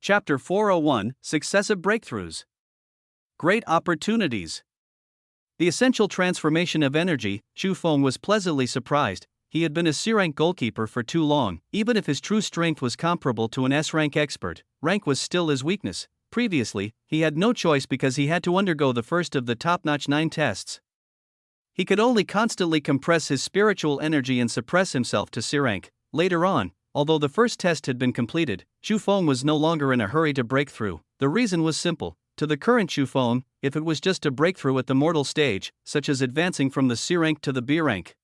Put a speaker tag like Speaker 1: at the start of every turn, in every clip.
Speaker 1: Chapter 401, Successive Breakthroughs. Great Opportunities. The essential transformation of energy. Chu Feng was pleasantly surprised. He had been a C-rank goalkeeper for too long. Even if his true strength was comparable to an S-rank expert, rank was still his weakness. Previously, he had no choice because he had to undergo the first of the top-notch 9 tests. He could only constantly compress his spiritual energy and suppress himself to C-rank. Later on, although the first test had been completed, Chu Feng was no longer in a hurry to break through. The reason was simple. To the current Chu Feng, if it was just a breakthrough at the mortal stage, such as advancing from the C rank to the B rank,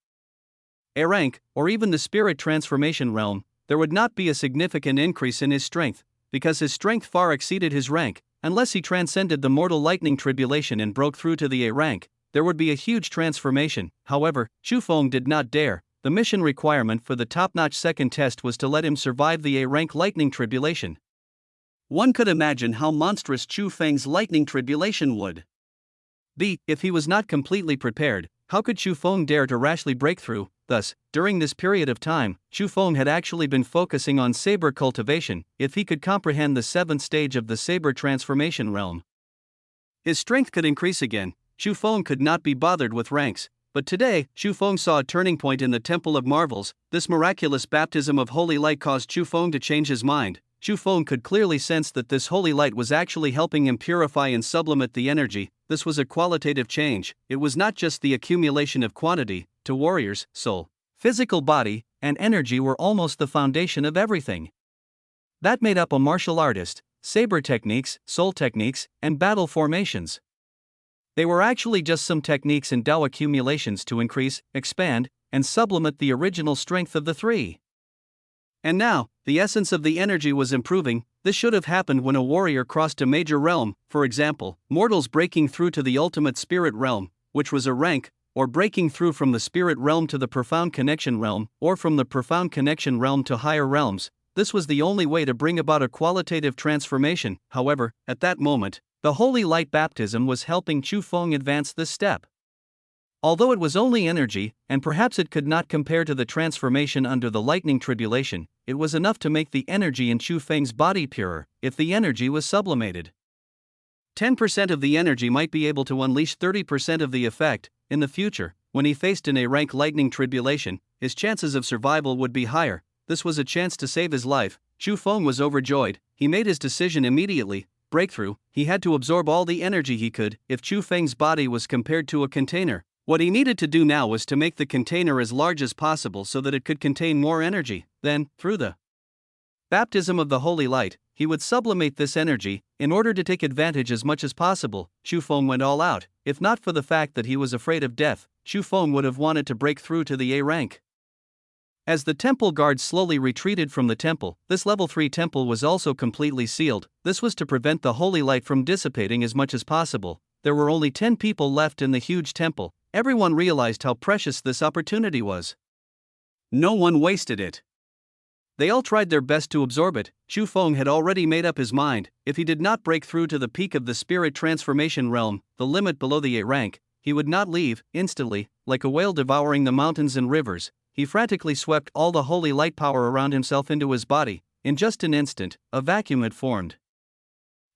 Speaker 1: A rank, or even the spirit transformation realm, there would not be a significant increase in his strength, because his strength far exceeded his rank. Unless he transcended the mortal lightning tribulation and broke through to the A rank, there would be a huge transformation. However, Chu Feng did not dare. The mission requirement for the top-notch second test was to let him survive the A-rank lightning tribulation. One could imagine how monstrous Chu Feng's lightning tribulation would be if he was not completely prepared. How could Chu Feng dare to rashly break through? Thus, during this period of time, Chu Feng had actually been focusing on saber cultivation. If he could comprehend the 7th stage of the saber transformation realm, his strength could increase again. Chu Feng could not be bothered with ranks. But today, Chu Feng saw a turning point in the Temple of Marvels. This miraculous baptism of holy light caused Chu Feng to change his mind. Chu Feng could clearly sense that this holy light was actually helping him purify and sublimate the energy. This was a qualitative change. It was not just the accumulation of quantity. To warriors, soul, physical body, and energy were almost the foundation of everything that made up a martial artist: saber techniques, soul techniques, and battle formations. They were actually just some techniques and Dao accumulations to increase, expand, and sublimate the original strength of the three. And now, the essence of the energy was improving. This should have happened when a warrior crossed a major realm, for example, mortals breaking through to the ultimate spirit realm, which was a rank, or breaking through from the spirit realm to the profound connection realm, or from the profound connection realm to higher realms. This was the only way to bring about a qualitative transformation. However, at that moment, the holy light baptism was helping Chu Feng advance this step. Although it was only energy, and perhaps it could not compare to the transformation under the lightning tribulation, it was enough to make the energy in Chu Feng's body purer. If the energy was sublimated, 10% of the energy might be able to unleash 30% of the effect. In the future, when he faced an A-rank lightning tribulation, his chances of survival would be higher. This was a chance to save his life. Chu Feng was overjoyed. He made his decision immediately. Breakthrough. He had to absorb all the energy he could. If Chu Feng's body was compared to a container, what he needed to do now was to make the container as large as possible so that it could contain more energy. Then, through the baptism of the holy light, he would sublimate this energy. In order to take advantage as much as possible, Chu Feng went all out. If not for the fact that he was afraid of death, Chu Feng would have wanted to break through to the A rank. As the temple guards slowly retreated from the temple, this level 3 temple was also completely sealed. This was to prevent the holy light from dissipating as much as possible. There were only 10 people left in the huge temple. Everyone realized how precious this opportunity was. No one wasted it. They all tried their best to absorb it. Chu Feng had already made up his mind. If he did not break through to the peak of the spirit transformation realm, the limit below the A rank, he would not leave. Instantly, like a whale devouring the mountains and rivers, he frantically swept all the holy light power around himself into his body. In just an instant, a vacuum had formed.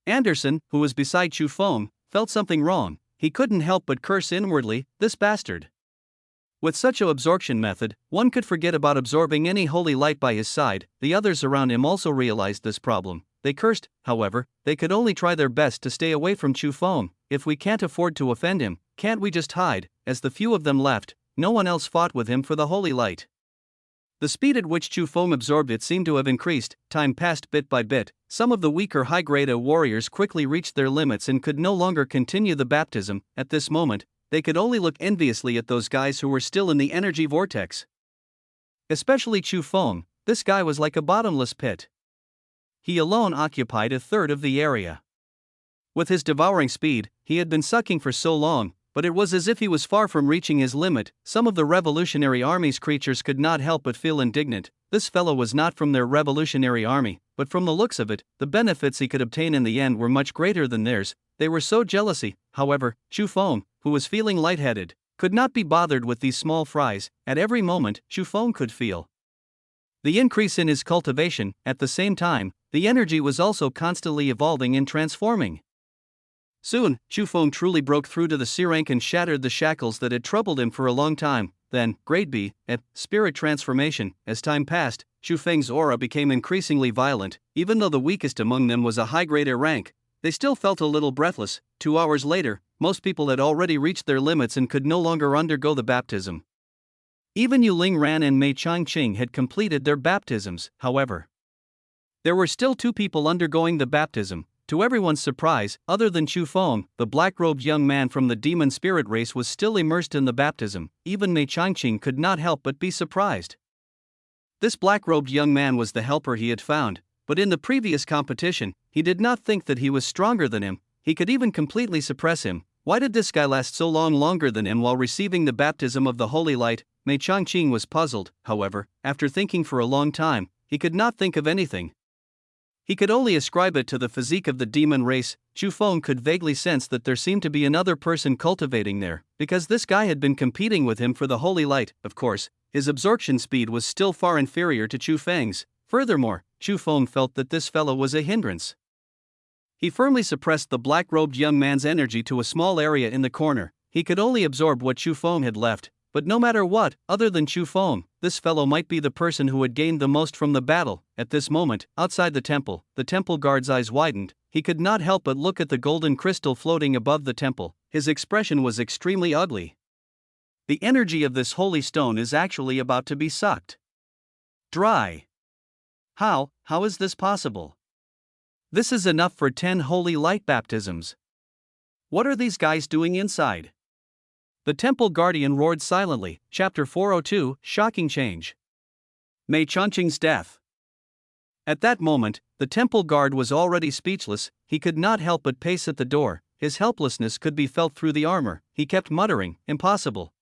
Speaker 1: Anderson, who was beside Chu Feng, felt something wrong. He couldn't help but curse inwardly, "This bastard." With such a absorption method, one could forget about absorbing any holy light by his side. The others around him also realized this problem. They cursed. However, they could only try their best to stay away from Chu Feng. If we can't afford to offend him, can't we just hide? As the few of them left, no one else fought with him for the holy light. The speed at which Chu Feng absorbed it seemed to have increased. Time passed bit by bit. Some of the weaker high-grade warriors quickly reached their limits and could no longer continue the baptism. At this moment, they could only look enviously at those guys who were still in the energy vortex. Especially Chu Feng. This guy was like a bottomless pit. He alone occupied a third of the area. With his devouring speed, he had been sucking for so long, but it was as if he was far from reaching his limit. Some of the Revolutionary Army's creatures could not help but feel indignant. This fellow was not from their Revolutionary Army, but from the looks of it, the benefits he could obtain in the end were much greater than theirs. They were so jealousy. However, Chu Feng, who was feeling lightheaded, could not be bothered with these small fries. At every moment, Chu Feng could feel the increase in his cultivation. At the same time, the energy was also constantly evolving and transforming. Soon, Chu Feng truly broke through to the C-rank and shattered the shackles that had troubled him for a long time. Then, grade B, at spirit transformation. As time passed, Chu Feng's aura became increasingly violent. Even though the weakest among them was a high-grade A rank, they still felt a little breathless. 2 hours later, most people had already reached their limits and could no longer undergo the baptism. Even Yu Ling-ran and Mei Changqing had completed their baptisms. However, there were still 2 people undergoing the baptism. To everyone's surprise, other than Chu Feng, the black-robed young man from the demon spirit race was still immersed in the baptism. Even Mei Changqing could not help but be surprised. This black-robed young man was the helper he had found, but in the previous competition, he did not think that he was stronger than him. He could even completely suppress him. Why did this guy last so long longer than him while receiving the baptism of the holy light? Mei Changqing was puzzled. However, after thinking for a long time, he could not think of anything. He could only ascribe it to the physique of the demon race. Chu Feng could vaguely sense that there seemed to be another person cultivating there, because this guy had been competing with him for the holy light. Of course, his absorption speed was still far inferior to Chu Feng's. Furthermore, Chu Feng felt that this fellow was a hindrance. He firmly suppressed the black-robed young man's energy to a small area in the corner. He could only absorb what Chu Feng had left. But no matter what, other than Chu Feng, this fellow might be the person who had gained the most from the battle. At this moment, outside the temple guard's eyes widened. He could not help but look at the golden crystal floating above the temple. His expression was extremely ugly. The energy of this holy stone is actually about to be sucked dry. How is this possible? This is enough for 10 holy light baptisms. What are these guys doing inside? The temple guardian roared silently. Chapter 402, Shocking Change. Mei Changqing's death. At that moment, the temple guard was already speechless. He could not help but pace at the door. His helplessness could be felt through the armor. He kept muttering, impossible.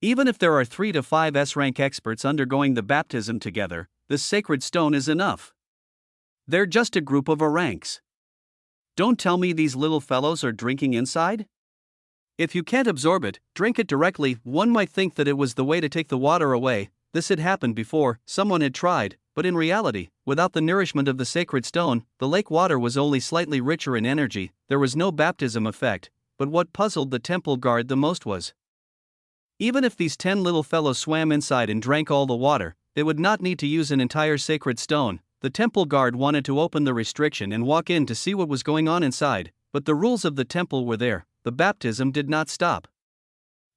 Speaker 1: Even if there are 3 to 5 S-rank experts undergoing the baptism together, this sacred stone is enough. They're just a group of A ranks. Don't tell me these little fellows are drinking inside? If you can't absorb it, drink it directly. One might think that it was the way to take the water away. This had happened before, someone had tried, but in reality, without the nourishment of the sacred stone, the lake water was only slightly richer in energy. There was no baptism effect. But what puzzled the temple guard the most was, even if these 10 little fellows swam inside and drank all the water, they would not need to use an entire sacred stone. The temple guard wanted to open the restriction and walk in to see what was going on inside, but the rules of the temple were there. The baptism did not stop.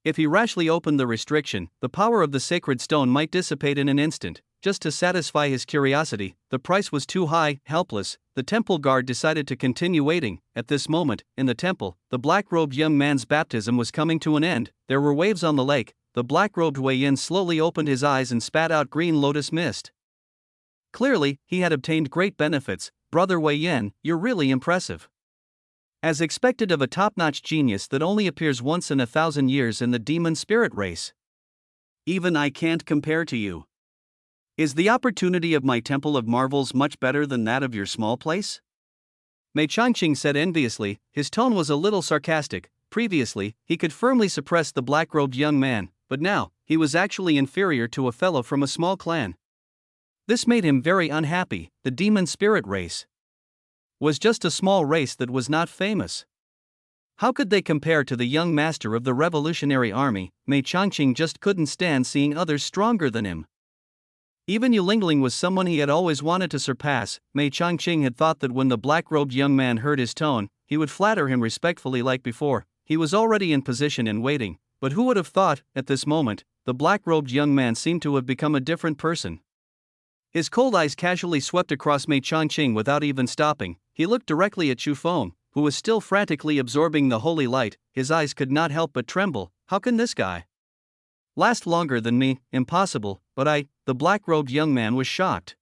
Speaker 1: If he rashly opened the restriction, the power of the sacred stone might dissipate in an instant. Just to satisfy his curiosity, the price was too high. Helpless, the temple guard decided to continue waiting. At this moment, in the temple, the black-robed young man's baptism was coming to an end. There were waves on the lake. The black-robed Wei Yin slowly opened his eyes and spat out green lotus mist. Clearly, he had obtained great benefits. Brother Wei Yin, you're really impressive. As expected of a top-notch genius that only appears once in 1,000 years in the demon spirit race. Even I can't compare to you. Is the opportunity of my temple of marvels much better than that of your small place? Mei Changqing said enviously. His tone was a little sarcastic. Previously, he could firmly suppress the black-robed young man, but now, he was actually inferior to a fellow from a small clan. This made him very unhappy. The demon spirit race was just a small race that was not famous. How could they compare to the young master of the Revolutionary Army? Mei Changqing just couldn't stand seeing others stronger than him. Even Yu Lingling was someone he had always wanted to surpass. Mei Changqing had thought that when the black-robed young man heard his tone, he would flatter him respectfully like before. He was already in position and waiting, but who would have thought, at this moment, the black-robed young man seemed to have become a different person. His cold eyes casually swept across Mei Changqing without even stopping. He looked directly at Chu Feng, who was still frantically absorbing the holy light. His eyes could not help but tremble. How can this guy last longer than me? Impossible. But the black-robed young man was shocked.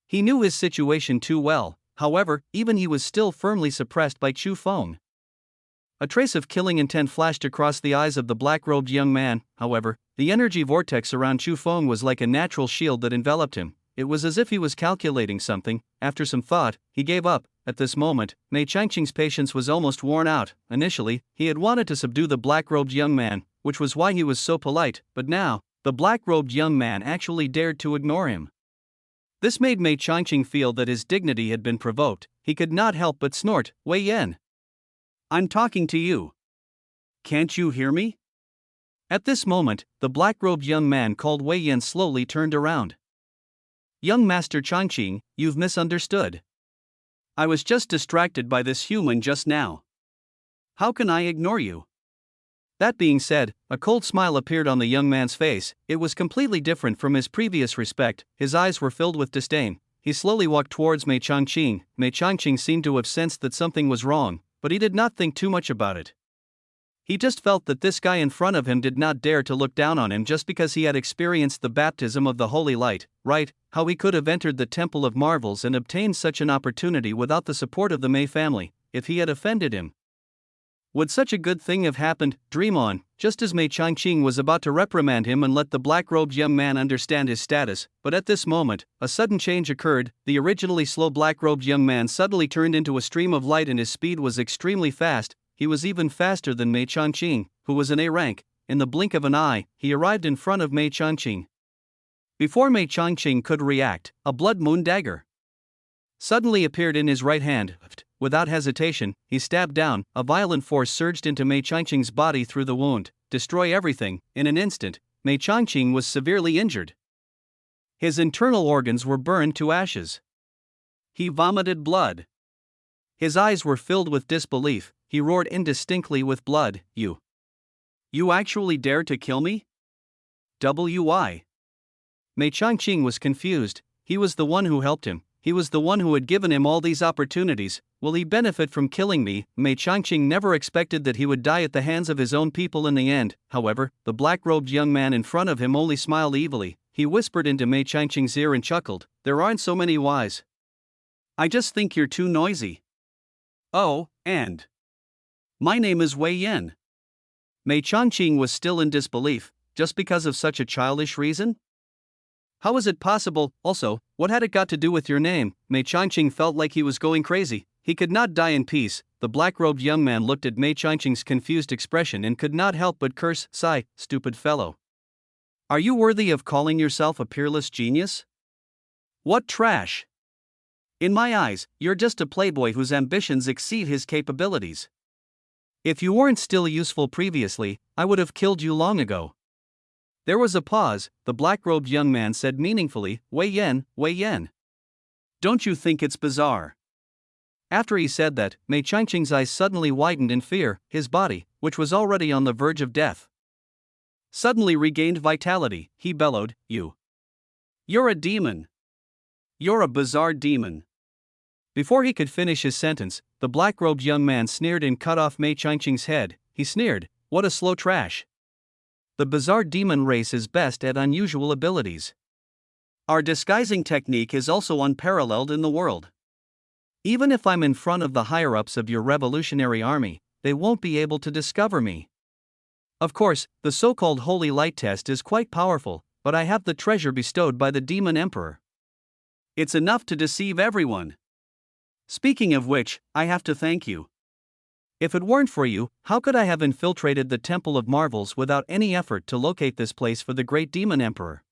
Speaker 1: He knew his situation too well. However, even he was still firmly suppressed by Chu Feng. A trace of killing intent flashed across the eyes of the black-robed young man. However, the energy vortex around Chu Feng was like a natural shield that enveloped him. It was as if he was calculating something. After some thought, he gave up. At this moment, Mei Changqing's patience was almost worn out. Initially, he had wanted to subdue the black-robed young man, which was why he was so polite, but now, the black-robed young man actually dared to ignore him. This made Mei Changqing feel that his dignity had been provoked. He could not help but snort, Wei Yan. I'm talking to you. Can't you hear me? At this moment, the black-robed young man called Wei Yan slowly turned around. Young Master Changqing, you've misunderstood. I was just distracted by this human just now. How can I ignore you? That being said, a cold smile appeared on the young man's face. It was completely different from his previous respect. His eyes were filled with disdain. He slowly walked towards Mei Changqing. Mei Changqing seemed to have sensed that something was wrong, but he did not think too much about it. He just felt that this guy in front of him did not dare to look down on him just because he had experienced the baptism of the holy light, right? How he could have entered the Temple of Marvels and obtained such an opportunity without the support of the Mei family, if he had offended him. Would such a good thing have happened? Dream on. Just as Mei Changqing was about to reprimand him and let the black-robed young man understand his status, but at this moment, a sudden change occurred. The originally slow black-robed young man suddenly turned into a stream of light and his speed was extremely fast. He was even faster than Mei Changqing, who was in A rank. In the blink of an eye, he arrived in front of Mei Changqing. Before Mei Changqing could react, a blood moon dagger suddenly appeared in his right hand. Without hesitation, he stabbed down. A violent force surged into Mei Changqing's body through the wound. Destroy everything. In an instant, Mei Changqing was severely injured. His internal organs were burned to ashes. He vomited blood. His eyes were filled with disbelief. He roared indistinctly with blood, You actually dared to kill me? Why? Mei Changqing was confused. He was the one who helped him. He was the one who had given him all these opportunities. Will he benefit from killing me? Mei Changqing never expected that he would die at the hands of his own people in the end. However, the black-robed young man in front of him only smiled evilly. He whispered into Mei Changqing's ear and chuckled, There aren't so many whys. I just think you're too noisy. Oh, and my name is Wei Yan. Mei Changqing was still in disbelief. Just because of such a childish reason? How is it possible? Also, what had it got to do with your name? Mei Changqing felt like he was going crazy. He could not die in peace. The black-robed young man looked at Mei Changqing's confused expression and could not help but curse, Sigh, stupid fellow. Are you worthy of calling yourself a peerless genius? What trash! In my eyes, you're just a playboy whose ambitions exceed his capabilities. If you weren't still useful previously, I would have killed you long ago. There was a pause. The black-robed young man said meaningfully, Wei Yan. Don't you think it's bizarre? After he said that, Mei Changqing's eyes suddenly widened in fear. His body, which was already on the verge of death, suddenly regained vitality. He bellowed, You're a demon. You're a bizarre demon. Before he could finish his sentence, the black-robed young man sneered and cut off Mei Changqing's head. He sneered, What a slow trash. The bizarre demon race is best at unusual abilities. Our disguising technique is also unparalleled in the world. Even if I'm in front of the higher-ups of your revolutionary army, they won't be able to discover me. Of course, the so-called holy light test is quite powerful, but I have the treasure bestowed by the demon emperor. It's enough to deceive everyone. Speaking of which, I have to thank you. If it weren't for you, how could I have infiltrated the Temple of Marvels without any effort to locate this place for the Great Demon Emperor?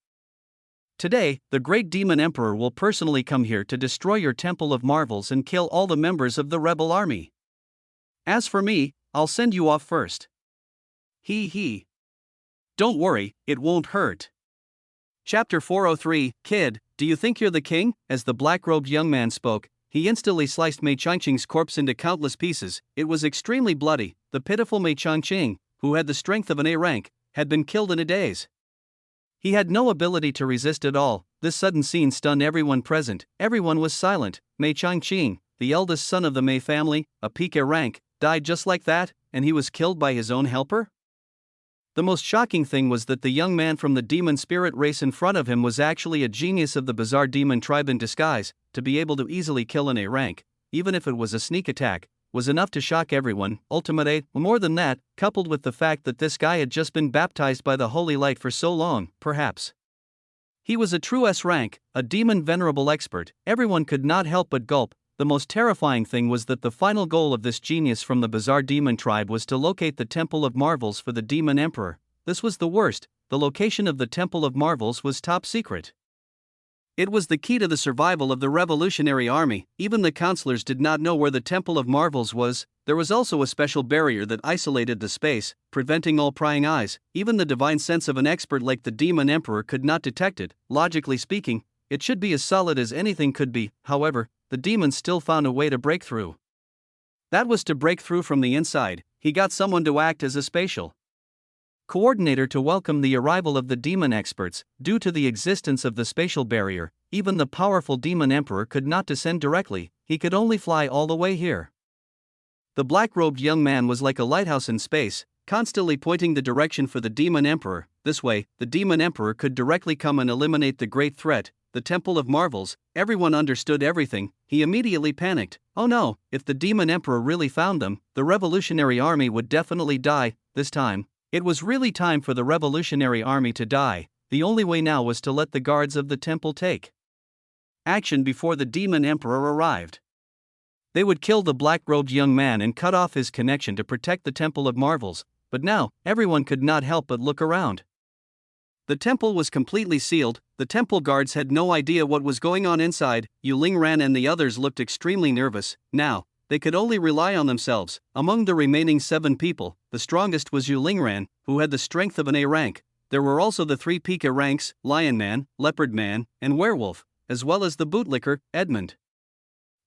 Speaker 1: Today, the Great Demon Emperor will personally come here to destroy your Temple of Marvels and kill all the members of the rebel army. As for me, I'll send you off first. He. Don't worry, it won't hurt. Chapter 403, Kid, do you think you're the king? As the black-robed young man spoke, he instantly sliced Mei Changqing's corpse into countless pieces. It was extremely bloody. The pitiful Mei Changqing, who had the strength of an A rank, had been killed in a daze. He had no ability to resist at all. This sudden scene stunned everyone present. Everyone was silent. Mei Changqing, the eldest son of the Mei family, a peak A rank, died just like that, and he was killed by his own helper? The most shocking thing was that the young man from the demon spirit race in front of him was actually a genius of the bizarre demon tribe in disguise. To be able to easily kill an A rank, even if it was a sneak attack, was enough to shock everyone. Ultimate, more than that, coupled with the fact that this guy had just been baptized by the holy light for so long, perhaps he was a true S rank, a demon venerable expert. Everyone could not help but gulp. The most terrifying thing was that the final goal of this genius from the bizarre demon tribe was to locate the Temple of Marvels for the Demon Emperor. This was the worst. The location of the Temple of Marvels was top secret. It was the key to the survival of the Revolutionary Army. Even the counselors did not know where the Temple of Marvels was. There was also a special barrier that isolated the space, preventing all prying eyes. Even the divine sense of an expert like the Demon Emperor could not detect it. Logically speaking, it should be as solid as anything could be. However, the demon still found a way to break through. That was to break through from the inside. He got someone to act as a spatial coordinator to welcome the arrival of the demon experts. Due to the existence of the spatial barrier, even the powerful demon emperor could not descend directly, he could only fly all the way here. The black-robed young man was like a lighthouse in space, constantly pointing the direction for the demon emperor. This way, the demon emperor could directly come and eliminate the great threat, the Temple of Marvels. Everyone understood everything. He immediately panicked. Oh no, if the demon emperor really found them, the Revolutionary Army would definitely die. This time, it was really time for the Revolutionary Army to die. The only way now was to let the guards of the temple take action before the demon emperor arrived. They would kill the black-robed young man and cut off his connection to protect the Temple of Marvels, but now, everyone could not help but look around. The temple was completely sealed. The temple guards had no idea what was going on inside. Yu Lingran and the others looked extremely nervous. Now, they could only rely on themselves. Among the remaining 7 people, the strongest was Yu Lingran, who had the strength of an A rank. There were also the 3 Pika ranks, Lion Man, Leopard Man, and Werewolf, as well as the bootlicker, Edmund.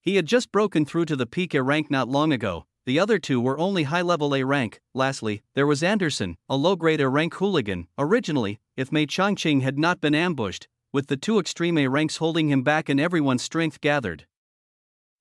Speaker 1: He had just broken through to the Pika rank not long ago. The other 2 were only high-level A rank. Lastly, there was Anderson, a low-grade A rank hooligan. Originally, if Mei Changqing had not been ambushed, with the 2 extreme A ranks holding him back and everyone's strength gathered,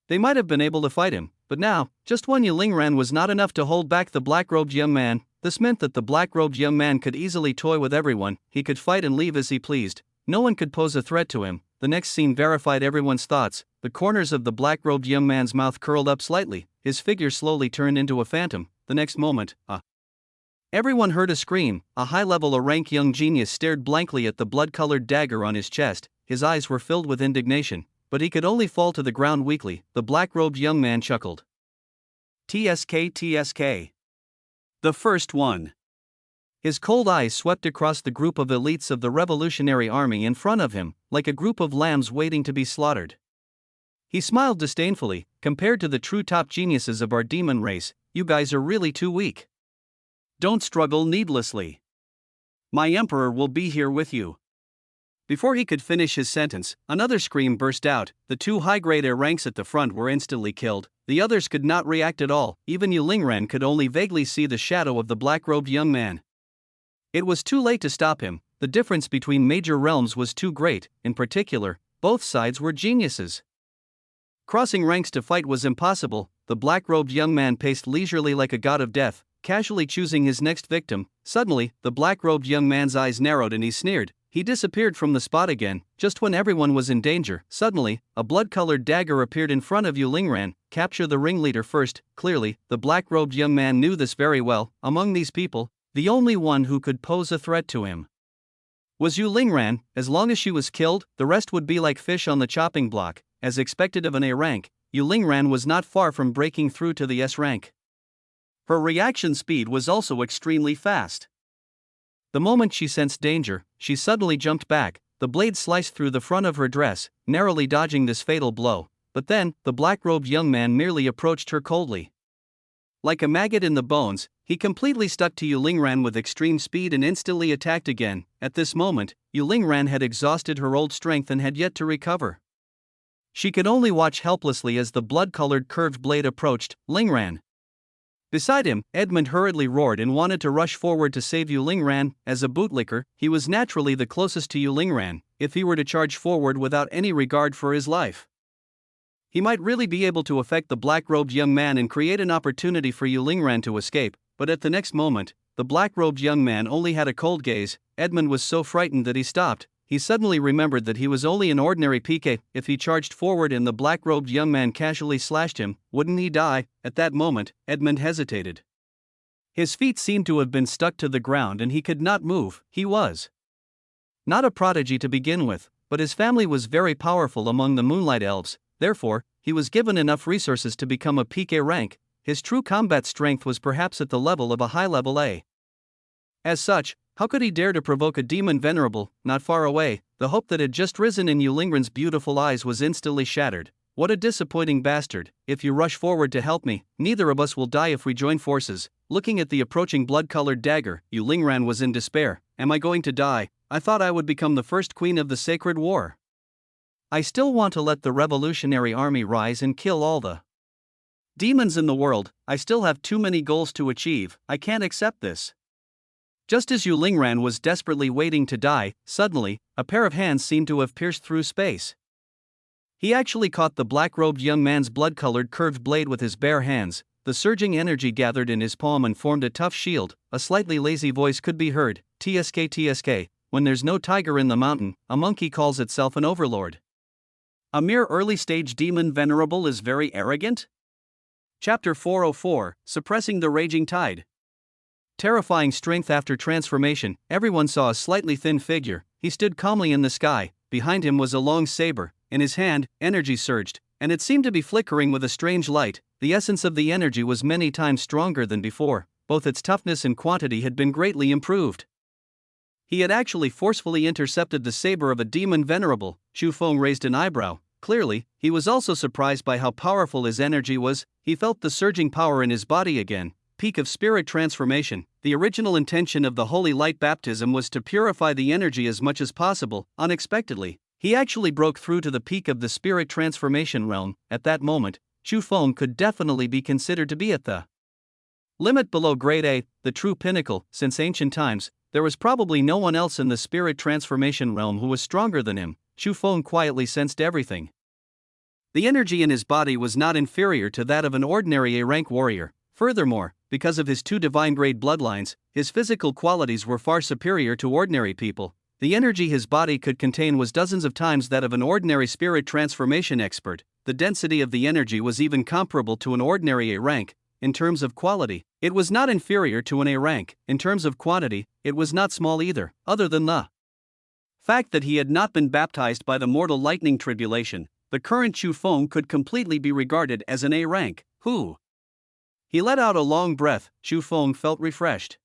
Speaker 1: they might have been able to fight him, but now, just one Yu Lingran was not enough to hold back the black-robed young man. This meant that the black-robed young man could easily toy with everyone. He could fight and leave as he pleased. No one could pose a threat to him. The next scene verified everyone's thoughts. The corners of the black-robed young man's mouth curled up slightly. His figure slowly turned into a phantom. The next moment, everyone heard a scream. A high-level A rank young genius stared blankly at the blood-colored dagger on his chest. His eyes were filled with indignation, but he could only fall to the ground weakly. The black-robed young man chuckled. TSK, TSK. The first one. His cold eyes swept across the group of elites of the Revolutionary Army in front of him, like a group of lambs waiting to be slaughtered. He smiled disdainfully. Compared to the true top geniuses of our demon race, you guys are really too weak. Don't struggle needlessly. My emperor will be here with you. Before he could finish his sentence, another scream burst out. The 2 high-grade A ranks at the front were instantly killed. The others could not react at all. Even Yu Lingran could only vaguely see the shadow of the black-robed young man. It was too late to stop him. The difference between major realms was too great. In particular, both sides were geniuses. Crossing ranks to fight was impossible. The black-robed young man paced leisurely like a god of death, casually choosing his next victim. Suddenly, the black-robed young man's eyes narrowed and he sneered. He disappeared from the spot again, just when everyone was in danger. Suddenly, a blood-colored dagger appeared in front of Yu Lingran. Capture the ringleader first. Clearly, the black-robed young man knew this very well. Among these people, the only one who could pose a threat to him was Yu Lingran. As long as she was killed, the rest would be like fish on the chopping block. As expected of an A rank, Yu Lingran was not far from breaking through to the S rank. Her reaction speed was also extremely fast. The moment she sensed danger, she suddenly jumped back. The blade sliced through the front of her dress, narrowly dodging this fatal blow. But then, the black-robed young man merely approached her coldly. Like a maggot in the bones, he completely stuck to Yu Lingran with extreme speed and instantly attacked again. At this moment, Yu Lingran had exhausted her old strength and had yet to recover. She could only watch helplessly as the blood-colored curved blade approached. Lingran. Beside him, Edmund hurriedly roared and wanted to rush forward to save Yu Lingran. As a bootlicker, he was naturally the closest to Yu Lingran. If he were to charge forward without any regard for his life, he might really be able to affect the black-robed young man and create an opportunity for Yu Lingran to escape. But at the next moment, the black-robed young man only had a cold gaze. Edmund was so frightened that he stopped. He suddenly remembered that he was only an ordinary PK. If he charged forward and the black-robed young man casually slashed him, wouldn't he die? At that moment, Edmund hesitated. His feet seemed to have been stuck to the ground and he could not move. He was not a prodigy to begin with, but his family was very powerful among the Moonlight Elves. Therefore, he was given enough resources to become a PK rank. His true combat strength was perhaps at the level of a high-level A. As such, how could he dare to provoke a demon venerable? Not far away, The hope that had just risen in Yulingren's beautiful eyes was instantly shattered. What a disappointing bastard. If you rush forward to help me, neither of us will die if we join forces. Looking at the approaching blood-colored dagger, Yulingren was in despair. Am I going to die? I thought I would become the first queen of the sacred war. I still want to let the revolutionary army rise and kill all the demons in the world. I still have too many goals to achieve. I can't accept this. Just as Yulingren was desperately waiting to die, suddenly, a pair of hands seemed to have pierced through space. He actually caught the black-robed young man's blood-colored curved blade with his bare hands. The surging energy gathered in his palm and formed a tough shield. A slightly lazy voice could be heard. TSK TSK, when there's no tiger in the mountain, a monkey calls itself an overlord. A mere early-stage demon venerable is very arrogant? Chapter 404, Suppressing the Raging Tide. Terrifying strength after transformation, everyone saw a slightly thin figure. He stood calmly in the sky. Behind him was a long saber. In his hand, energy surged, and it seemed to be flickering with a strange light. The essence of the energy was many times stronger than before. Both its toughness and quantity had been greatly improved. He had actually forcefully intercepted the saber of a demon venerable. Chu Feng raised an eyebrow. Clearly, he was also surprised by how powerful his energy was. He felt the surging power in his body again. Peak of spirit transformation. The original intention of the holy light baptism was to purify the energy as much as possible. Unexpectedly, he actually broke through to the peak of the spirit transformation realm. At that moment, Chu Feng could definitely be considered to be at the limit below grade A, the true pinnacle. Since ancient times, there was probably no one else in the spirit transformation realm who was stronger than him. Chu Feng quietly sensed everything. The energy in his body was not inferior to that of an ordinary A-rank warrior. Furthermore, because of his two divine-grade bloodlines, his physical qualities were far superior to ordinary people. The energy his body could contain was dozens of times that of an ordinary spirit transformation expert. The density of the energy was even comparable to an ordinary A rank. In terms of quality, it was not inferior to an A rank. In terms of quantity, it was not small either, other than the fact that he had not been baptized by the mortal lightning tribulation. The current Chu Feng could completely be regarded as an A rank. He let out a long breath. Chu Feng felt refreshed.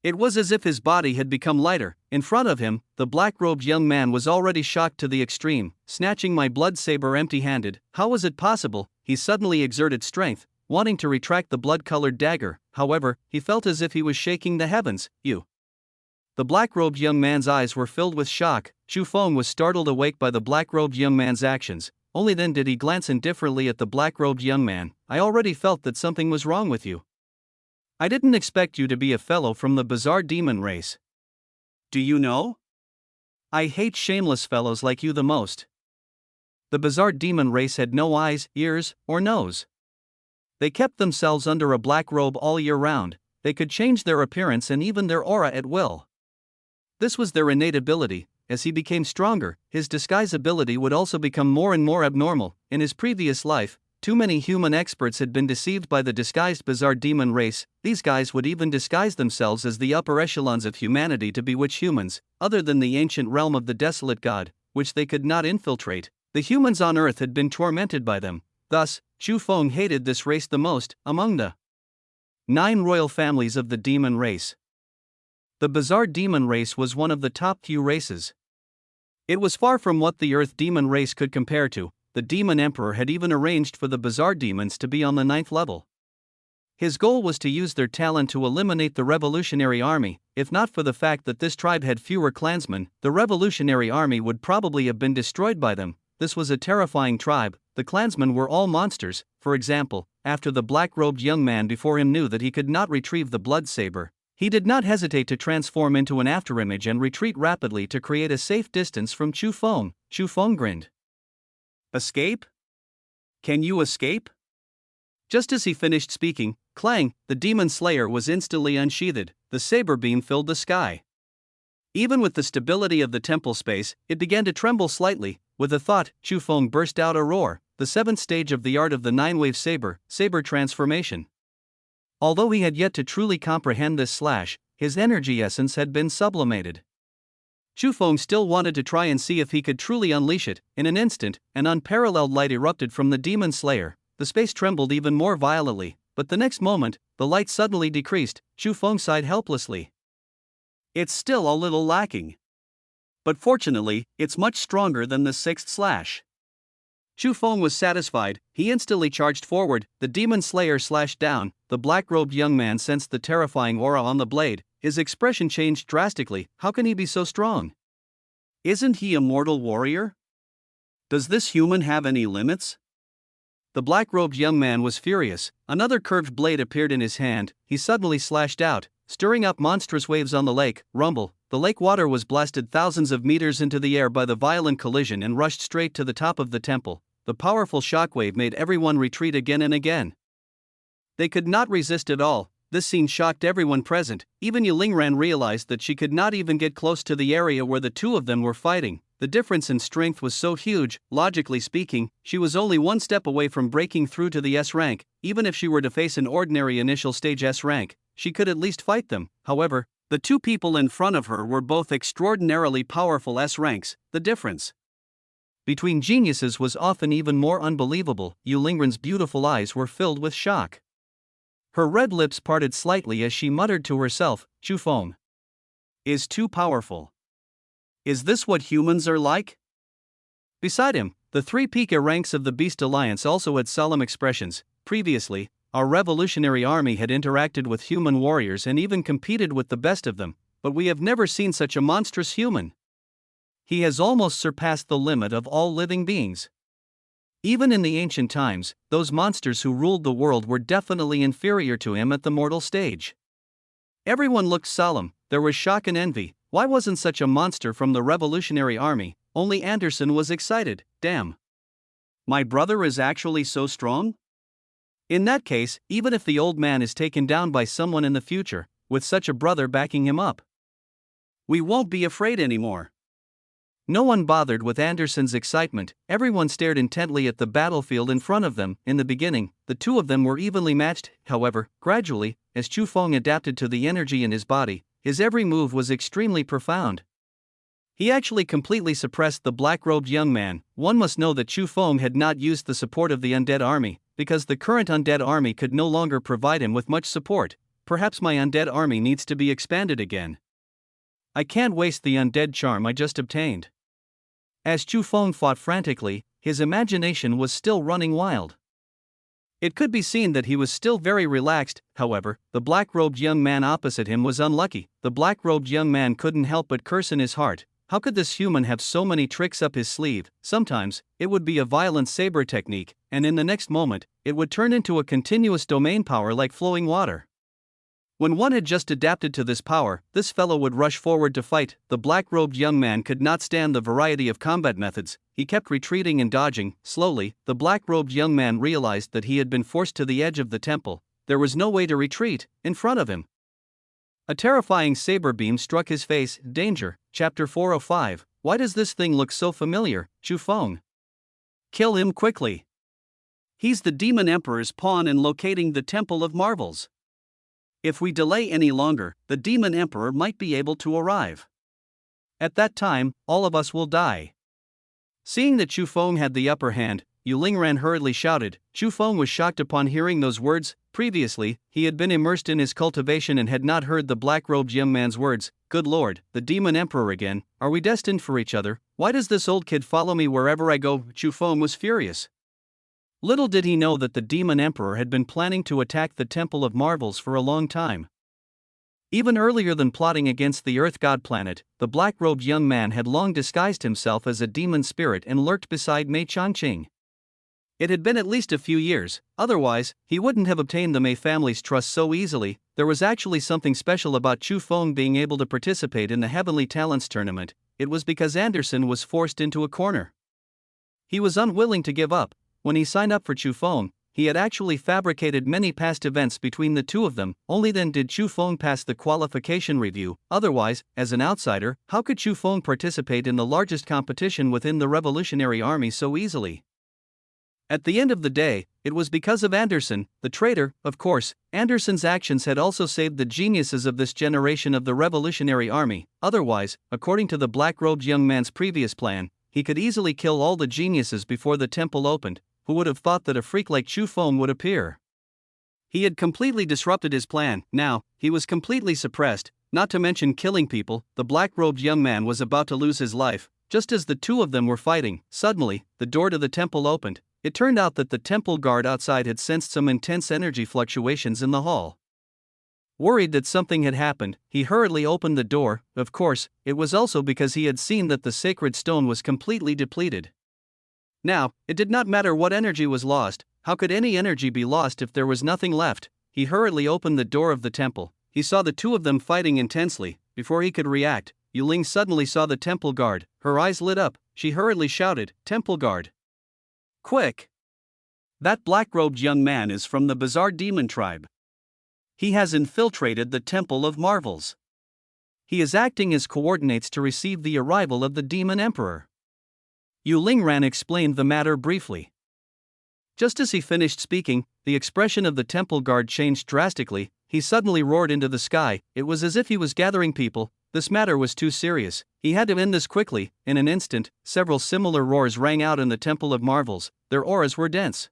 Speaker 1: It was as if his body had become lighter. In front of him, the black-robed young man was already shocked to the extreme. Snatching my blood saber empty-handed, how was it possible? He suddenly exerted strength, wanting to retract the blood-colored dagger. However, he felt as if he was shaking the heavens. The black-robed young man's eyes were filled with shock. Chu Feng was startled awake by the black-robed young man's actions. Only then did he glance indifferently at the black-robed young man. I already felt that something was wrong with you. I didn't expect you to be a fellow from the bizarre demon race. Do you know? I hate shameless fellows like you the most. The bizarre demon race had no eyes, ears, or nose. They kept themselves under a black robe all year round. They could change their appearance and even their aura at will. This was their innate ability. As he became stronger, his disguise ability would also become more and more abnormal. In his previous life, too many human experts had been deceived by the disguised bizarre demon race. These guys would even disguise themselves as the upper echelons of humanity to bewitch humans, other than the ancient realm of the desolate god, which they could not infiltrate. The humans on Earth had been tormented by them. Thus, Chu Feng hated this race the most, among the 9 royal families of the demon race. The bizarre demon race was one of the top few races. It was far from what the Earth demon race could compare to. The demon emperor had even arranged for the bizarre demons to be on the 9th level. His goal was to use their talent to eliminate the revolutionary army. If not for the fact that this tribe had fewer clansmen, the revolutionary army would probably have been destroyed by them. This was a terrifying tribe. The clansmen were all monsters. For example, after the black-robed young man before him knew that he could not retrieve the blood saber, he did not hesitate to transform into an afterimage and retreat rapidly to create a safe distance from Chu Feng. Chu Feng grinned. Escape? Can you escape? Just as he finished speaking, clang, the demon slayer was instantly unsheathed. The saber beam filled the sky. Even with the stability of the temple space, it began to tremble slightly. With a thought, Chu Feng burst out a roar. The 7th stage of the art of the 9-wave saber transformation. Although he had yet to truly comprehend this slash, his energy essence had been sublimated. Chu Feng still wanted to try and see if he could truly unleash it. In an instant, an unparalleled light erupted from the demon slayer. The space trembled even more violently, but the next moment, the light suddenly decreased. Chu Feng sighed helplessly. It's still a little lacking. But fortunately, it's much stronger than the sixth slash. Chu Feng was satisfied. He instantly charged forward. The demon slayer slashed down. The black-robed young man sensed the terrifying aura on the blade. His expression changed drastically. How can he be so strong? Isn't he a mortal warrior? Does this human have any limits? The black-robed young man was furious. Another curved blade appeared in his hand. He suddenly slashed out, stirring up monstrous waves on the lake. Rumble. The lake water was blasted thousands of meters into the air by the violent collision and rushed straight to the top of the temple. The powerful shockwave made everyone retreat again and again. They could not resist at all. This scene shocked everyone present. Even Yulingran realized that she could not even get close to the area where the two of them were fighting. The difference in strength was so huge. Logically speaking, she was only one step away from breaking through to the S rank. Even if she were to face an ordinary initial stage S rank, she could at least fight them. However, the two people in front of her were both extraordinarily powerful S ranks. The difference between geniuses was often even more unbelievable. Yulingran's beautiful eyes were filled with shock. Her red lips parted slightly as she muttered to herself, Chu Feng is too powerful. Is this what humans are like? Beside him, the three Pika ranks of the Beast Alliance also had solemn expressions. Previously, our revolutionary army had interacted with human warriors and even competed with the best of them, but we have never seen such a monstrous human. He has almost surpassed the limit of all living beings. Even in the ancient times, those monsters who ruled the world were definitely inferior to him at the mortal stage. Everyone looked solemn. There was shock and envy. Why wasn't such a monster from the revolutionary army? Only Anderson was excited. Damn. My brother is actually so strong? In that case, even if the old man is taken down by someone in the future, with such a brother backing him up, we won't be afraid anymore. No one bothered with Anderson's excitement. Everyone stared intently at the battlefield in front of them. In the beginning, the two of them were evenly matched. However, gradually, as Chu Feng adapted to the energy in his body, his every move was extremely profound. He actually completely suppressed the black-robed young man. One must know that Chu Feng had not used the support of the undead army, because the current undead army could no longer provide him with much support. Perhaps my undead army needs to be expanded again. I can't waste the undead charm I just obtained. As Chu Feng fought frantically, his imagination was still running wild. It could be seen that he was still very relaxed. However, the black-robed young man opposite him was unlucky. The black-robed young man couldn't help but curse in his heart. How could this human have so many tricks up his sleeve? Sometimes, it would be a violent saber technique, and in the next moment, it would turn into a continuous domain power like flowing water. When one had just adapted to this power, this fellow would rush forward to fight. The black-robed young man could not stand the variety of combat methods. He kept retreating and dodging. Slowly, the black-robed young man realized that he had been forced to the edge of the temple. There was no way to retreat. In front of him, a terrifying saber beam struck his face. Danger. Chapter 405. Why does this thing look so familiar? Chu Feng. Kill him quickly. He's the Demon Emperor's pawn in locating the Temple of Marvels. If we delay any longer, the Demon Emperor might be able to arrive. At that time, all of us will die. Seeing that Chu Feng had the upper hand, Yulingran hurriedly shouted. Chu Feng was shocked upon hearing those words. Previously, he had been immersed in his cultivation and had not heard the black-robed young man's words. Good Lord, the Demon Emperor again. Are we destined for each other? Why does this old kid follow me wherever I go? Chu Feng was furious. Little did he know that the Demon Emperor had been planning to attack the Temple of Marvels for a long time. Even earlier than plotting against the Earth God planet, the black-robed young man had long disguised himself as a demon spirit and lurked beside Mei Changqing. It had been at least a few years, otherwise, he wouldn't have obtained the Mei family's trust so easily. There was actually something special about Chu Feng being able to participate in the Heavenly Talents tournament. It was because Anderson was forced into a corner. He was unwilling to give up. When he signed up for Chu Feng, he had actually fabricated many past events between the two of them. Only then did Chu Feng pass the qualification review. Otherwise, as an outsider, how could Chu Feng participate in the largest competition within the Revolutionary Army so easily? At the end of the day, it was because of Anderson, the traitor. Of course, Anderson's actions had also saved the geniuses of this generation of the Revolutionary Army. Otherwise, according to the black-robed young man's previous plan, he could easily kill all the geniuses before the temple opened. Who would have thought that a freak like Chu Feng would appear? He had completely disrupted his plan. Now, he was completely suppressed, not to mention killing people. The black-robed young man was about to lose his life. Just as the two of them were fighting, suddenly, the door to the temple opened. It turned out that the temple guard outside had sensed some intense energy fluctuations in the hall. Worried that something had happened, he hurriedly opened the door. Of course, it was also because he had seen that the sacred stone was completely depleted. Now, it did not matter what energy was lost. How could any energy be lost if there was nothing left? He hurriedly opened the door of the temple. He saw the two of them fighting intensely. Before he could react, Yuling suddenly saw the temple guard. Her eyes lit up. She hurriedly shouted, "Temple guard! Quick! That black-robed young man is from the bizarre demon tribe. He has infiltrated the Temple of Marvels. He is acting as coordinates to receive the arrival of the Demon Emperor." Yu Lingran explained the matter briefly. Just as he finished speaking, the expression of the temple guard changed drastically. He suddenly roared into the sky. It was as if he was gathering people. This matter was too serious. He had to end this quickly. In an instant, several similar roars rang out in the Temple of Marvels. Their auras were dense.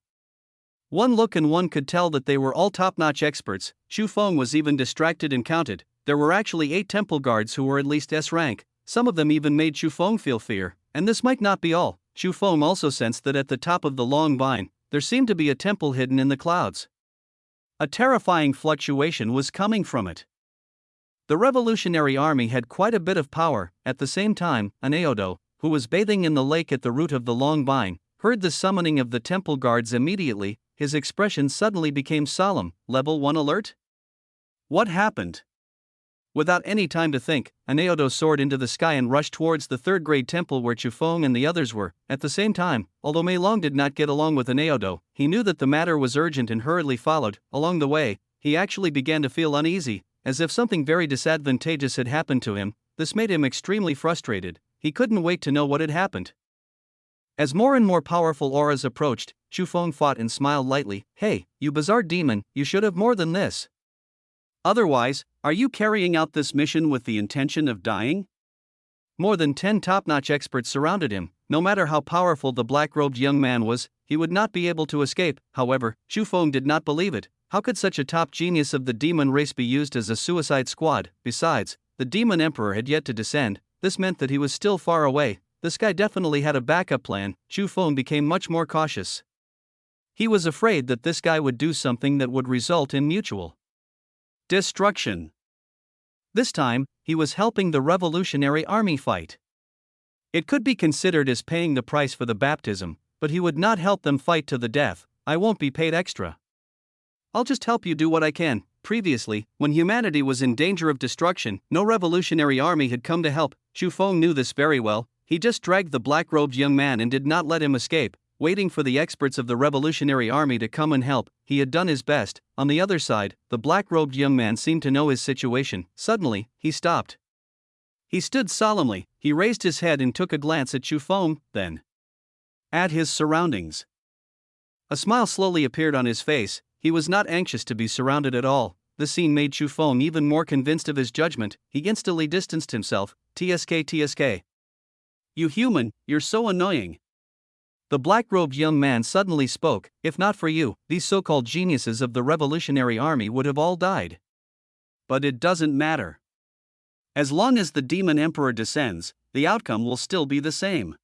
Speaker 1: One look and one could tell that they were all top-notch experts. Chu Feng was even distracted and counted. There were actually 8 temple guards who were at least S rank. Some of them even made Chu Feng feel fear. And this might not be all. Chu Feng also sensed that at the top of the long vine, there seemed to be a temple hidden in the clouds. A terrifying fluctuation was coming from it. The revolutionary army had quite a bit of power. At the same time, Anaodo, who was bathing in the lake at the root of the long vine, heard the summoning of the temple guards immediately. His expression suddenly became solemn. Level 1 alert? What happened? Without any time to think, Anaodo soared into the sky and rushed towards the third-grade temple where Chu Feng and the others were. At the same time, although Mei Long did not get along with Anaodo, he knew that the matter was urgent and hurriedly followed. Along the way, he actually began to feel uneasy, as if something very disadvantageous had happened to him. This made him extremely frustrated. He couldn't wait to know what had happened. As more and more powerful auras approached, Chu Feng fought and smiled lightly. "Hey, you bizarre demon, you should have more than this. Otherwise, are you carrying out this mission with the intention of dying?" More than 10 top-notch experts surrounded him. No matter how powerful the black-robed young man was, he would not be able to escape. However, Chu Feng did not believe it. How could such a top genius of the demon race be used as a suicide squad? Besides, the demon emperor had yet to descend. This meant that he was still far away. This guy definitely had a backup plan. Chu Feng became much more cautious. He was afraid that this guy would do something that would result in mutual destruction. This time, he was helping the revolutionary army fight. It could be considered as paying the price for the baptism, but he would not help them fight to the death. "I won't be paid extra. I'll just help you do what I can." Previously, when humanity was in danger of destruction, no revolutionary army had come to help. Chu Feng knew this very well. He just dragged the black-robed young man and did not let him escape, waiting for the experts of the revolutionary army to come and help. He had done his best. On the other side, the black-robed young man seemed to know his situation. Suddenly, he stopped. He stood solemnly. He raised his head and took a glance at Chu Feng, then at his surroundings. A smile slowly appeared on his face. He was not anxious to be surrounded at all. The scene made Chu Feng even more convinced of his judgment. He instantly distanced himself. "TSK. You human, you're so annoying." The black-robed young man suddenly spoke. "If not for you, these so-called geniuses of the revolutionary army would have all died. But it doesn't matter. As long as the demon emperor descends, the outcome will still be the same."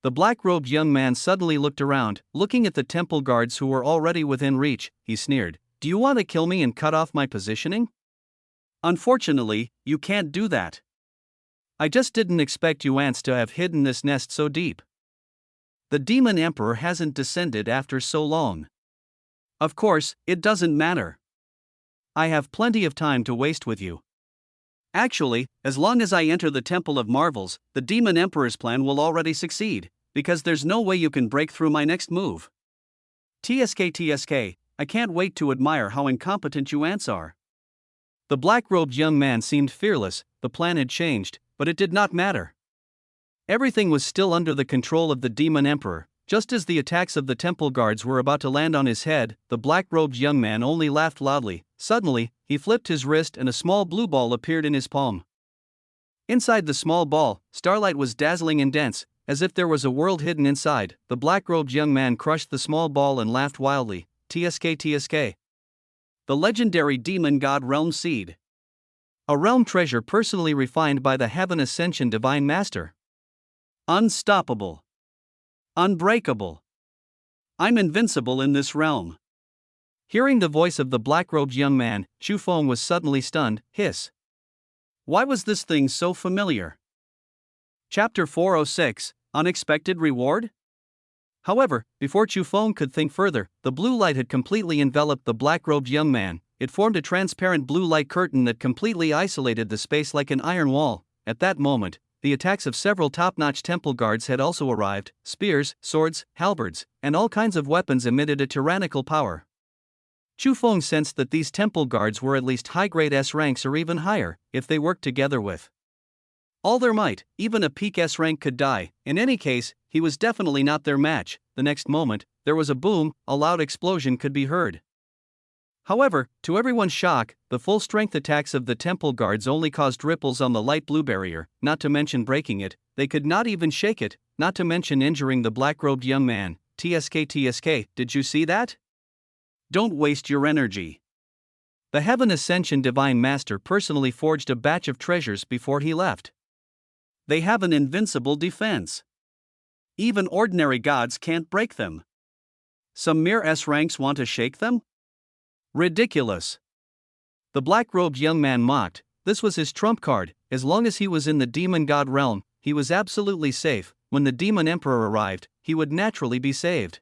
Speaker 1: The black-robed young man suddenly looked around, looking at the temple guards who were already within reach. He sneered. "Do you want to kill me and cut off my positioning? Unfortunately, you can't do that. I just didn't expect you ants to have hidden this nest so deep. The demon emperor hasn't descended after so long. Of course, it doesn't matter. I have plenty of time to waste with you. Actually, as long as I enter the Temple of Marvels, the demon emperor's plan will already succeed, because there's no way you can break through my next move. TSK, I can't wait to admire how incompetent you ants are." The black-robed young man seemed fearless. The plan had changed, but it did not matter. Everything was still under the control of the demon emperor. Just as the attacks of the temple guards were about to land on his head, the black-robed young man only laughed loudly. Suddenly, he flipped his wrist and a small blue ball appeared in his palm. Inside the small ball, starlight was dazzling and dense, as if there was a world hidden inside. The black-robed young man crushed the small ball and laughed wildly. TSK. The legendary demon god realm seed. A realm treasure personally refined by the Heaven Ascension Divine Master. Unstoppable. Unbreakable. I'm invincible in this realm. Hearing the voice of the black-robed young man, Chu Feng was suddenly stunned. Why was this thing so familiar? Chapter 406, Unexpected Reward? However, before Chu Feng could think further, the blue light had completely enveloped the black-robed young man. It formed a transparent blue light curtain that completely isolated the space like an iron wall. At that moment, the attacks of several top-notch temple guards had also arrived. Spears, swords, halberds, and all kinds of weapons emitted a tyrannical power. Chu Feng sensed that these temple guards were at least high-grade S ranks or even higher, if they worked together with all their might. Even a peak S rank could die. In any case, he was definitely not their match. The next moment, there was a boom, a loud explosion could be heard. However, to everyone's shock, the full-strength attacks of the temple guards only caused ripples on the light blue barrier, not to mention breaking it. They could not even shake it, not to mention injuring the black-robed young man. TSK, did you see that? Don't waste your energy. The Heaven Ascension Divine Master personally forged a batch of treasures before he left. They have an invincible defense. Even ordinary gods can't break them. Some mere S ranks want to shake them? Ridiculous. The black-robed young man mocked. This was his trump card. As long as he was in the demon god realm, he was absolutely safe. When the demon emperor arrived, he would naturally be saved.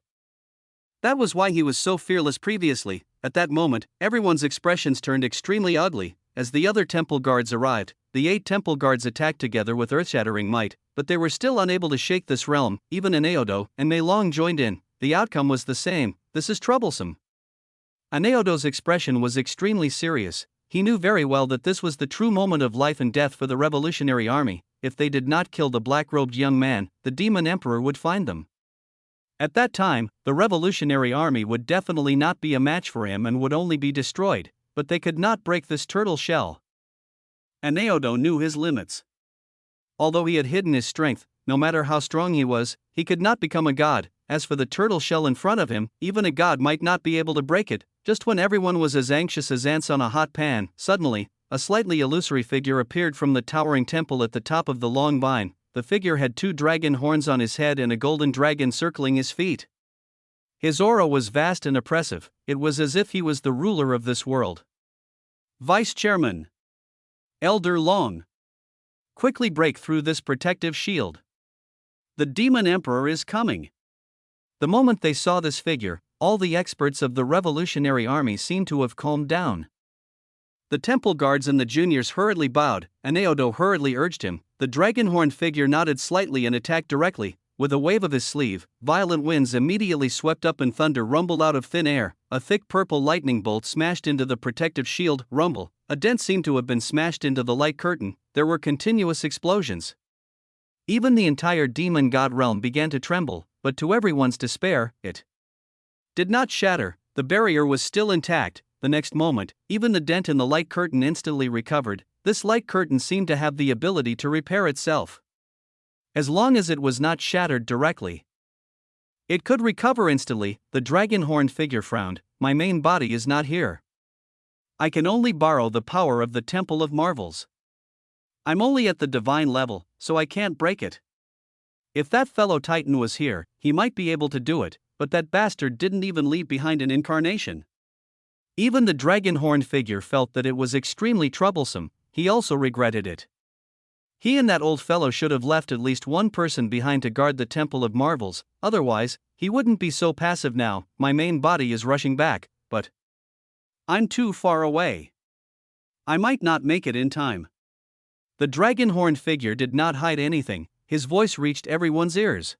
Speaker 1: That was why he was so fearless previously. At that moment, everyone's expressions turned extremely ugly. As the other temple guards arrived, the 8 temple guards attacked together with earth-shattering might, but they were still unable to shake this realm. Even Aneodo and Mei Long joined in. The outcome was the same. This is troublesome. Aneodo's expression was extremely serious. He knew very well that this was the true moment of life and death for the revolutionary army. If they did not kill the black-robed young man, the demon emperor would find them. At that time, the revolutionary army would definitely not be a match for him and would only be destroyed, but they could not break this turtle shell. Aneodo knew his limits. Although he had hidden his strength, no matter how strong he was, he could not become a god. As for the turtle shell in front of him, even a god might not be able to break it. Just when everyone was as anxious as ants on a hot pan, suddenly, a slightly illusory figure appeared from the towering temple at the top of the long vine. The figure had 2 dragon horns on his head and a golden dragon circling his feet. His aura was vast and oppressive. It was as if he was the ruler of this world. Vice Chairman Elder Long, quickly break through this protective shield. The demon emperor is coming. The moment they saw this figure, all the experts of the revolutionary army seemed to have calmed down. The temple guards and the juniors hurriedly bowed. Aneodo hurriedly urged him. The dragon-horned figure nodded slightly and attacked directly. With a wave of his sleeve, violent winds immediately swept up and thunder rumbled out of thin air. A thick purple lightning bolt smashed into the protective shield. Rumble. A dent seemed to have been smashed into the light curtain. There were continuous explosions. Even the entire demon god realm began to tremble, but to everyone's despair, it did not shatter. The barrier was still intact. The next moment, even the dent in the light curtain instantly recovered. This light curtain seemed to have the ability to repair itself. As long as it was not shattered directly, it could recover instantly. The dragon-horned figure frowned. My main body is not here. I can only borrow the power of the Temple of Marvels. I'm only at the divine level, so I can't break it. If that fellow Titan was here, he might be able to do it, but that bastard didn't even leave behind an incarnation. Even the dragon-horned figure felt that it was extremely troublesome. He also regretted it. He and that old fellow should have left at least one person behind to guard the Temple of Marvels, otherwise, he wouldn't be so passive now. My main body is rushing back, but I'm too far away. I might not make it in time. The dragon-horned figure did not hide anything. His voice reached everyone's ears.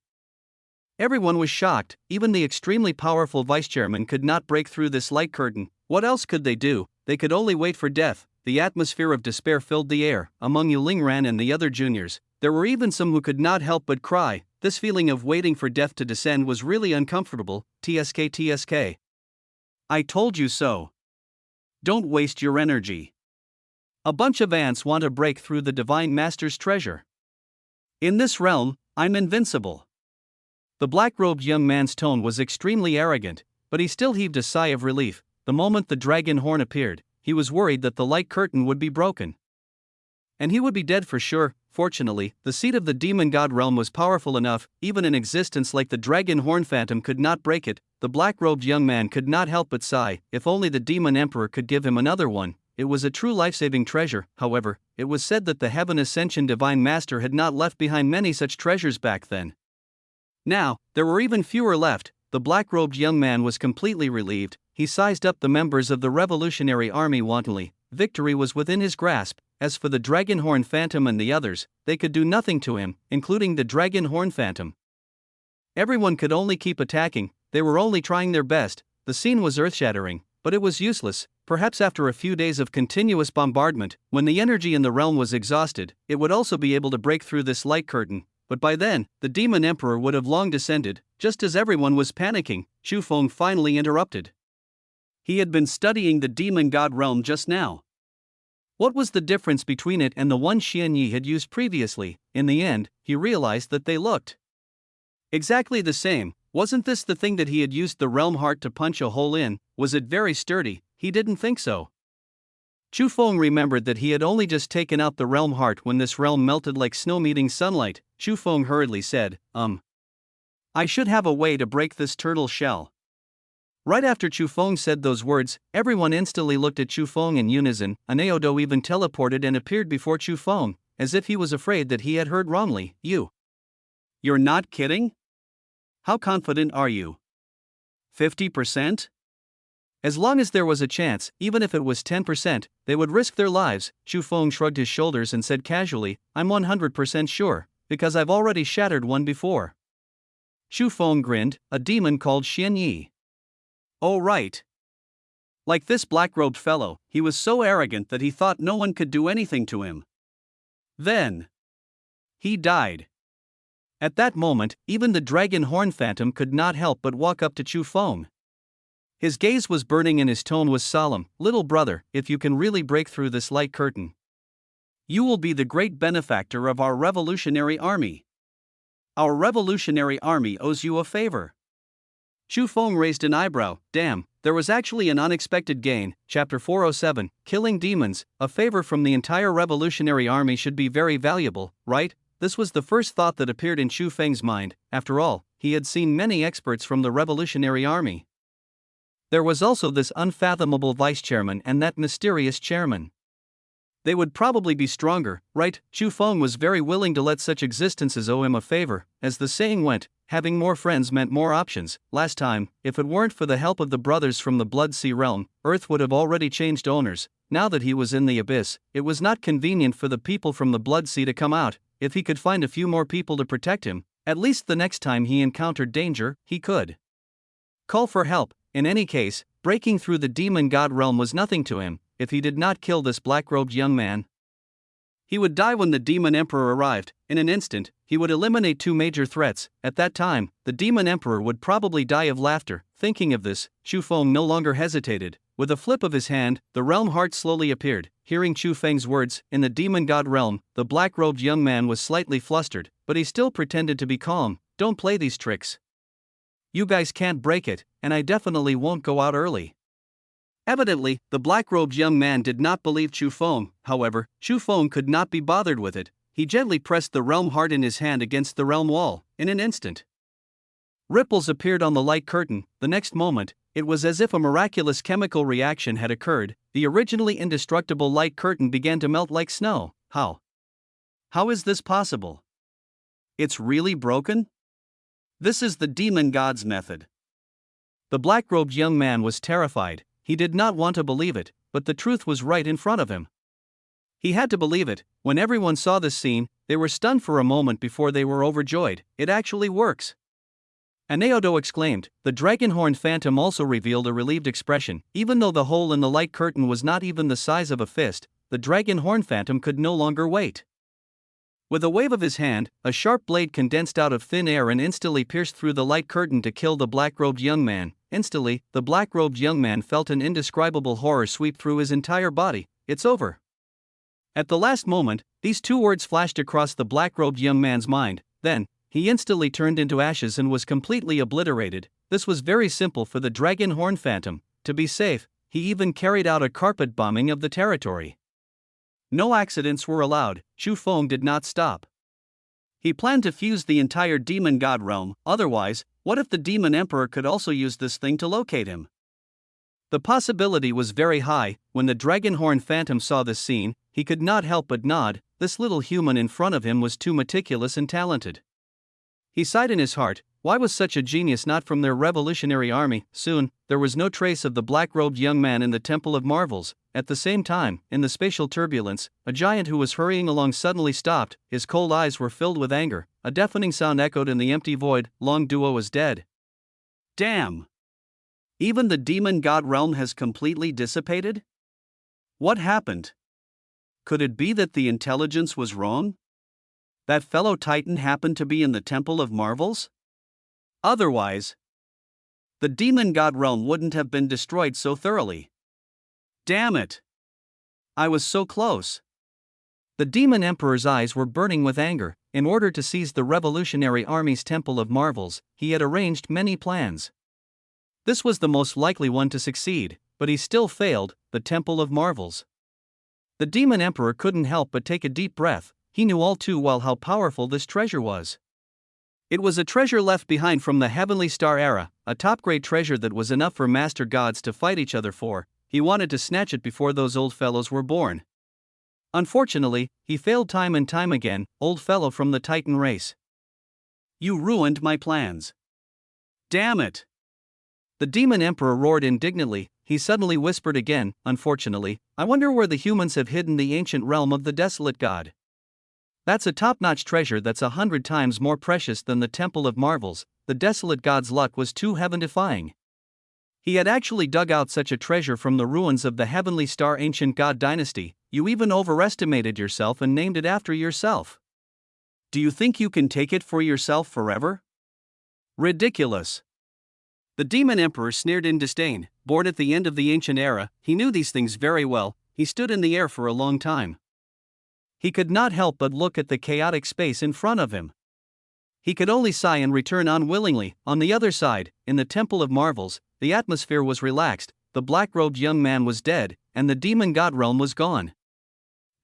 Speaker 1: Everyone was shocked. Even the extremely powerful vice-chairman could not break through this light curtain. What else could they do? They could only wait for death. The atmosphere of despair filled the air. Among Yu Lingran and the other juniors, there were even some who could not help but cry. This feeling of waiting for death to descend was really uncomfortable. TSK. I told you so. Don't waste your energy. A bunch of ants want to break through the Divine Master's treasure. In this realm, I'm invincible. The black-robed young man's tone was extremely arrogant, but he still heaved a sigh of relief. the moment the dragon horn appeared, he was worried that the light curtain would be broken. And he would be dead for sure. Fortunately, the seed of the demon god realm was powerful enough, even an existence like the dragon horn phantom could not break it. The black-robed young man could not help but sigh. If only the demon emperor could give him another one. It was a true life-saving treasure. However, it was said that the Heaven Ascension Divine Master had not left behind many such treasures back then. Now, there were even fewer left. The black-robed young man was completely relieved. He sized up the members of the Revolutionary Army wantonly. Victory was within his grasp. As for the Dragon Horn Phantom and the others, they could do nothing to him, including the Dragon Horn Phantom. Everyone could only keep attacking. They were only trying their best. The scene was earth-shattering, but it was useless. Perhaps after a few days of continuous bombardment, when the energy in the realm was exhausted, it would also be able to break through this light curtain. But by then, the Demon Emperor would have long descended. Just as everyone was panicking, Chu Feng finally interrupted. He had been studying the demon god realm just now. What was the difference between it and the one Lin Yi had used previously? In the end, he realized that they looked exactly the same. Wasn't this the thing that he had used the realm heart to punch a hole in? Was it very sturdy? He didn't think so. Chu Feng remembered that he had only just taken out the realm heart when this realm melted like snow meeting sunlight. Chu Feng hurriedly said, I should have a way to break this turtle shell. Right after Chu Feng said those words, everyone instantly looked at Chu Feng in unison. Aneodo even teleported and appeared before Chu Feng, as if he was afraid that he had heard wrongly. You're not kidding? How confident are you? 50%? As long as there was a chance, even if it was 10%, they would risk their lives. Chu Feng shrugged his shoulders and said casually, I'm 100% sure, because I've already shattered one before. Chu Feng grinned. A demon called Lin Yi. Oh right. Like this black-robed fellow, he was so arrogant that he thought no one could do anything to him. Then he died. At that moment, even the Dragon Horn Phantom could not help but walk up to Chu Feng. His gaze was burning and his tone was solemn. Little brother, if you can really break through this light curtain, you will be the great benefactor of our revolutionary army. Our revolutionary army owes you a favor. Chu Feng raised an eyebrow. Damn, there was actually an unexpected gain. Chapter 407, Killing Demons. A favor from the entire revolutionary army should be very valuable, right? This was the first thought that appeared in Chu Feng's mind. After all, he had seen many experts from the revolutionary army. There was also this unfathomable vice-chairman and that mysterious chairman. They would probably be stronger, right? Chu Feng was very willing to let such existences owe him a favor. As the saying went, having more friends meant more options. Last time, if it weren't for the help of the brothers from the Blood Sea realm, Earth would have already changed owners. Now that he was in the abyss, it was not convenient for the people from the Blood Sea to come out. If he could find a few more people to protect him, at least the next time he encountered danger, he could call for help. In any case, breaking through the demon god realm was nothing to him. If he did not kill this black-robed young man, he would die when the demon emperor arrived. In an instant, he would eliminate two major threats. At that time, the demon emperor would probably die of laughter. Thinking of this, Chu Feng no longer hesitated. With a flip of his hand, the realm heart slowly appeared. Hearing Chu Feng's words, in the demon god realm, the black-robed young man was slightly flustered, but he still pretended to be calm. Don't play these tricks. You guys can't break it, and I definitely won't go out early. Evidently, the black-robed young man did not believe Chu Feng. However, Chu Feng could not be bothered with it. He gently pressed the realm heart in his hand against the realm wall. In an instant, ripples appeared on the light curtain. The next moment, it was as if a miraculous chemical reaction had occurred. The originally indestructible light curtain began to melt like snow. How is this possible? It's really broken? This is the demon god's method. The black-robed young man was terrified. He did not want to believe it, but the truth was right in front of him. He had to believe it. When everyone saw this scene, they were stunned for a moment before they were overjoyed. It actually works. Aneodo exclaimed. The Dragonhorn Phantom also revealed a relieved expression. Even though the hole in the light curtain was not even the size of a fist, the Dragonhorn Phantom could no longer wait. With a wave of his hand, a sharp blade condensed out of thin air and instantly pierced through the light curtain to kill the black-robed young man. Instantly, the black-robed young man felt an indescribable horror sweep through his entire body. It's over. At the last moment, these two words flashed across the black-robed young man's mind. Then, he instantly turned into ashes and was completely obliterated. This was very simple for the Dragonhorn Phantom. To be safe, he even carried out a carpet bombing of the territory. No accidents were allowed. Chu Feng did not stop. He planned to fuse the entire demon god realm, otherwise, what if the demon emperor could also use this thing to locate him? The possibility was very high. When the Dragonhorn Phantom saw this scene, he could not help but nod. This little human in front of him was too meticulous and talented. He sighed in his heart, why was such a genius not from their revolutionary army? Soon, there was no trace of the black-robed young man in the Temple of Marvels. At the same time, in the spatial turbulence, a giant who was hurrying along suddenly stopped. His cold eyes were filled with anger. A deafening sound echoed in the empty void. Long Duo is dead. Damn! Even the demon god realm has completely dissipated? What happened? Could it be that the intelligence was wrong? That fellow Titan happened to be in the Temple of Marvels? Otherwise, the demon god realm wouldn't have been destroyed so thoroughly. Damn it! I was so close. The demon emperor's eyes were burning with anger. In order to seize the revolutionary army's Temple of Marvels, he had arranged many plans. This was the most likely one to succeed, but he still failed, the Temple of Marvels. The demon emperor couldn't help but take a deep breath. He knew all too well how powerful this treasure was. It was a treasure left behind from the Heavenly Star era, a top-grade treasure that was enough for master gods to fight each other for. He wanted to snatch it before those old fellows were born. Unfortunately, he failed time and time again. Old fellow from the Titan race. You ruined my plans. Damn it! The demon emperor roared indignantly. He suddenly whispered again, unfortunately, I wonder where the humans have hidden the ancient realm of the desolate god. That's a top-notch treasure that's 100 times more precious than the Temple of Marvels. The desolate god's luck was too heaven-defying. He had actually dug out such a treasure from the ruins of the Heavenly Star ancient god dynasty. You even overestimated yourself and named it after yourself. Do you think you can take it for yourself forever? Ridiculous. The demon emperor sneered in disdain. Born at the end of the ancient era, he knew these things very well. He stood in the air for a long time. He could not help but look at the chaotic space in front of him. He could only sigh and return unwillingly. On the other side, in the Temple of Marvels, the atmosphere was relaxed, the black-robed young man was dead, and the demon god realm was gone.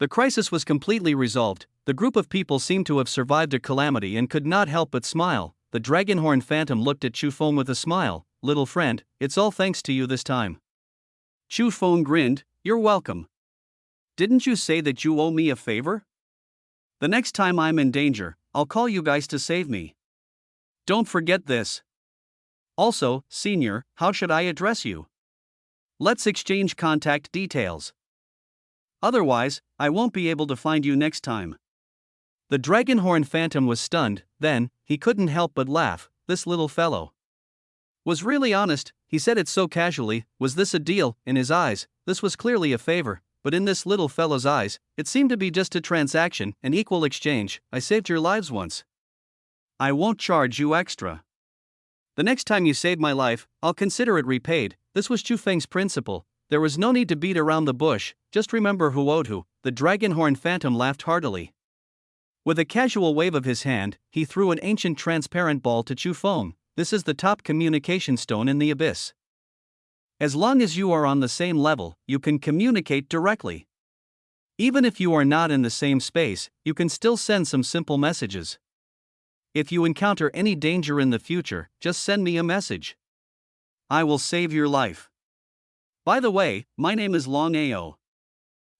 Speaker 1: The crisis was completely resolved. The group of people seemed to have survived a calamity and could not help but smile. The Dragonhorn Phantom looked at Chu Feng with a smile. Little friend, it's all thanks to you this time. Chu Feng grinned, you're welcome. Didn't you say that you owe me a favor? The next time I'm in danger, I'll call you guys to save me. Don't forget this. Also, Senior, how should I address you? Let's exchange contact details. Otherwise, I won't be able to find you next time. The Dragonhorn Phantom was stunned. Then, he couldn't help but laugh. This little fellow was really honest. He said it so casually. Was this a deal? In his eyes, this was clearly a favor. But in this little fellow's eyes, it seemed to be just a transaction, an equal exchange. I saved your lives once. I won't charge you extra. The next time you save my life, I'll consider it repaid. This was Chu Feng's principle. There was no need to beat around the bush, just remember who owed who. The Dragonhorn Phantom laughed heartily. With a casual wave of his hand, he threw an ancient transparent ball to Chu Feng. This is the top communication stone in the abyss. As long as you are on the same level, you can communicate directly. Even if you are not in the same space, you can still send some simple messages. If you encounter any danger in the future, just send me a message. I will save your life. By the way, my name is Long Ao.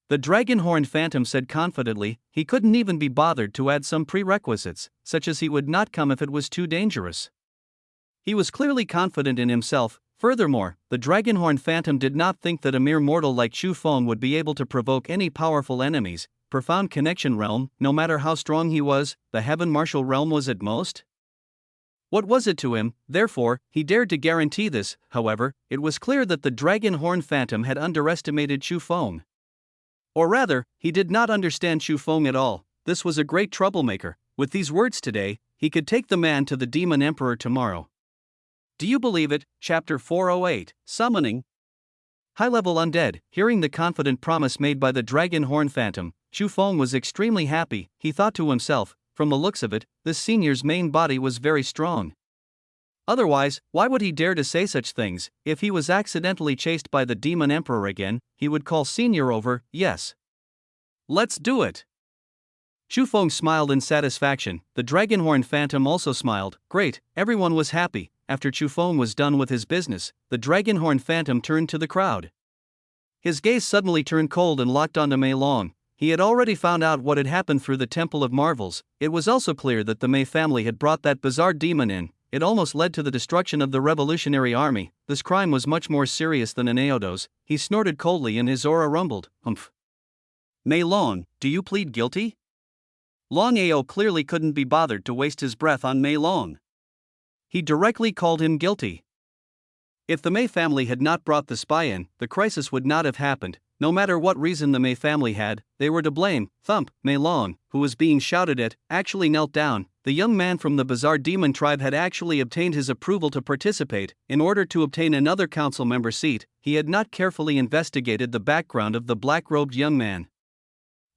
Speaker 1: The Dragonhorn Phantom said confidently. He couldn't even be bothered to add some prerequisites, such as he would not come if it was too dangerous. He was clearly confident in himself. Furthermore, the Dragonhorn Phantom did not think that a mere mortal like Chu Feng would be able to provoke any powerful enemies. Profound Connection Realm, no matter how strong he was, the Heaven Martial Realm was at most. What was it to him? Therefore, he dared to guarantee this. However, it was clear that the Dragonhorn Phantom had underestimated Chu Feng. Or rather, he did not understand Chu Feng at all. This was a great troublemaker. With these words today, he could take the man to the Demon Emperor tomorrow. Do you believe it? Chapter 408, Summoning. High-level undead. Hearing the confident promise made by the Dragonhorn Phantom, Chu Feng was extremely happy. He thought to himself, from the looks of it, this senior's main body was very strong. Otherwise, why would he dare to say such things? If he was accidentally chased by the demon emperor again, he would call Senior over. Yes. Let's do it. Chu Feng smiled in satisfaction. The dragonhorn phantom also smiled. Great, everyone was happy. After Chu Feng was done with his business, the dragonhorn phantom turned to the crowd. His gaze suddenly turned cold and locked onto Mei Long. He had already found out what had happened through the Temple of Marvels. It was also clear that the Mei family had brought that bizarre demon in. It almost led to the destruction of the Revolutionary Army. This crime was much more serious than Aneodo's. He snorted coldly and his aura rumbled. Humph. Mei Long, do you plead guilty? Long Ao clearly couldn't be bothered to waste his breath on Mei Long. He directly called him guilty. If the Mei family had not brought the spy in, the crisis would not have happened. No matter what reason the Mei family had, they were to blame. Thump. Mei Long, who was being shouted at, actually knelt down. The young man from the bizarre demon tribe had actually obtained his approval to participate. In order to obtain another council member seat, he had not carefully investigated the background of the black-robed young man.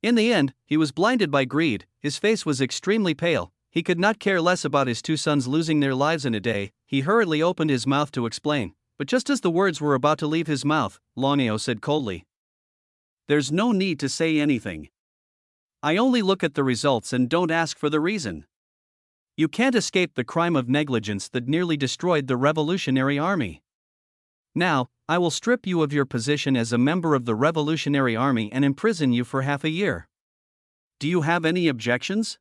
Speaker 1: In the end, he was blinded by greed. His face was extremely pale. He could not care less about his two sons losing their lives in a day. He hurriedly opened his mouth to explain. But just as the words were about to leave his mouth, Long Ao said coldly, "There's no need to say anything. I only look at the results and don't ask for the reason. You can't escape the crime of negligence that nearly destroyed the Revolutionary Army. Now, I will strip you of your position as a member of the Revolutionary Army and imprison you for half a year. Do you have any objections?"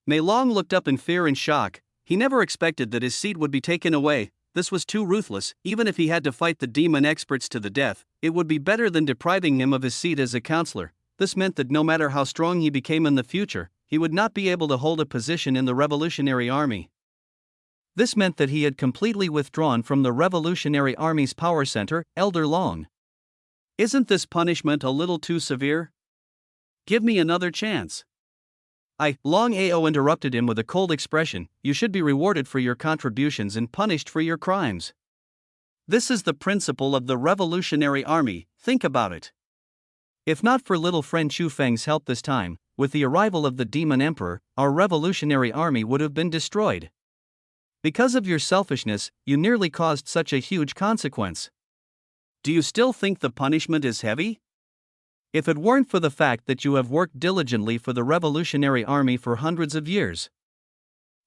Speaker 1: Mei Long looked up in fear and shock. He never expected that his seat would be taken away. This was too ruthless. Even if he had to fight the demon experts to the death, it would be better than depriving him of his seat as a counselor. This meant that no matter how strong he became in the future, he would not be able to hold a position in the Revolutionary Army. This meant that he had completely withdrawn from the Revolutionary Army's power center, Elder Long. Isn't this punishment a little too severe? Give me another chance. Long Ao interrupted him with a cold expression. You should be rewarded for your contributions and punished for your crimes. This is the principle of the Revolutionary Army, think about it. If not for little friend Chu Feng's help this time, with the arrival of the Demon Emperor, our Revolutionary Army would have been destroyed. Because of your selfishness, you nearly caused such a huge consequence. Do you still think the punishment is heavy? If it weren't for the fact that you have worked diligently for the Revolutionary Army for hundreds of years,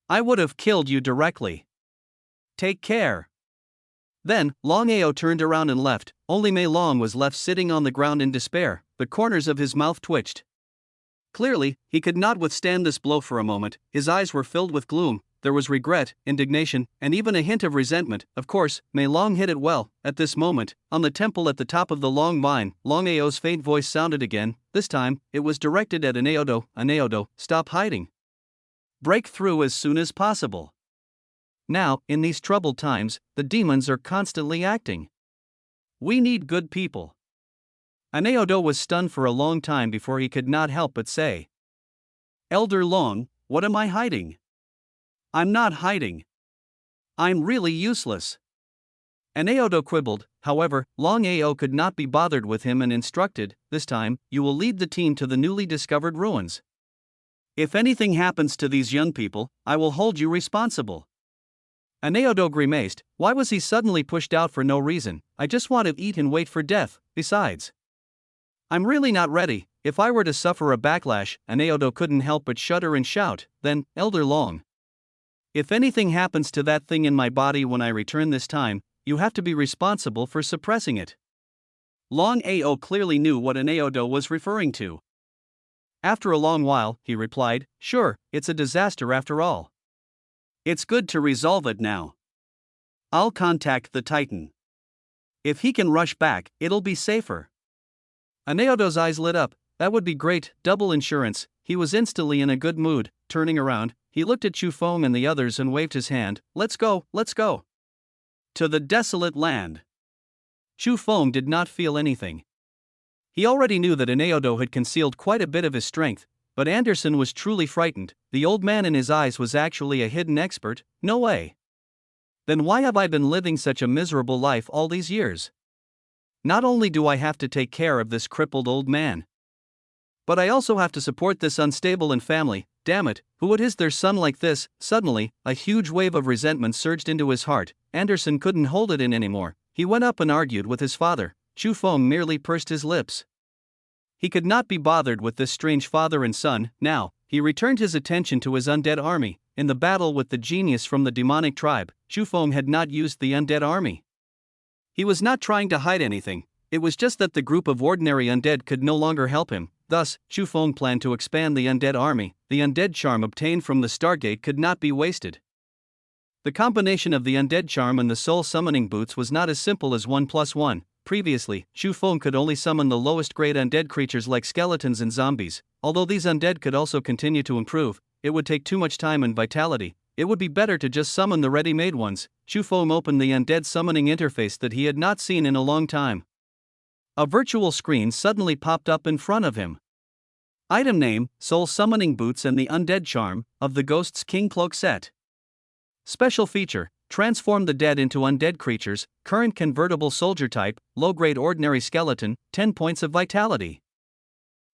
Speaker 1: I would have killed you directly. Take care. Then, Long Ao turned around and left. Only Mei Long was left sitting on the ground in despair. The corners of his mouth twitched. Clearly, he could not withstand this blow for a moment. His eyes were filled with gloom. There was regret, indignation, and even a hint of resentment. Of course, Mei Long hid it well. At this moment, on the temple at the top of the Long Mine, Long Ao's faint voice sounded again. This time, it was directed at Aneodo. Aneodo, stop hiding. Break through as soon as possible. Now, in these troubled times, the demons are constantly acting. We need good people. Aneodo was stunned for a long time before he could not help but say, Elder Long, what am I hiding? I'm not hiding. I'm really useless. Aneodo quibbled. However, Long Ao could not be bothered with him and instructed, this time, you will lead the team to the newly discovered ruins. If anything happens to these young people, I will hold you responsible. Aneodo grimaced. Why was he suddenly pushed out for no reason? I just want to eat and wait for death. Besides, I'm really not ready. If I were to suffer a backlash, Aneodo couldn't help but shudder and shout. Then, Elder Long, if anything happens to that thing in my body when I return this time, you have to be responsible for suppressing it. Long Ao clearly knew what Aneodo was referring to. After a long while, he replied, sure, it's a disaster after all. It's good to resolve it now. I'll contact the Titan. If he can rush back, it'll be safer. Aneodo's eyes lit up. That would be great, double insurance. He was instantly in a good mood. Turning around, he looked at Chu Feng and the others and waved his hand. Let's go, let's go. To the desolate land. Chu Feng did not feel anything. He already knew that Aneodo had concealed quite a bit of his strength, but Anderson was truly frightened. The old man in his eyes was actually a hidden expert. No way. Then why have I been living such a miserable life all these years? Not only do I have to take care of this crippled old man, but I also have to support this unstable and family. Damn it, who would his their son like this? Suddenly, a huge wave of resentment surged into his heart. Anderson couldn't hold it in anymore. He went up and argued with his father. Chu Feng merely pursed his lips. He could not be bothered with this strange father and son. Now, he returned his attention to his undead army. In the battle with the genius from the demonic tribe, Chu Feng had not used the undead army. He was not trying to hide anything. It was just that the group of ordinary undead could no longer help him. Thus, Chu Feng planned to expand the undead army. The undead charm obtained from the Stargate could not be wasted. The combination of the undead charm and the soul summoning boots was not as simple as 1+1. Previously, Chu Feng could only summon the lowest grade undead creatures like skeletons and zombies. Although these undead could also continue to improve, it would take too much time and vitality. It would be better to just summon the ready-made ones. Chu Feng opened the undead summoning interface that he had not seen in a long time. A virtual screen suddenly popped up in front of him. Item name, Soul Summoning Boots and the Undead Charm, of the Ghost's King Cloak Set. Special feature, transform the dead into undead creatures, current convertible soldier type, low-grade ordinary skeleton, 10 points of vitality.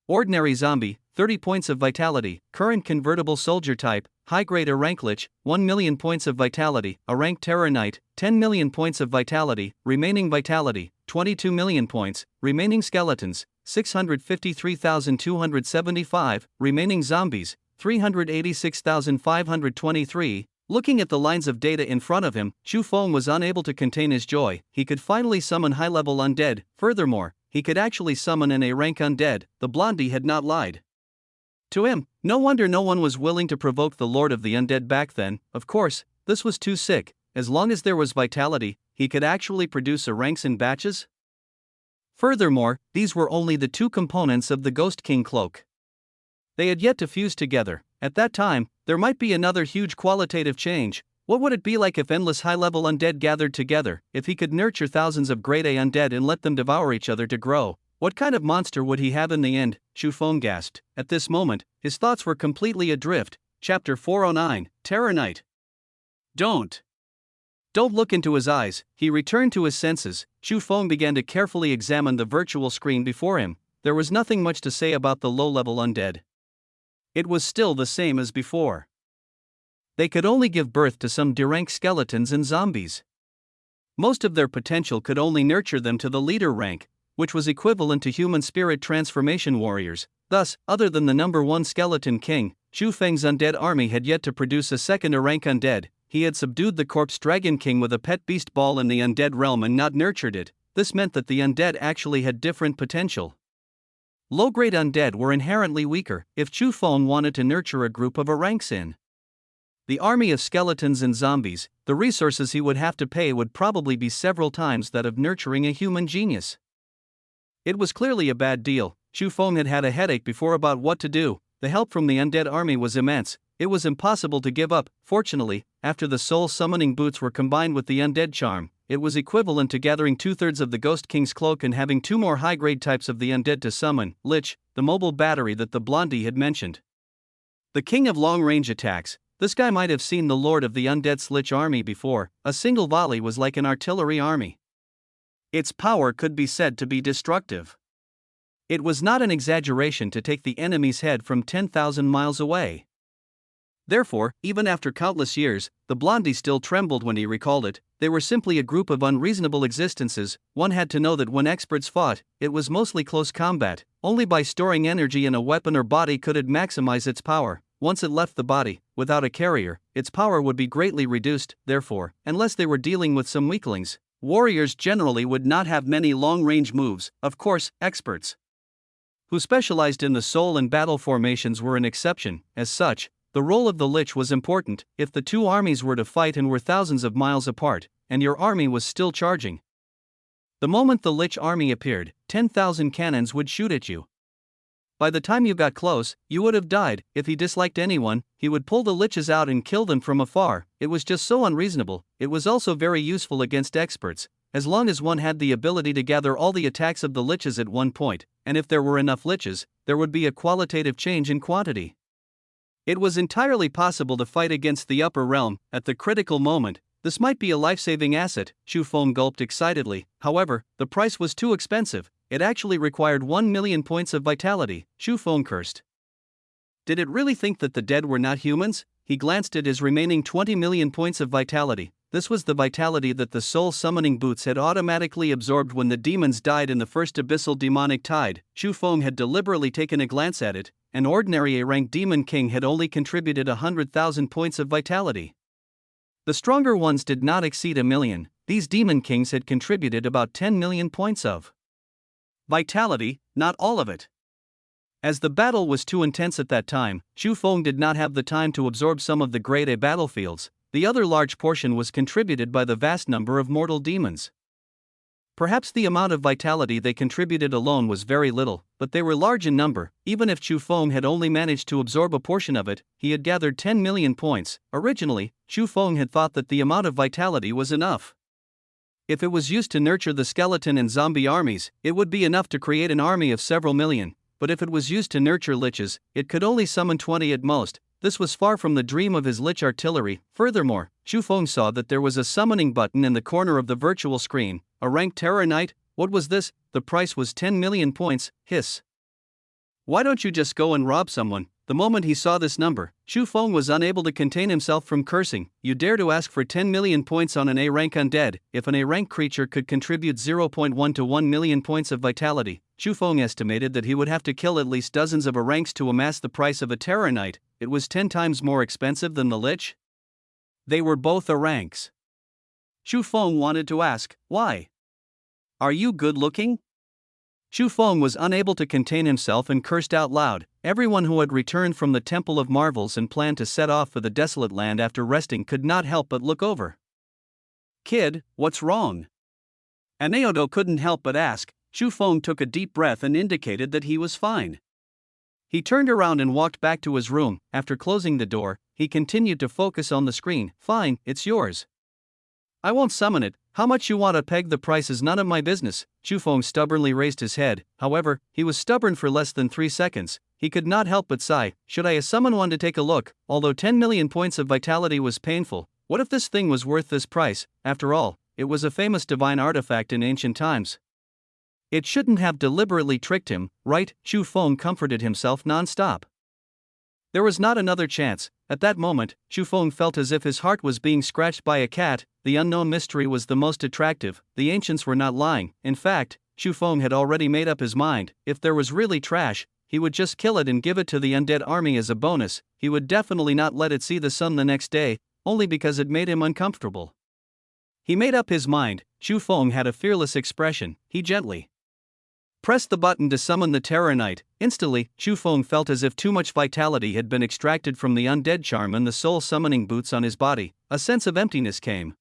Speaker 1: Ordinary zombie, 30 points of vitality, current convertible soldier type, high-grade rank lich, 1 million points of vitality, a rank terror knight, 10 million points of vitality, remaining vitality, 22 million points, remaining skeletons, 653,275, remaining zombies, 386,523. Looking at the lines of data in front of him, Chu Feng was unable to contain his joy. He could finally summon high-level undead. Furthermore, he could actually summon an A-rank undead. The blondie had not lied to him. No wonder no one was willing to provoke the Lord of the Undead back then. Of course, this was too sick. As long as there was vitality, he could actually produce a ranks in batches. Furthermore, these were only the two components of the Ghost King cloak. They had yet to fuse together. At that time, there might be another huge qualitative change. What would it be like if endless high-level undead gathered together? If he could nurture thousands of grade A undead and let them devour each other to grow? What kind of monster would he have in the end? Chu Feng gasped. At this moment, his thoughts were completely adrift. Chapter 409, Terror Knight. Don't look into his eyes. He returned to his senses. Chu Feng began to carefully examine the virtual screen before him. There was nothing much to say about the low-level undead. It was still the same as before. They could only give birth to some D-rank skeletons and zombies. Most of their potential could only nurture them to the leader rank, which was equivalent to human spirit transformation warriors. Thus, other than the number 1 skeleton king, Chu Feng's undead army had yet to produce a second A-rank undead. He had subdued the corpse dragon king with a pet beast ball in the undead realm and not nurtured it. This meant that the undead actually had different potential. Low-grade undead were inherently weaker. If Chu Feng wanted to nurture a group of A-ranks in the army of skeletons and zombies, the resources he would have to pay would probably be several times that of nurturing a human genius. It was clearly a bad deal. Chu Feng had had a headache before about what to do. The help from the undead army was immense. It was impossible to give up. Fortunately, after the soul summoning boots were combined with the undead charm, it was equivalent to gathering 2/3 of the Ghost King's cloak and having 2 more high-grade types of the undead to summon. Lich, the mobile battery that the blondie had mentioned. The king of long-range attacks. This guy might have seen the Lord of the Undead's Lich army before. A single volley was like an artillery army. Its power could be said to be destructive. It was not an exaggeration to take the enemy's head from 10,000 miles away. Therefore, even after countless years, the blondie still trembled when he recalled it. They were simply a group of unreasonable existences. One had to know that when experts fought, it was mostly close combat. Only by storing energy in a weapon or body could it maximize its power. Once it left the body, without a carrier, its power would be greatly reduced. Therefore, unless they were dealing with some weaklings, warriors generally would not have many long-range moves. Of course, experts who specialized in the soul and battle formations were an exception. As such, the role of the Lich was important. If the two armies were to fight and were thousands of miles apart, and your army was still charging, the moment the Lich army appeared, 10,000 cannons would shoot at you. By the time you got close, you would have died. If he disliked anyone, he would pull the Liches out and kill them from afar. It was just so unreasonable. It was also very useful against experts, as long as one had the ability to gather all the attacks of the Liches at one point, and if there were enough Liches, there would be a qualitative change in quantity. It was entirely possible to fight against the upper realm at the critical moment. This might be a life-saving asset. Chu Feng gulped excitedly. However, the price was too expensive. It actually required 1 million points of vitality. Chu Feng cursed. Did it really think that the dead were not humans? He glanced at his remaining 20 million points of vitality. This was the vitality that the soul summoning boots had automatically absorbed when the demons died in the first abyssal demonic tide. Chu Feng had deliberately taken a glance at it. An ordinary A-rank demon king had only contributed 100,000 points of vitality. The stronger ones did not exceed 1,000,000. These demon kings had contributed about 10 million points of vitality, not all of it. As the battle was too intense at that time, Chu Feng did not have the time to absorb some of the grade A battlefields. The other large portion was contributed by the vast number of mortal demons. Perhaps the amount of vitality they contributed alone was very little, but they were large in number. Even if Chu Feng had only managed to absorb a portion of it, he had gathered 10 million points. Originally, Chu Feng had thought that the amount of vitality was enough. If it was used to nurture the skeleton and zombie armies, it would be enough to create an army of several million, but if it was used to nurture liches, it could only summon 20 at most. This was far from the dream of his lich artillery. Furthermore, Chu Feng saw that there was a summoning button in the corner of the virtual screen. A ranked Terror Knight? What was this? The price was 10 million points. Hiss. Why don't you just go and rob someone? The moment he saw this number, Chu Feng was unable to contain himself from cursing. You dare to ask for 10 million points on an A-rank undead? If an A-rank creature could contribute 0.1 to 1 million points of vitality, Chu Feng estimated that he would have to kill at least dozens of A-ranks to amass the price of a Terror Knight. It was 10 times more expensive than the Lich. They were both A-ranks. Chu Feng wanted to ask, why? Are you good looking? Chu Feng was unable to contain himself and cursed out loud. Everyone who had returned from the Temple of Marvels and planned to set off for the desolate land after resting could not help but look over. Kid, what's wrong? Anaodo couldn't help but ask. Chu Feng took a deep breath and indicated that he was fine. He turned around and walked back to his room. After closing the door, he continued to focus on the screen. Fine, it's yours. I won't summon it. How much you want to peg the price is none of my business. Chu Feng stubbornly raised his head. However, he was stubborn for less than 3 seconds. He could not help but sigh. Should I summon one to take a look? Although 10 million points of vitality was painful, what if this thing was worth this price? After all, it was a famous divine artifact in ancient times. It shouldn't have deliberately tricked him, right? Chu Feng comforted himself non-stop. There was not another chance. At that moment, Chu Feng felt as if his heart was being scratched by a cat. The unknown mystery was the most attractive. The ancients were not lying. In fact, Chu Feng had already made up his mind. If there was really trash, he would just kill it and give it to the undead army as a bonus. He would definitely not let it see the sun the next day, only because it made him uncomfortable. He made up his mind. Chu Feng had a fearless expression. He gently pressed the button to summon the Terror Knight. Instantly, Chu Feng felt as if too much vitality had been extracted from the undead charm and the soul summoning boots on his body. A sense of emptiness came.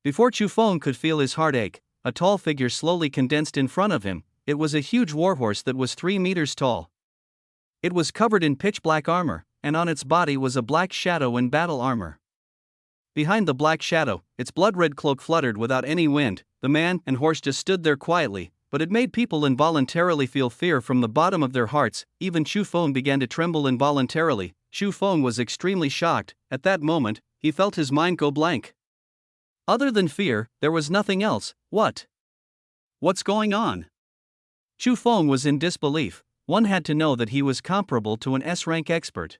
Speaker 1: Before Chu Feng could feel his heart ache, a tall figure slowly condensed in front of him. It was a huge warhorse that was 3 meters tall. It was covered in pitch black armor, and on its body was a black shadow in battle armor. Behind the black shadow, its blood-red cloak fluttered without any wind. The man and horse just stood there quietly, but it made people involuntarily feel fear from the bottom of their hearts. Even Chu Feng began to tremble involuntarily. Chu Feng was extremely shocked. At that moment, he felt his mind go blank. Other than fear, there was nothing else. What's going on? Chu Feng was in disbelief. One had to know that he was comparable to an S-rank expert.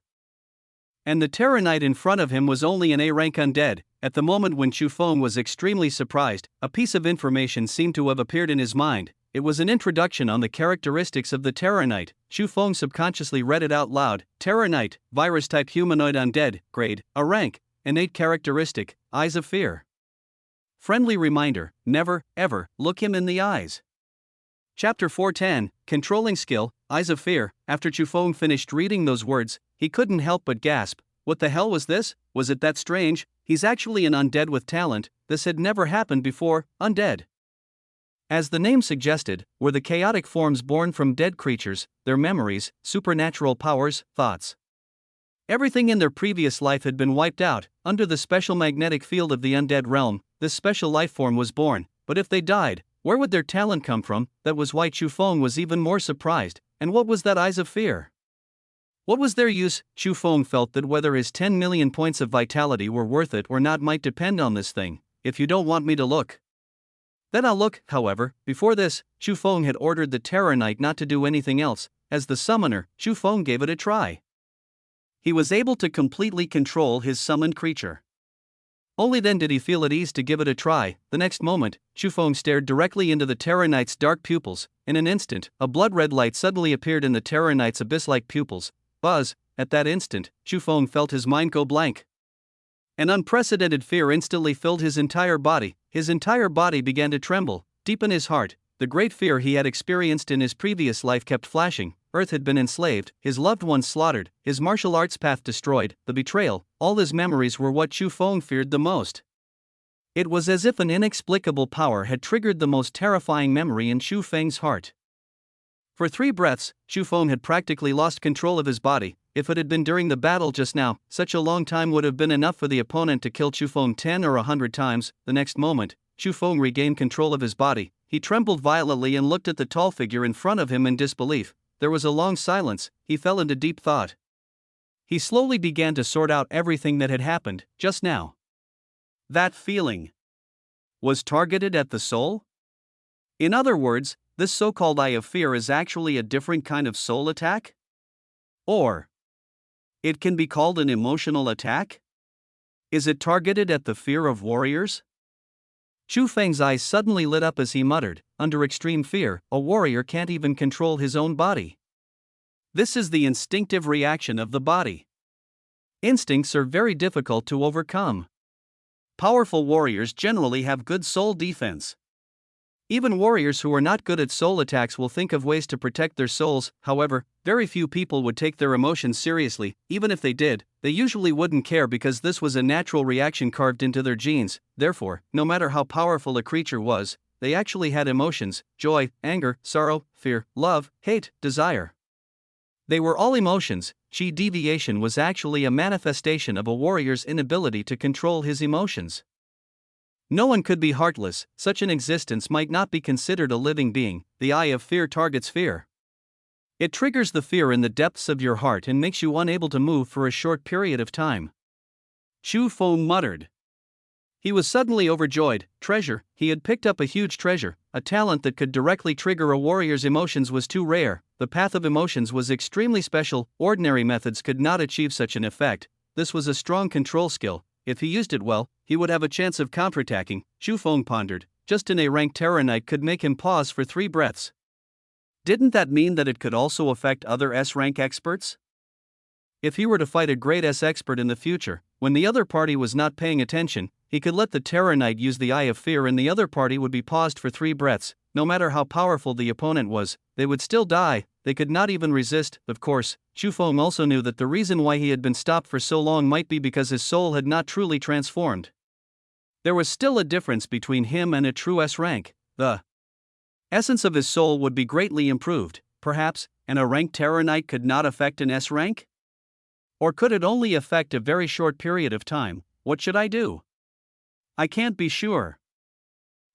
Speaker 1: And the Terror Knight in front of him was only an A-rank undead. At the moment when Chu Feng was extremely surprised, a piece of information seemed to have appeared in his mind. It was an introduction on the characteristics of the Terror Knight. Chu Feng subconsciously read it out loud. Terror Knight, virus-type humanoid undead, grade, a rank, innate characteristic, eyes of fear. Friendly reminder, never, ever, look him in the eyes. Chapter 410, Controlling Skill, Eyes of Fear. After Chu Feng finished reading those words, he couldn't help but gasp. What the hell was this? Was it that strange? He's actually an undead with talent. This had never happened before. Undead, as the name suggested, were the chaotic forms born from dead creatures, their memories, supernatural powers, thoughts. Everything in their previous life had been wiped out. Under the special magnetic field of the undead realm, this special life form was born. But if they died, where would their talent come from? That was why Chu Feng was even more surprised. And what was that eyes of fear? What was their use? Chu Feng felt that whether his 10 million points of vitality were worth it or not might depend on this thing. If you don't want me to look, then I'll look. However, before this, Chu Feng had ordered the Terror Knight not to do anything else. As the summoner, Chu Feng gave it a try. he was able to completely control his summoned creature. Only then did he feel at ease to give it a try. The next moment, Chu Feng stared directly into the Terror Knight's dark pupils. In an instant, a blood-red light suddenly appeared in the Terror Knight's abyss-like pupils. Buzz! At that instant, Chu Feng felt his mind go blank. An unprecedented fear instantly filled his entire body. His entire body began to tremble. Deep in his heart, the great fear he had experienced in his previous life kept flashing. Earth had been enslaved, his loved ones slaughtered, his martial arts path destroyed, the betrayal, all his memories were what Chu Feng feared the most. It was as if an inexplicable power had triggered the most terrifying memory in Chu Feng's heart. For 3 breaths, Chu Feng had practically lost control of his body. If it had been during the battle just now, such a long time would have been enough for the opponent to kill Chu Feng 10 or 100 times. The next moment, Chu Feng regained control of his body. He trembled violently and looked at the tall figure in front of him in disbelief. There was a long silence. He fell into deep thought. He slowly began to sort out everything that had happened just now. That feeling was targeted at the soul? In other words, this so-called eye of fear is actually a different kind of soul attack? Or it can be called an emotional attack? Is it targeted at the fear of warriors? Chu Feng's eyes suddenly lit up as he muttered, under extreme fear, a warrior can't even control his own body. This is the instinctive reaction of the body. Instincts are very difficult to overcome. Powerful warriors generally have good soul defense. Even warriors who are not good at soul attacks will think of ways to protect their souls. However, very few people would take their emotions seriously. Even if they did, they usually wouldn't care because this was a natural reaction carved into their genes. Therefore, no matter how powerful a creature was, they actually had emotions: joy, anger, sorrow, fear, love, hate, desire. They were all emotions. Chi deviation was actually a manifestation of a warrior's inability to control his emotions. No one could be heartless. Such an existence might not be considered a living being. The eye of fear targets fear. It triggers the fear in the depths of your heart and makes you unable to move for a short period of time. Chu Feng muttered. He was suddenly overjoyed. Treasure. He had picked up a huge treasure. A talent that could directly trigger a warrior's emotions was too rare. The path of emotions was extremely special. Ordinary methods could not achieve such an effect. This was a strong control skill. If he used it well, he would have a chance of counterattacking. Chu Feng pondered. Just an A-rank Terror Knight could make him pause for 3 breaths. Didn't that mean that it could also affect other S-rank experts? If he were to fight a great S expert in the future, when the other party was not paying attention, he could let the Terror Knight use the Eye of Fear and the other party would be paused for 3 breaths. No matter how powerful the opponent was, they would still die. They could not even resist. Of course, Chu Feng also knew that the reason why he had been stopped for so long might be because his soul had not truly transformed. There was still a difference between him and a true S rank. The essence of his soul would be greatly improved, perhaps, and a rank Terror Knight could not affect an S rank? Or could it only affect a very short period of time? What should I do? I can't be sure.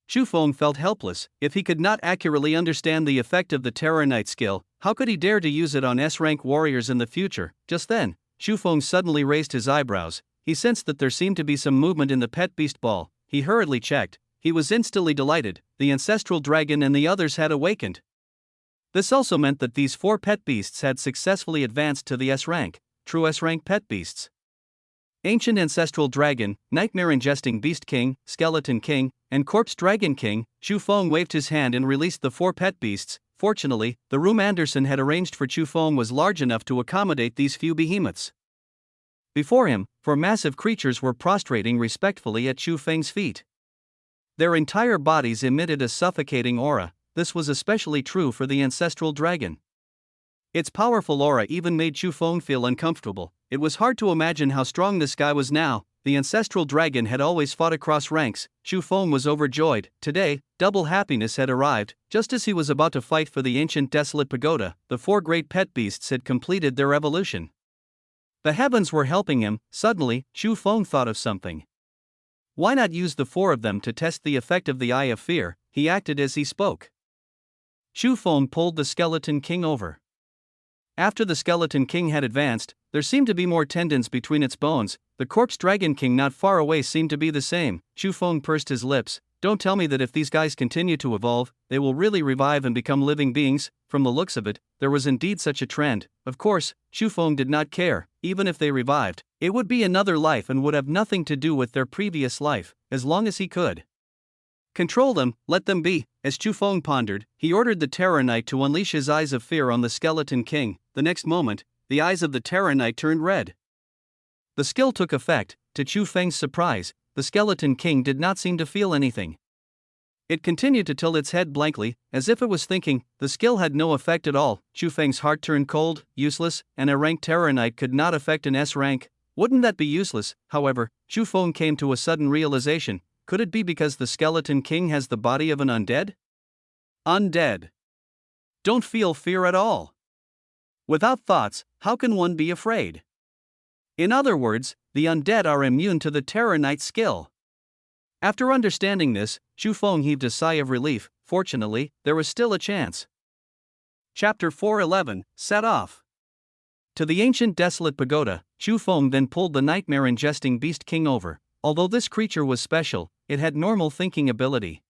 Speaker 1: Chu Feng felt helpless. If he could not accurately understand the effect of the Terror Knight skill, how could he dare to use it on S-rank warriors in the future? Just then, Chu Feng suddenly raised his eyebrows. He sensed that there seemed to be some movement in the pet beast ball. He hurriedly checked. He was instantly delighted. The ancestral dragon and the others had awakened. This also meant that these 4 pet beasts had successfully advanced to the S-rank, true S-rank pet beasts. Ancient Ancestral Dragon, Nightmare-Ingesting Beast King, Skeleton King, and Corpse Dragon King. Chu Feng waved his hand and released the 4 pet beasts. Fortunately, the room Anderson had arranged for Chu Feng was large enough to accommodate these few behemoths. Before him, 4 massive creatures were prostrating respectfully at Chu Feng's feet. Their entire bodies emitted a suffocating aura. This was especially true for the Ancestral Dragon. Its powerful aura even made Chu Feng feel uncomfortable. It was hard to imagine how strong this guy was now. The Ancestral Dragon had always fought across ranks. Chu Feng was overjoyed. Today, double happiness had arrived. Just as he was about to fight for the ancient desolate pagoda, the 4 great pet beasts had completed their evolution. The heavens were helping him. Suddenly, Chu Feng thought of something. Why not use the 4 of them to test the effect of the Eye of Fear? He acted as he spoke. Chu Feng pulled the Skeleton King over. After the Skeleton King had advanced, there seemed to be more tendons between its bones. The Corpse Dragon King not far away seemed to be the same. Chu Feng pursed his lips. Don't tell me that if these guys continue to evolve, they will really revive and become living beings. From the looks of it, there was indeed such a trend. Of course, Chu Feng did not care. Even if they revived, it would be another life and would have nothing to do with their previous life, as long as he could control them, let them be. As Chu Feng pondered, he ordered the Terror Knight to unleash his eyes of fear on the Skeleton King. The next moment, the eyes of the Terror Knight turned red. The skill took effect. To Chu Feng's surprise, the Skeleton King did not seem to feel anything. It continued to tilt its head blankly, as if it was thinking. The skill had no effect at all. Chu Feng's heart turned cold. Useless, and a rank Terror Knight could not affect an S rank. Wouldn't that be useless? However, Chu Feng came to a sudden realization. Could it be because the Skeleton King has the body of an undead? Undead don't feel fear at all. Without thoughts, how can one be afraid? In other words, the undead are immune to the Terror Knight's skill. After understanding this, Chu Feng heaved a sigh of relief. Fortunately, there was still a chance. Chapter 411, Set Off. To the ancient desolate pagoda, Chu Feng then pulled the nightmare-ingesting Beast King over. Although this creature was special, it had normal thinking ability.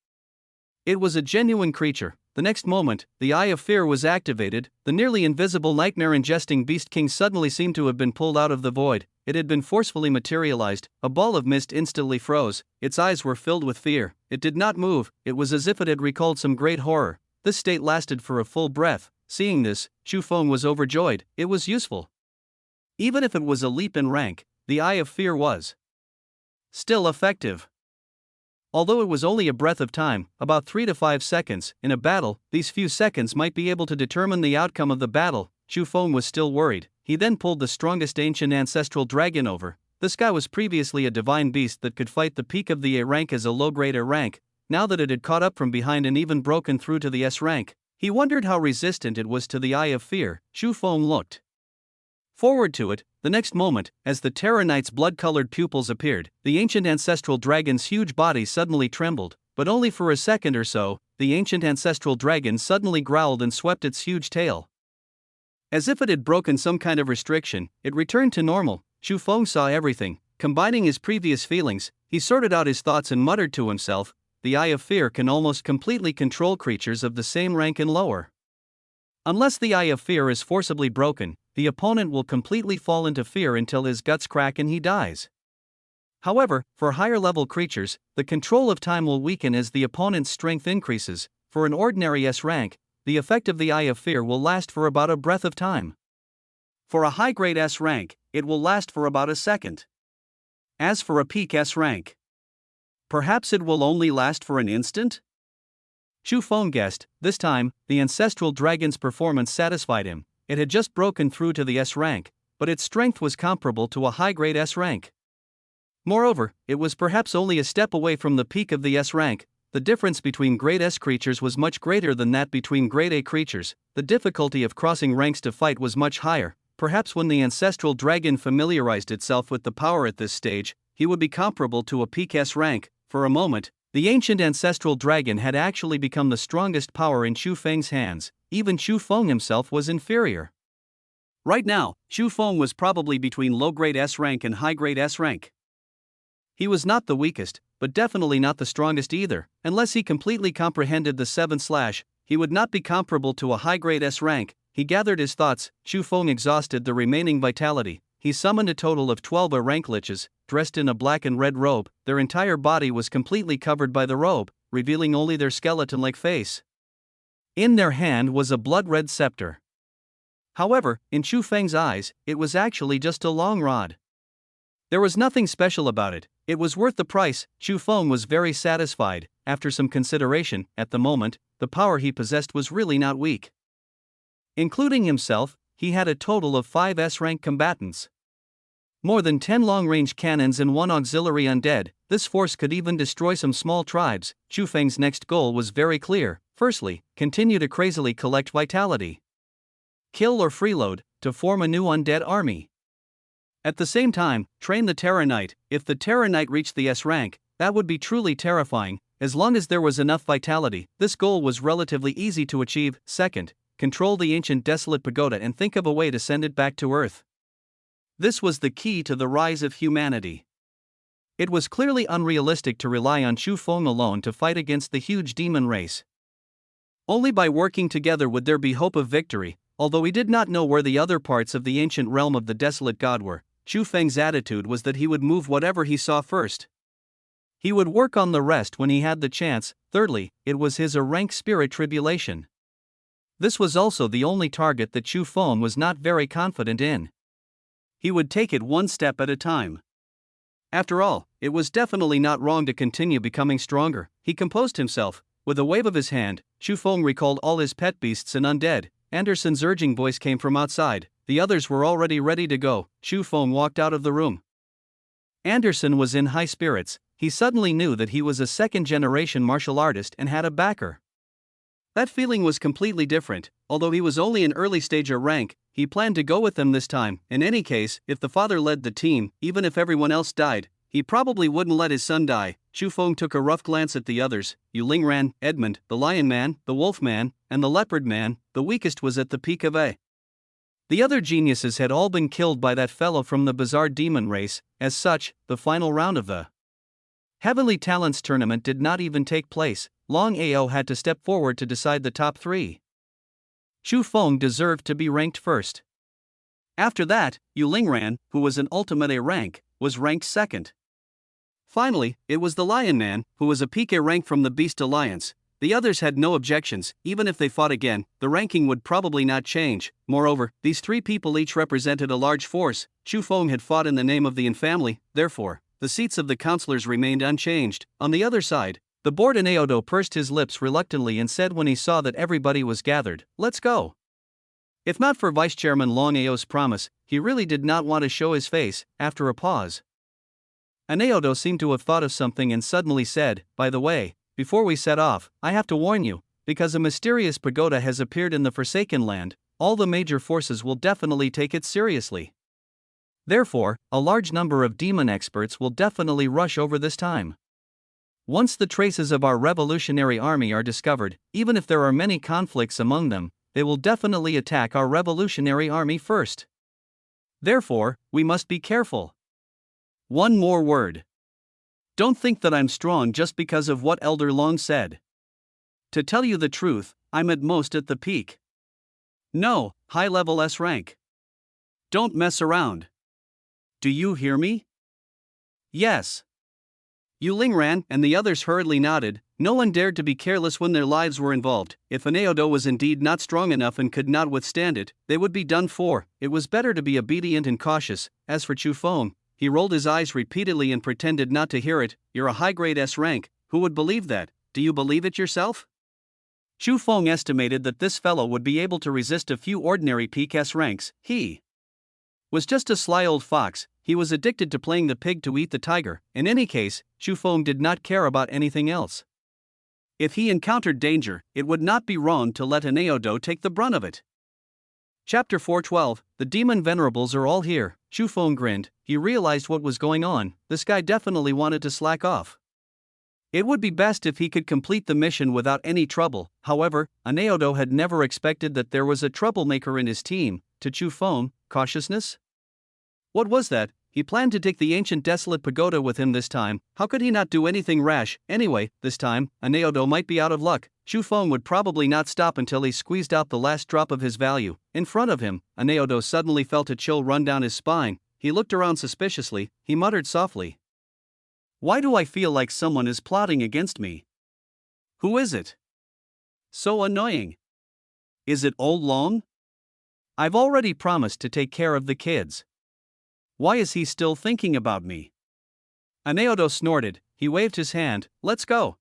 Speaker 1: It was a genuine creature. The next moment, the Eye of Fear was activated. The nearly invisible nightmare-ingesting Beast King suddenly seemed to have been pulled out of the void. It had been forcefully materialized. A ball of mist instantly froze. Its eyes were filled with fear. It did not move. It was as if it had recalled some great horror. This state lasted for a full breath. Seeing this, Chu Feng was overjoyed. It was useful. Even if it was a leap in rank, the Eye of Fear was still effective. Although it was only a breath of time, about 3 to 5 seconds, in a battle, these few seconds might be able to determine the outcome of the battle. Chu Feng was still worried. He then pulled the strongest ancient ancestral dragon over. This guy was previously a divine beast that could fight the peak of the A rank as a low-grade A rank. Now that it had caught up from behind and even broken through to the S rank, he wondered how resistant it was to the Eye of Fear. Chu Feng looked forward to it. The next moment, as the Terror Knight's blood-colored pupils appeared, the ancient ancestral dragon's huge body suddenly trembled, but only for a second or so. The ancient ancestral dragon suddenly growled and swept its huge tail. As if it had broken some kind of restriction, it returned to normal. Chu Feng saw everything. Combining his previous feelings, he sorted out his thoughts and muttered to himself, the Eye of Fear can almost completely control creatures of the same rank and lower. Unless the Eye of Fear is forcibly broken, the opponent will completely fall into fear until his guts crack and he dies. However, for higher-level creatures, the control of time will weaken as the opponent's strength increases. For an ordinary S rank, the effect of the Eye of Fear will last for about a breath of time. For a high-grade S rank, it will last for about a second. As for a peak S rank, perhaps it will only last for an instant? Chu Feng guessed. This time, the ancestral dragon's performance satisfied him. It had just broken through to the S rank, but its strength was comparable to a high-grade S rank. Moreover, it was perhaps only a step away from the peak of the S rank. The difference between grade S creatures was much greater than that between grade A creatures. The difficulty of crossing ranks to fight was much higher. Perhaps when the ancestral dragon familiarized itself with the power at this stage, he would be comparable to a peak S rank. For a moment, the ancient ancestral dragon had actually become the strongest power in Chu Feng's hands. Even Chu Feng himself was inferior. Right now, Chu Feng was probably between low-grade S rank and high-grade S rank. He was not the weakest, but definitely not the strongest either. Unless he completely comprehended the 7/, he would not be comparable to a high-grade S rank. He gathered his thoughts. Chu Feng exhausted the remaining vitality. He summoned a total of 12 rank liches, dressed in a black and red robe. Their entire body was completely covered by the robe, revealing only their skeleton-like face. In their hand was a blood-red scepter. However, in Chu Feng's eyes, it was actually just a long rod. There was nothing special about it. It was worth the price. Chu Feng was very satisfied. After some consideration, at the moment, the power he possessed was really not weak. Including himself, he had a total of 5 S-rank combatants. More than 10 long-range cannons and 1 auxiliary undead. This force could even destroy some small tribes. Chu Feng's next goal was very clear. Firstly, continue to crazily collect vitality. Kill or freeload, to form a new undead army. At the same time, train the Terror Knight. If the Terror Knight reached the S rank, that would be truly terrifying. As long as there was enough vitality, this goal was relatively easy to achieve. Second, control the ancient desolate pagoda and think of a way to send it back to Earth. This was the key to the rise of humanity. It was clearly unrealistic to rely on Chu Feng alone to fight against the huge demon race. Only by working together would there be hope of victory. Although he did not know where the other parts of the ancient realm of the desolate god were, Chu Feng's attitude was that he would move whatever he saw first. He would work on the rest when he had the chance. Thirdly, it was his rank spirit tribulation. This was also the only target that Chu Feng was not very confident in. He would take it one step at a time. After all, it was definitely not wrong to continue becoming stronger. He composed himself. With a wave of his hand, Chu Feng recalled all his pet beasts and undead. Anderson's urging voice came from outside. The others were already ready to go. Chu Feng walked out of the room. Anderson was in high spirits. He suddenly knew that he was a second-generation martial artist and had a backer. That feeling was completely different. Although he was only an early stager rank, he planned to go with them this time. In any case, if the father led the team, even if everyone else died, he probably wouldn't let his son die. Chu Feng took a rough glance at the others. Yu Lingran, Edmund, the Lion Man, the Wolf Man, and the Leopard Man. The weakest was at the peak of A. The other geniuses had all been killed by that fellow from the bizarre demon race. As such, the final round of the Heavenly Talents tournament did not even take place. Long Ao had to step forward to decide the top 3. Chu Feng deserved to be ranked first. After that, Yu Lingran, who was an ultimate A rank, was ranked second. Finally, it was the Lion Man, who was a peak A rank from the Beast Alliance. The others had no objections. Even if they fought again, the ranking would probably not change. Moreover, these 3 people each represented a large force. Chu Feng had fought in the name of the infamily, therefore, the seats of the councillors remained unchanged. On the other side, the board in Aodo pursed his lips reluctantly and said when he saw that everybody was gathered, "Let's go." If not for Vice Chairman Long Ao's promise, he really did not want to show his face. After a pause, Aodo seemed to have thought of something and suddenly said, "By the way, before we set off, I have to warn you, because a mysterious pagoda has appeared in the Forsaken Land, all the major forces will definitely take it seriously. Therefore, a large number of demon experts will definitely rush over this time. Once the traces of our revolutionary army are discovered, even if there are many conflicts among them, they will definitely attack our revolutionary army first. Therefore, we must be careful. One more word. Don't think that I'm strong just because of what Elder Long said. To tell you the truth, I'm at most at the peak. No, high-level S rank. Don't mess around. Do you hear me?" "Yes." Yu Lingran and the others hurriedly nodded. No one dared to be careless when their lives were involved. If Aodo was indeed not strong enough and could not withstand it, they would be done for. It was better to be obedient and cautious. As for Chu Feng, he rolled his eyes repeatedly and pretended not to hear it. "You're a high-grade S rank. Who would believe that? Do you believe it yourself?" Chu Feng estimated that this fellow would be able to resist a few ordinary peak S ranks. He was just a sly old fox. He was addicted to playing the pig to eat the tiger. In any case, Chu Feng did not care about anything else. If he encountered danger, it would not be wrong to let Aodo take the brunt of it. Chapter 412, The Demon Venerables are all here. Chu Feng grinned. He realized what was going on. This guy definitely wanted to slack off. It would be best if he could complete the mission without any trouble. However, Aodo had never expected that there was a troublemaker in his team. To Chu Feng, cautiousness? What was that? He planned to take the ancient desolate pagoda with him this time. How could he not do anything rash? Anyway, this time, Aodo might be out of luck. Chu Feng would probably not stop until he squeezed out the last drop of his value. In front of him, Aodo suddenly felt a chill run down his spine. He looked around suspiciously. He muttered softly, "Why do I feel like someone is plotting against me? Who is it? So annoying. Is it old Long? I've already promised to take care of the kids. Why is he still thinking about me?" Aodo snorted. He waved his hand. "Let's go."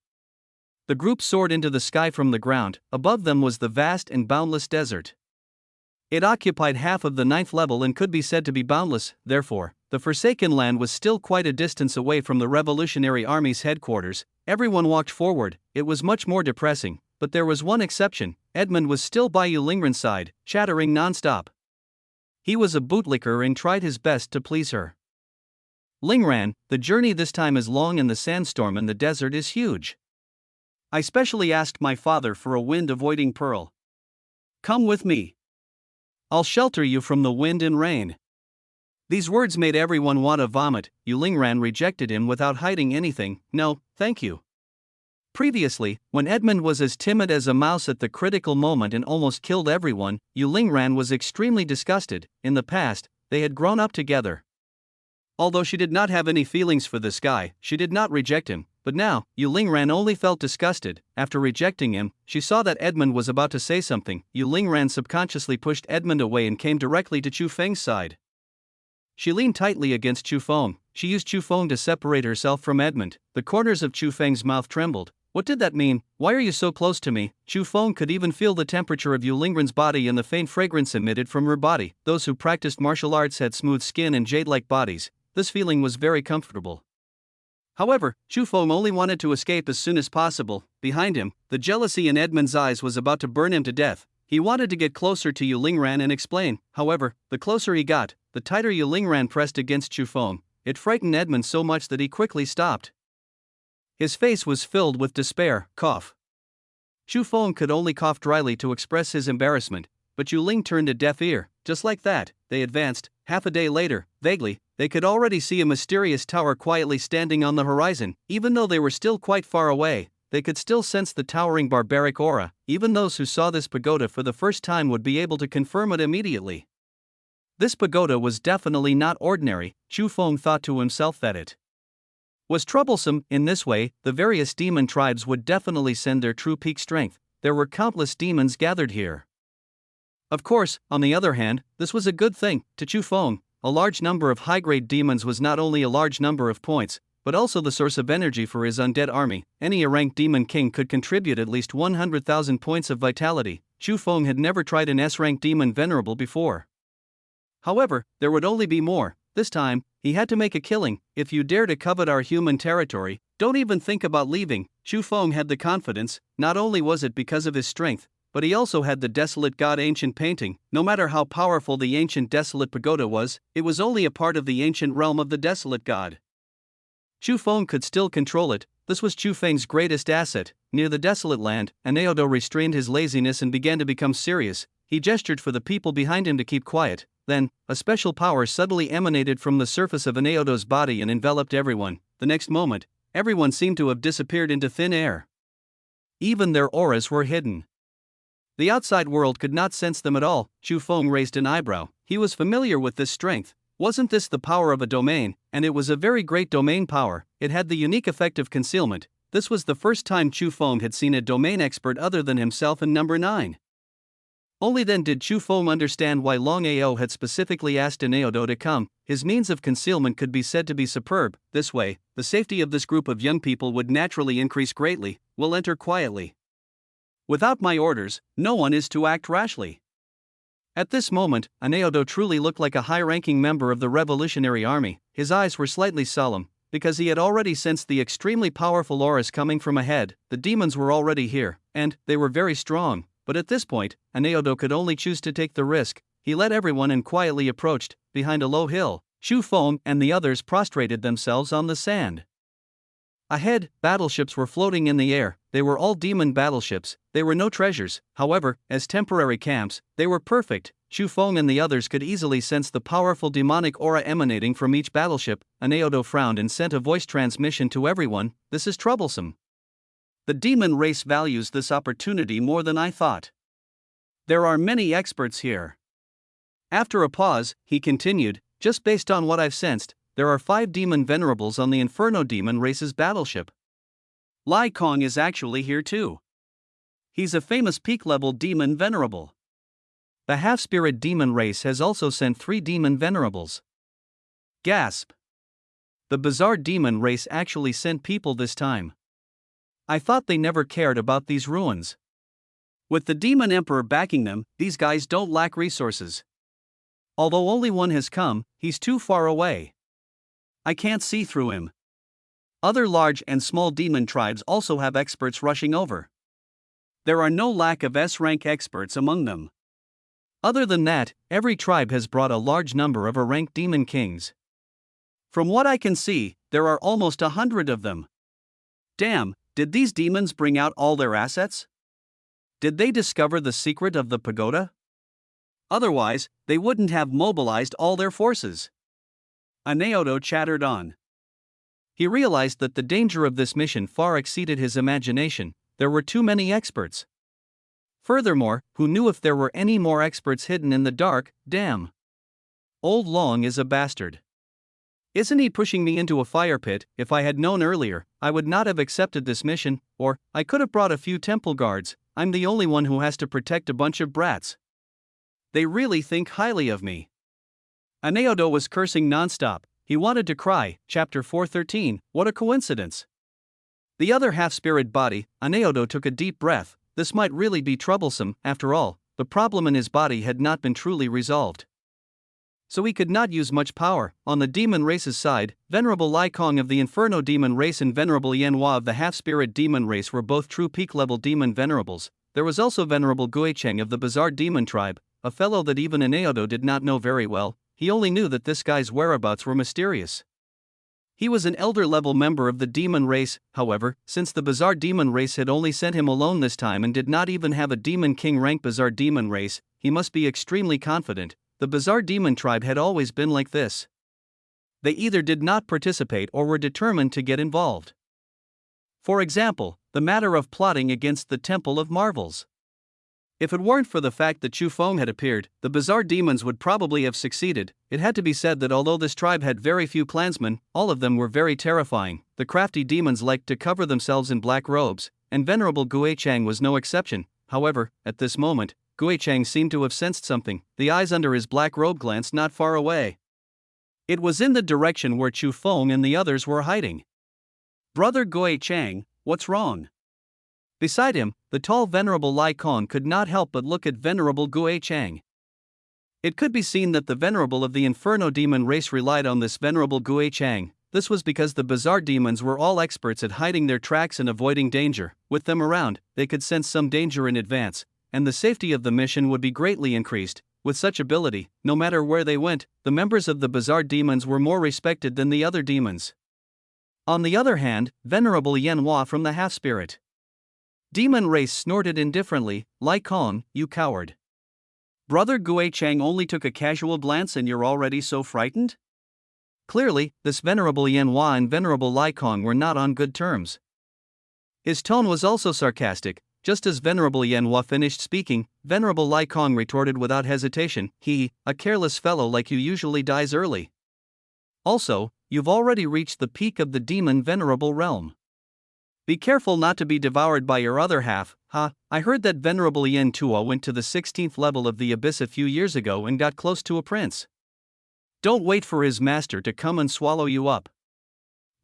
Speaker 1: The group soared into the sky from the ground. Above them was the vast and boundless desert. It occupied half of the 9th level and could be said to be boundless. Therefore, the Forsaken Land was still quite a distance away from the Revolutionary Army's headquarters. Everyone walked forward. It was much more depressing, but there was one exception. Edmund was still by Yu Lingran's side, chattering non-stop. He was a bootlicker and tried his best to please her. "Lingran, the journey this time is long and the sandstorm in the desert is huge. I specially asked my father for a wind-avoiding pearl. Come with me. I'll shelter you from the wind and rain." These words made everyone want to vomit. Yu Lingran rejected him without hiding anything. No, thank you. Previously, when Edmund was as timid as a mouse at the critical moment and almost killed everyone, Yu Lingran was extremely disgusted. In the past, they had grown up together. Although she did not have any feelings for this guy, she did not reject him, but now, Yu Lingran only felt disgusted. After rejecting him, she saw that Edmund was about to say something. Yu Lingran subconsciously pushed Edmund away and came directly to Chu Feng's side. She leaned tightly against Chu Feng. She used Chu Feng to separate herself from Edmund. The corners of Chu Feng's mouth trembled. What did that mean? Why are you so close to me? Chu Feng could even feel the temperature of Yu Lingran's body and the faint fragrance emitted from her body. Those who practiced martial arts had smooth skin and jade-like bodies. This feeling was very comfortable. However, Chu Feng only wanted to escape as soon as possible. Behind him, the jealousy in Edmund's eyes was about to burn him to death. He wanted to get closer to Yu Lingran and explain. However, the closer he got, the tighter Yu Lingran pressed against Chu Feng. It frightened Edmund so much that he quickly stopped. His face was filled with despair. Cough. Chu Feng could only cough dryly to express his embarrassment, but Yu Ling turned a deaf ear. Just like that, they advanced. Half a day later, vaguely, they could already see a mysterious tower quietly standing on the horizon. Even though they were still quite far away, they could still sense the towering barbaric aura. Even those who saw this pagoda for the first time would be able to confirm it immediately. This pagoda was definitely not ordinary. Chu Feng thought to himself that it was troublesome. In this way, the various demon tribes would definitely send their true peak strength. There were countless demons gathered here. Of course, on the other hand, this was a good thing. To Chu Feng, a large number of high-grade demons was not only a large number of points, but also the source of energy for his undead army. Any A-ranked demon king could contribute at least 100,000 points of vitality. Chu Feng had never tried an S-ranked demon venerable before. However, there would only be more. This time, he had to make a killing. If you dare to covet our human territory, don't even think about leaving. Chu Feng had the confidence. Not only was it because of his strength, but he also had the desolate god ancient painting. No matter how powerful the ancient desolate pagoda was, it was only a part of the ancient realm of the desolate god. Chu Feng could still control it. This was Chu Feng's greatest asset. Near the desolate land, Aneodo restrained his laziness and began to become serious. He gestured for the people behind him to keep quiet. Then, a special power suddenly emanated from the surface of Aneodo's body and enveloped everyone. The next moment, everyone seemed to have disappeared into thin air. Even their auras were hidden. The outside world could not sense them at all. Chu Feng raised an eyebrow. He was familiar with this strength. Wasn't this the power of a domain? And it was a very great domain power. It had the unique effect of concealment. This was the first time Chu Feng had seen a domain expert other than himself in number 9. Only then did Chu Feng understand why Long Ao had specifically asked Aneodo to come. His means of concealment could be said to be superb. This way, the safety of this group of young people would naturally increase greatly. We'll enter quietly. Without my orders, no one is to act rashly. At this moment, Aneodo truly looked like a high-ranking member of the Revolutionary Army. His eyes were slightly solemn, because he had already sensed the extremely powerful auras coming from ahead. The demons were already here, and they were very strong. But at this point, Aneodo could only choose to take the risk. He led everyone and quietly approached. Behind a low hill, Chu Feng and the others prostrated themselves on the sand. Ahead, battleships were floating in the air. They were all demon battleships. They were no treasures. However, as temporary camps, they were perfect. Chu Feng and the others could easily sense the powerful demonic aura emanating from each battleship. Aneodo frowned and sent a voice transmission to everyone. This is troublesome. The demon race values this opportunity more than I thought. There are many experts here. After a pause, he continued, just based on what I've sensed, there are 5 demon venerables on the Inferno demon race's battleship. Lai Kong is actually here too. He's a famous peak-level demon venerable. The half-spirit demon race has also sent 3 demon venerables. Gasp. The bizarre demon race actually sent people this time. I thought they never cared about these ruins. With the Demon Emperor backing them, these guys don't lack resources. Although only one has come, he's too far away. I can't see through him. Other large and small demon tribes also have experts rushing over. There are no lack of S-rank experts among them. Other than that, every tribe has brought a large number of A-ranked demon kings. From what I can see, there are almost 100 of them. Damn. Did these demons bring out all their assets? Did they discover the secret of the pagoda? Otherwise, they wouldn't have mobilized all their forces. Anaoto chattered on. He realized that the danger of this mission far exceeded his imagination. There were too many experts. Furthermore, who knew if there were any more experts hidden in the dark? Damn. Old Long is a bastard. Isn't he pushing me into a fire pit? If I had known earlier, I would not have accepted this mission, or I could have brought a few temple guards. I'm the only one who has to protect a bunch of brats. They really think highly of me. Anaoto was cursing nonstop. He wanted to cry. Chapter 413. What a coincidence. The other half-spirit body, Anaoto took a deep breath. This might really be troublesome. After all, the problem in his body had not been truly resolved. So he could not use much power. On the demon race's side, Venerable Lai Kong of the Inferno demon race and Venerable Yan Hua of the half-spirit demon race were both true peak-level demon venerables. There was also Venerable Gui Cheng of the bizarre demon tribe, a fellow that even Anaoto did not know very well. He only knew that this guy's whereabouts were mysterious. He was an elder-level member of the demon race. However, since the bizarre demon race had only sent him alone this time and did not even have a demon king rank bizarre demon race, he must be extremely confident. The bizarre demon tribe had always been like this. They either did not participate or were determined to get involved. For example, the matter of plotting against the Temple of Marvels. If it weren't for the fact that Chu Feng had appeared, the bizarre demons would probably have succeeded. It had to be said that although this tribe had very few clansmen, all of them were very terrifying. The crafty demons liked to cover themselves in black robes, and Venerable Gui Chang was no exception. However, at this moment, Gui Chang seemed to have sensed something. The eyes under his black robe glanced not far away. It was in the direction where Chu Feng and the others were hiding. Brother Gui Chang, what's wrong? Beside him, the tall Venerable Lai Kong could not help but look at Venerable Gui Chang. It could be seen that the Venerable of the Inferno demon race relied on this Venerable Gui Chang. This was because the bizarre demons were all experts at hiding their tracks and avoiding danger. With them around, they could sense some danger in advance, and the safety of the mission would be greatly increased. With such ability, no matter where they went, the members of the bizarre demons were more respected than the other demons. On the other hand, Venerable Yan Hua from the half-spirit demon race snorted indifferently. Lai Kong, you coward. Brother Gui Chang only took a casual glance and you're already so frightened? Clearly, this Venerable Yan Hua and Venerable Lai Kong were not on good terms. His tone was also sarcastic. Just as Venerable Yan Hua finished speaking, Venerable Lai Kong retorted without hesitation, a careless fellow like you usually dies early. Also, you've already reached the peak of the demon venerable realm. Be careful not to be devoured by your other half. I heard that Venerable Yen Tua went to the 16th level of the Abyss a few years ago and got close to a prince. Don't wait for his master to come and swallow you up.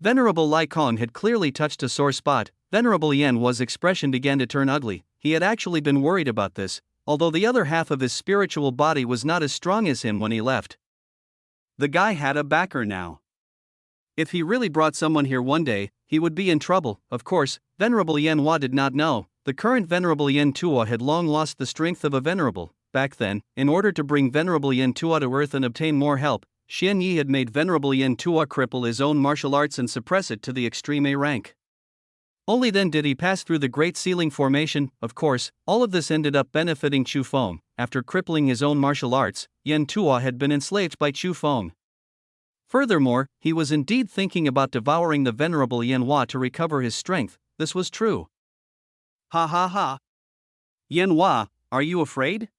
Speaker 1: Venerable Lai Kong had clearly touched a sore spot. Venerable Yan Hua's expression began to turn ugly. He had actually been worried about this, although the other half of his spiritual body was not as strong as him when he left. The guy had a backer now. If he really brought someone here one day, he would be in trouble. Of course, Venerable Yan Hua did not know. The current Venerable Yen Tua had long lost the strength of a venerable. Back then, in order to bring Venerable Yen Tua to earth and obtain more help, Xian Yi had made Venerable Yen Tua cripple his own martial arts and suppress it to the extreme A rank. Only then did he pass through the Great Sealing Formation. Of course, all of this ended up benefiting Chu Feng. After crippling his own martial arts, Yen Tua had been enslaved by Chu Feng. Furthermore, he was indeed thinking about devouring the Venerable Yan Hua to recover his strength. This was true. Ha ha ha. Yan Hua, are you afraid?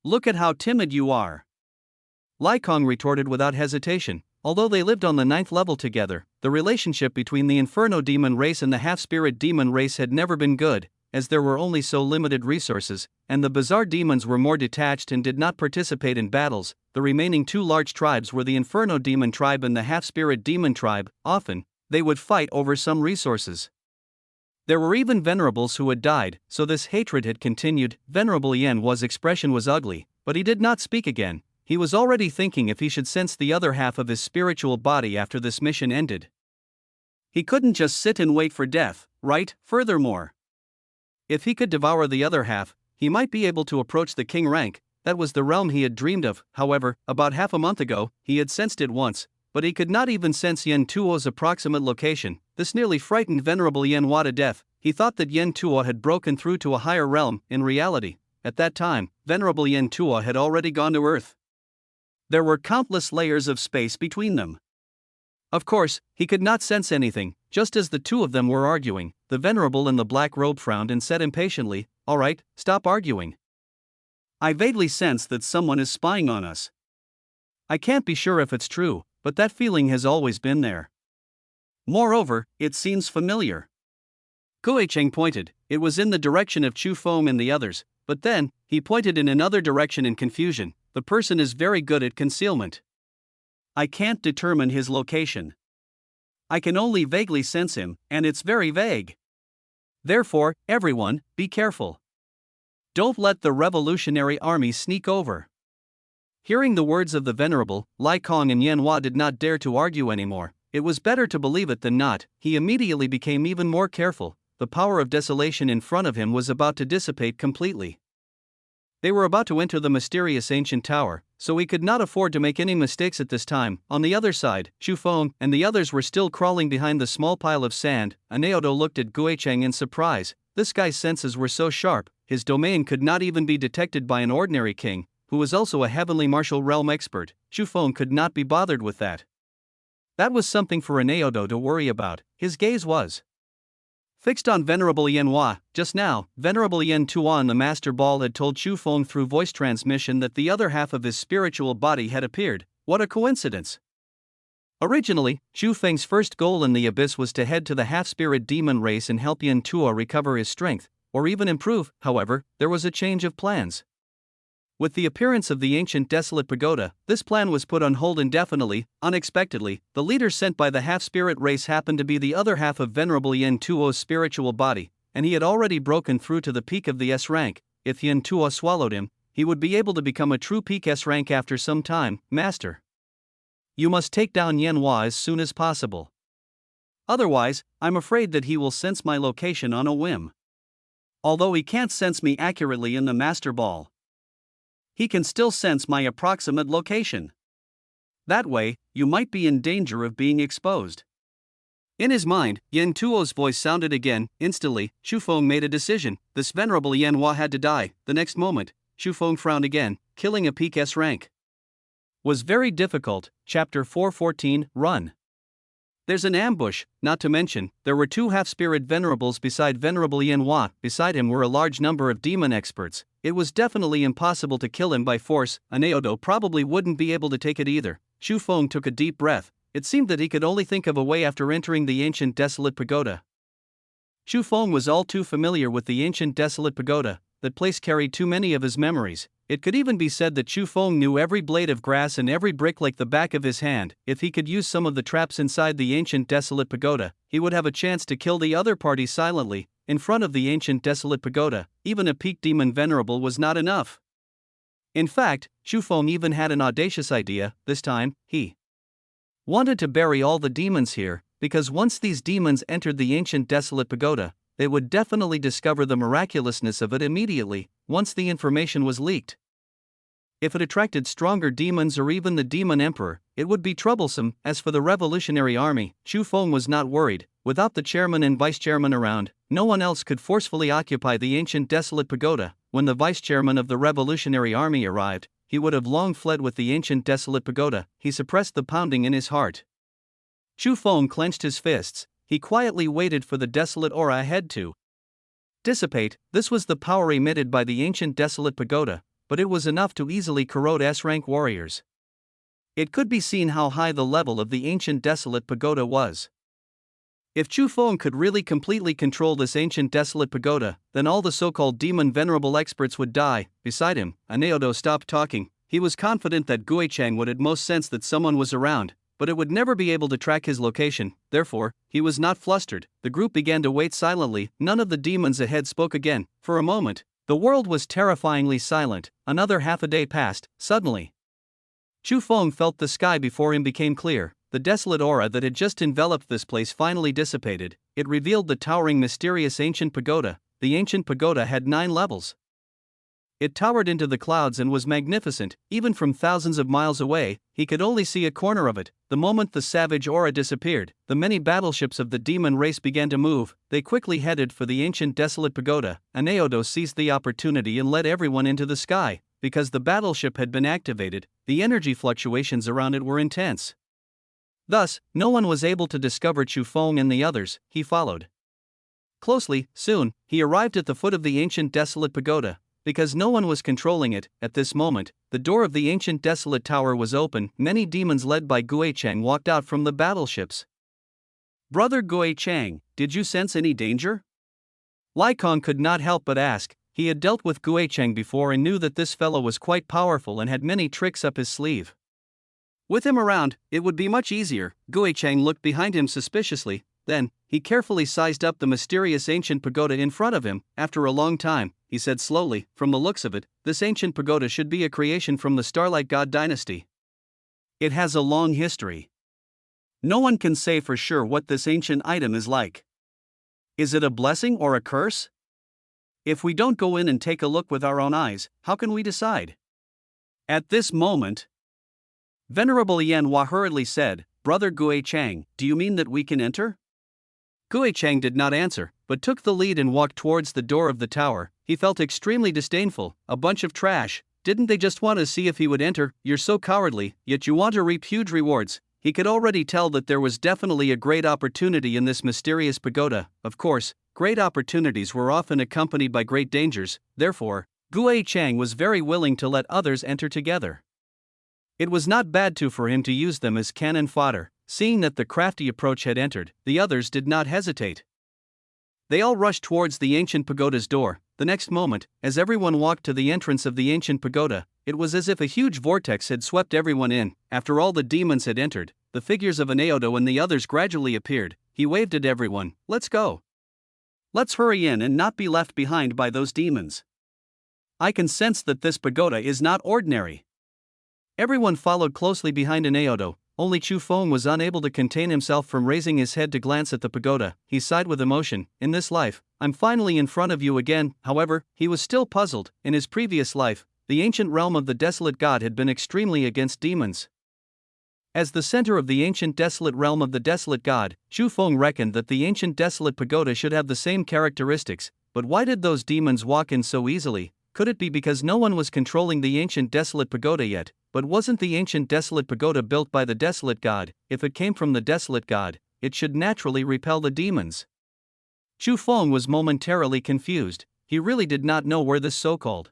Speaker 1: Look at how timid you are. Lai Kong retorted without hesitation. Although they lived on the 9th level together, the relationship between the Inferno demon race and the half-spirit demon race had never been good, as there were only so limited resources, and the bizarre demons were more detached and did not participate in battles. The remaining two large tribes were the Inferno demon tribe and the half-spirit demon tribe. Often, they would fight over some resources. There were even venerables who had died, so this hatred had continued. Venerable Yan Hua's expression was ugly, but he did not speak again. He was already thinking if he should sense the other half of his spiritual body after this mission ended. He couldn't just sit and wait for death, right? Furthermore, if he could devour the other half, he might be able to approach the king rank. That was the realm he had dreamed of. However, about half a month ago, he had sensed it once, but he could not even sense Yen Tuo's approximate location. This nearly frightened Venerable Yan Hua to death. He thought that Yen Tuo had broken through to a higher realm. In reality, at that time, Venerable Yen Tuo had already gone to earth. There were countless layers of space between them. Of course, he could not sense anything. Just as the two of them were arguing, the venerable in the black robe frowned and said impatiently, "All right, stop arguing. I vaguely sense that someone is spying on us. I can't be sure if it's true, but that feeling has always been there. Moreover, it seems familiar." Gui Cheng pointed. It was in the direction of Chu Feng and the others, but then, he pointed in another direction in confusion. "The person is very good at concealment. I can't determine his location. I can only vaguely sense him, and it's very vague. Therefore, everyone, be careful. Don't let the revolutionary army sneak over." Hearing the words of the venerable, Lai Kong and Yan Hua did not dare to argue anymore. It was better to believe it than not. He immediately became even more careful. The power of desolation in front of him was about to dissipate completely. They were about to enter the mysterious ancient tower, so he could not afford to make any mistakes at this time. On the other side, Chu Feng and the others were still crawling behind the small pile of sand. Aneodo looked at Gui Cheng in surprise. This guy's senses were so sharp, his domain could not even be detected by an ordinary king, who was also a heavenly martial realm expert. Chu Feng could not be bothered with that. That was something for Aneodo to worry about. His gaze was fixed on Venerable Yan Hua. Just now, Venerable Yan Tuan the Master Ball had told Chu Feng through voice transmission that the other half of his spiritual body had appeared. What a coincidence! Originally, Chu Feng's first goal in the abyss was to head to the half-spirit demon race and help Yan Tua recover his strength, or even improve. However, there was a change of plans. With the appearance of the ancient desolate pagoda, this plan was put on hold indefinitely. Unexpectedly, the leader sent by the half-spirit race happened to be the other half of Venerable Yan Tuo's spiritual body, and he had already broken through to the peak of the S rank. If Yan Tuo swallowed him, he would be able to become a true peak S rank after some time. "Master, you must take down Yan Hua as soon as possible. Otherwise, I'm afraid that he will sense my location on a whim. Although he can't sense me accurately in the Master Ball, he can still sense my approximate location. That way, you might be in danger of being exposed." In his mind, Yan Tuo's voice sounded again. Instantly, Chu Feng made a decision. This venerable Yan Hua had to die. The next moment, Chu Feng frowned again. Killing a peak S rank was very difficult. Chapter 414, Run. There's an ambush. Not to mention, there were two half-spirit venerables beside Venerable Yan Hua. Beside him were a large number of demon experts. It was definitely impossible to kill him by force. Aneodo probably wouldn't be able to take it either. Chu Feng took a deep breath. It seemed that he could only think of a way after entering the ancient desolate pagoda. Chu Feng was all too familiar with the ancient desolate pagoda. That place carried too many of his memories. It could even be said that Chu Feng knew every blade of grass and every brick like the back of his hand. If he could use some of the traps inside the ancient desolate pagoda, he would have a chance to kill the other party silently. In front of the ancient desolate pagoda, even a peak demon venerable was not enough. In fact, Chu Feng even had an audacious idea. This time, he wanted to bury all the demons here, because once these demons entered the ancient desolate pagoda, they would definitely discover the miraculousness of it immediately, once the information was leaked. If it attracted stronger demons or even the demon emperor, it would be troublesome. As for the revolutionary army, Chu Feng was not worried. Without the chairman and vice-chairman around, no one else could forcefully occupy the ancient desolate pagoda. When the vice-chairman of the revolutionary army arrived, he would have long fled with the ancient desolate pagoda. He suppressed the pounding in his heart. Chu Feng clenched his fists. He quietly waited for the desolate aura ahead to dissipate. This was the power emitted by the ancient desolate pagoda, but it was enough to easily corrode S-rank warriors. It could be seen how high the level of the ancient desolate pagoda was. If Chu Feng could really completely control this ancient desolate pagoda, then all the so-called demon venerable experts would die. Beside him, Aneodo stopped talking. He was confident that Gui Cheng would at most sense that someone was around, but it would never be able to track his location. Therefore, he was not flustered. The group began to wait silently. None of the demons ahead spoke again. For a moment, the world was terrifyingly silent. Another half a day passed. Suddenly, Chu Feng felt the sky before him became clear. The desolate aura that had just enveloped this place finally dissipated. It revealed the towering mysterious ancient pagoda. The ancient pagoda had 9 levels. It towered into the clouds and was magnificent. Even from thousands of miles away, he could only see a corner of it. The moment the savage aura disappeared, the many battleships of the demon race began to move. They quickly headed for the ancient desolate pagoda. Aneodo seized the opportunity and led everyone into the sky. because the battleship had been activated, the energy fluctuations around it were intense. Thus, no one was able to discover Chu Feng and the others. He followed closely. Soon, he arrived at the foot of the ancient desolate pagoda. Because no one was controlling it, at this moment, the door of the ancient desolate tower was open. Many demons led by Gui Cheng walked out from the battleships. "Brother Gui Cheng, did you sense any danger?" Lai Kong could not help but ask. He had dealt with Gui Cheng before and knew that this fellow was quite powerful and had many tricks up his sleeve. With him around, it would be much easier. Gui Cheng looked behind him suspiciously. Then, he carefully sized up the mysterious ancient pagoda in front of him. After a long time, he said slowly, "From the looks of it, this ancient pagoda should be a creation from the Starlight God dynasty. It has a long history. No one can say for sure what this ancient item is like. Is it a blessing or a curse? If we don't go in and take a look with our own eyes, how can we decide?" At this moment, Venerable Yan Hua hurriedly said, "Brother Gui Cheng, do you mean that we can enter?" Gui Cheng did not answer, but took the lead and walked towards the door of the tower. He felt extremely disdainful. A bunch of trash. Didn't they just want to see if he would enter? You're so cowardly, yet you want to reap huge rewards. He could already tell that there was definitely a great opportunity in this mysterious pagoda. Of course, great opportunities were often accompanied by great dangers. Therefore, Gui Cheng was very willing to let others enter together. It was not bad for him to use them as cannon fodder. Seeing that the crafty approach had entered, the others did not hesitate. They all rushed towards the ancient pagoda's door. The next moment, as everyone walked to the entrance of the ancient pagoda, it was as if a huge vortex had swept everyone in. After all the demons had entered, the figures of Aneodo and the others gradually appeared. He waved at everyone. "Let's go. Let's hurry in and not be left behind by those demons. I can sense that this pagoda is not ordinary." Everyone followed closely behind Aneodo. Only Chu Feng was unable to contain himself from raising his head to glance at the pagoda. He sighed with emotion. "In this life, I'm finally in front of you again." However, he was still puzzled. In his previous life, the ancient realm of the desolate god had been extremely against demons. As the center of the ancient desolate realm of the desolate god, Chu Feng reckoned that the ancient desolate pagoda should have the same characteristics. But why did those demons walk in so easily? Could it be because no one was controlling the ancient desolate pagoda yet? But wasn't the ancient desolate pagoda built by the desolate god? If it came from the desolate god, it should naturally repel the demons. Chu Feng was momentarily confused. He really did not know where this so-called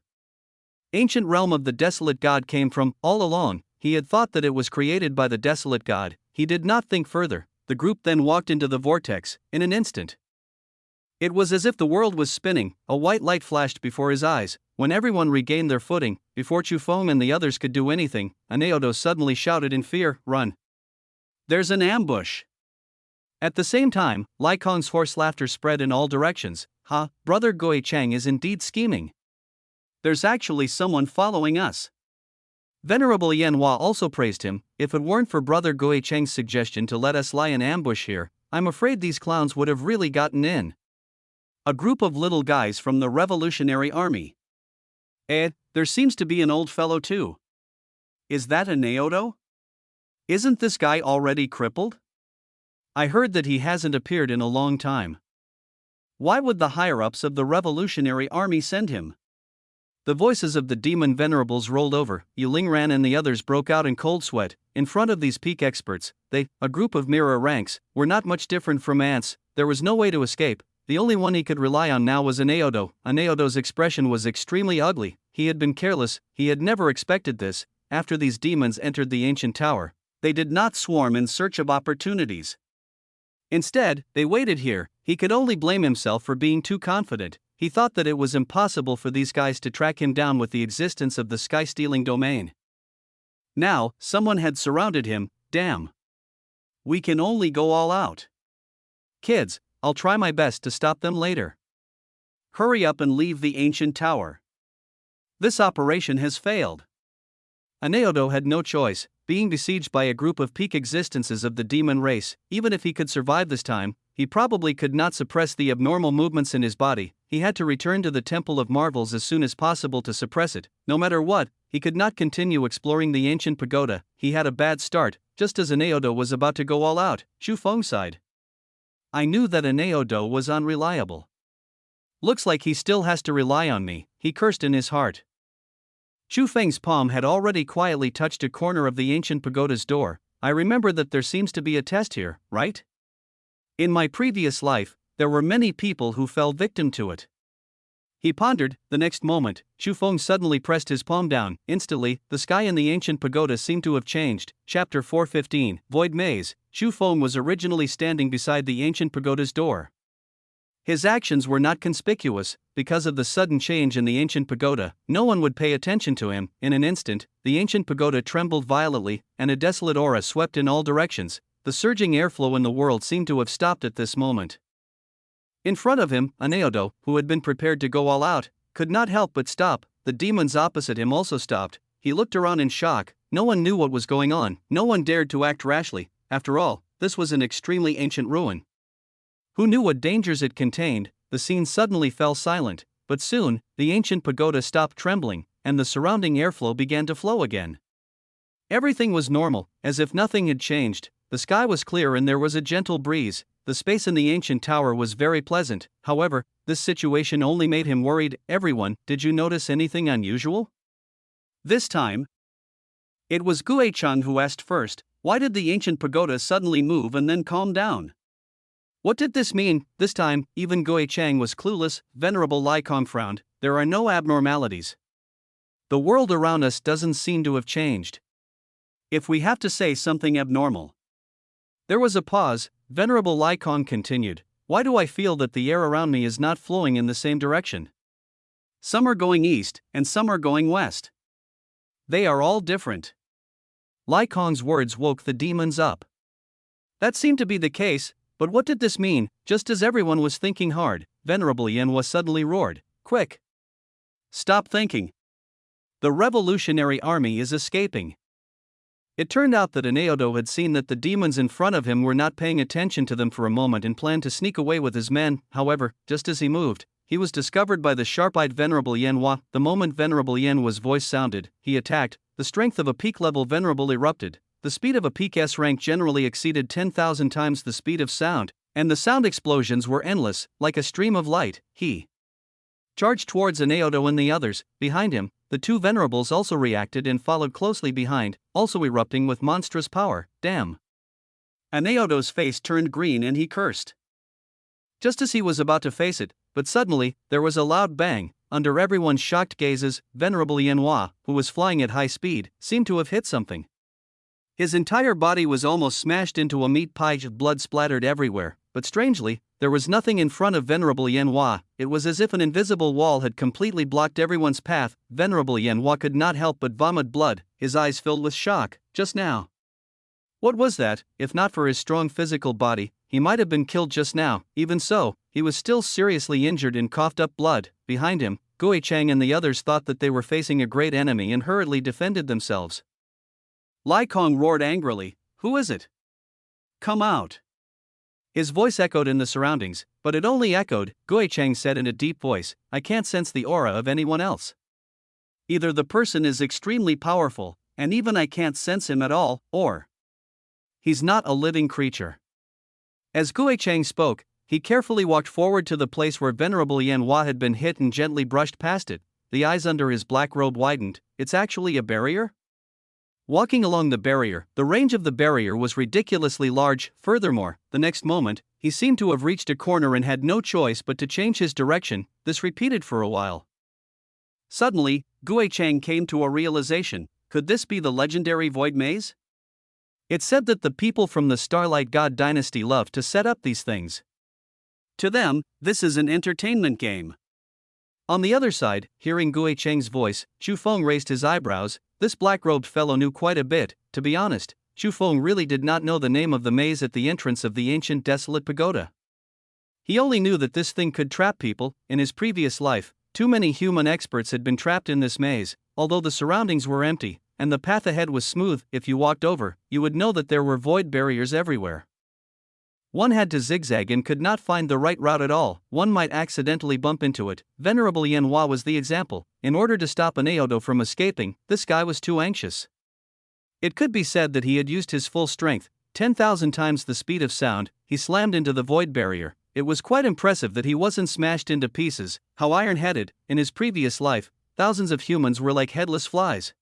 Speaker 1: ancient realm of the desolate god came from. All along, he had thought that it was created by the desolate god. He did not think further. The group then walked into the vortex. In an instant, it was as if the world was spinning. A white light flashed before his eyes. When everyone regained their footing, before Chu Feng and the others could do anything, Aneodo suddenly shouted in fear, "Run! There's an ambush!" At the same time, Lai Kong's hoarse laughter spread in all directions. "Ha, Brother Gui Cheng is indeed scheming. There's actually someone following us." Venerable Yan Hua also praised him. "If it weren't for Brother Gui Cheng's suggestion to let us lie in ambush here, I'm afraid these clowns would have really gotten in." A group of little guys from the Revolutionary Army. There seems to be an old fellow too. Is that Aneodo? Isn't this guy already crippled? I heard that he hasn't appeared in a long time. Why would the higher-ups of the Revolutionary Army send him? The voices of the demon venerables rolled over. Yuling Ran and the others broke out in cold sweat. In front of these peak experts, they, a group of mirror ranks, were not much different from ants. There was no way to escape. The only one he could rely on now was Aneodo. Aneodo's expression was extremely ugly. He had been careless. He had never expected this. After these demons entered the ancient tower, they did not swarm in search of opportunities. Instead, they waited here. He could only blame himself for being too confident. He thought that it was impossible for these guys to track him down with the existence of the sky-stealing domain. Now, someone had surrounded him. Damn. We can only go all out. Kids, I'll try my best to stop them later. Hurry up and leave the ancient tower. This operation has failed. Aneodo had no choice. Being besieged by a group of peak existences of the demon race, even if he could survive this time, he probably could not suppress the abnormal movements in his body. He had to return to the Temple of Marvels as soon as possible to suppress it. No matter what, he could not continue exploring the ancient pagoda. He had a bad start. Just as Aneodo was about to go all out, Chu Feng sighed. I knew that Aneodo was unreliable. Looks like he still has to rely on me, he cursed in his heart. Chu Feng's palm had already quietly touched a corner of the ancient pagoda's door. I remember that there seems to be a test here, right? In my previous life, there were many people who fell victim to it. He pondered. The next moment, Chu Feng suddenly pressed his palm down. Instantly, the sky in the ancient pagoda seemed to have changed. Chapter 415, Void Maze. Chu Feng was originally standing beside the ancient pagoda's door. His actions were not conspicuous. Because of the sudden change in the ancient pagoda, no one would pay attention to him. In an instant, the ancient pagoda trembled violently, and a desolate aura swept in all directions. The surging airflow in the world seemed to have stopped at this moment. In front of him, Aneodo, who had been prepared to go all out, could not help but stop. The demons opposite him also stopped. He looked around in shock. No one knew what was going on. No one dared to act rashly. After all, this was an extremely ancient ruin. Who knew what dangers it contained? The scene suddenly fell silent, but soon, the ancient pagoda stopped trembling, and the surrounding airflow began to flow again. Everything was normal, as if nothing had changed. The sky was clear and there was a gentle breeze. The space in the ancient tower was very pleasant. However, this situation only made him worried. Everyone, did you notice anything unusual? This time, it was Gue-chan who asked first. Why did the ancient pagoda suddenly move and then calm down? What did this mean? This time, even Gue-chan was clueless. Venerable Lai Kong frowned. There are no abnormalities. The world around us doesn't seem to have changed. If we have to say something abnormal. There was a pause. Venerable Lai Kong continued. Why do I feel that the air around me is not flowing in the same direction? Some are going east, and some are going west. They are all different. Lai Kong's words woke the demons up. That seemed to be the case, but what did this mean? Just as everyone was thinking hard, Venerable Yanhua suddenly roared. Quick! Stop thinking. The revolutionary army is escaping. It turned out that Aneodo had seen that the demons in front of him were not paying attention to them for a moment and planned to sneak away with his men. However, just as he moved, he was discovered by the sharp-eyed Venerable Yanhua. The moment Venerable Yanhua's voice sounded, he attacked. The strength of a peak-level Venerable erupted. The speed of a peak S rank generally exceeded 10,000 times the speed of sound, and the sound explosions were endless, like a stream of light. He charged towards Aneodo and the others. Behind him, the two Venerables also reacted and followed closely behind, also erupting with monstrous power. Damn! Aneodo's face turned green and he cursed. Just as he was about to face it, but suddenly, there was a loud bang. Under everyone's shocked gazes, Venerable Yanhua, who was flying at high speed, seemed to have hit something. His entire body was almost smashed into a meat pie. Blood splattered everywhere, but strangely, there was nothing in front of Venerable Yanhua. It was as if an invisible wall had completely blocked everyone's path. Venerable Yanhua could not help but vomit blood, his eyes filled with shock. Just now. What was that? If not for his strong physical body, he might have been killed just now. Even so, he was still seriously injured and coughed up blood. Behind him, Gue-chan and the others thought that they were facing a great enemy and hurriedly defended themselves. Lai Kong roared angrily. Who is it? Come out. His voice echoed in the surroundings, but it only echoed. Gue-chan said in a deep voice, I can't sense the aura of anyone else. Either the person is extremely powerful, and even I can't sense him at all, or he's not a living creature. As Gue-chan spoke, he carefully walked forward to the place where Venerable Yanhua had been hit and gently brushed past it. The eyes under his black robe widened. It's actually a barrier? Walking along the barrier, the range of the barrier was ridiculously large. Furthermore, the next moment, he seemed to have reached a corner and had no choice but to change his direction. This repeated for a while. Suddenly, Gue-chan came to a realization. Could this be the legendary Void Maze? It said that the people from the Starlight God dynasty love to set up these things. To them, this is an entertainment game. On the other side, hearing Gue-chan's voice, Chu Feng raised his eyebrows. This black-robed fellow knew quite a bit. To be honest, Chu Feng really did not know the name of the maze at the entrance of the ancient desolate pagoda. He only knew that this thing could trap people. In his previous life, too many human experts had been trapped in this maze. Although the surroundings were empty, and the path ahead was smooth, if you walked over, you would know that there were void barriers everywhere. One had to zigzag and could not find the right route at all. One might accidentally bump into it. Venerable Yanhua was the example. In order to stop Aneodo from escaping, this guy was too anxious. It could be said that he had used his full strength, 10,000 times the speed of sound. He slammed into the void barrier. It was quite impressive that he wasn't smashed into pieces. How iron-headed. In his previous life, thousands of humans were like headless flies.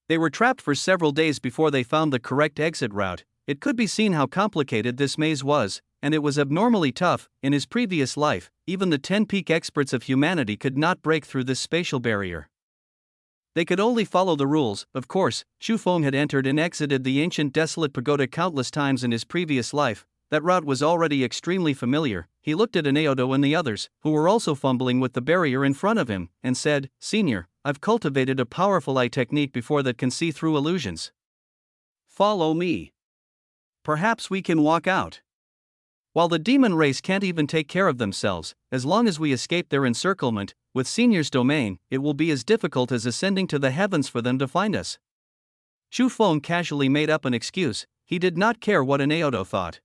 Speaker 1: They were trapped for several days before they found the correct exit route. It could be seen how complicated this maze was, and it was abnormally tough. In his previous life, even the 10 peak experts of humanity could not break through this spatial barrier. They could only follow the rules. Of course, Chu Feng had entered and exited the ancient desolate pagoda countless times in his previous life. That route was already extremely familiar. He looked at Aneodo and the others, who were also fumbling with the barrier in front of him, and said, "Senior, I've cultivated a powerful eye technique before that can see through illusions. Follow me. Perhaps we can walk out." While the demon race can't even take care of themselves, as long as we escape their encirclement, with Senior's domain, it will be as difficult as ascending to the heavens for them to find us. Chu Feng casually made up an excuse. He did not care what Aneodo thought.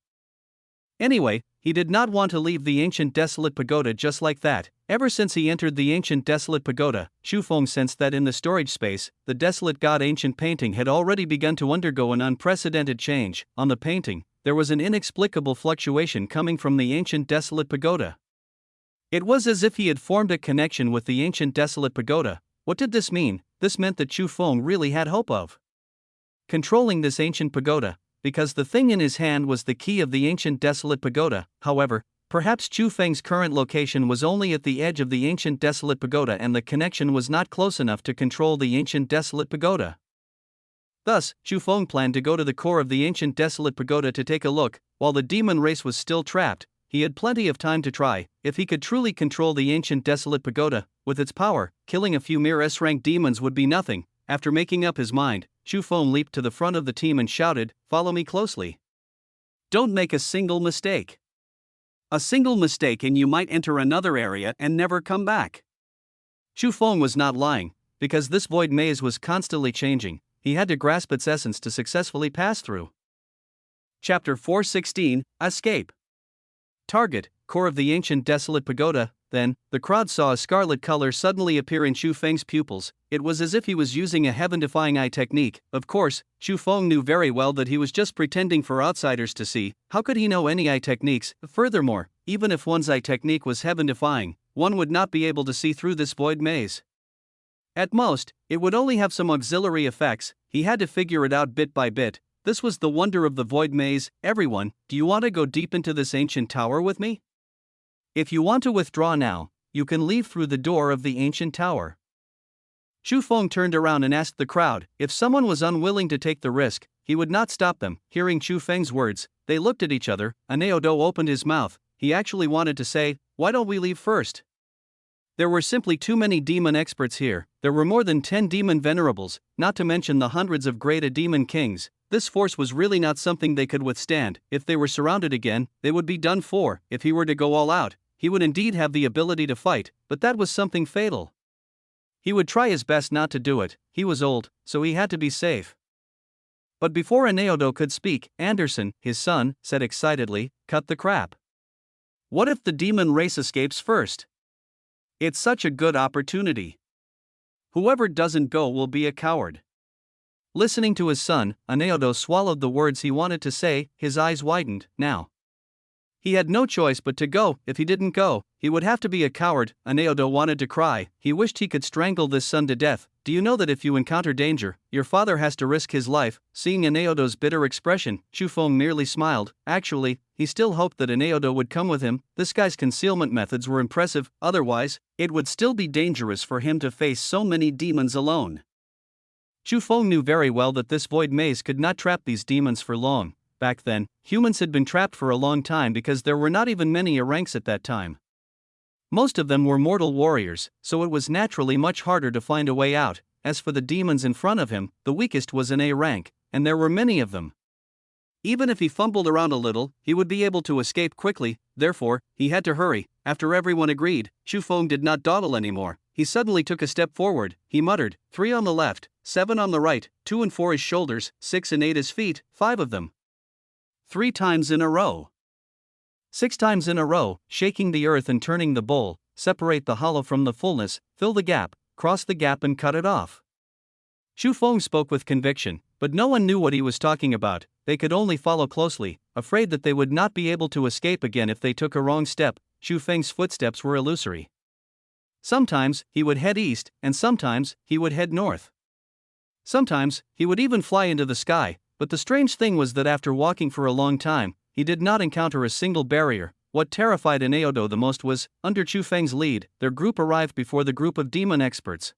Speaker 1: Anyway, he did not want to leave the ancient desolate pagoda just like that. Ever since he entered the ancient desolate pagoda, Chu Feng sensed that in the storage space, the desolate god ancient painting had already begun to undergo an unprecedented change. On the painting, there was an inexplicable fluctuation coming from the ancient desolate pagoda. It was as if he had formed a connection with the ancient desolate pagoda. What did this mean? This meant that Chu Feng really had hope of controlling this ancient pagoda, because the thing in his hand was the key of the ancient desolate pagoda. However, perhaps Chu Feng's current location was only at the edge of the ancient desolate pagoda and the connection was not close enough to control the ancient desolate pagoda. Thus, Chu Feng planned to go to the core of the ancient desolate pagoda to take a look. While the demon race was still trapped, he had plenty of time to try. If he could truly control the ancient desolate pagoda, with its power, killing a few mere S-rank demons would be nothing. After making up his mind, Chu Feng leaped to the front of the team and shouted, "Follow me closely. Don't make a single mistake. A single mistake and you might enter another area and never come back." Chu Feng was not lying, because this void maze was constantly changing. He had to grasp its essence to successfully pass through. Chapter 416, Escape. Target, core of the ancient desolate pagoda. Then, the crowd saw a scarlet color suddenly appear in Chu Feng's pupils. It was as if he was using a heaven-defying eye technique. Of course, Chu Feng knew very well that he was just pretending for outsiders to see. How could he know any eye techniques? Furthermore, even if one's eye technique was heaven-defying, one would not be able to see through this void maze. At most, it would only have some auxiliary effects. He had to figure it out bit by bit. This was the wonder of the void maze. "Everyone, do you want to go deep into this ancient tower with me? If you want to withdraw now, you can leave through the door of the ancient tower." Chu Feng turned around and asked the crowd. If someone was unwilling to take the risk, he would not stop them. Hearing Chu Feng's words, they looked at each other. Aneodo opened his mouth. He actually wanted to say, "Why don't we leave first?" There were simply too many demon experts here. There were more than 10 demon venerables, not to mention the hundreds of great demon kings. This force was really not something they could withstand. If they were surrounded again, they would be done for. If he were to go all out, he would indeed have the ability to fight, but that was something fatal. He would try his best not to do it. He was old, so he had to be safe. But before Aneodo could speak, Anderson, his son, said excitedly, "Cut the crap. What if the demon race escapes first? It's such a good opportunity. Whoever doesn't go will be a coward." Listening to his son, Aneodo swallowed the words he wanted to say. His eyes widened. Now, he had no choice but to go. If he didn't go, he would have to be a coward. Aneodo wanted to cry. He wished he could strangle this son to death. "Do you know that if you encounter danger, your father has to risk his life?" Seeing Aneodo's bitter expression, Chu Feng merely smiled. Actually, he still hoped that Aneodo would come with him. This guy's concealment methods were impressive. Otherwise, it would still be dangerous for him to face so many demons alone. Chu Feng knew very well that this void maze could not trap these demons for long. Back then, humans had been trapped for a long time because there were not even many ranks at that time. Most of them were mortal warriors, so it was naturally much harder to find a way out. As for the demons in front of him, the weakest was an A rank, and there were many of them. Even if he fumbled around a little, he would be able to escape quickly. Therefore, he had to hurry. After everyone agreed, Chu Feng did not dawdle anymore. He suddenly took a step forward. He muttered, 3 on the left, 7 on the right, 2 and 4 his shoulders, 6 and 8 his feet, 5 of them. 3 times in a row. 6 times in a row, shaking the earth and turning the bowl. Separate the hollow from the fullness, fill the gap, cross the gap and cut it off. Chu Feng spoke with conviction, but no one knew what he was talking about. They could only follow closely, afraid that they would not be able to escape again if they took a wrong step. Chu Feng's footsteps were illusory. Sometimes he would head east, and sometimes he would head north. Sometimes he would even fly into the sky, but the strange thing was that after walking for a long time, he did not encounter a single barrier. What terrified Aneodo the most was, under Chu Feng's lead, their group arrived before the group of demon experts.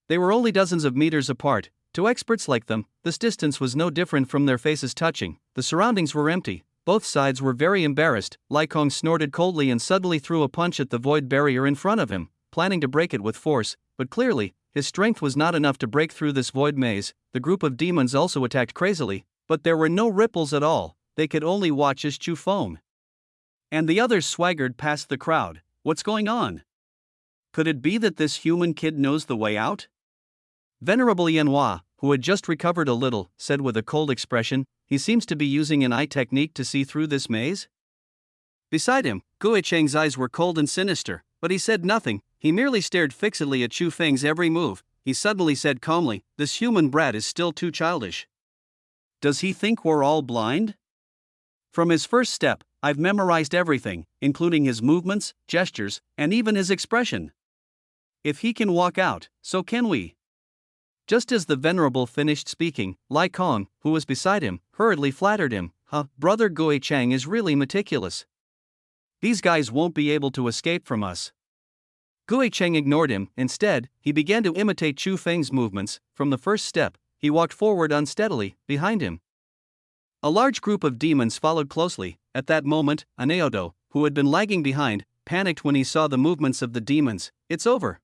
Speaker 1: They were only dozens of meters apart. To experts like them, this distance was no different from their faces touching. The surroundings were empty. Both sides were very embarrassed. Lai Kong snorted coldly and suddenly threw a punch at the void barrier in front of him, planning to break it with force, but clearly, his strength was not enough to break through this void maze. The group of demons also attacked crazily, but there were no ripples at all. They could only watch as Chu Feng and the others swaggered past the crowd. What's going on? Could it be that this human kid knows the way out? Venerable Yanhua, who had just recovered a little, said with a cold expression, he seems to be using an eye technique to see through this maze. Beside him, Gui Cheng's eyes were cold and sinister, but he said nothing. He merely stared fixedly at Chu Feng's every move. He suddenly said calmly, "This human brat is still too childish. Does he think we're all blind? From his first step, I've memorized everything, including his movements, gestures, and even his expression. If he can walk out, so can we." Just as the Venerable finished speaking, Lai Kong, who was beside him, hurriedly flattered him. Brother Gui Cheng is really meticulous. These guys won't be able to escape from us." Gui Cheng ignored him. Instead, he began to imitate Chu Feng's movements. From the first step, he walked forward unsteadily. Behind him, a large group of demons followed closely. At that moment, Aneodo, who had been lagging behind, panicked when he saw the movements of the demons. "It's over.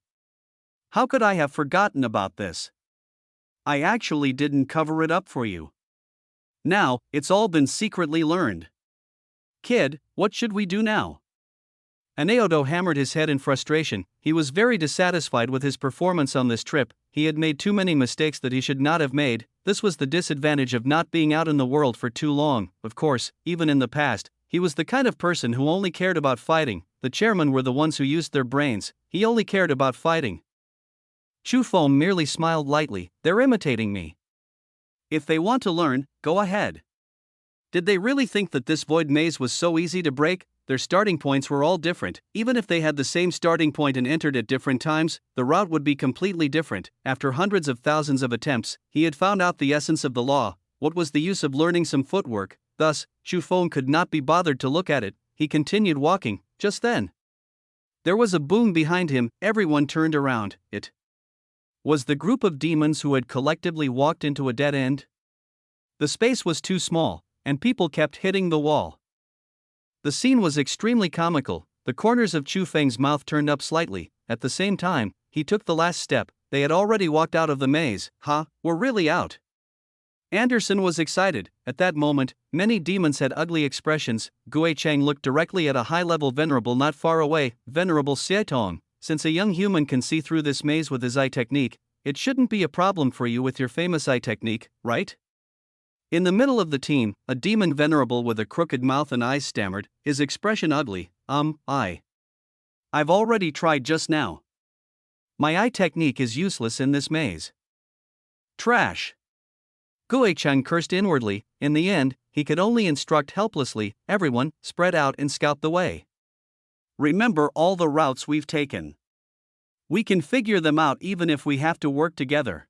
Speaker 1: How could I have forgotten about this? I actually didn't cover it up for you. Now, it's all been secretly learned. Kid, what should we do now?" Aneodo hammered his head in frustration. He was very dissatisfied with his performance on this trip. He had made too many mistakes that he should not have made. This was the disadvantage of not being out in the world for too long. Of course, even in the past, he was the kind of person who only cared about fighting. The chairmen were the ones who used their brains. He only cared about fighting. Chu Feng merely smiled lightly. "They're imitating me. If they want to learn, go ahead." Did they really think that this void maze was so easy to break? Their starting points were all different. Even if they had the same starting point and entered at different times, the route would be completely different. After hundreds of thousands of attempts, he had found out the essence of the law. What was the use of learning some footwork? Thus, Chu Feng could not be bothered to look at it. He continued walking. Just then, there was a boom behind him. Everyone turned around. It was the group of demons who had collectively walked into a dead end. The space was too small, and people kept hitting the wall. The scene was extremely comical. The corners of Chu Feng's mouth turned up slightly. At the same time, he took the last step. They had already walked out of the maze. We're really out. Anderson was excited. At that moment, many demons had ugly expressions. Gui Cheng looked directly at a high-level venerable not far away. "Venerable Xietong, since a young human can see through this maze with his eye technique, it shouldn't be a problem for you with your famous eye technique, right?" In the middle of the team, a demon venerable with a crooked mouth and eyes stammered, his expression ugly. I've already tried just now. My eye technique is useless in this maze. Trash." Gui Cheng cursed inwardly. In the end, he could only instruct helplessly. "Everyone, spread out and scout the way. Remember all the routes we've taken. We can figure them out even if we have to work together."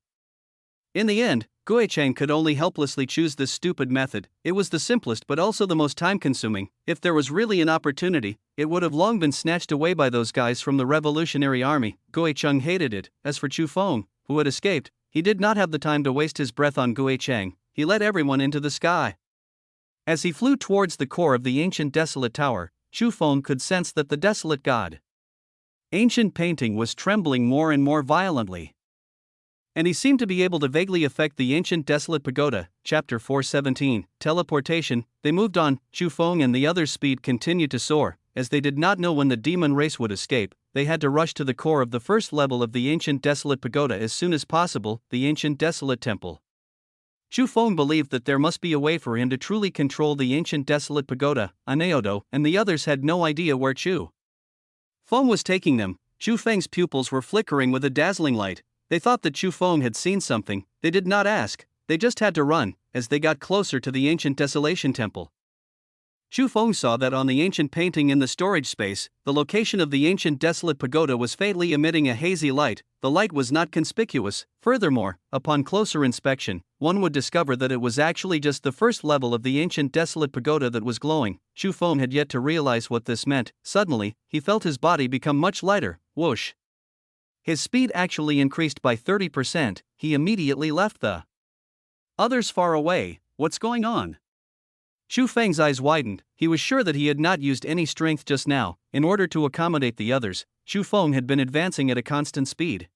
Speaker 1: In the end, Gui Cheng could only helplessly choose this stupid method. It was the simplest but also the most time-consuming. If there was really an opportunity, it would have long been snatched away by those guys from the Revolutionary Army. Gui Cheng hated it. As for Chu Feng, who had escaped, he did not have the time to waste his breath on Gui Cheng. He led everyone into the sky. As he flew towards the core of the ancient desolate tower, Chu Feng could sense that the desolate god ancient painting was trembling more and more violently. And he seemed to be able to vaguely affect the ancient desolate pagoda. Chapter 417, Teleportation. They moved on. Chu Feng and the others' speed continued to soar. As they did not know when the demon race would escape, they had to rush to the core of the first level of the ancient desolate pagoda as soon as possible, the ancient desolate temple. Chu Feng believed that there must be a way for him to truly control the ancient desolate pagoda. Aneodo and the others had no idea where Chu Feng was taking them. Chu Feng's pupils were flickering with a dazzling light. They thought that Chu Feng had seen something. They did not ask. They just had to run. As they got closer to the ancient desolation temple, Chu Feng saw that on the ancient painting in the storage space, the location of the ancient desolate pagoda was faintly emitting a hazy light. The light was not conspicuous. Furthermore, upon closer inspection, one would discover that it was actually just the first level of the ancient desolate pagoda that was glowing. Chu Feng had yet to realize what this meant. Suddenly, he felt his body become much lighter. Whoosh! His speed actually increased by 30%. He immediately left the others far away. What's going on? Chu Feng's eyes widened. He was sure that he had not used any strength just now. In order to accommodate the others, Chu Feng had been advancing at a constant speed.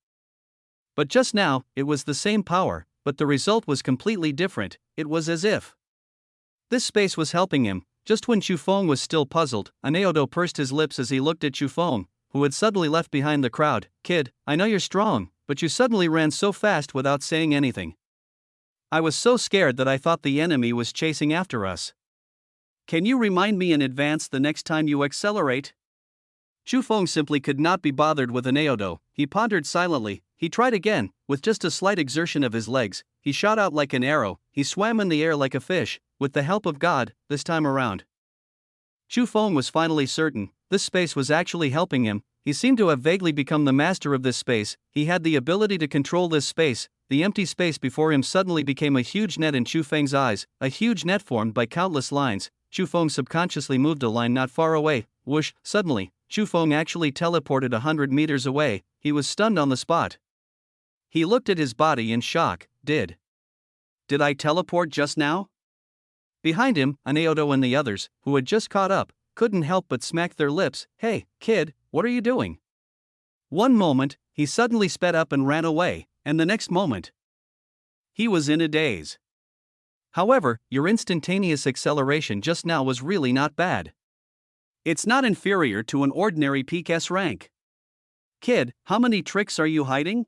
Speaker 1: But just now, it was the same power, but the result was completely different. It was as if this space was helping him. Just when Chu Feng was still puzzled, Aneodo pursed his lips as he looked at Chu Feng, who had suddenly left behind the crowd. Kid, I know you're strong, but you suddenly ran so fast without saying anything. I was so scared that I thought the enemy was chasing after us. Can you remind me in advance the next time you accelerate? Chu Feng simply could not be bothered with Aneodo. He pondered silently. He tried again. With just a slight exertion of his legs, he shot out like an arrow. He swam in the air like a fish, with the help of God, this time around. Chu Feng was finally certain. This space was actually helping him. He seemed to have vaguely become the master of this space. He had the ability to control this space. The empty space before him suddenly became a huge net in Chu Feng's eyes, a huge net formed by countless lines. Chu Feng subconsciously moved a line not far away. Whoosh! Suddenly, Chu Feng actually teleported 100 meters away. He was stunned on the spot. He looked at his body in shock. Did I teleport just now? Behind him, Aneodo and the others, who had just caught up, couldn't help but smack their lips. Hey, kid, what are you doing? One moment, he suddenly sped up and ran away, and the next moment, he was in a daze. However, your instantaneous acceleration just now was really not bad. It's not inferior to an ordinary peak S rank. Kid, how many tricks are you hiding?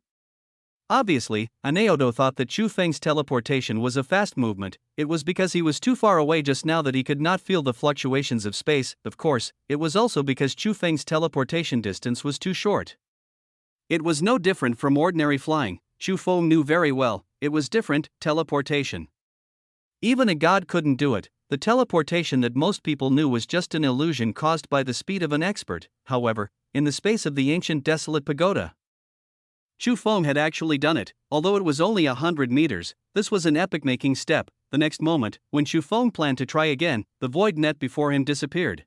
Speaker 1: Obviously, Aneodo thought that Chu Feng's teleportation was a fast movement. It was because he was too far away just now that he could not feel the fluctuations of space. Of course, it was also because Chu Feng's teleportation distance was too short. It was no different from ordinary flying. Chu Feng knew very well, it was different, teleportation. Even a god couldn't do it. The teleportation that most people knew was just an illusion caused by the speed of an expert. However, in the space of the ancient desolate pagoda, Chu Feng had actually done it. Although it was only 100 meters, this was an epic-making step. The next moment, when Chu Feng planned to try again, the void net before him disappeared.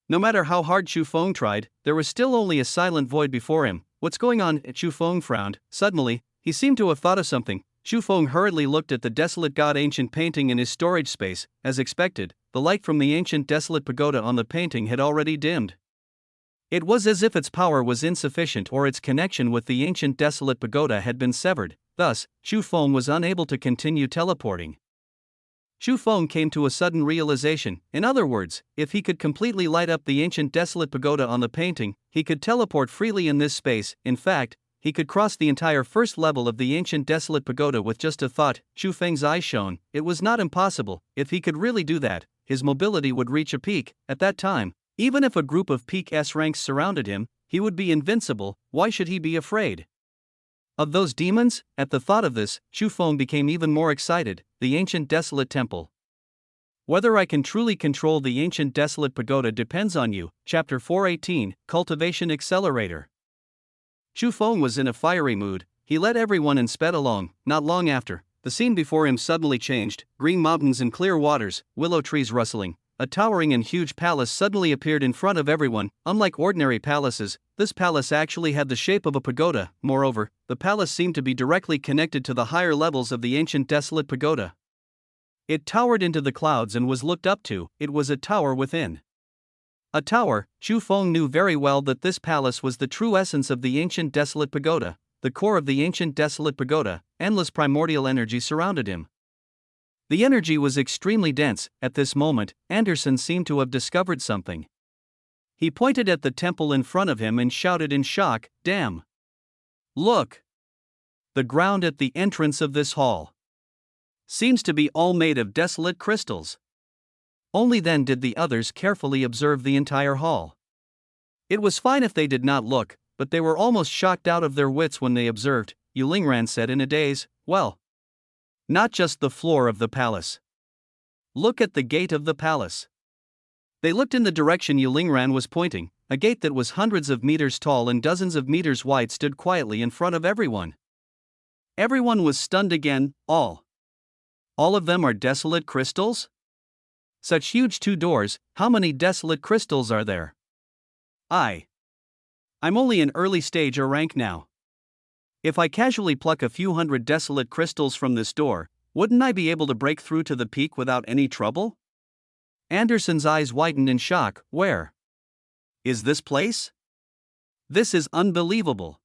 Speaker 1: No matter how hard Chu Feng tried, there was still only a silent void before him. What's going on? Chu Feng frowned. Suddenly, he seemed to have thought of something. Chu Feng hurriedly looked at the desolate god ancient painting in his storage space. As expected, the light from the ancient desolate pagoda on the painting had already dimmed. It was as if its power was insufficient or its connection with the ancient desolate pagoda had been severed. Thus, Chu Feng was unable to continue teleporting. Chu Feng came to a sudden realization. In other words, if he could completely light up the ancient desolate pagoda on the painting, he could teleport freely in this space. In fact, he could cross the entire first level of the ancient desolate pagoda with just a thought. Chu Feng's eyes shone. It was not impossible. If he could really do that, his mobility would reach a peak. At that time, even if a group of peak S ranks surrounded him, he would be invincible. Why should he be afraid of those demons? At the thought of this, Chu Feng became even more excited. The ancient desolate temple. Whether I can truly control the ancient desolate pagoda depends on you. Chapter 418, Cultivation Accelerator. Chu Feng was in a fiery mood. He led everyone and sped along. Not long after, the scene before him suddenly changed. Green mountains and clear waters, willow trees rustling. A towering and huge palace suddenly appeared in front of everyone. Unlike ordinary palaces, this palace actually had the shape of a pagoda. Moreover, the palace seemed to be directly connected to the higher levels of the ancient desolate pagoda. It towered into the clouds and was looked up to. It was a tower within a tower. Chu Feng knew very well that this palace was the true essence of the ancient desolate pagoda, the core of the ancient desolate pagoda. Endless primordial energy surrounded him. The energy was extremely dense. At this moment, Anderson seemed to have discovered something. He pointed at the temple in front of him and shouted in shock, "Damn! Look! The ground at the entrance of this hall seems to be all made of desolate crystals." Only then did the others carefully observe the entire hall. It was fine if they did not look, but they were almost shocked out of their wits when they observed. Yu Lingran said in a daze, "Well, not just the floor of the palace. Look at the gate of the palace. They looked in the direction Yulingran was pointing. A gate that was hundreds of meters tall and dozens of meters wide stood quietly in front of everyone. Everyone was stunned again. All of them are desolate crystals? Such huge two doors, how many desolate crystals are there? I'm only in early stage or rank now. If I casually pluck a few hundred desolate crystals from this door, wouldn't I be able to break through to the peak without any trouble? Anderson's eyes widened in shock. Where is this place? This is unbelievable.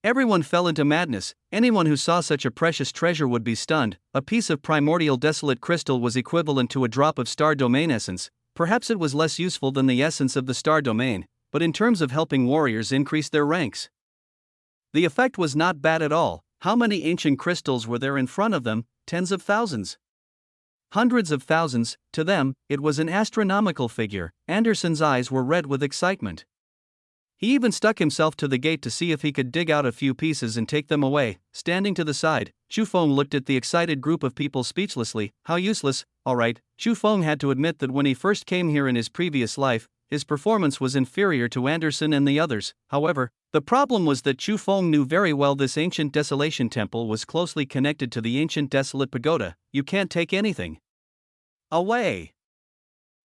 Speaker 1: Everyone fell into madness. Anyone who saw such a precious treasure would be stunned. A piece of primordial desolate crystal was equivalent to a drop of star domain essence. Perhaps it was less useful than the essence of the star domain, but in terms of helping warriors increase their ranks, the effect was not bad at all. How many ancient crystals were there in front of them? Tens of thousands. Hundreds of thousands. To them, it was an astronomical figure. Anderson's eyes were red with excitement. He even stuck himself to the gate to see if he could dig out a few pieces and take them away. Standing to the side, Chu Feng looked at the excited group of people speechlessly. How useless. Alright, Chu Feng had to admit that when he first came here in his previous life, his performance was inferior to Anderson and the others. However, the problem was that Chu Feng knew very well this ancient desolation temple was closely connected to the ancient desolate pagoda. You can't take anything away.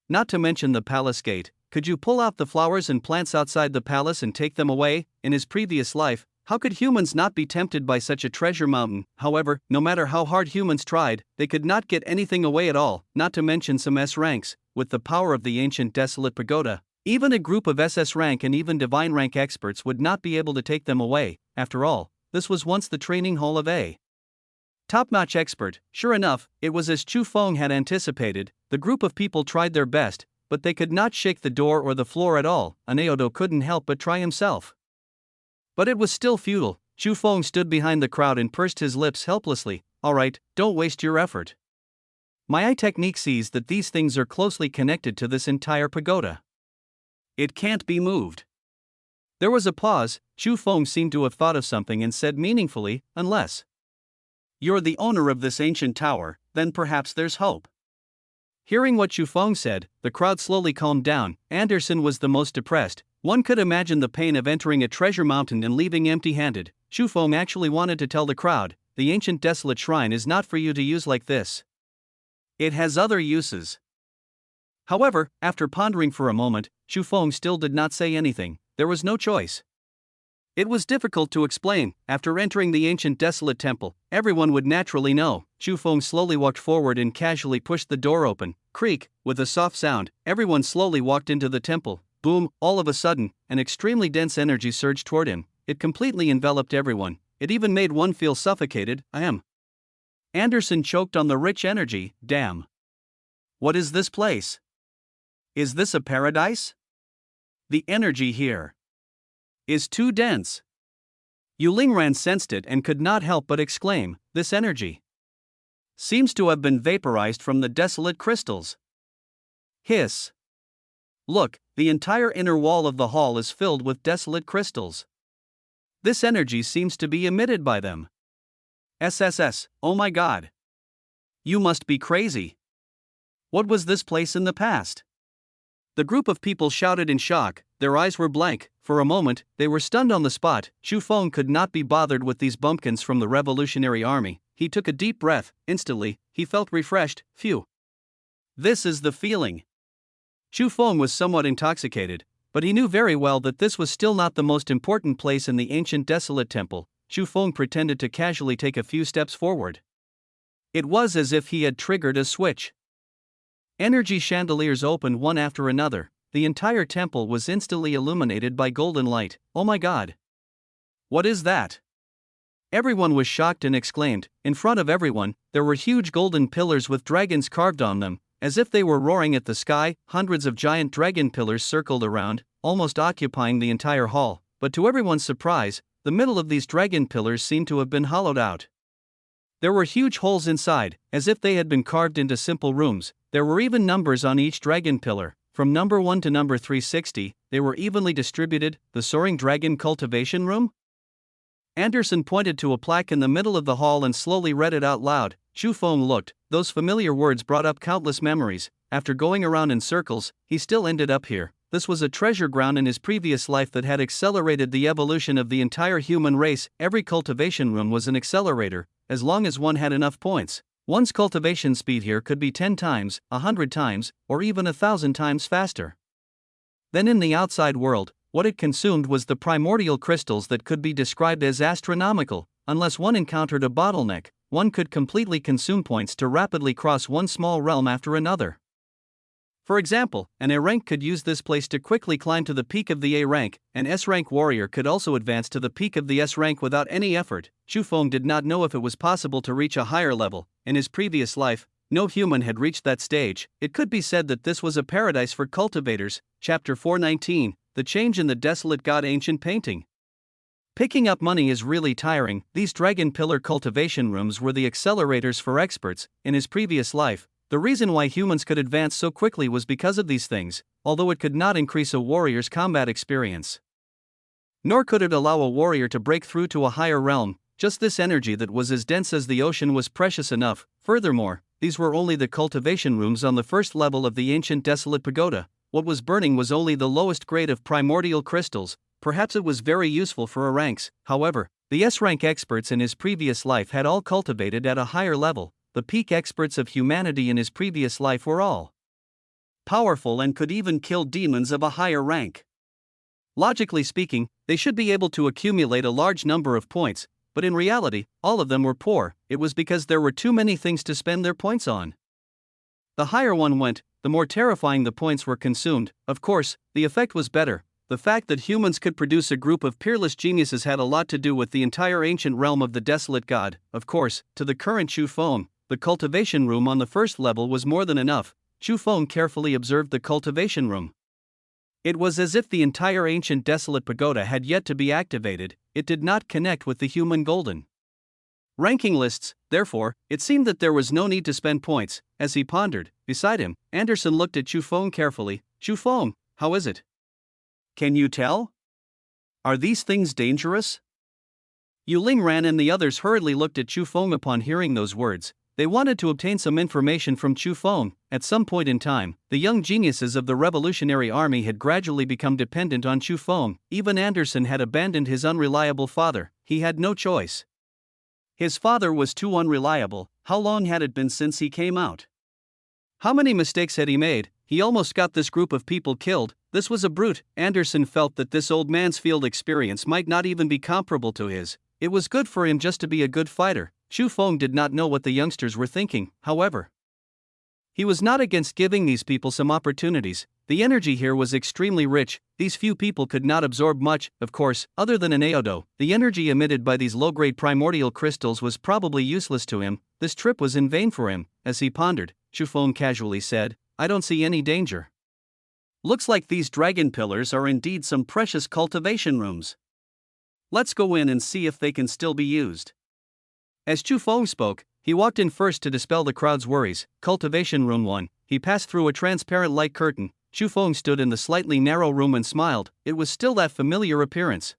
Speaker 1: Not to mention the palace gate. Could you pull out the flowers and plants outside the palace and take them away? In his previous life, how could humans not be tempted by such a treasure mountain? However, no matter how hard humans tried, they could not get anything away at all, not to mention some S ranks. With the power of the ancient desolate pagoda, even a group of SS rank and even divine rank experts would not be able to take them away. After all, this was once the training hall of a top-notch expert. Sure enough, it was as Chu Feng had anticipated. The group of people tried their best, but they could not shake the door or the floor at all. Anaodo couldn't help but try himself. But it was still futile. Chu Feng stood behind the crowd and pursed his lips helplessly. Alright, don't waste your effort. My eye technique sees that these things are closely connected to this entire pagoda. It can't be moved. There was a pause. Chu Feng seemed to have thought of something and said meaningfully, unless you're the owner of this ancient tower, then perhaps there's hope. Hearing what Chu Feng said, the crowd slowly calmed down. Anderson was the most depressed. One could imagine the pain of entering a treasure mountain and leaving empty-handed. Chu Feng actually wanted to tell the crowd, the ancient desolate shrine is not for you to use like this. It has other uses. However, after pondering for a moment, Chu Feng still did not say anything. There was no choice. It was difficult to explain. After entering the ancient desolate temple, everyone would naturally know. Chu Feng slowly walked forward and casually pushed the door open. Creak, with a soft sound, everyone slowly walked into the temple. Boom, all of a sudden, an extremely dense energy surged toward him. It completely enveloped everyone. It even made one feel suffocated. Anderson choked on the rich energy. Damn. What is this place? Is this a paradise? The energy here is too dense. Yulingran sensed it and could not help but exclaim, this energy seems to have been vaporized from the desolate crystals. Hiss. Look, the entire inner wall of the hall is filled with desolate crystals. This energy seems to be emitted by them. SSS, oh my god. You must be crazy. What was this place in the past? The group of people shouted in shock, their eyes were blank. For a moment, they were stunned on the spot. Chu Feng could not be bothered with these bumpkins from the Revolutionary Army. He took a deep breath. Instantly, he felt refreshed. Phew. This is the feeling. Chu Feng was somewhat intoxicated, but he knew very well that this was still not the most important place in the ancient desolate temple. Chu Feng pretended to casually take a few steps forward. It was as if he had triggered a switch. Energy chandeliers opened one after another. The entire temple was instantly illuminated by golden light. Oh my god. What is that? Everyone was shocked and exclaimed. In front of everyone, there were huge golden pillars with dragons carved on them. As if they were roaring at the sky, hundreds of giant dragon pillars circled around, almost occupying the entire hall. But to everyone's surprise, the middle of these dragon pillars seemed to have been hollowed out. There were huge holes inside, as if they had been carved into simple rooms. There were even numbers on each dragon pillar. From number 1 to number 360, they were evenly distributed. The Soaring Dragon Cultivation Room? Anderson pointed to a plaque in the middle of the hall and slowly read it out loud. Chu Feng looked. Those familiar words brought up countless memories. after going around in circles, he still ended up here. This was a treasure ground in his previous life that had accelerated the evolution of the entire human race. Every cultivation room was an accelerator, as long as one had enough points. One's cultivation speed here could be 10 times, 100 times, or even 1,000 times faster. Then in the outside world, what it consumed was the primordial crystals that could be described as astronomical. Unless one encountered a bottleneck, one could completely consume points to rapidly cross one small realm after another. For example, an A rank could use this place to quickly climb to the peak of the A rank. An S rank warrior could also advance to the peak of the S rank without any effort. Chu Feng did not know if it was possible to reach a higher level. In his previous life, no human had reached that stage. It could be said that this was a paradise for cultivators. Chapter 419, The Change in the Desolate God. Ancient painting. Picking up money is really tiring. These dragon pillar cultivation rooms were the accelerators for experts. In his previous life, the reason why humans could advance so quickly was because of these things, although it could not increase a warrior's combat experience. Nor could it allow a warrior to break through to a higher realm. Just this energy that was as dense as the ocean was precious enough. Furthermore, these were only the cultivation rooms on the first level of the ancient desolate pagoda. What was burning was only the lowest grade of primordial crystals. Perhaps it was very useful for A ranks. However, the S rank experts in his previous life had all cultivated at a higher level. The peak experts of humanity in his previous life were all powerful and could even kill demons of a higher rank. Logically speaking, they should be able to accumulate a large number of points, but in reality, all of them were poor. It was because there were too many things to spend their points on. The higher one went, the more terrifying the points were consumed. Of course, the effect was better. The fact that humans could produce a group of peerless geniuses had a lot to do with the entire ancient realm of the desolate god. Of course, to the current Chu Feng, the cultivation room on the first level was more than enough. Chu Feng carefully observed the cultivation room. It was as if the entire ancient desolate pagoda had yet to be activated. It did not connect with the human golden ranking lists. Therefore, it seemed that there was no need to spend points. As he pondered, beside him, Anderson looked at Chu Feng carefully. Chu Feng, how is it? Can you tell? Are these things dangerous? Yu Ling ran and the others hurriedly looked at Chu Feng upon hearing those words. They wanted to obtain some information from Chu Feng. At some point in time, the young geniuses of the Revolutionary Army had gradually become dependent on Chu Feng. Even Anderson had abandoned his unreliable father. He had no choice. His father was too unreliable. How long had it been since he came out? How many mistakes had he made? He almost got this group of people killed. This was a brute. Anderson felt that this old man's field experience might not even be comparable to his. It was good for him just to be a good fighter. Chu Feng did not know what the youngsters were thinking, however. He was not against giving these people some opportunities. The energy here was extremely rich. These few people could not absorb much, of course, other than an Aodo. The energy emitted by these low-grade primordial crystals was probably useless to him. This trip was in vain for him. As he pondered, Chu Feng casually said, I don't see any danger. Looks like these dragon pillars are indeed some precious cultivation rooms. Let's go in and see if they can still be used. As Chu Feng spoke, he walked in first to dispel the crowd's worries. Cultivation Room 1. He passed through a transparent light curtain. Chu Feng stood in the slightly narrow room and smiled. It was still that familiar appearance.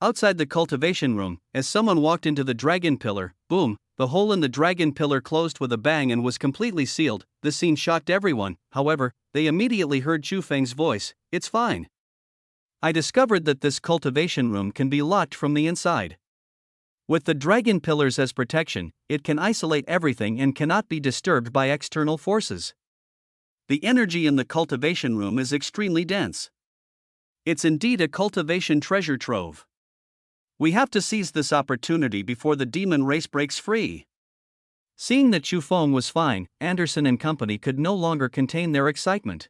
Speaker 1: Outside the cultivation room, as someone walked into the dragon pillar, boom, the hole in the dragon pillar closed with a bang and was completely sealed. This scene shocked everyone. However, they immediately heard Chu Feng's voice. It's fine. I discovered that this cultivation room can be locked from the inside. With the dragon pillars as protection, it can isolate everything and cannot be disturbed by external forces. The energy in the cultivation room is extremely dense. It's indeed a cultivation treasure trove. We have to seize this opportunity before the demon race breaks free. Seeing that Chu Feng was fine, Anderson and company could no longer contain their excitement.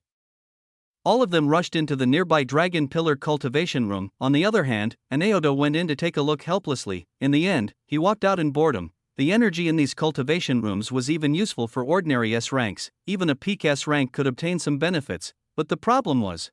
Speaker 1: All of them rushed into the nearby dragon pillar cultivation room. On the other hand, an Aodo went in to take a look helplessly. In the end, he walked out in boredom. The energy in these cultivation rooms was even useful for ordinary S ranks. Even a peak S rank could obtain some benefits, but the problem was,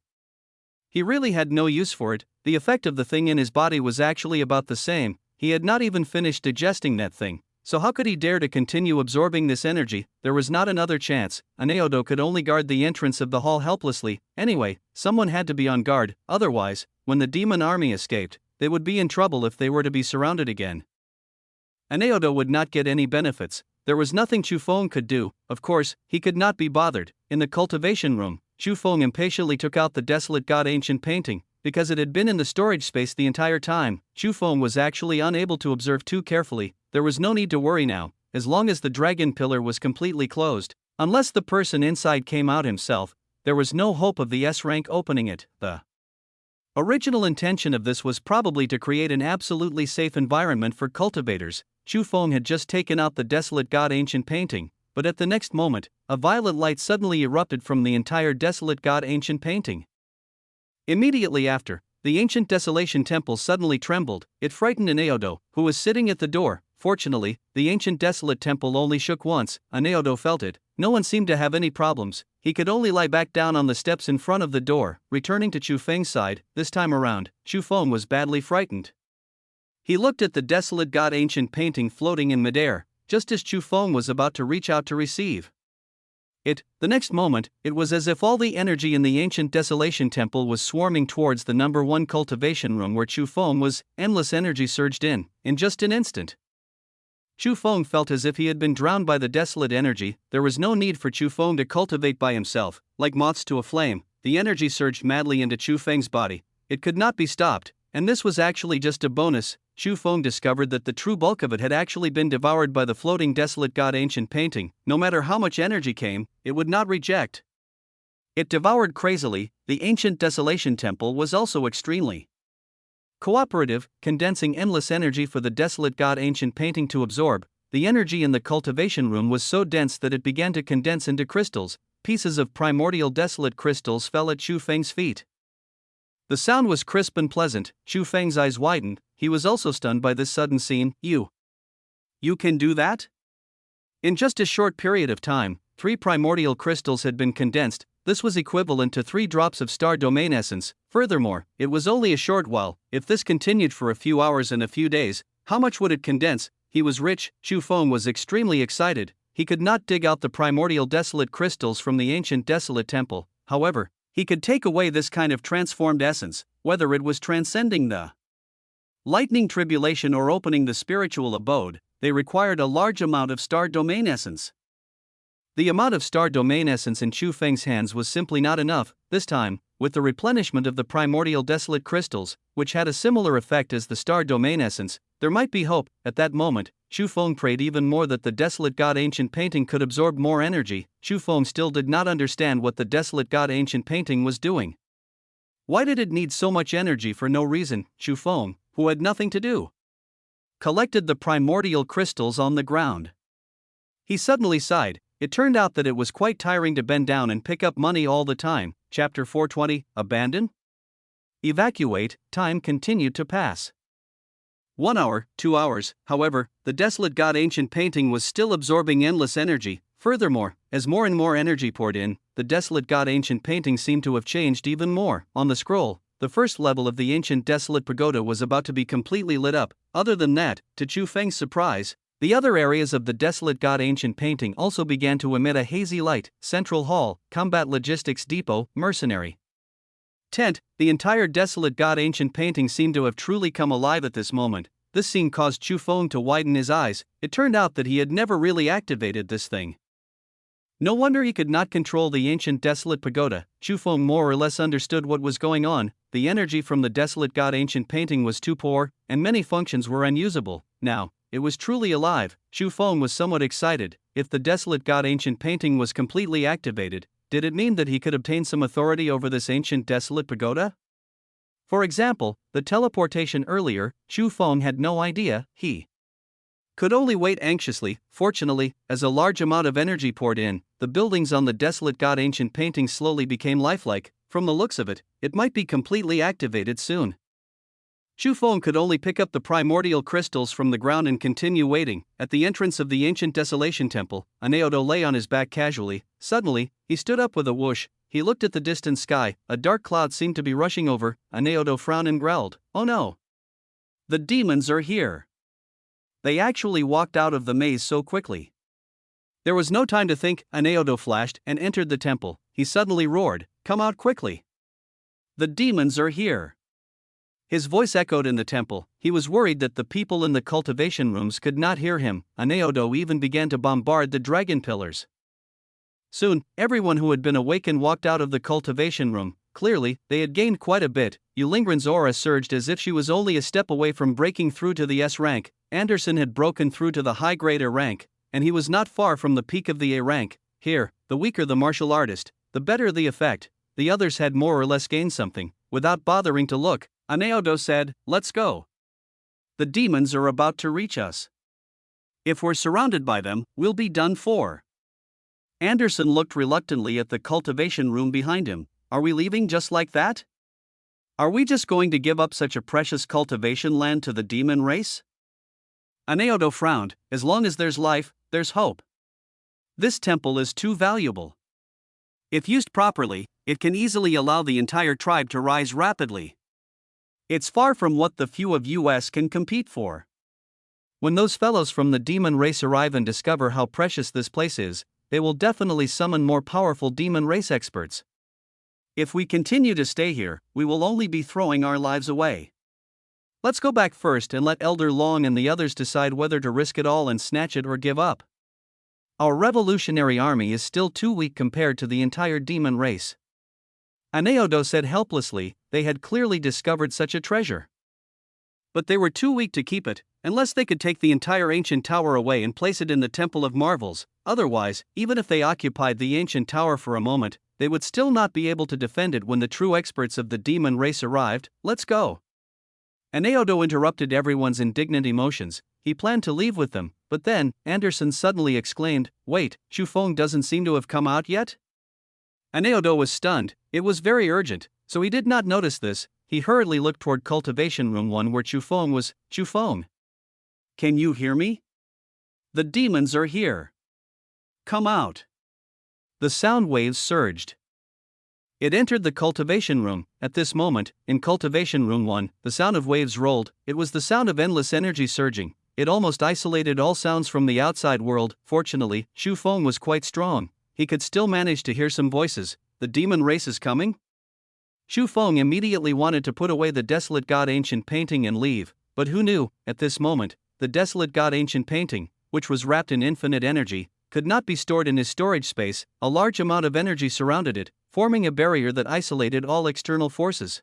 Speaker 1: he really had no use for it. The effect of the thing in his body was actually about the same. He had not even finished digesting that thing. So how could he dare to continue absorbing this energy? There was not another chance. An Aodo could only guard the entrance of the hall helplessly. Anyway, someone had to be on guard. Otherwise, when the demon army escaped, they would be in trouble if they were to be surrounded again. An Aodo would not get any benefits. there was nothing Chu Feng could do. Of course, he could not be bothered. In the cultivation room, Chu Feng impatiently took out the desolate god ancient painting. Because it had been in the storage space the entire time, Chu Feng was actually unable to observe too carefully. There was no need to worry now, as long as the dragon pillar was completely closed. Unless the person inside came out himself, there was no hope of the S-rank opening it. The original intention of this was probably to create an absolutely safe environment for cultivators. Chu Feng had just taken out the desolate god ancient painting, but at the next moment, a violet light suddenly erupted from the entire desolate god ancient painting. Immediately after, the ancient desolation temple suddenly trembled. It frightened Aneodo, who was sitting at the door. Fortunately, the ancient desolate temple only shook once. Aneodo felt it. No one seemed to have any problems. He could only lie back down on the steps in front of the door. Returning to Chu Feng's side, this time around, Chu Feng was badly frightened. He looked at the desolate god ancient painting floating in midair, just as Chu Feng was about to reach out to receive it. The next moment, it was as if all the energy in the ancient desolation temple was swarming towards the number 1 cultivation room where Chu Feng was. Endless energy surged in just an instant. Chu Feng felt as if he had been drowned by the desolate energy. There was no need for Chu Feng to cultivate by himself. Like moths to a flame, the energy surged madly into Chu Feng's body. It could not be stopped, and this was actually just a bonus. Chu Feng discovered that the true bulk of it had actually been devoured by the floating desolate god ancient painting. No matter how much energy came, it would not reject. It devoured crazily. The ancient desolation temple was also extremely cooperative, condensing endless energy for the desolate god ancient painting to absorb. The energy in the cultivation room was so dense that it began to condense into crystals. Pieces of primordial desolate crystals fell at Chu Feng's feet. The sound was crisp and pleasant. Chu Feng's eyes widened. He was also stunned by this sudden scene. You can do that? In just a short period of time, 3 primordial crystals had been condensed. This was equivalent to 3 drops of star domain essence. Furthermore, it was only a short while. If this continued for a few hours and a few days, how much would it condense? He was rich. Chu Feng was extremely excited. He could not dig out the primordial desolate crystals from the ancient desolate temple. However, he could take away this kind of transformed essence, whether it was transcending the lightning tribulation or opening the spiritual abode. They required a large amount of star domain essence. The amount of star domain essence in Chu Feng's hands was simply not enough. This time, with the replenishment of the primordial desolate crystals, which had a similar effect as the star domain essence, there might be hope. At that moment, Chu Feng prayed even more that the desolate god ancient painting could absorb more energy. Chu Feng still did not understand what the desolate god ancient painting was doing. Why did it need so much energy for no reason? Chu Feng, who had nothing to do, collected the primordial crystals on the ground. He suddenly sighed. It turned out that it was quite tiring to bend down and pick up money all the time. Chapter 420, Abandon? Evacuate. Time continued to pass. 1 hour, 2 hours, however, the desolate god ancient painting was still absorbing endless energy. Furthermore, as more and more energy poured in, the desolate god ancient painting seemed to have changed even more. On the scroll, the first level of the ancient desolate pagoda was about to be completely lit up. Other than that, to Chu Feng's surprise, the other areas of the desolate god ancient painting also began to emit a hazy light. Central Hall, Combat Logistics Depot, Mercenary Tent. The entire desolate god ancient painting seemed to have truly come alive at this moment. This scene caused Chu Feng to widen his eyes. It turned out that he had never really activated this thing. No wonder he could not control the ancient desolate pagoda. Chu Feng more or less understood what was going on. The energy from the desolate god ancient painting was too poor, and many functions were unusable. Now, it was truly alive. Chu Feng was somewhat excited. If the desolate god ancient painting was completely activated, did it mean that he could obtain some authority over this ancient desolate pagoda? For example, the teleportation earlier, Chu Feng had no idea. He could only wait anxiously. Fortunately, as a large amount of energy poured in, the buildings on the desolate god ancient painting slowly became lifelike. From the looks of it, it might be completely activated soon. Chu Feng could only pick up the primordial crystals from the ground and continue waiting. At the entrance of the ancient desolation temple, Aneodo lay on his back casually. Suddenly, he stood up with a whoosh. He looked at the distant sky. A dark cloud seemed to be rushing over. Aneodo frowned and growled, "Oh no! The demons are here!" They actually walked out of the maze so quickly. There was no time to think. Aneodo flashed and entered the temple. He suddenly roared, "Come out quickly! The demons are here!" His voice echoed in the temple. He was worried that the people in the cultivation rooms could not hear him. Aneodo even began to bombard the dragon pillars. Soon, everyone who had been awakened walked out of the cultivation room. Clearly, they had gained quite a bit. Yulingren's aura surged as if she was only a step away from breaking through to the S rank. Anderson had broken through to the high-grade A rank, and he was not far from the peak of the A rank. Here, the weaker the martial artist, the better the effect. The others had more or less gained something. Without bothering to look, Aneodo said, "Let's go. The demons are about to reach us. If we're surrounded by them, we'll be done for." Anderson looked reluctantly at the cultivation room behind him. Are we leaving just like that? Are we just going to give up such a precious cultivation land to the demon race? Aneodo frowned. As long as there's life, there's hope. This temple is too valuable. If used properly, it can easily allow the entire tribe to rise rapidly. It's far from what the few of us can compete for. When those fellows from the demon race arrive and discover how precious this place is, they will definitely summon more powerful demon race experts. If we continue to stay here, we will only be throwing our lives away. Let's go back first and let Elder Long and the others decide whether to risk it all and snatch it or give up. Our revolutionary army is still too weak compared to the entire demon race. Aneodo said helplessly. They had clearly discovered such a treasure. But they were too weak to keep it, unless they could take the entire ancient tower away and place it in the Temple of Marvels. Otherwise, even if they occupied the ancient tower for a moment, they would still not be able to defend it when the true experts of the demon race arrived. Let's go. Aneodo interrupted everyone's indignant emotions. He planned to leave with them, but then, Anderson suddenly exclaimed, "Wait, Chu Feng doesn't seem to have come out yet?" Aneodo was stunned. It was very urgent, so he did not notice this. He hurriedly looked toward Cultivation Room 1 where Chu Feng was. "Chu Feng, can you hear me? The demons are here. Come out." The sound waves surged. It entered the cultivation room. At this moment, in Cultivation Room 1, the sound of waves rolled. It was the sound of endless energy surging. It almost isolated all sounds from the outside world. Fortunately, Chu Feng was quite strong. He could still manage to hear some voices. The demon race is coming? Chu Feng immediately wanted to put away the Desolate God ancient painting and leave, but who knew, at this moment, the Desolate God ancient painting, which was wrapped in infinite energy, could not be stored in his storage space. A large amount of energy surrounded it, forming a barrier that isolated all external forces.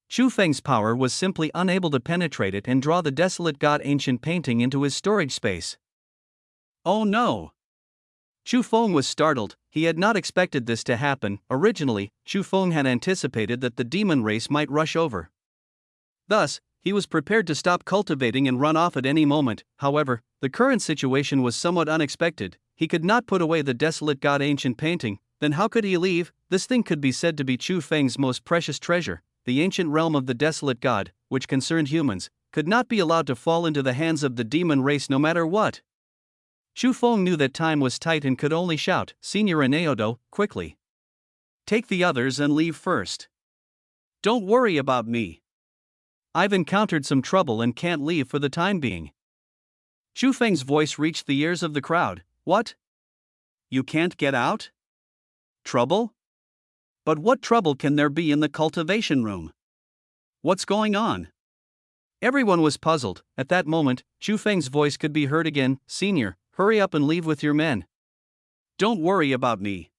Speaker 1: Chu Feng's power was simply unable to penetrate it and draw the Desolate God ancient painting into his storage space. Oh no! Chu Feng was startled. He had not expected this to happen. Originally, Chu Feng had anticipated that the demon race might rush over. Thus, he was prepared to stop cultivating and run off at any moment. However, the current situation was somewhat unexpected. He could not put away the Desolate God ancient painting. Then how could he leave? This thing could be said to be Chu Feng's most precious treasure. The ancient realm of the Desolate God, which concerned humans, could not be allowed to fall into the hands of the demon race no matter what. Chu Feng knew that time was tight and could only shout, "Senior Aneodo, quickly. Take the others and leave first. Don't worry about me. I've encountered some trouble and can't leave for the time being." Chu Feng's voice reached the ears of the crowd. "What? You can't get out? Trouble? But what trouble can there be in the cultivation room? What's going on?" Everyone was puzzled. At that moment, Chu Feng's voice could be heard again. "Senior, hurry up and leave with your men. Don't worry about me.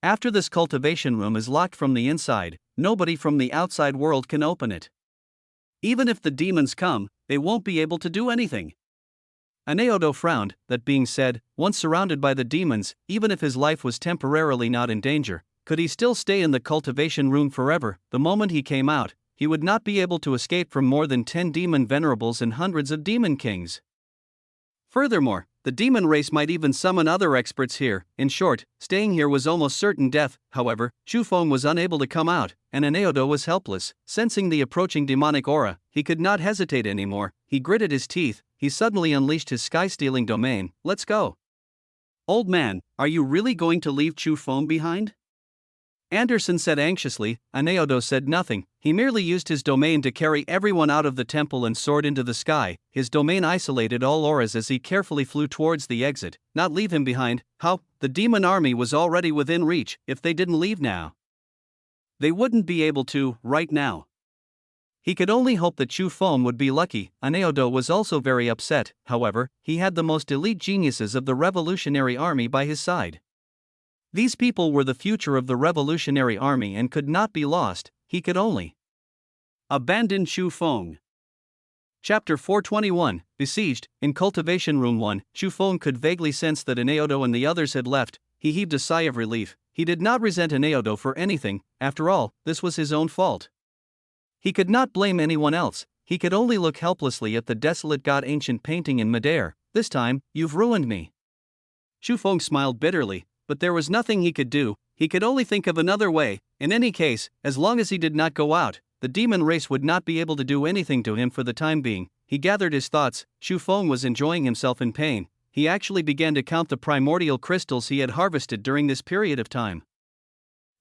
Speaker 1: After this cultivation room is locked from the inside, nobody from the outside world can open it. Even if the demons come, they won't be able to do anything." Aneodo frowned. That being said, once surrounded by the demons, even if his life was temporarily not in danger, could he still stay in the cultivation room forever? The moment he came out, he would not be able to escape from more than 10 demon venerables and hundreds of demon kings. Furthermore, the demon race might even summon other experts here. In short, staying here was almost certain death. However, Chu Feng was unable to come out, and Aneodo was helpless. Sensing the approaching demonic aura, he could not hesitate anymore. He gritted his teeth. He suddenly unleashed his sky-stealing domain. "Let's go." "Old man, are you really going to leave Chu Feng behind?" Anderson said anxiously. Aneodo said nothing. He merely used his domain to carry everyone out of the temple and soared into the sky. His domain isolated all auras as he carefully flew towards the exit. Not leave him behind. How? The demon army was already within reach. If they didn't leave now, they wouldn't be able to, right now. He could only hope that Chu Feng would be lucky. Anaodo was also very upset, however, he had the most elite geniuses of the Revolutionary Army by his side. These people were the future of the Revolutionary Army and could not be lost. He could only abandon Chu Feng. Chapter 421, Besieged. In Cultivation Room 1, Chu Feng could vaguely sense that Anaodo and the others had left. He heaved a sigh of relief. He did not resent Anaodo for anything, after all, this was his own fault. He could not blame anyone else, he could only look helplessly at the desolate god-ancient painting in midair. This time, you've ruined me. Chu Feng smiled bitterly, but there was nothing he could do, he could only think of another way. In any case, as long as he did not go out, the demon race would not be able to do anything to him for the time being. He gathered his thoughts. Chu Feng was enjoying himself in pain. He actually began to count the primordial crystals he had harvested during this period of time.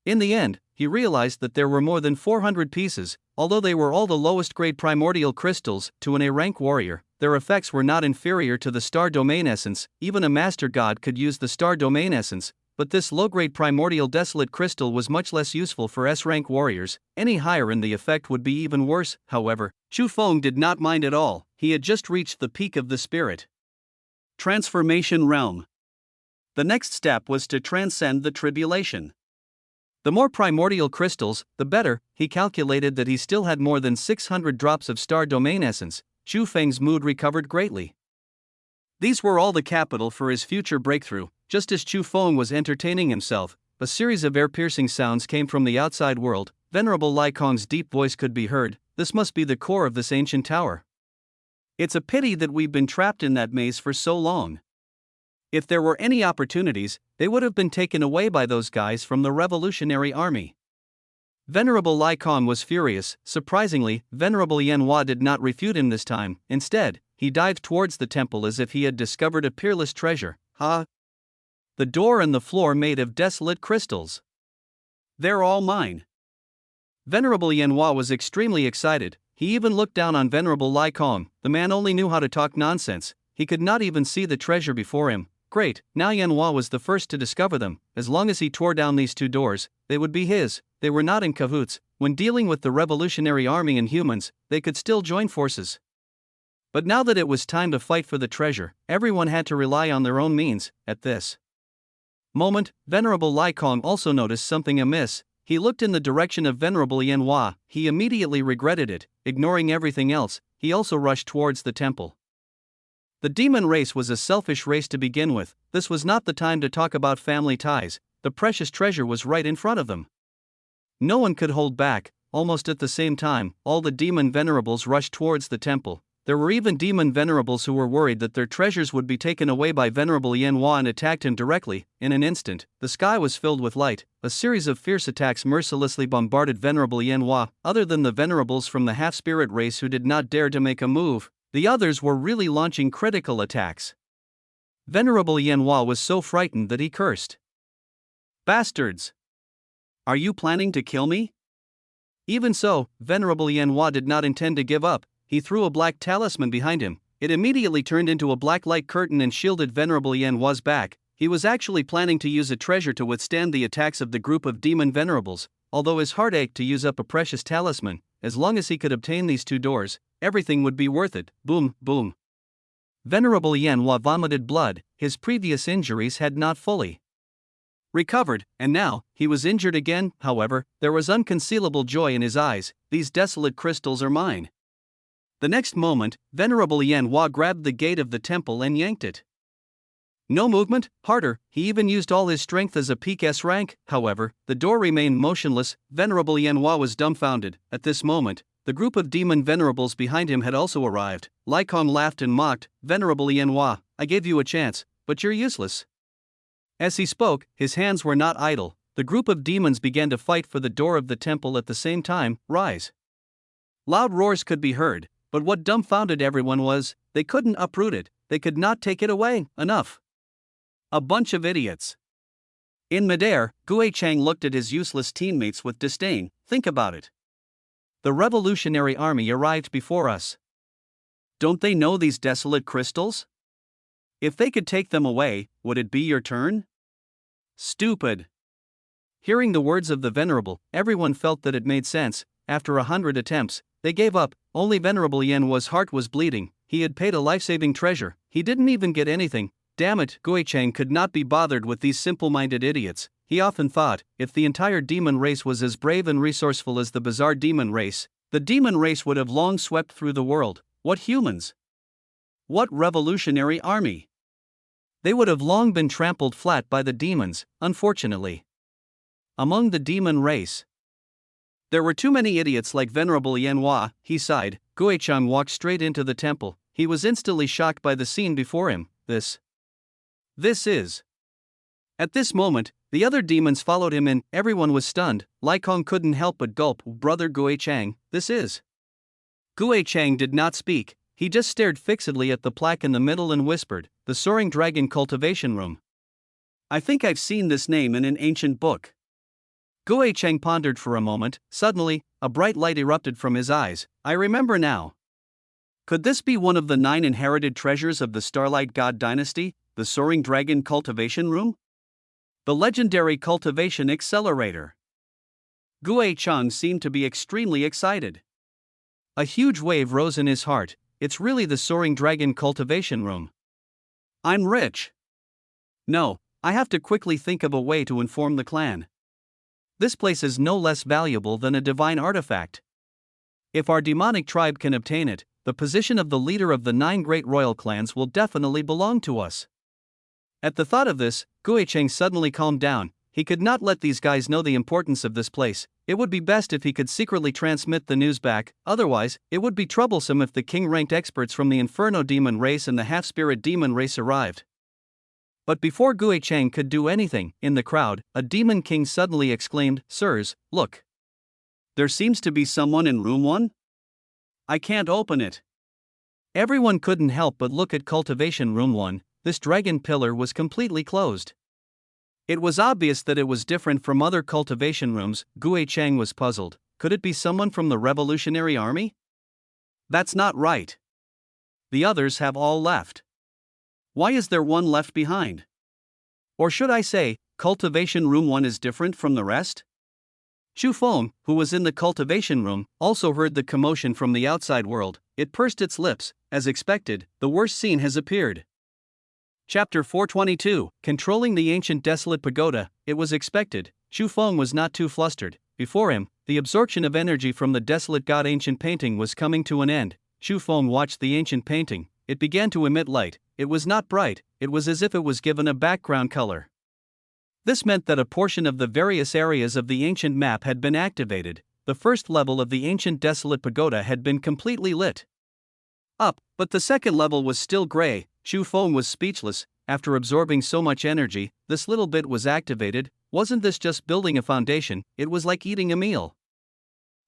Speaker 1: In the end, he realized that there were more than 400 pieces. Although they were all the lowest grade primordial crystals, to an A-rank warrior, their effects were not inferior to the star domain essence. Even a master god could use the star domain essence, but this low-grade primordial desolate crystal was much less useful for S-rank warriors. Any higher and the effect would be even worse. However, Chu Feng did not mind at all. He had just reached the peak of the spirit transformation realm. The next step was to transcend the tribulation. The more primordial crystals, the better. He calculated that he still had more than 600 drops of star domain essence. Chu Feng's mood recovered greatly. These were all the capital for his future breakthrough. Just as Chu Feng was entertaining himself, a series of ear-piercing sounds came from the outside world. Venerable Lai Kong's deep voice could be heard. This must be the core of this ancient tower. It's a pity that we've been trapped in that maze for so long. If there were any opportunities, they would have been taken away by those guys from the Revolutionary Army. Venerable Lai Kong was furious. Surprisingly, Venerable Yanhua did not refute him this time. Instead, he dived towards the temple as if he had discovered a peerless treasure. Ha! The door and the floor made of desolate crystals. They're all mine. Venerable Yanhua was extremely excited. He even looked down on Venerable Lai Kong. The man only knew how to talk nonsense. He could not even see the treasure before him. Great, now Yanhua was the first to discover them. As long as he tore down these two doors, they would be his. They were not in cahoots. When dealing with the Revolutionary Army and humans, they could still join forces. But now that it was time to fight for the treasure, everyone had to rely on their own means. At this moment, Venerable Lai Kong also noticed something amiss. He looked in the direction of Venerable Yanhua. He immediately regretted it. Ignoring everything else, he also rushed towards the temple. The demon race was a selfish race to begin with. This was not the time to talk about family ties. The precious treasure was right in front of them. No one could hold back. Almost at the same time, all the demon venerables rushed towards the temple. There were even demon venerables who were worried that their treasures would be taken away by Venerable Yanhua and attacked him directly. In an instant, the sky was filled with light. A series of fierce attacks mercilessly bombarded Venerable Yanhua. Other than the venerables from the half-spirit race who did not dare to make a move, the others were really launching critical attacks. Venerable Yanhua was so frightened that he cursed. Bastards! Are you planning to kill me? Even so, Venerable Yanhua did not intend to give up. He threw a black talisman behind him. It immediately turned into a black light curtain and shielded Venerable Yanhua's back. He was actually planning to use a treasure to withstand the attacks of the group of demon venerables. Although his heart ached to use up a precious talisman, as long as he could obtain these two doors, everything would be worth it. Boom, boom. Venerable Yanhua vomited blood. His previous injuries had not fully recovered, and now, he was injured again. However, there was unconcealable joy in his eyes. These desolate crystals are mine. The next moment, Venerable Yanhua grabbed the gate of the temple and yanked it. No movement, harder. He even used all his strength as a peak S rank. However, the door remained motionless. Venerable Yanhua was dumbfounded. At this moment, the group of demon venerables behind him had also arrived. Lai Kong laughed and mocked. Venerable Yanhua, I gave you a chance, but you're useless. As he spoke, his hands were not idle. The group of demons began to fight for the door of the temple at the same time. Rise! Loud roars could be heard, but what dumbfounded everyone was, they couldn't uproot it, they could not take it away. Enough! A bunch of idiots. In midair, Gue Chang looked at his useless teammates with disdain. Think about it. The Revolutionary Army arrived before us. Don't they know these desolate crystals? If they could take them away, would it be your turn? Stupid. Hearing the words of the Venerable, everyone felt that it made sense. After 100 attempts, they gave up. Only Venerable Yan Hua's heart was bleeding. He had paid a life-saving treasure. He didn't even get anything. Damn it, Gui Chang could not be bothered with these simple-minded idiots. He often thought, if the entire demon race was as brave and resourceful as the bizarre demon race, the demon race would have long swept through the world. What humans? What revolutionary army? They would have long been trampled flat by the demons, unfortunately. Among the demon race, there were too many idiots like Venerable Yan Hua, he sighed. Gui Chang walked straight into the temple. He was instantly shocked by the scene before him. This is. At this moment, the other demons followed him and everyone was stunned. Lai Kong couldn't help but gulp. Brother Gui Chang, this is. Gui Chang did not speak. He just stared fixedly at the plaque in the middle and whispered, "The Soaring Dragon Cultivation Room. I think I've seen this name in an ancient book." Gui Chang pondered for a moment. Suddenly, a bright light erupted from his eyes. I remember now. Could this be one of the 9 inherited treasures of the Starlight God dynasty, the Soaring Dragon Cultivation Room? The legendary cultivation accelerator. Gui Chang seemed to be extremely excited. A huge wave rose in his heart. It's really the Soaring Dragon Cultivation Room. I'm rich. No, I have to quickly think of a way to inform the clan. This place is no less valuable than a divine artifact. If our demonic tribe can obtain it, the position of the leader of the 9 great royal clans will definitely belong to us. At the thought of this, Gui Chang suddenly calmed down. He could not let these guys know the importance of this place. It would be best if he could secretly transmit the news back, otherwise, it would be troublesome if the king-ranked experts from the Inferno demon race and the half-spirit demon race arrived. But before Gui Chang could do anything, in the crowd, a demon king suddenly exclaimed, "Sirs, look. There seems to be someone in room 1? I can't open it." Everyone couldn't help but look at Cultivation Room 1. This dragon pillar was completely closed. It was obvious that it was different from other cultivation rooms. Gui Chang was puzzled. Could it be someone from the Revolutionary Army? That's not right. The others have all left. Why is there one left behind? Or should I say, Cultivation Room 1 is different from the rest? Chu Feng, who was in the cultivation room, also heard the commotion from the outside world. It pursed its lips. As expected, the worst scene has appeared. Chapter 422, Controlling the Ancient Desolate Pagoda. It was expected. Chu Feng was not too flustered. Before him, the absorption of energy from the desolate god ancient painting was coming to an end. Chu Feng watched the ancient painting. It began to emit light. It was not bright, it was as if it was given a background color. This meant that a portion of the various areas of the ancient map had been activated. The first level of the ancient desolate pagoda had been completely lit up, but the second level was still gray. Chu Feng was speechless. After absorbing so much energy, this little bit was activated. Wasn't this just building a foundation? It was like eating a meal.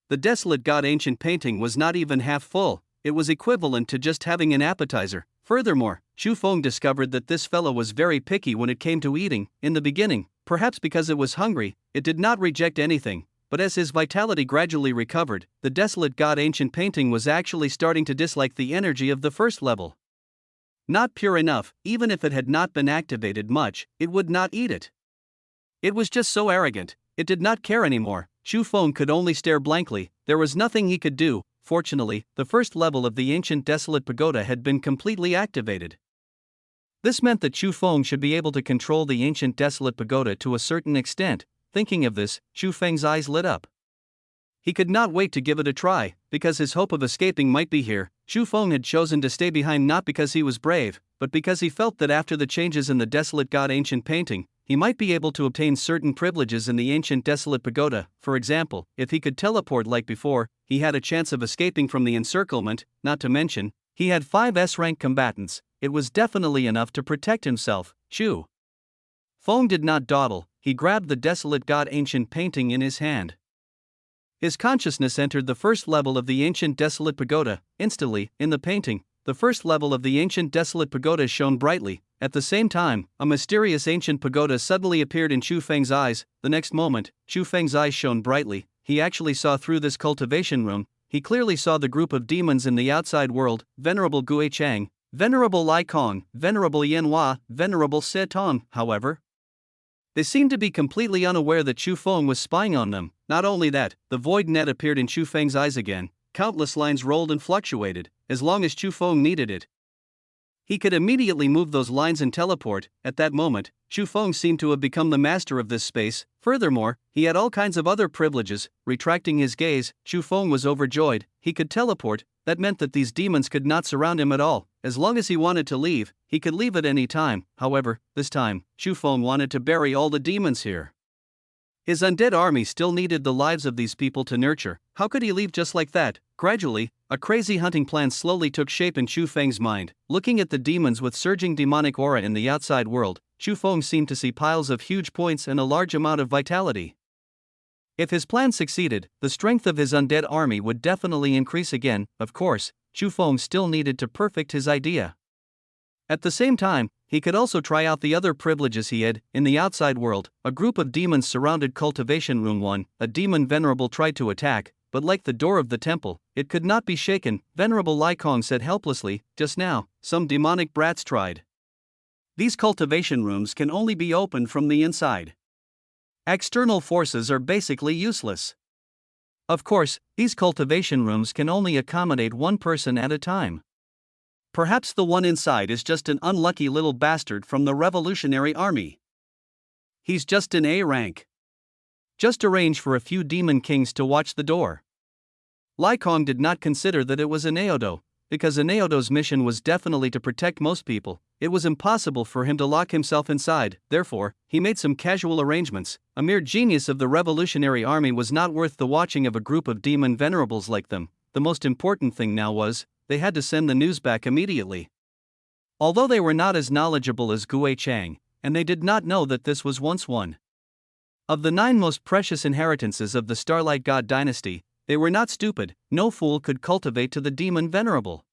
Speaker 1: The desolate god ancient painting was not even half full. It was equivalent to just having an appetizer. Furthermore, Chu Feng discovered that this fellow was very picky when it came to eating. In the beginning, perhaps because it was hungry, it did not reject anything, but as his vitality gradually recovered, the desolate god ancient painting was actually starting to dislike the energy of the first level. Not pure enough, even if it had not been activated much, it would not eat it. It was just so arrogant, it did not care anymore. Chu Feng could only stare blankly. There was nothing he could do. Fortunately, the first level of the ancient desolate pagoda had been completely activated. This meant that Chu Feng should be able to control the ancient desolate pagoda to a certain extent. Thinking of this, Chu Feng's eyes lit up. He could not wait to give it a try, because his hope of escaping might be here. Chu Feng had chosen to stay behind not because he was brave, but because he felt that after the changes in the desolate god ancient painting, he might be able to obtain certain privileges in the ancient desolate pagoda. For example, if he could teleport like before, he had a chance of escaping from the encirclement. Not to mention, he had 5 S-rank combatants. It was definitely enough to protect himself. Chu Feng did not dawdle. He grabbed the desolate god ancient painting in his hand. His consciousness entered the first level of the ancient desolate pagoda. Instantly, in the painting, the first level of the ancient desolate pagoda shone brightly. At the same time, a mysterious ancient pagoda suddenly appeared in Chu Feng's eyes. The next moment, Chu Feng's eyes shone brightly. He actually saw through this cultivation room. He clearly saw the group of demons in the outside world: Venerable Gui Chang, Venerable Lai Kong, Venerable Yan Hua, Venerable Se Tong. However, they seemed to be completely unaware that Chu Feng was spying on them. Not only that, the void net appeared in Chu Feng's eyes again. countless lines rolled and fluctuated, as long as Chu Feng needed it. He could immediately move those lines and teleport. At that moment, Chu Feng seemed to have become the master of this space. Furthermore, he had all kinds of other privileges. Retracting his gaze, Chu Feng was overjoyed. He could teleport. That meant that these demons could not surround him at all. As long as he wanted to leave, he could leave at any time. However, this time, Chu Feng wanted to bury all the demons here. His undead army still needed the lives of these people to nurture. How could he leave just like that? Gradually, a crazy hunting plan slowly took shape in Chu Feng's mind. Looking at the demons with surging demonic aura in the outside world, Chu Feng seemed to see piles of huge points and a large amount of vitality. If his plan succeeded, the strength of his undead army would definitely increase again. Of course, Chu Feng still needed to perfect his idea. At the same time, he could also try out the other privileges he had. In the outside world, a group of demons surrounded Cultivation Room 1. A demon Venerable tried to attack, but like the door of the temple, it could not be shaken. Venerable Lai Kong said helplessly, "Just now, some demonic brats tried. These cultivation rooms can only be opened from the inside. External forces are basically useless. Of course, these cultivation rooms can only accommodate one person at a time. Perhaps the one inside is just an unlucky little bastard from the Revolutionary Army. He's just an A rank. Just arrange for a few demon kings to watch the door." Lai Kong did not consider that it was an Aodo, because an Aodo's mission was definitely to protect most people. It was impossible for him to lock himself inside. Therefore, he made some casual arrangements. A mere genius of the Revolutionary Army was not worth the watching of a group of demon venerables like them. The most important thing now was, they had to send the news back immediately. Although they were not as knowledgeable as Gui Chang, and they did not know that this was once one of the 9 most precious inheritances of the Starlight God dynasty, they were not stupid. No fool could cultivate to the demon venerable.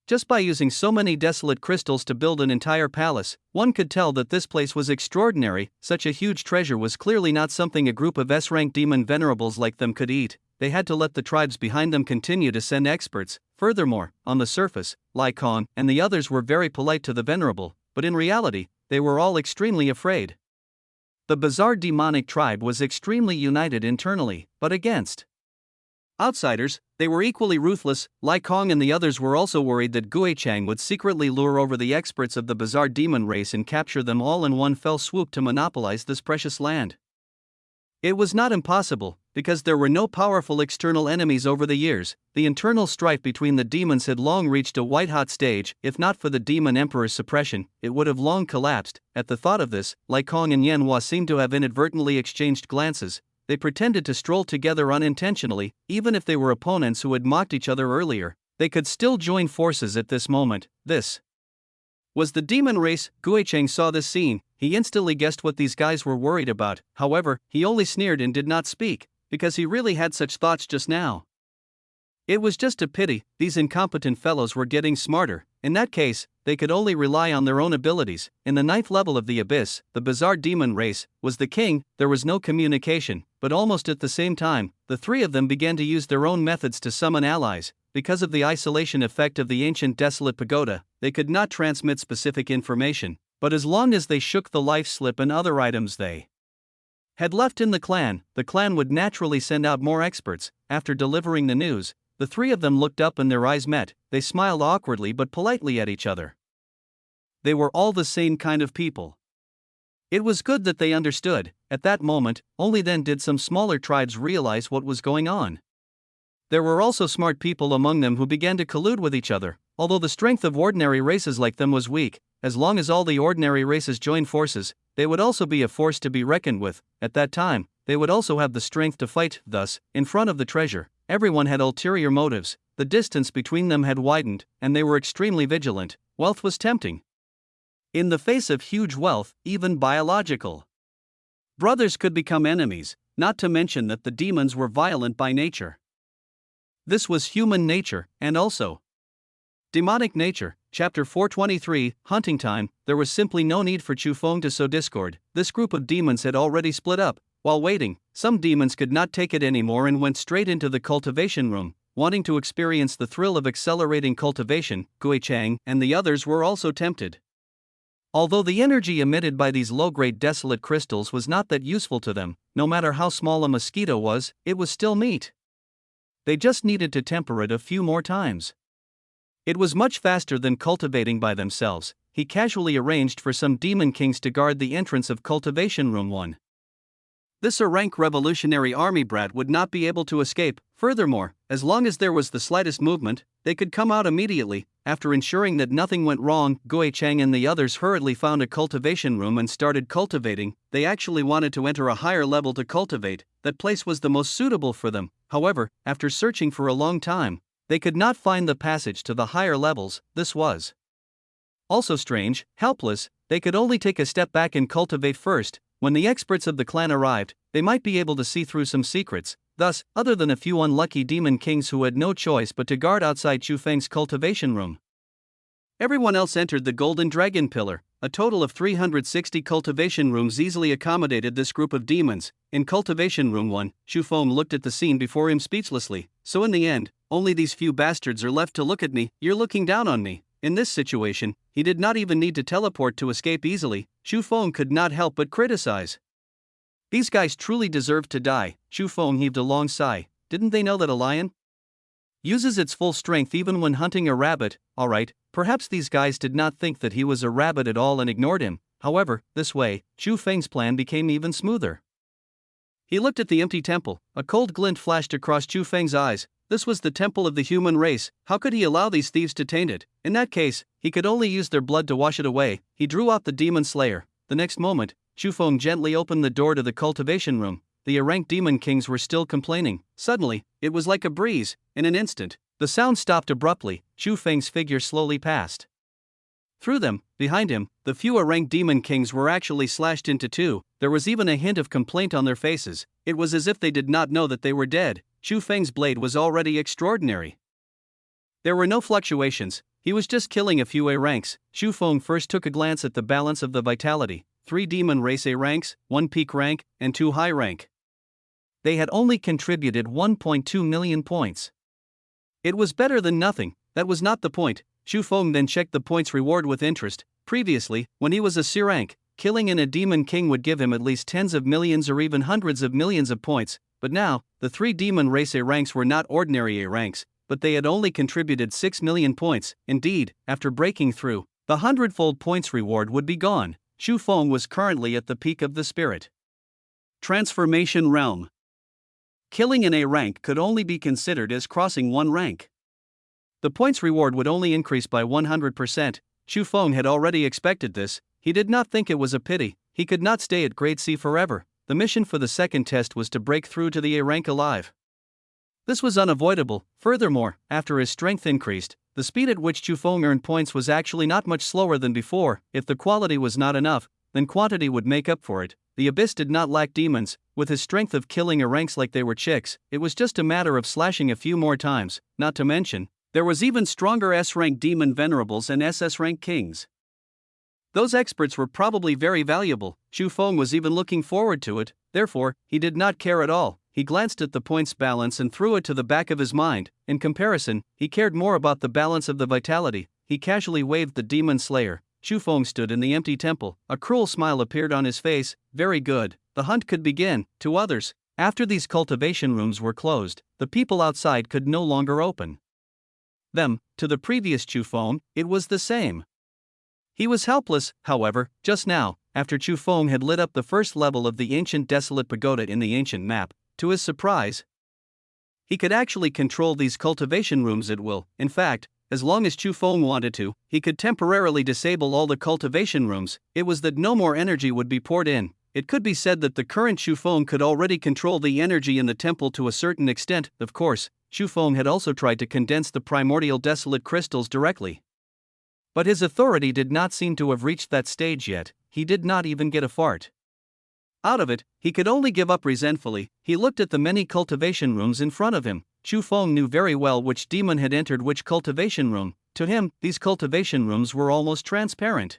Speaker 1: Just by using so many desolate crystals to build an entire palace, one could tell that this place was extraordinary. Such a huge treasure was clearly not something a group of S-rank demon venerables like them could eat. They had to let the tribes behind them continue to send experts. Furthermore, on the surface, Lai Kong and the others were very polite to the venerable, but in reality, they were all extremely afraid. The bizarre demonic tribe was extremely united internally, but against outsiders, they were equally ruthless. Lai Kong and the others were also worried that Gui Chang would secretly lure over the experts of the bizarre demon race and capture them all in one fell swoop to monopolize this precious land. It was not impossible, because there were no powerful external enemies over the years. The internal strife between the demons had long reached a white-hot stage. If not for the demon emperor's suppression, it would have long collapsed. At the thought of this, Lai Kong and Yanhua seemed to have inadvertently exchanged glances. They pretended to stroll together unintentionally. Even if they were opponents who had mocked each other earlier, they could still join forces at this moment. This was the demon race. Gui Cheng saw this scene. He instantly guessed what these guys were worried about. However, he only sneered and did not speak, because he really had such thoughts just now. It was just a pity, these incompetent fellows were getting smarter. In that case, they could only rely on their own abilities. In the 9th level of the Abyss, the bizarre demon race was the king. There was no communication, but almost at the same time, the 3 of them began to use their own methods to summon allies. Because of the isolation effect of the ancient desolate pagoda, they could not transmit specific information, but as long as they shook the life slip and other items they had left in the clan would naturally send out more experts. After delivering the news, the 3 of them looked up and their eyes met. They smiled awkwardly but politely at each other. They were all the same kind of people. It was good that they understood. At that moment, only then did some smaller tribes realize what was going on. There were also smart people among them who began to collude with each other. Although the strength of ordinary races like them was weak, as long as all the ordinary races joined forces, they would also be a force to be reckoned with. At that time, they would also have the strength to fight. Thus, in front of the treasure, everyone had ulterior motives. The distance between them had widened, and they were extremely vigilant. Wealth was tempting. In the face of huge wealth, even biological brothers could become enemies, not to mention that the demons were violent by nature. This was human nature, and also demonic nature. Chapter 423, Hunting Time. There was simply no need for Chu Feng to sow discord. This group of demons had already split up. While waiting, some demons could not take it anymore and went straight into the cultivation room, wanting to experience the thrill of accelerating cultivation. Gui Chang and the others were also tempted. Although the energy emitted by these low-grade desolate crystals was not that useful to them, no matter how small a mosquito was, it was still meat. they just needed to temper it a few more times. It was much faster than cultivating by themselves. He casually arranged for some demon kings to guard the entrance of Cultivation Room 1. This rank revolutionary army brat would not be able to escape. Furthermore, as long as there was the slightest movement, they could come out immediately. After ensuring that nothing went wrong, Gui Chang and the others hurriedly found a cultivation room and started cultivating. They actually wanted to enter a higher level to cultivate. That place was the most suitable for them. However, after searching for a long time, they could not find the passage to the higher levels. This was also strange. Helpless, they could only take a step back and cultivate first. When the experts of the clan arrived, they might be able to see through some secrets. Thus, other than a few unlucky demon kings who had no choice but to guard outside Chu Feng's cultivation room, everyone else entered the Golden Dragon Pillar. A total of 360 cultivation rooms easily accommodated this group of demons. In Cultivation Room 1, Chu Feng looked at the scene before him speechlessly. So in the end, only these few bastards are left to look at me. You're looking down on me. In this situation, he did not even need to teleport to escape easily. Chu Feng could not help but criticize. These guys truly deserved to die. Chu Feng heaved a long sigh. Didn't they know that a lion uses its full strength even when hunting a rabbit? Alright, perhaps these guys did not think that he was a rabbit at all and ignored him. However, this way, Chu Feng's plan became even smoother. He looked at the empty temple. A cold glint flashed across Chu Feng's eyes. This was the temple of the human race. How could he allow these thieves to taint it? In that case, he could only use their blood to wash it away. He drew out the demon slayer. The next moment, Chu Feng gently opened the door to the cultivation room. The erranked demon kings were still complaining. Suddenly, it was like a breeze. In an instant, the sound stopped abruptly. Chu Feng's figure slowly passed through them. Behind him, the few erranked demon kings were actually slashed into two. There was even a hint of complaint on their faces. It was as if they did not know that they were dead. Chu Feng's blade was already extraordinary. There were no fluctuations. He was just killing a few A ranks. Chu Feng first took a glance at the balance of the vitality. 3 demon race A ranks, 1 peak rank, and 2 high rank. They had only contributed 1.2 million points. It was better than nothing. That was not the point. Chu Feng then checked the points reward with interest. Previously, when he was a C rank, killing in a demon king would give him at least tens of millions or even hundreds of millions of points. But now, the 3 demon race A ranks were not ordinary A ranks, but they had only contributed 6 million points. Indeed, after breaking through, the 100-fold points reward would be gone. Chu Feng was currently at the peak of the spirit transformation realm. Killing in A rank could only be considered as crossing 1 rank. The points reward would only increase by 100%. Chu Feng had already expected this. He did not think it was a pity. He could not stay at Grade C forever. The mission for the second test was to break through to the A rank alive. This was unavoidable. Furthermore, after his strength increased, the speed at which Chu Feng earned points was actually not much slower than before. If the quality was not enough, then quantity would make up for it. The Abyss did not lack demons. With his strength of killing A ranks like they were chicks, it was just a matter of slashing a few more times. Not to mention, there was even stronger S-rank demon venerables and SS-rank kings. Those experts were probably very valuable. Chu Feng was even looking forward to it. Therefore, he did not care at all. He glanced at the points balance and threw it to the back of his mind. In comparison, he cared more about the balance of the vitality. He casually waved the demon slayer. Chu Feng stood in the empty temple. A cruel smile appeared on his face. Very good. The hunt could begin. To others, after these cultivation rooms were closed, the people outside could no longer open them. To the previous Chu Feng, it was the same. He was helpless, however, just now, after Chu Feng had lit up the first level of the ancient desolate pagoda in the ancient map. To his surprise, he could actually control these cultivation rooms at will. In fact, as long as Chu Feng wanted to, he could temporarily disable all the cultivation rooms. It was that no more energy would be poured in. It could be said that the current Chu Feng could already control the energy in the temple to a certain extent. Of course, Chu Feng had also tried to condense the primordial desolate crystals directly. But his authority did not seem to have reached that stage yet. He did not even get a fart out of it. He could only give up resentfully. He looked at the many cultivation rooms in front of him. Chu Feng knew very well which demon had entered which cultivation room. To him, these cultivation rooms were almost transparent.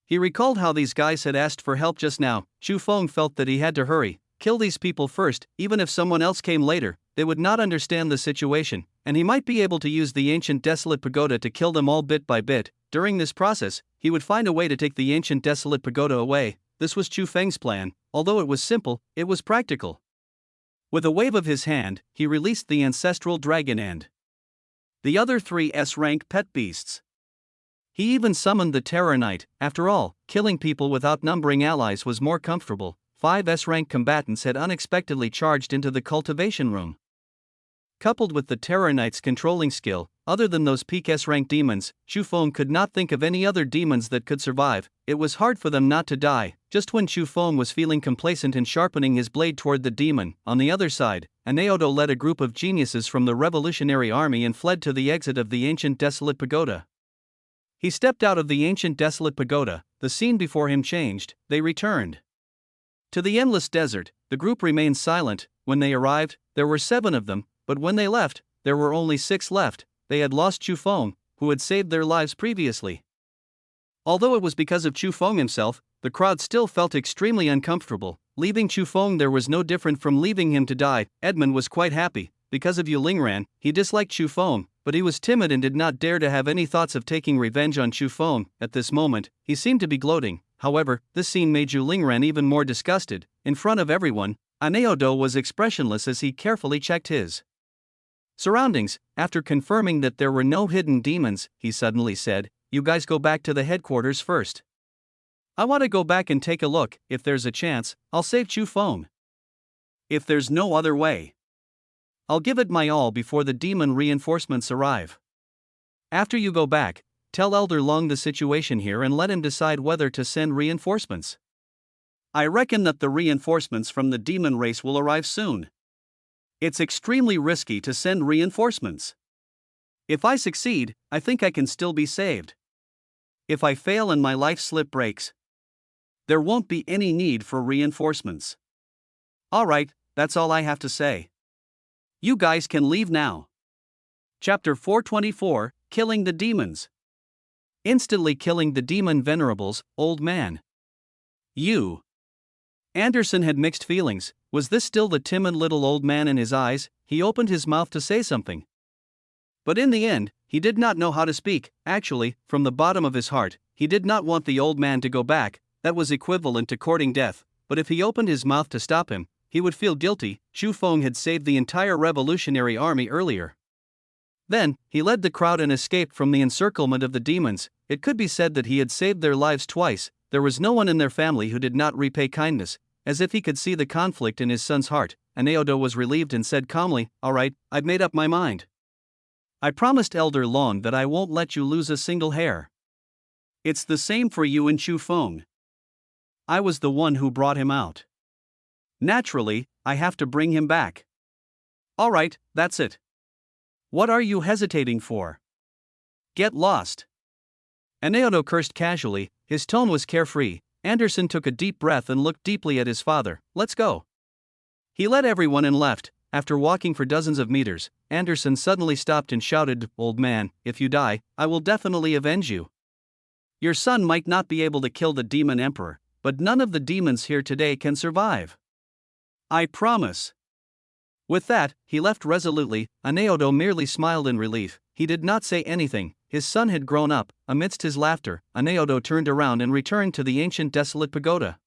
Speaker 1: He recalled how these guys had asked for help just now. Chu Feng felt that he had to hurry, kill these people first. Even if someone else came later, they would not understand the situation, and he might be able to use the ancient desolate pagoda to kill them all bit by bit. During this process, he would find a way to take the ancient desolate pagoda away. This was Chu Feng's plan. Although it was simple, it was practical. With a wave of his hand, he released the ancestral dragon and the other three S-rank pet beasts. He even summoned the Terror Knight. After all, killing people with outnumbering allies was more comfortable. 5 S-rank combatants had unexpectedly charged into the cultivation room. Coupled with the Terror Knight's controlling skill, other than those peak S-rank demons, Chu Feng could not think of any other demons that could survive. It was hard for them not to die. Just when Chu Feng was feeling complacent and sharpening his blade toward the demon, on the other side, Anaodo led a group of geniuses from the revolutionary army and fled to the exit of the ancient desolate pagoda. He stepped out of the ancient desolate pagoda. The scene before him changed. They returned to the endless desert. The group remained silent. When they arrived, there were 7 of them, but when they left, there were only 6 left. They had lost Chu Feng, who had saved their lives previously. Although it was because of Chu Feng himself, the crowd still felt extremely uncomfortable. Leaving Chu Feng there was no different from leaving him to die. Edmund was quite happy. Because of Yu Lingran, he disliked Chu Feng, but he was timid and did not dare to have any thoughts of taking revenge on Chu Feng. At this moment, he seemed to be gloating. However, this scene made Yu Lingran even more disgusted. In front of everyone, Anaodo was expressionless as he carefully checked his surroundings. After confirming that there were no hidden demons, he suddenly said, "You guys go back to the headquarters first. I want to go back and take a look. If there's a chance, I'll save Chu Feng. If there's no other way, I'll give it my all before the demon reinforcements arrive. After you go back, tell Elder Long the situation here and let him decide whether to send reinforcements. I reckon that the reinforcements from the demon race will arrive soon. It's extremely risky to send reinforcements. If I succeed, I think I can still be saved. If I fail and my life slip breaks, there won't be any need for reinforcements. Alright, that's all I have to say. You guys can leave now." Chapter 424, Killing the Demons. Instantly killing the demon venerables, old man. You. Anderson had mixed feelings. Was this still the timid little old man in his eyes? He opened his mouth to say something, but in the end, he did not know how to speak. Actually, from the bottom of his heart, he did not want the old man to go back. That was equivalent to courting death. But if he opened his mouth to stop him, he would feel guilty. Chu Feng had saved the entire revolutionary army earlier. Then, he led the crowd and escaped from the encirclement of the demons. It could be said that he had saved their lives twice. There was no one in their family who did not repay kindness. As if he could see the conflict in his son's heart, Anaodo was relieved and said calmly, "Alright, I've made up my mind. I promised Elder Long that I won't let you lose a single hair. It's the same for you and Chu Feng. I was the one who brought him out. Naturally, I have to bring him back. Alright, that's it. What are you hesitating for? Get lost." Anaodo cursed casually. His tone was carefree. Anderson took a deep breath and looked deeply at his father. "Let's go." He led everyone and left. After walking for dozens of meters, Anderson suddenly stopped and shouted, "Old man, if you die, I will definitely avenge you. Your son might not be able to kill the demon emperor, but none of the demons here today can survive. I promise." With that, he left resolutely. Anaodo merely smiled in relief. He did not say anything. His son had grown up. Amidst his laughter, Anaodo turned around and returned to the ancient desolate pagoda.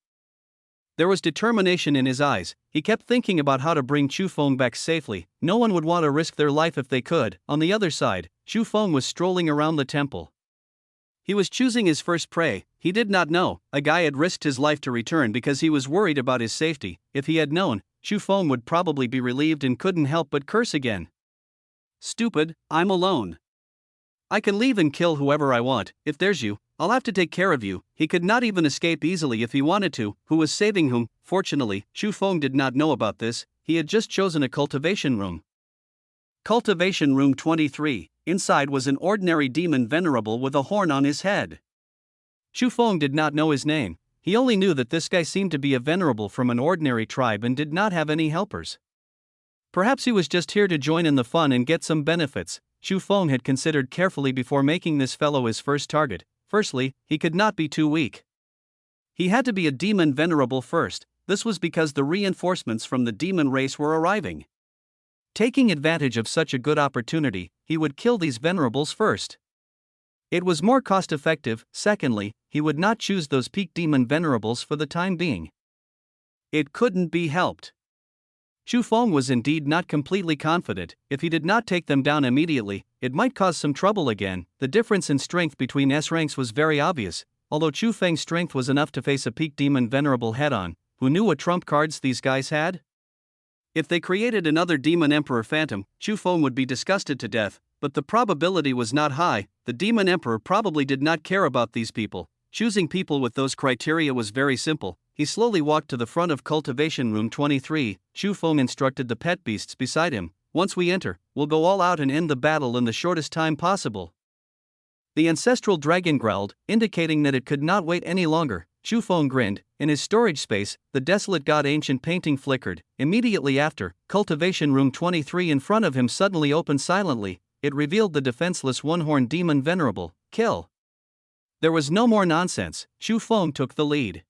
Speaker 1: There was determination in his eyes. He kept thinking about how to bring Chu Feng back safely. No one would want to risk their life if they could. On the other side, Chu Feng was strolling around the temple. He was choosing his first prey. He did not know a guy had risked his life to return because he was worried about his safety. If he had known, Chu Feng would probably be relieved and couldn't help but curse again. "Stupid, I'm alone. I can leave and kill whoever I want. If there's you, I'll have to take care of you." He could not even escape easily if he wanted to. Who was saving whom? Fortunately, Chu Feng did not know about this. He had just chosen a cultivation room. Cultivation room 23. Inside was an ordinary demon venerable with a horn on his head. Chu Feng did not know his name. He only knew that this guy seemed to be a venerable from an ordinary tribe and did not have any helpers. Perhaps he was just here to join in the fun and get some benefits. Chu Feng had considered carefully before making this fellow his first target. Firstly, he could not be too weak. He had to be a demon venerable first. This was because the reinforcements from the demon race were arriving. Taking advantage of such a good opportunity, he would kill these venerables first. It was more cost-effective. Secondly, he would not choose those peak demon venerables for the time being. It couldn't be helped. Chu Feng was indeed not completely confident. If he did not take them down immediately, it might cause some trouble again. The difference in strength between S ranks was very obvious. Although Chu Feng's strength was enough to face a peak demon venerable head-on, who knew what trump cards these guys had? If they created another demon emperor phantom, Chu Feng would be disgusted to death, but the probability was not high. The demon emperor probably did not care about these people. Choosing people with those criteria was very simple. He slowly walked to the front of Cultivation Room 23. Chu Feng instructed the pet beasts beside him, "Once we enter, we'll go all out and end the battle in the shortest time possible." The ancestral dragon growled, indicating that it could not wait any longer. Chu Feng grinned. In his storage space, the desolate god ancient painting flickered. Immediately after, Cultivation Room 23 in front of him suddenly opened silently. It revealed the defenseless one-horned demon venerable. Kill. There was no more nonsense. Chu Feng took the lead.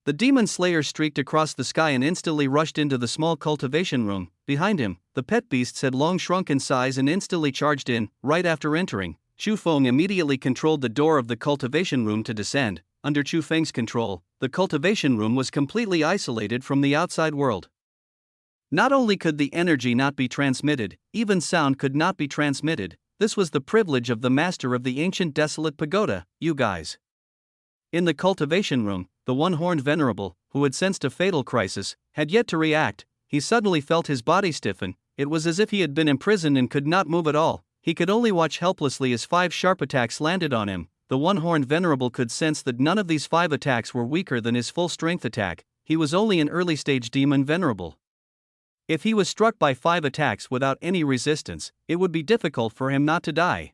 Speaker 1: The demon slayer streaked across the sky and instantly rushed into the small cultivation room. Behind him, the pet beasts had long shrunk in size and instantly charged in. Right after entering, Chu Feng immediately controlled the door of the cultivation room to descend. Under Chu Feng's control, the cultivation room was completely isolated from the outside world. Not only could the energy not be transmitted, even sound could not be transmitted. This was the privilege of the master of the ancient desolate pagoda, you guys. In the cultivation room, the one-horned venerable, who had sensed a fatal crisis, had yet to react. He suddenly felt his body stiffen. It was as if he had been imprisoned and could not move at all. He could only watch helplessly as 5 sharp attacks landed on him. The one-horned venerable could sense that none of these 5 attacks were weaker than his full-strength attack. He was only an early-stage demon venerable. If he was struck by 5 attacks without any resistance, it would be difficult for him not to die.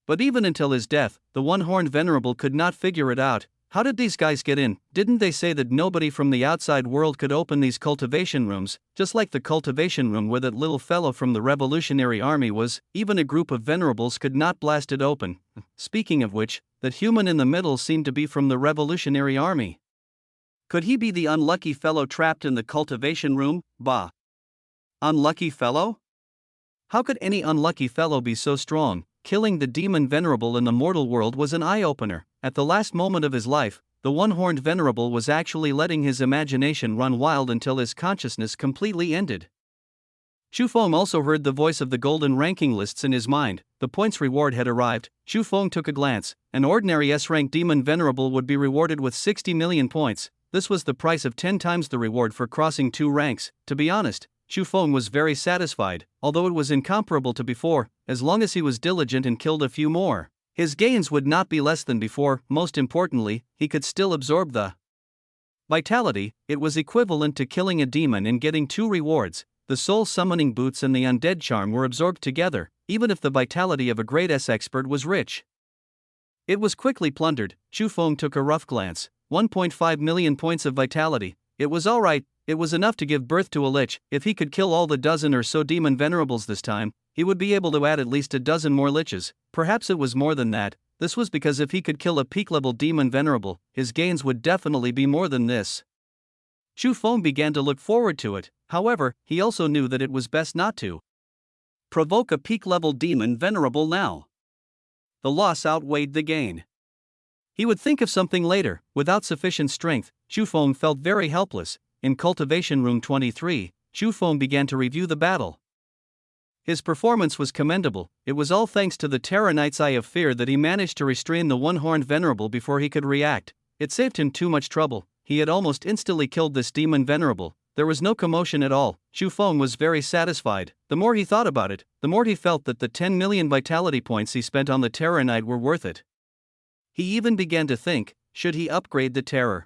Speaker 1: But even until his death, the one-horned venerable could not figure it out. How did these guys get in? Didn't they say that nobody from the outside world could open these cultivation rooms, just like the cultivation room where that little fellow from the Revolutionary Army was? Even a group of venerables could not blast it open. Speaking of which, that human in the middle seemed to be from the Revolutionary Army. Could he be the unlucky fellow trapped in the cultivation room? Bah. Unlucky fellow? How could any unlucky fellow be so strong? Killing the demon venerable in the mortal world was an eye-opener. At the last moment of his life, the one-horned venerable was actually letting his imagination run wild until his consciousness completely ended. Chu Feng also heard the voice of the golden ranking lists in his mind. The points reward had arrived. Chu Feng took a glance. An ordinary S-rank demon venerable would be rewarded with 60 million points. This was the price of 10 times the reward for crossing 2 ranks. To be honest, Chu Feng was very satisfied, although it was incomparable to before. As long as he was diligent and killed a few more, his gains would not be less than before. Most importantly, he could still absorb the vitality. It was equivalent to killing a demon and getting 2 rewards. The soul summoning boots and the undead charm were absorbed together, even if the vitality of a great S expert was rich. It was quickly plundered. Chu Feng took a rough glance. 1.5 million points of vitality. It was alright. It was enough to give birth to a lich. If he could kill all the dozen or so demon venerables this time, he would be able to add at least a dozen more liches. Perhaps it was more than that. This was because if he could kill a peak-level demon venerable, his gains would definitely be more than this. Chu Feng began to look forward to it. However, he also knew that it was best not to provoke a peak-level demon venerable now. The loss outweighed the gain. He would think of something later. Without sufficient strength, Chu Feng felt very helpless. In Cultivation Room 23, Chu Feng began to review the battle. His performance was commendable. It was all thanks to the Terror Knight's Eye of Fear that he managed to restrain the one-horned venerable before he could react. It saved him too much trouble. He had almost instantly killed this demon venerable. There was no commotion at all. Chu Feng was very satisfied. The more he thought about it, the more he felt that the 10 million vitality points he spent on the Terror Knight were worth it. He even began to think, should he upgrade the Terror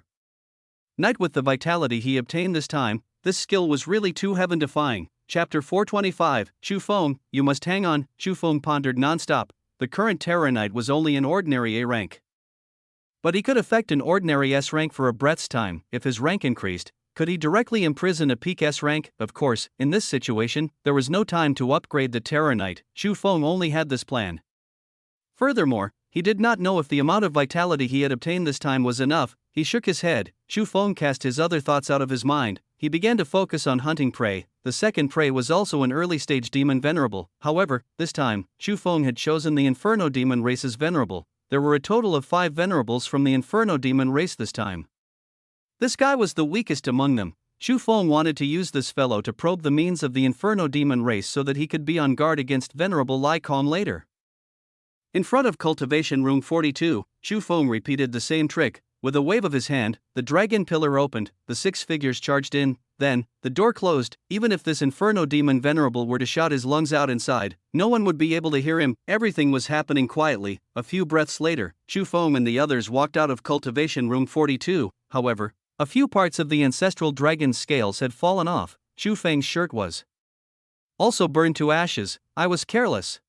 Speaker 1: Knight with the vitality he obtained this time? This skill was really too heaven-defying. Chapter 425, Chu Feng, you must hang on. Chu Feng pondered non-stop. The current Terror Knight was only an ordinary A rank. But he could affect an ordinary S rank for a breath's time. If his rank increased, could he directly imprison a peak S rank? Of course, in this situation, there was no time to upgrade the Terror Knight. Chu Feng only had this plan. Furthermore, he did not know if the amount of vitality he had obtained this time was enough. He shook his head. Chu Feng cast his other thoughts out of his mind. He began to focus on hunting prey. The second prey was also an early-stage demon venerable. However, this time, Chu Feng had chosen the Inferno demon race's venerable. There were a total of 5 venerables from the Inferno demon race this time. This guy was the weakest among them. Chu Feng wanted to use this fellow to probe the means of the Inferno demon race so that he could be on guard against Venerable Lai Kong later. In front of Cultivation Room 42, Chu Feng repeated the same trick. With a wave of his hand, the dragon pillar opened, the 6 figures charged in, then, the door closed. Even if this Inferno demon Venerable were to shout his lungs out inside, no one would be able to hear him. Everything was happening quietly. A few breaths later, Chu Feng and the others walked out of Cultivation Room 42. However, a few parts of the ancestral dragon's scales had fallen off. Chu Feng's shirt was also burned to ashes. I was careless,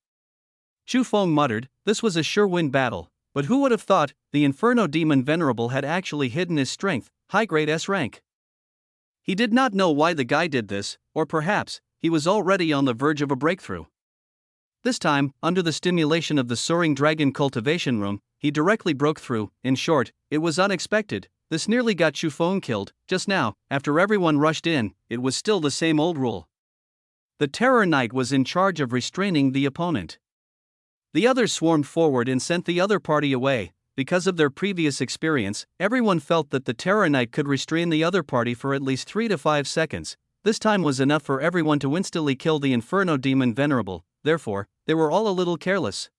Speaker 1: Chu Feng muttered. This was a sure-win battle. But who would have thought the Inferno demon Venerable had actually hidden his strength, high-grade S rank? He did not know why the guy did this, or perhaps he was already on the verge of a breakthrough. This time, under the stimulation of the soaring dragon cultivation room, he directly broke through. In short, it was unexpected. This nearly got Chu Feng killed. Just now, after everyone rushed in, it was still the same old rule. The Terror Knight was in charge of restraining the opponent. The others swarmed forward and sent the other party away. Because of their previous experience, everyone felt that the Terror Knight could restrain the other party for at least 3 to 5 seconds. This time was enough for everyone to instantly kill the Inferno demon Venerable. Therefore, they were all a little careless.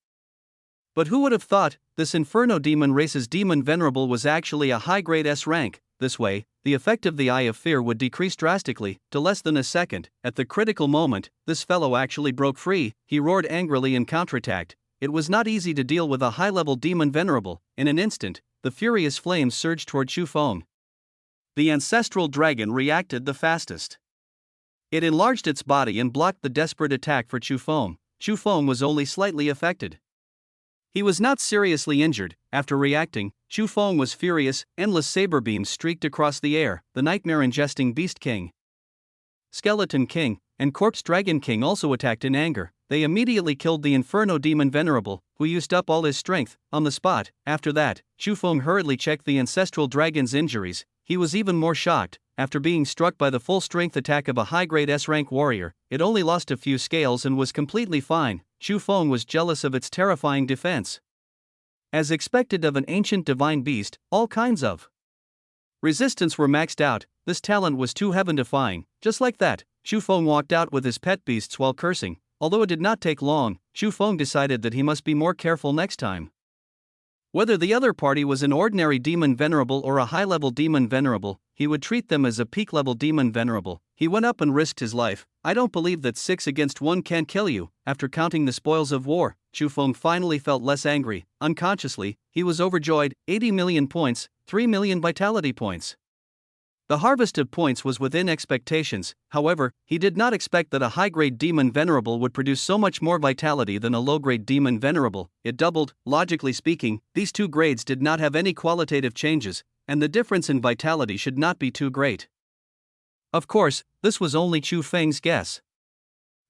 Speaker 1: But who would have thought this Inferno demon race's demon Venerable was actually a high-grade S rank? This way, the effect of the Eye of Fear would decrease drastically to less than a second. At the critical moment, this fellow actually broke free. He roared angrily and counterattacked. It was not easy to deal with a high-level demon Venerable. In an instant, the furious flames surged toward Chu Feng. The ancestral dragon reacted the fastest. It enlarged its body and blocked the desperate attack for Chu Feng. Chu Feng was only slightly affected. He was not seriously injured. After reacting, Chu Feng was furious. Endless saber beams streaked across the air. The nightmare-ingesting Beast King, Skeleton King, and Corpse Dragon King also attacked in anger. They immediately killed the Inferno demon Venerable, who used up all his strength on the spot. After that, Chu Feng hurriedly checked the ancestral dragon's injuries. He was even more shocked. After being struck by the full-strength attack of a high-grade S-rank warrior, it only lost a few scales and was completely fine. Chu Feng was jealous of its terrifying defense. As expected of an ancient divine beast, all kinds of resistance were maxed out. This talent was too heaven-defying. Just like that, Chu Feng walked out with his pet beasts while cursing. Although it did not take long, Chu Feng decided that he must be more careful next time. Whether the other party was an ordinary demon Venerable or a high-level demon Venerable, he would treat them as a peak-level demon Venerable. He went up and risked his life. I don't believe that 6 against 1 can kill you. After counting the spoils of war, Chu Feng finally felt less angry. Unconsciously, he was overjoyed. 80 million points, 3 million vitality points. The harvest of points was within expectations. However, he did not expect that a high-grade demon Venerable would produce so much more vitality than a low-grade demon Venerable. It doubled. Logically speaking, these two grades did not have any qualitative changes, and the difference in vitality should not be too great. Of course, this was only Chu Feng's guess.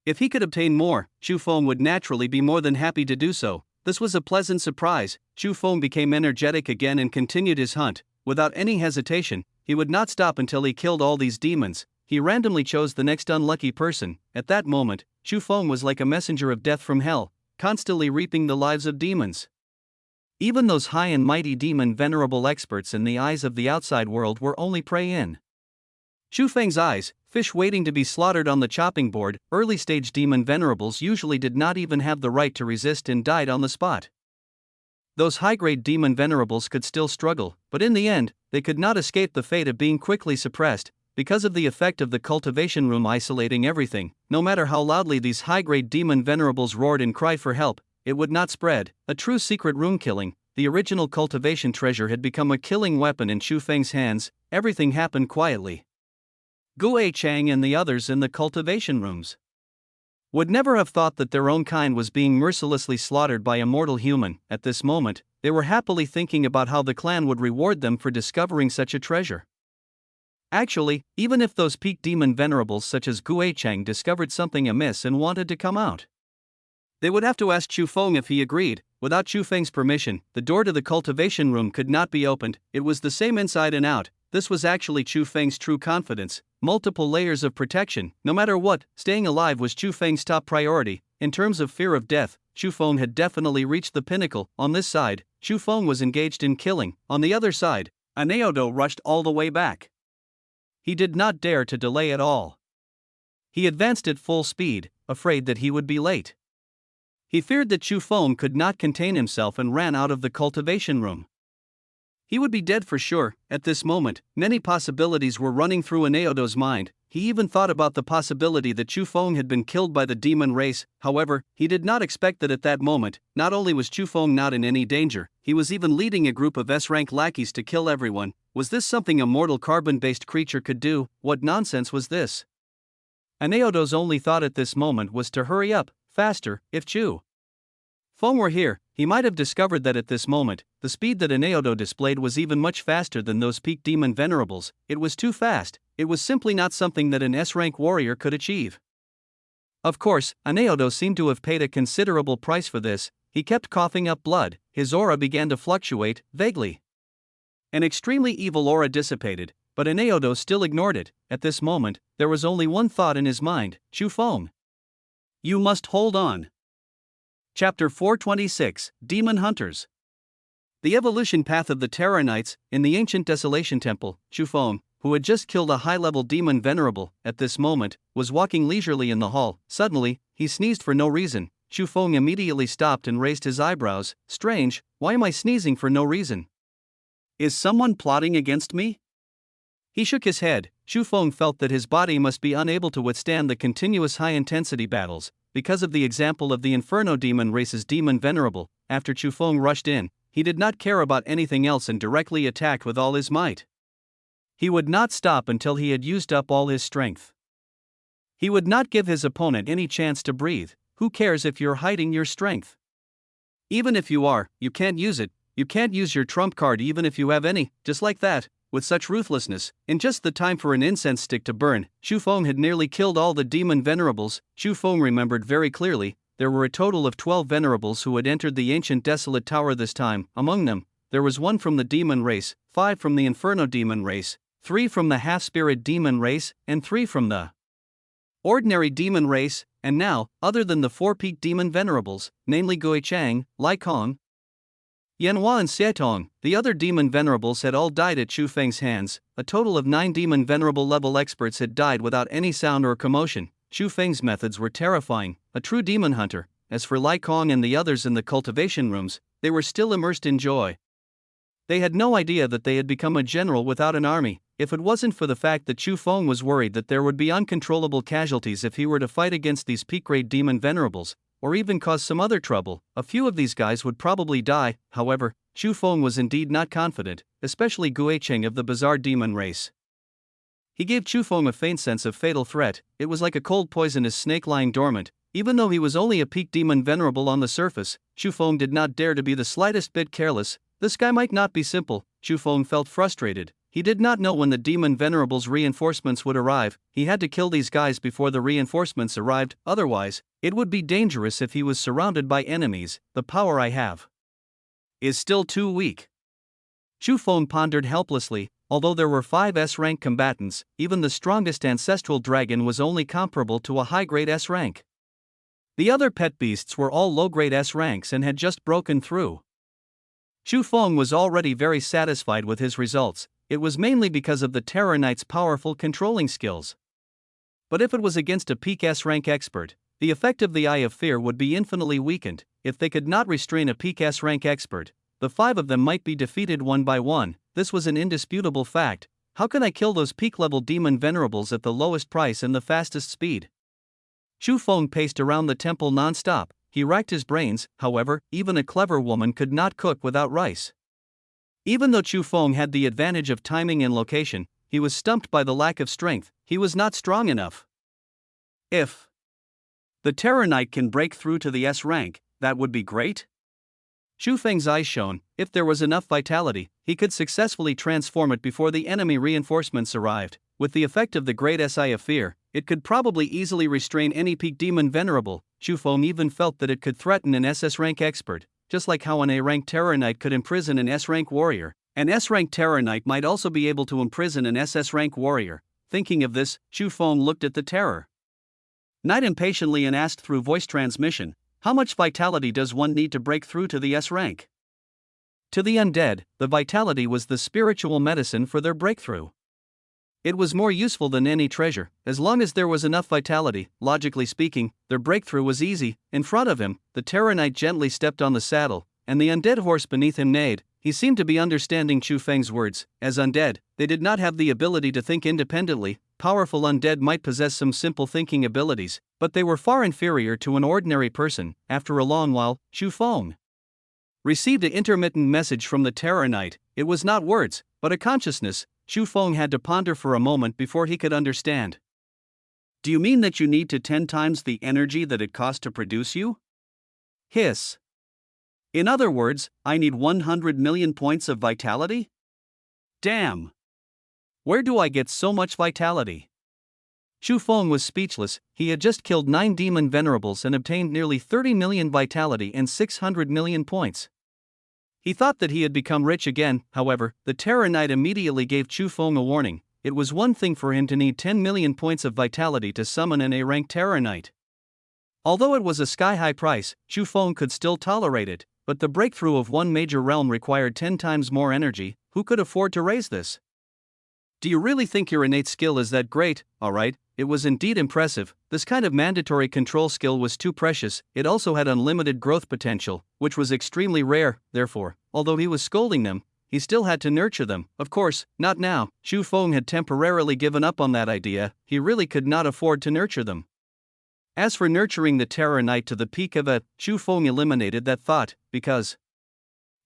Speaker 1: If he could obtain more, Chu Feng would naturally be more than happy to do so. This was a pleasant surprise. Chu Feng became energetic again and continued his hunt. Without any hesitation, he would not stop until he killed all these demons. He randomly chose the next unlucky person. At that moment, Chu Feng was like a messenger of death from hell, constantly reaping the lives of demons. Even those high and mighty demon Venerable experts in the eyes of the outside world were only prey in Chu Feng's eyes, fish waiting to be slaughtered on the chopping board. Early-stage demon Venerables usually did not even have the right to resist and died on the spot. Those high-grade demon Venerables could still struggle, but in the end, they could not escape the fate of being quickly suppressed. Because of the effect of the cultivation room isolating everything, no matter how loudly these high-grade demon Venerables roared and cried for help, it would not spread. A true secret room killing. The original cultivation treasure had become a killing weapon in Chu Feng's hands. Everything happened quietly. Gu Chang and the others in the cultivation rooms would never have thought that their own kind was being mercilessly slaughtered by a mortal human. At this moment, they were happily thinking about how the clan would reward them for discovering such a treasure. Actually, even if those peak demon Venerables such as Gu Chang discovered something amiss and wanted to come out, they would have to ask Chu Feng if he agreed. Without Chu Feng's permission, the door to the cultivation room could not be opened. It was the same inside and out. This was actually Chu Feng's true confidence. Multiple layers of protection. No matter what, staying alive was Chu Feng's top priority. In terms of fear of death, Chu Feng had definitely reached the pinnacle. On this side, Chu Feng was engaged in killing. On the other side, Anaodo rushed all the way back. He did not dare to delay at all. He advanced at full speed, afraid that he would be late. He feared that Chu Feng could not contain himself and ran out of the cultivation room. He would be dead for sure. At this moment, many possibilities were running through Anaodo's mind. He even thought about the possibility that Chu Feng had been killed by the demon race. However, he did not expect that at that moment, not only was Chu Feng not in any danger, he was even leading a group of S-rank lackeys to kill everyone. Was this something a mortal carbon-based creature could do? What nonsense was this? Anaodo's only thought at this moment was to hurry up, faster. If Chu Feng were here, he might have discovered that at this moment, the speed that Anaodo displayed was even much faster than those peak demon venerables. It was too fast. It was simply not something that an S-rank warrior could achieve. Of course, Anaodo seemed to have paid a considerable price for this. He kept coughing up blood. His aura began to fluctuate, vaguely. An extremely evil aura dissipated, but Anaodo still ignored it. At this moment, there was only one thought in his mind: Chu Feng. You must hold on. Chapter 426, Demon Hunters. The evolution path of the Terror Knights. In the ancient Desolation Temple, Chu Feng, who had just killed a high-level demon venerable, at this moment, was walking leisurely in the hall. Suddenly, he sneezed for no reason. Chu Feng immediately stopped and raised his eyebrows. Strange, why am I sneezing for no reason? Is someone plotting against me? He shook his head. Chu Feng felt that his body must be unable to withstand the continuous high-intensity battles. Because of the example of the Inferno Demon race's demon venerable, after Chu Feng rushed in, he did not care about anything else and directly attacked with all his might. He would not stop until he had used up all his strength. He would not give his opponent any chance to breathe. Who cares if you're hiding your strength? Even if you are, you can't use it. You can't use your trump card even if you have any. Just like that, with such ruthlessness, in just the time for an incense stick to burn, Chu Feng had nearly killed all the demon venerables. Chu Feng remembered very clearly, there were a total of 12 venerables who had entered the ancient desolate tower this time. Among them, there was 1 from the demon race, 5 from the Inferno demon race, 3 from the half-spirit demon race, and 3 from the ordinary demon race. And now, other than the 4 peak demon venerables, namely Gui Chang, Lai Kong, Yanhua and Xietong, the other demon venerables had all died at Chu Feng's hands. A total of 9 demon venerable level experts had died without any sound or commotion. Chu Feng's methods were terrifying, a true demon hunter. As for Lai Kong and the others in the cultivation rooms, they were still immersed in joy. They had no idea that they had become a general without an army. If it wasn't for the fact that Chu Feng was worried that there would be uncontrollable casualties if he were to fight against these peak-grade demon venerables, or even cause some other trouble, a few of these guys would probably die. However, Chu Feng was indeed not confident, especially Gui Cheng of the bizarre demon race. He gave Chu Feng a faint sense of fatal threat. It was like a cold poisonous snake lying dormant. Even though he was only a peak demon venerable on the surface, Chu Feng did not dare to be the slightest bit careless. This guy might not be simple. Chu Feng felt frustrated. He did not know when the demon venerable's reinforcements would arrive. He had to kill these guys before the reinforcements arrived, otherwise, it would be dangerous if he was surrounded by enemies. The power I have is still too weak. Chu Feng pondered helplessly. Although there were 5 S-rank combatants, even the strongest ancestral dragon was only comparable to a high-grade S-rank. The other pet beasts were all low-grade S-ranks and had just broken through. Chu Feng was already very satisfied with his results. It was mainly because of the Terror Knight's powerful controlling skills. But if it was against a peak S-rank expert, the effect of the Eye of Fear would be infinitely weakened. If they could not restrain a peak S-rank expert, the 5 of them might be defeated one by one. This was an indisputable fact. How can I kill those peak-level demon venerables at the lowest price and the fastest speed? Chu Feng paced around the temple non-stop. He racked his brains. However, even a clever woman could not cook without rice. Even though Chu Feng had the advantage of timing and location, he was stumped by the lack of strength. He was not strong enough. If the Terror Knight can break through to the S rank, that would be great. Chu Feng's eyes shone. If there was enough vitality, he could successfully transform it before the enemy reinforcements arrived. With the effect of the great Eye of Fear, it could probably easily restrain any peak demon venerable. Chu Feng even felt that it could threaten an SS rank expert, just like how an A-rank Terror Knight could imprison an S-rank warrior. An S-rank Terror Knight might also be able to imprison an SS rank warrior. Thinking of this, Chu Feng looked at the Terror Knight impatiently and asked through voice transmission, how much vitality does one need to break through to the S rank? To the undead, the vitality was the spiritual medicine for their breakthrough. It was more useful than any treasure, as long as there was enough vitality. Logically speaking, their breakthrough was easy. In front of him, the Terror Knight gently stepped on the saddle, and the undead horse beneath him neighed. He seemed to be understanding Chu Feng's words. As undead, they did not have the ability to think independently. Powerful undead might possess some simple thinking abilities, but they were far inferior to an ordinary person. After a long while, Chu Feng received an intermittent message from the Terror Knight. It was not words, but a consciousness. Chu Feng had to ponder for a moment before he could understand. Do you mean that you need to 10 times the energy that it cost to produce you? Hiss. In other words, I need 100 million points of vitality? Damn. Where do I get so much vitality? Chu Feng was speechless. He had just killed 9 demon venerables and obtained nearly 30 million vitality and 600 million points. He thought that he had become rich again. However, the Terror Knight immediately gave Chu Feng a warning. It was one thing for him to need 10 million points of vitality to summon an A-rank Terror Knight. Although it was a sky-high price, Chu Feng could still tolerate it, but the breakthrough of one major realm required 10 times more energy. Who could afford to raise this? Do you really think your innate skill is that great? Alright, it was indeed impressive. This kind of mandatory control skill was too precious. It also had unlimited growth potential, which was extremely rare. Therefore, although he was scolding them, he still had to nurture them. Of course, not now. Chu Feng had temporarily given up on that idea. He really could not afford to nurture them. As for nurturing the Terror Knight to the peak of Chu Feng eliminated that thought, because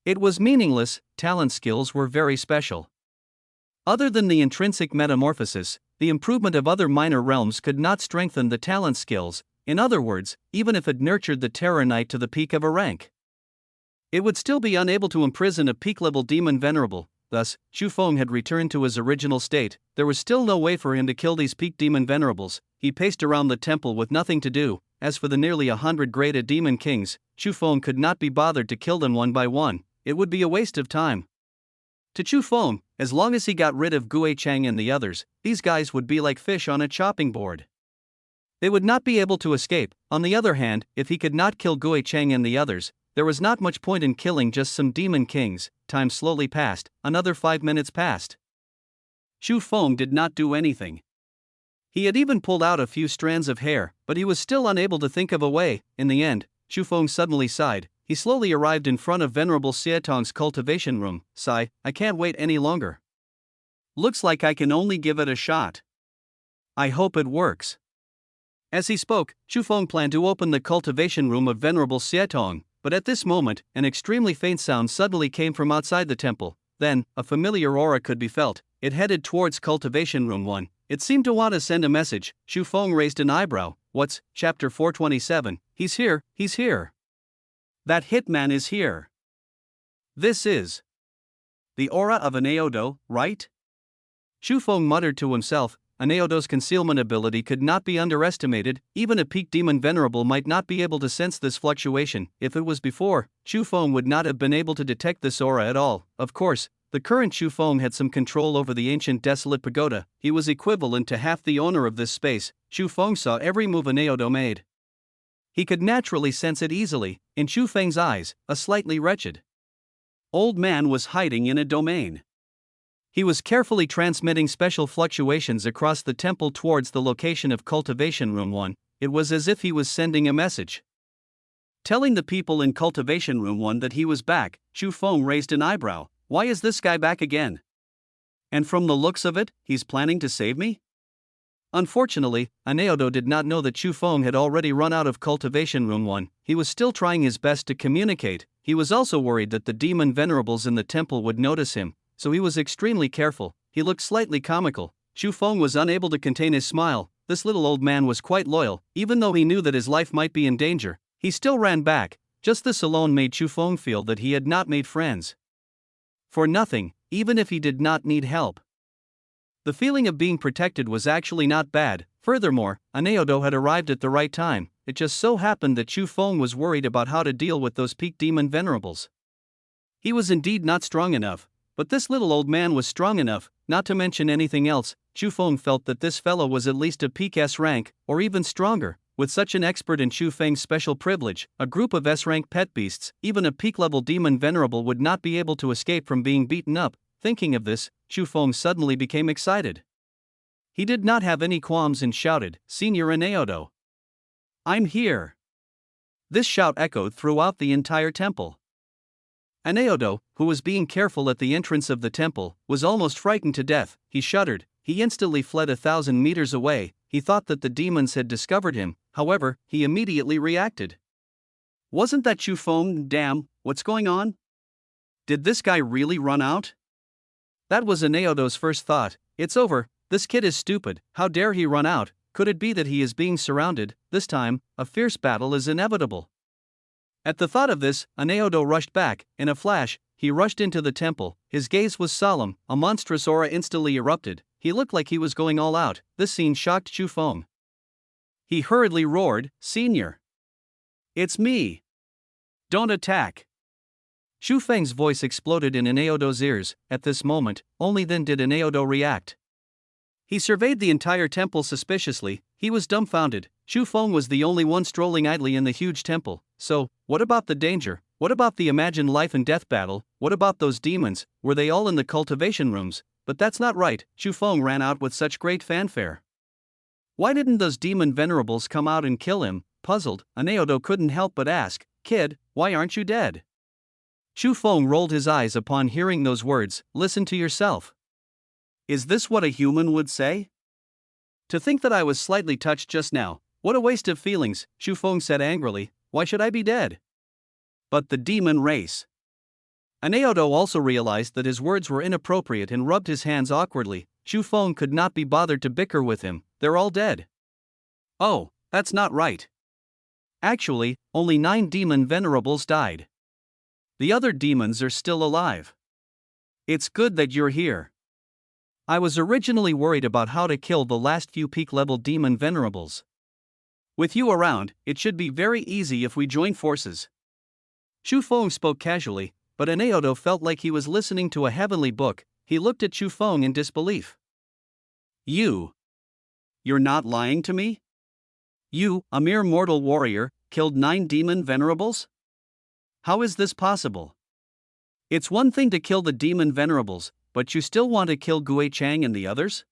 Speaker 1: it was meaningless. Talent skills were very special. Other than the intrinsic metamorphosis, the improvement of other minor realms could not strengthen the talent skills. In other words, even if it nurtured the Terror Knight to the peak of a rank, it would still be unable to imprison a peak-level demon venerable. Thus, Chu Feng had returned to his original state. There was still no way for him to kill these peak demon venerables. He paced around the temple with nothing to do. As for the nearly 100 graded demon kings, Chu Feng could not be bothered to kill them one by one. It would be a waste of time. To Chu Feng, as long as he got rid of Gui Chang and the others, these guys would be like fish on a chopping board. They would not be able to escape. On the other hand, if he could not kill Gui Chang and the others, there was not much point in killing just some demon kings. Time slowly passed. Another 5 minutes passed. Chu Feng did not do anything. He had even pulled out a few strands of hair, but he was still unable to think of a way. In the end, Chu Feng suddenly sighed. He slowly arrived in front of Venerable Xietong's cultivation room. Sigh, I can't wait any longer. Looks like I can only give it a shot. I hope it works. As he spoke, Chu Feng planned to open the cultivation room of Venerable Xietong, but at this moment, an extremely faint sound suddenly came from outside the temple. Then, a familiar aura could be felt. It headed towards cultivation room 1. It seemed to want to send a message. Chu Feng raised an eyebrow. What's, chapter 427? He's here, he's here. That hitman is here. This is the aura of an Aodo, right? Chu Feng muttered to himself. An Aodo's concealment ability could not be underestimated. Even a peak demon venerable might not be able to sense this fluctuation. If it was before, Chu Feng would not have been able to detect this aura at all. Of course, the current Chu Feng had some control over the ancient desolate pagoda. He was equivalent to half the owner of this space. Chu Feng saw every move an Aodo made. He could naturally sense it easily. In Chu Feng's eyes, a slightly wretched old man was hiding in a domain. He was carefully transmitting special fluctuations across the temple towards the location of Cultivation Room 1. It was as if he was sending a message, telling the people in Cultivation Room 1 that he was back. Chu Feng raised an eyebrow. Why is this guy back again? And from the looks of it, he's planning to save me? Unfortunately, Aneodo did not know that Chu Feng had already run out of Cultivation Room 1. He was still trying his best to communicate. He was also worried that the demon venerables in the temple would notice him, so he was extremely careful. He looked slightly comical. Chu Feng was unable to contain his smile. This little old man was quite loyal. Even though he knew that his life might be in danger, he still ran back. Just this alone made Chu Feng feel that he had not made friends for nothing, even if he did not need help. The feeling of being protected was actually not bad. Furthermore, Aneodo had arrived at the right time. It just so happened that Chu Feng was worried about how to deal with those peak demon venerables. He was indeed not strong enough, but this little old man was strong enough. Not to mention anything else, Chu Feng felt that this fellow was at least a peak S rank, or even stronger. With such an expert in Chu Feng's special privilege, a group of S-rank pet beasts, even a peak-level demon venerable would not be able to escape from being beaten up. Thinking of this, Chu Feng suddenly became excited. He did not have any qualms and shouted, "Senior Aneodo! I'm here!" This shout echoed throughout the entire temple. Aneodo, who was being careful at the entrance of the temple, was almost frightened to death. He shuddered. He instantly fled 1,000 meters away. He thought that the demons had discovered him, however, he immediately reacted. "Wasn't that Chu Feng? Damn, what's going on? Did this guy really run out?" That was Aneodo's first thought. It's over, this kid is stupid, how dare he run out? Could it be that he is being surrounded? This time, a fierce battle is inevitable. At the thought of this, Aneodo rushed back. In a flash, he rushed into the temple. His gaze was solemn. A monstrous aura instantly erupted. He looked like he was going all out. This scene shocked Chu Feng. He hurriedly roared, "Senior! It's me! Don't attack!" Chu Feng's voice exploded in Aneodo's ears. At this moment, only then did Aneodo react. He surveyed the entire temple suspiciously. He was dumbfounded. Chu Feng was the only one strolling idly in the huge temple. So, what about the danger? What about the imagined life and death battle? What about those demons? Were they all in the cultivation rooms? But that's not right. Chu Feng ran out with such great fanfare. Why didn't those demon venerables come out and kill him? Puzzled, Aneodo couldn't help but ask, "Kid, why aren't you dead?" Chu Feng rolled his eyes upon hearing those words. "Listen to yourself. Is this what a human would say? To think that I was slightly touched just now, what a waste of feelings," Chu Feng said angrily. "Why should I be dead?" But the demon race. Aneodo also realized that his words were inappropriate and rubbed his hands awkwardly. Chu Feng could not be bothered to bicker with him. They're all dead. Oh, that's not right. Actually, only 9 demon venerables died. The other demons are still alive. It's good that you're here. I was originally worried about how to kill the last few peak-level demon venerables. With you around, it should be very easy if we join forces." Chu Feng spoke casually, but Aneodo felt like he was listening to a heavenly book. He looked at Chu Feng in disbelief. You're not lying to me? You, a mere mortal warrior, killed 9 demon venerables? How is this possible? It's one thing to kill the demon venerables, but you still want to kill Gue Chang and the others?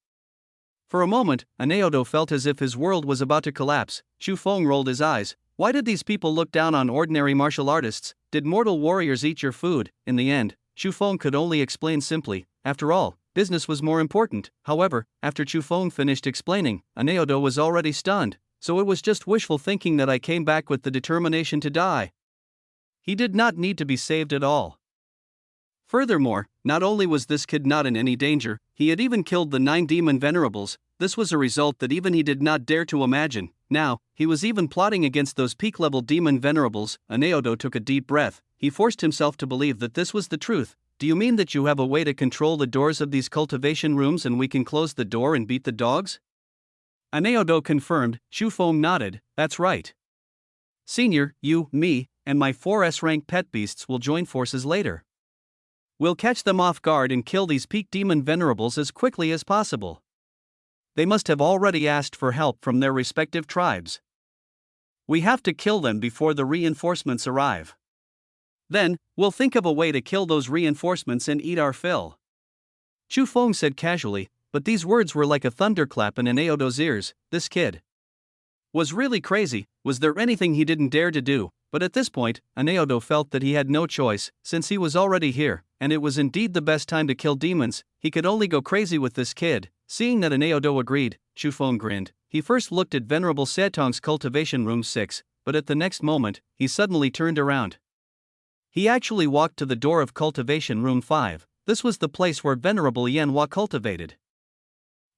Speaker 1: For a moment, Aneodo felt as if his world was about to collapse. Chu Feng rolled his eyes. Why did these people look down on ordinary martial artists? Did mortal warriors eat your food? In the end, Chu Feng could only explain simply. After all, business was more important. However, after Chu Feng finished explaining, Aneodo was already stunned. So it was just wishful thinking that I came back with the determination to die. He did not need to be saved at all. Furthermore, not only was this kid not in any danger, he had even killed the 9 demon venerables. This was a result that even he did not dare to imagine. Now, he was even plotting against those peak-level demon venerables. Aneodo took a deep breath. He forced himself to believe that this was the truth. Do you mean that you have a way to control the doors of these cultivation rooms and we can close the door and beat the dogs? Aneodo confirmed. Chu Feng nodded. That's right. Senior, you, me, and my 4S rank pet beasts will join forces later. We'll catch them off guard and kill these peak demon venerables as quickly as possible. They must have already asked for help from their respective tribes. We have to kill them before the reinforcements arrive. Then, we'll think of a way to kill those reinforcements and eat our fill. Chu Feng said casually, but these words were like a thunderclap in Aneodo's ears. This kid was really crazy. Was there anything he didn't dare to do? But at this point, Aneodo felt that he had no choice, since he was already here, and it was indeed the best time to kill demons. He could only go crazy with this kid. Seeing that Aneodo agreed, Chu Feng grinned. He first looked at Venerable Setong's cultivation room 6, but at the next moment, he suddenly turned around. He actually walked to the door of cultivation room 5. This was the place where Venerable Yanhua cultivated.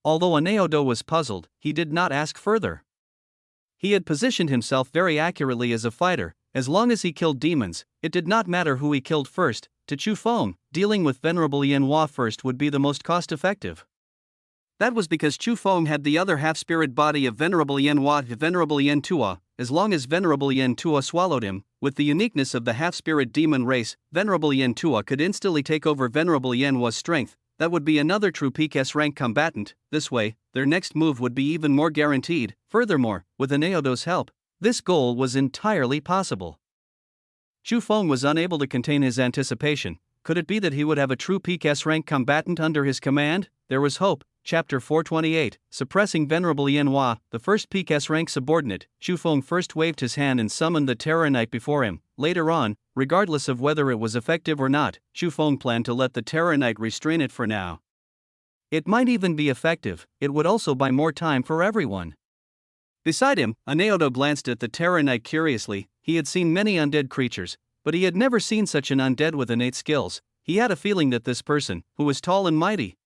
Speaker 1: Although Aneodo was puzzled, he did not ask further. He had positioned himself very accurately as a fighter. As long as he killed demons, it did not matter who he killed first. To Chu Feng, dealing with Venerable Yanhua first would be the most cost-effective. That was because Chu Feng had the other half-spirit body of Venerable Yanhua, Venerable Yantua. As long as Venerable Yantua swallowed him, with the uniqueness of the half-spirit demon race, Venerable Yantua could instantly take over Venerable Yanhua's strength. That would be another true peak S rank combatant. This way, their next move would be even more guaranteed. Furthermore, with Aneodo's help, this goal was entirely possible. Chu Feng was unable to contain his anticipation. Could it be that he would have a true peak S rank combatant under his command? There was hope. Chapter 428, Suppressing Venerable Lin Yi, the first peak S-rank subordinate. Chu Feng first waved his hand and summoned the Terror Knight before him. Later on, regardless of whether it was effective or not, Chu Feng planned to let the Terror Knight restrain it for now. It might even be effective, it would also buy more time for everyone. Beside him, Aneodo glanced at the Terror Knight curiously. He had seen many undead creatures, but he had never seen such an undead with innate skills. He had a feeling that this person, who was tall and mighty,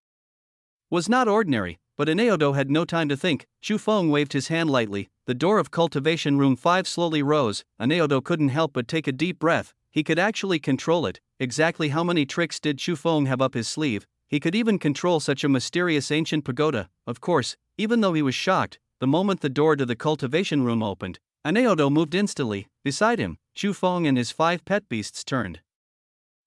Speaker 1: was not ordinary, but Aneodo had no time to think. Chu Feng waved his hand lightly. The door of Cultivation Room 5 slowly rose. Aneodo couldn't help but take a deep breath. He could actually control it. Exactly how many tricks did Chu Feng have up his sleeve? He could even control such a mysterious ancient pagoda. Of course, even though he was shocked, the moment the door to the Cultivation Room opened, Aneodo moved instantly. Beside him, Chu Feng and his 5 pet beasts turned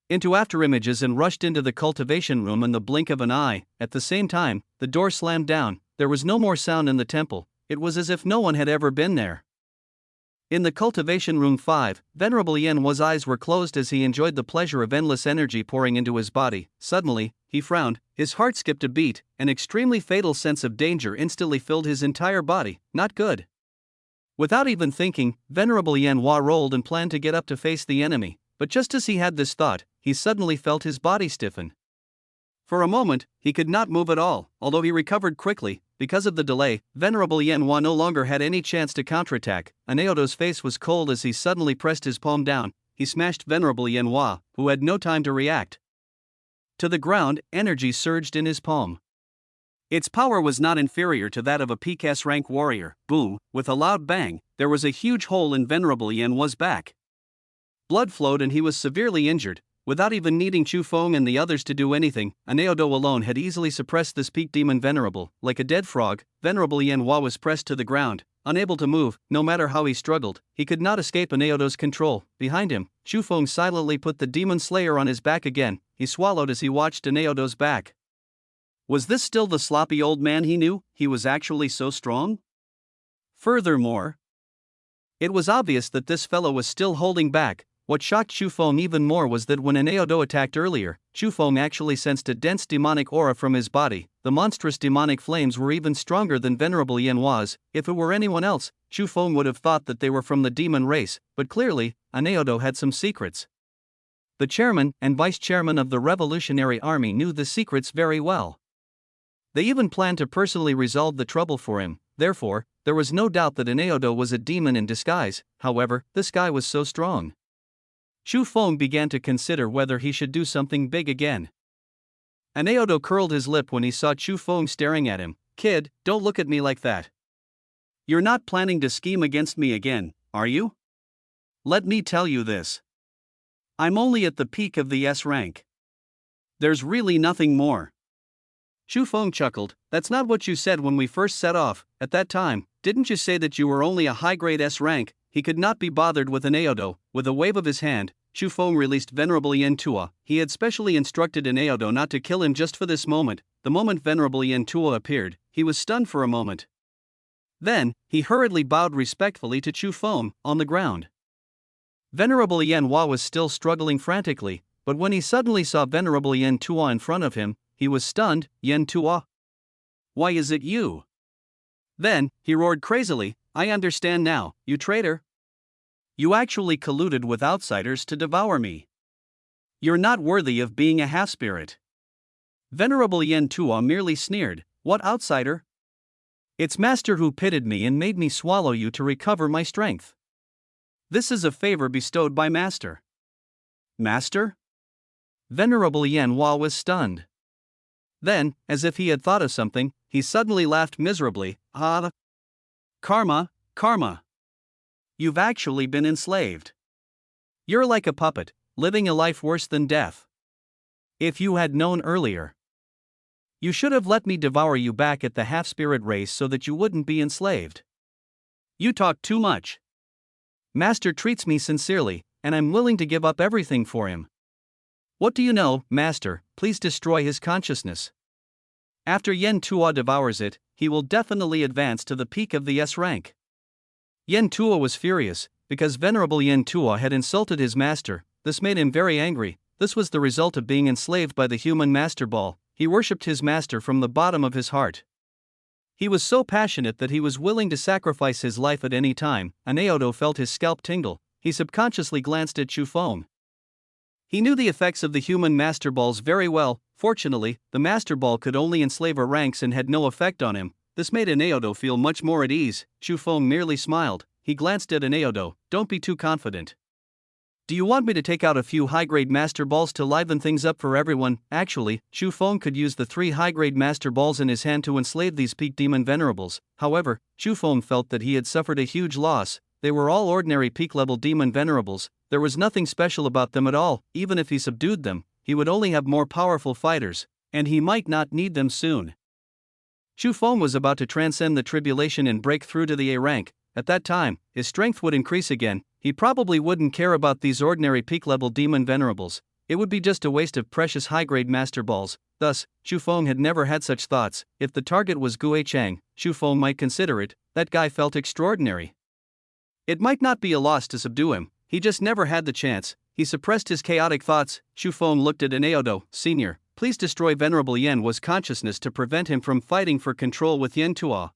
Speaker 1: into afterimages and rushed into the cultivation room in the blink of an eye. At the same time, the door slammed down. There was no more sound in the temple. It was as if no one had ever been there. In the cultivation room 5, Venerable Lin Yi's eyes were closed as he enjoyed the pleasure of endless energy pouring into his body. Suddenly, he frowned, his heart skipped a beat, an extremely fatal sense of danger instantly filled his entire body. Not good. Without even thinking, Venerable Lin Yi rolled and planned to get up to face the enemy. But just as he had this thought, he suddenly felt his body stiffen. For a moment, he could not move at all, although he recovered quickly. Because of the delay, Venerable Lin Yi no longer had any chance to counterattack. Aneodo's face was cold as he suddenly pressed his palm down. He smashed Venerable Lin Yi, who had no time to react, to the ground. Energy surged in his palm. Its power was not inferior to that of a peak S-rank warrior. Boom! With a loud bang, there was a huge hole in Venerable Lin Yi's back. Blood flowed and he was severely injured. Without even needing Chu Feng and the others to do anything, Aneodo alone had easily suppressed this peak demon Venerable. Like a dead frog, Venerable Lin Yi was pressed to the ground, unable to move. No matter how he struggled, he could not escape Aneodo's control. Behind him, Chu Feng silently put the demon slayer on his back again. He swallowed as he watched Aneodo's back. Was this still the sloppy old man he knew? He was actually so strong? Furthermore, it was obvious that this fellow was still holding back. What shocked Chu Feng even more was that when Aneodo attacked earlier, Chu Feng actually sensed a dense demonic aura from his body. The monstrous demonic flames were even stronger than Venerable Lin Yi's. If it were anyone else, Chu Feng would have thought that they were from the demon race, but clearly, Aneodo had some secrets. The chairman and vice chairman of the Revolutionary Army knew the secrets very well. They even planned to personally resolve the trouble for him. Therefore, there was no doubt that Aneodo was a demon in disguise. However, this guy was so strong. Chu Feng began to consider whether he should do something big again. Aneodo curled his lip when he saw Chu Feng staring at him. Kid, don't look at me like that. You're not planning to scheme against me again, are you? Let me tell you this. I'm only at the peak of the S rank. There's really nothing more. Chu Feng chuckled. That's not what you said when we first set off. At that time, didn't you say that you were only a high-grade S rank? He could not be bothered with Aneodo. With a wave of his hand, Chu Feng released Venerable Lin Yi. He had specially instructed Aneodo not to kill him just for this moment. The moment Venerable Lin Yi appeared, he was stunned for a moment. Then, he hurriedly bowed respectfully to Chu Feng, on the ground. Venerable Lin Yi was still struggling frantically, but when he suddenly saw Venerable Lin Yi in front of him, he was stunned. Yen Tua? Why is it you? Then, he roared crazily, I understand now, you traitor. You actually colluded with outsiders to devour me. You're not worthy of being a half-spirit. Venerable Yen Tua merely sneered. What outsider? It's Master who pitted me and made me swallow you to recover my strength. This is a favor bestowed by Master. Master? Venerable Lin Yi was stunned. Then, as if he had thought of something, he suddenly laughed miserably. Ah! Karma, karma. You've actually been enslaved. You're like a puppet, living a life worse than death. If you had known earlier, you should have let me devour you back at the half-spirit race so that you wouldn't be enslaved. You talk too much. Master treats me sincerely, and I'm willing to give up everything for him. What do you know, Master? Please destroy his consciousness. After Yen Tua devours it, he will definitely advance to the peak of the S rank. Yen Tua was furious, because Venerable Yen Tua had insulted his master. This made him very angry. This was the result of being enslaved by the human master ball. he worshipped his master from the bottom of his heart. He was so passionate that he was willing to sacrifice his life at any time. Anaodo felt his scalp tingle. He subconsciously glanced at Chu Feng. He knew the effects of the human master balls very well. Fortunately, the master ball could only enslave our ranks and had no effect on him. This made Anaodo feel much more at ease. Chu Feng merely smiled. He glanced at Anaodo. Don't be too confident. Do you want me to take out a few high-grade master balls to liven things up for everyone? Actually, Chu Feng could use the 3 high-grade master balls in his hand to enslave these peak demon venerables. However, Chu Feng felt that he had suffered a huge loss. They were all ordinary peak-level demon venerables. There was nothing special about them at all. Even if he subdued them, he would only have more powerful fighters, and he might not need them soon. Chu Feng was about to transcend the tribulation and break through to the A rank. At that time, his strength would increase again. He probably wouldn't care about these ordinary peak-level demon venerables. It would be just a waste of precious high-grade master balls. Thus, Chu Feng had never had such thoughts. If the target was Gue Chang, Chu Feng might consider it. That guy felt extraordinary. It might not be a loss to subdue him. He just never had the chance. He suppressed his chaotic thoughts. Chu Feng looked at Anaodo. Senior, please destroy Venerable Yen Wu's consciousness to prevent him from fighting for control with Yen Tuo.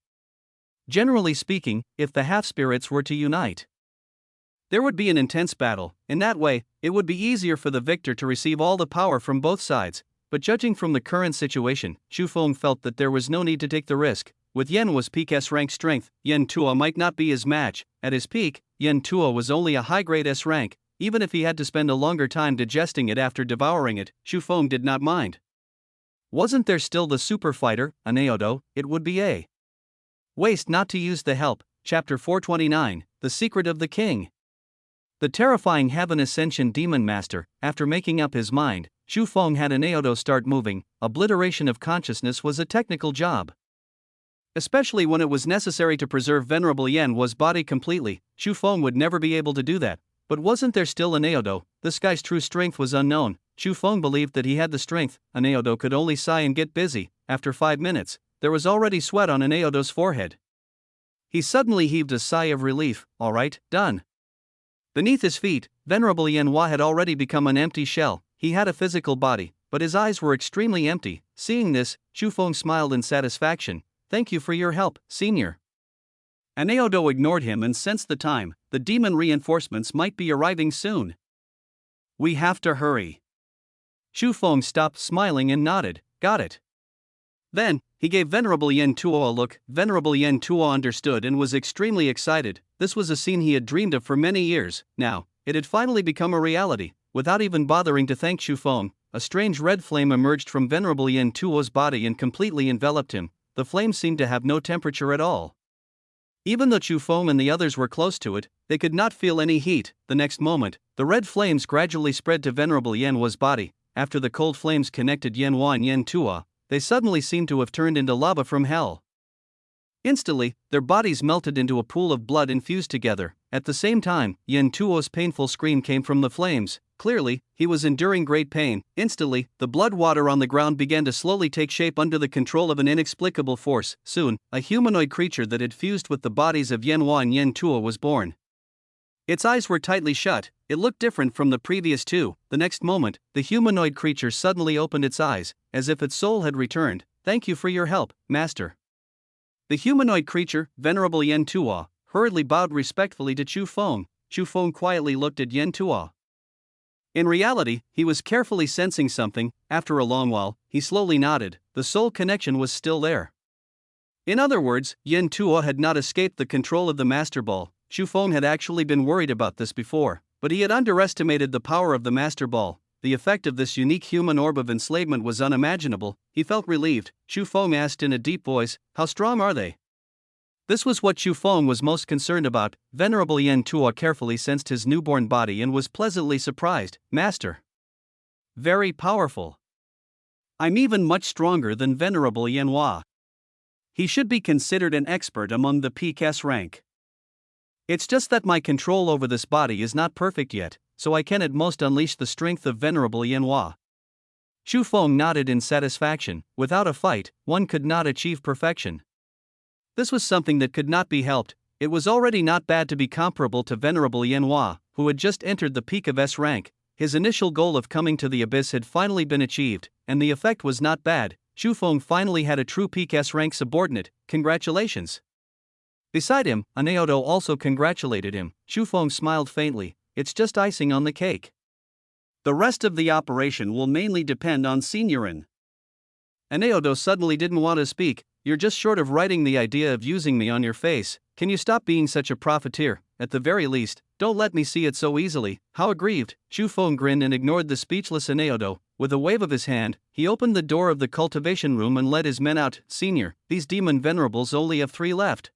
Speaker 1: Generally speaking, if the half-spirits were to unite, there would be an intense battle. In that way, it would be easier for the victor to receive all the power from both sides. But judging from the current situation, Chu Feng felt that there was no need to take the risk. With Yen Wu's peak S-rank strength, Yen Tuo might not be his match. At his peak, Yen Tuo was only a high-grade S-rank. Even if he had to spend a longer time digesting it after devouring it, Chu Feng did not mind. Wasn't there still the super fighter, Anaodo? It would be a waste not to use the help. Chapter 429, The Secret of the King. The terrifying Heaven Ascension Demon Master. After making up his mind, Chu Feng had Anaodo start moving. Obliteration of consciousness was a technical job, especially when it was necessary to preserve Venerable Yen Wu's body completely. Chu Feng would never be able to do that. But wasn't there still Anaodo? This guy's true strength was unknown. Chu Feng believed that he had the strength. Anaodo could only sigh and get busy. After 5 minutes, there was already sweat on Anaodo's forehead. He suddenly heaved a sigh of relief. All right, done. Beneath his feet, Venerable Yen Wu had already become an empty shell. He had a physical body, but his eyes were extremely empty. Seeing this, Chu Feng smiled in satisfaction. Thank you for your help, Senior. Anaodo ignored him and sensed the time. The demon reinforcements might be arriving soon. We have to hurry. Chu Feng stopped smiling and nodded. Got it. Then, he gave Venerable Yen Tuo a look. Venerable Yen Tuo understood and was extremely excited. This was a scene he had dreamed of for many years. Now, it had finally become a reality. Without even bothering to thank Chu Feng, a strange red flame emerged from Venerable Yen Tuo's body and completely enveloped him. The flame seemed to have no temperature at all. Even though Chu Feng and the others were close to it, they could not feel any heat. The next moment, the red flames gradually spread to Venerable Yen Wu's body. After the cold flames connected Yen Wu and Yen Tuo, they suddenly seemed to have turned into lava from hell. Instantly, their bodies melted into a pool of blood and fused together. At the same time, Yen Tuo's painful scream came from the flames. Clearly, he was enduring great pain. Instantly, the blood water on the ground began to slowly take shape under the control of an inexplicable force. Soon, a humanoid creature that had fused with the bodies of Yen Wu and Yen Tuo was born. Its eyes were tightly shut. It looked different from the previous two. The next moment, the humanoid creature suddenly opened its eyes, as if its soul had returned. Thank you for your help, Master. The humanoid creature, Venerable Yen Tuo, hurriedly bowed respectfully to Chu Feng. Chu Feng quietly looked at Yen Tuo. In reality, he was carefully sensing something. After a long while, he slowly nodded. The soul connection was still there. In other words, Yen Tuo had not escaped the control of the Master Ball. Chu Feng had actually been worried about this before, but he had underestimated the power of the Master Ball. The effect of this unique human orb of enslavement was unimaginable. He felt relieved. Chu Feng asked in a deep voice, "How strong are they?" This was what Chu Feng was most concerned about. Venerable Yen Tuo carefully sensed his newborn body and was pleasantly surprised. Master. Very powerful. I'm even much stronger than Venerable Yen Wu. He should be considered an expert among the peak S rank. It's just that my control over this body is not perfect yet, so I can at most unleash the strength of Venerable Yen Wu. Chu Feng nodded in satisfaction. Without a fight, one could not achieve perfection. This was something that could not be helped. It was already not bad to be comparable to Venerable Yen Wu, who had just entered the peak of S rank. his initial goal of coming to the Abyss had finally been achieved, and the effect was not bad. Chu Feng finally had a true peak S-rank subordinate. Congratulations. Beside him, Aneodo also congratulated him. Chu Feng smiled faintly. It's just icing on the cake. The rest of the operation will mainly depend on Seniorin. Aneodo suddenly didn't want to speak. You're just short of writing the idea of using me on your face. Can you stop being such a profiteer? At the very least, don't let me see it so easily. How aggrieved. Chu Feng grinned and ignored the speechless Aneodo. With a wave of his hand, he opened the door of the cultivation room and led his men out. Senior, these demon venerables only have 3 left.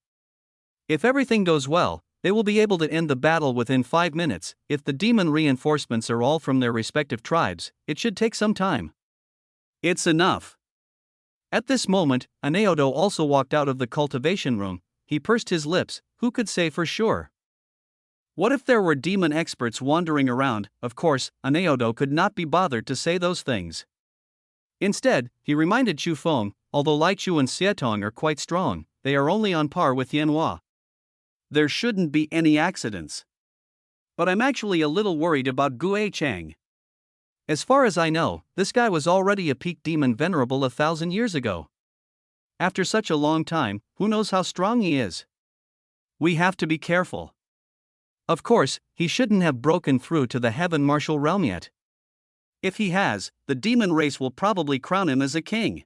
Speaker 1: If everything goes well, they will be able to end the battle within 5 minutes. If the demon reinforcements are all from their respective tribes, it should take some time. It's enough. At this moment, Aneodo also walked out of the cultivation room. He pursed his lips. Who could say for sure? What if there were demon experts wandering around? Of course, Aneodo could not be bothered to say those things. Instead, he reminded Chu Feng, although Lai Chu and Xietong are quite strong, they are only on par with Yanhua. There shouldn't be any accidents. But I'm actually a little worried about Gue Chang. As far as I know, this guy was already a peak demon venerable 1,000 years ago. After such a long time, who knows how strong he is? We have to be careful. Of course, he shouldn't have broken through to the heaven martial realm yet. If he has, the demon race will probably crown him as a king.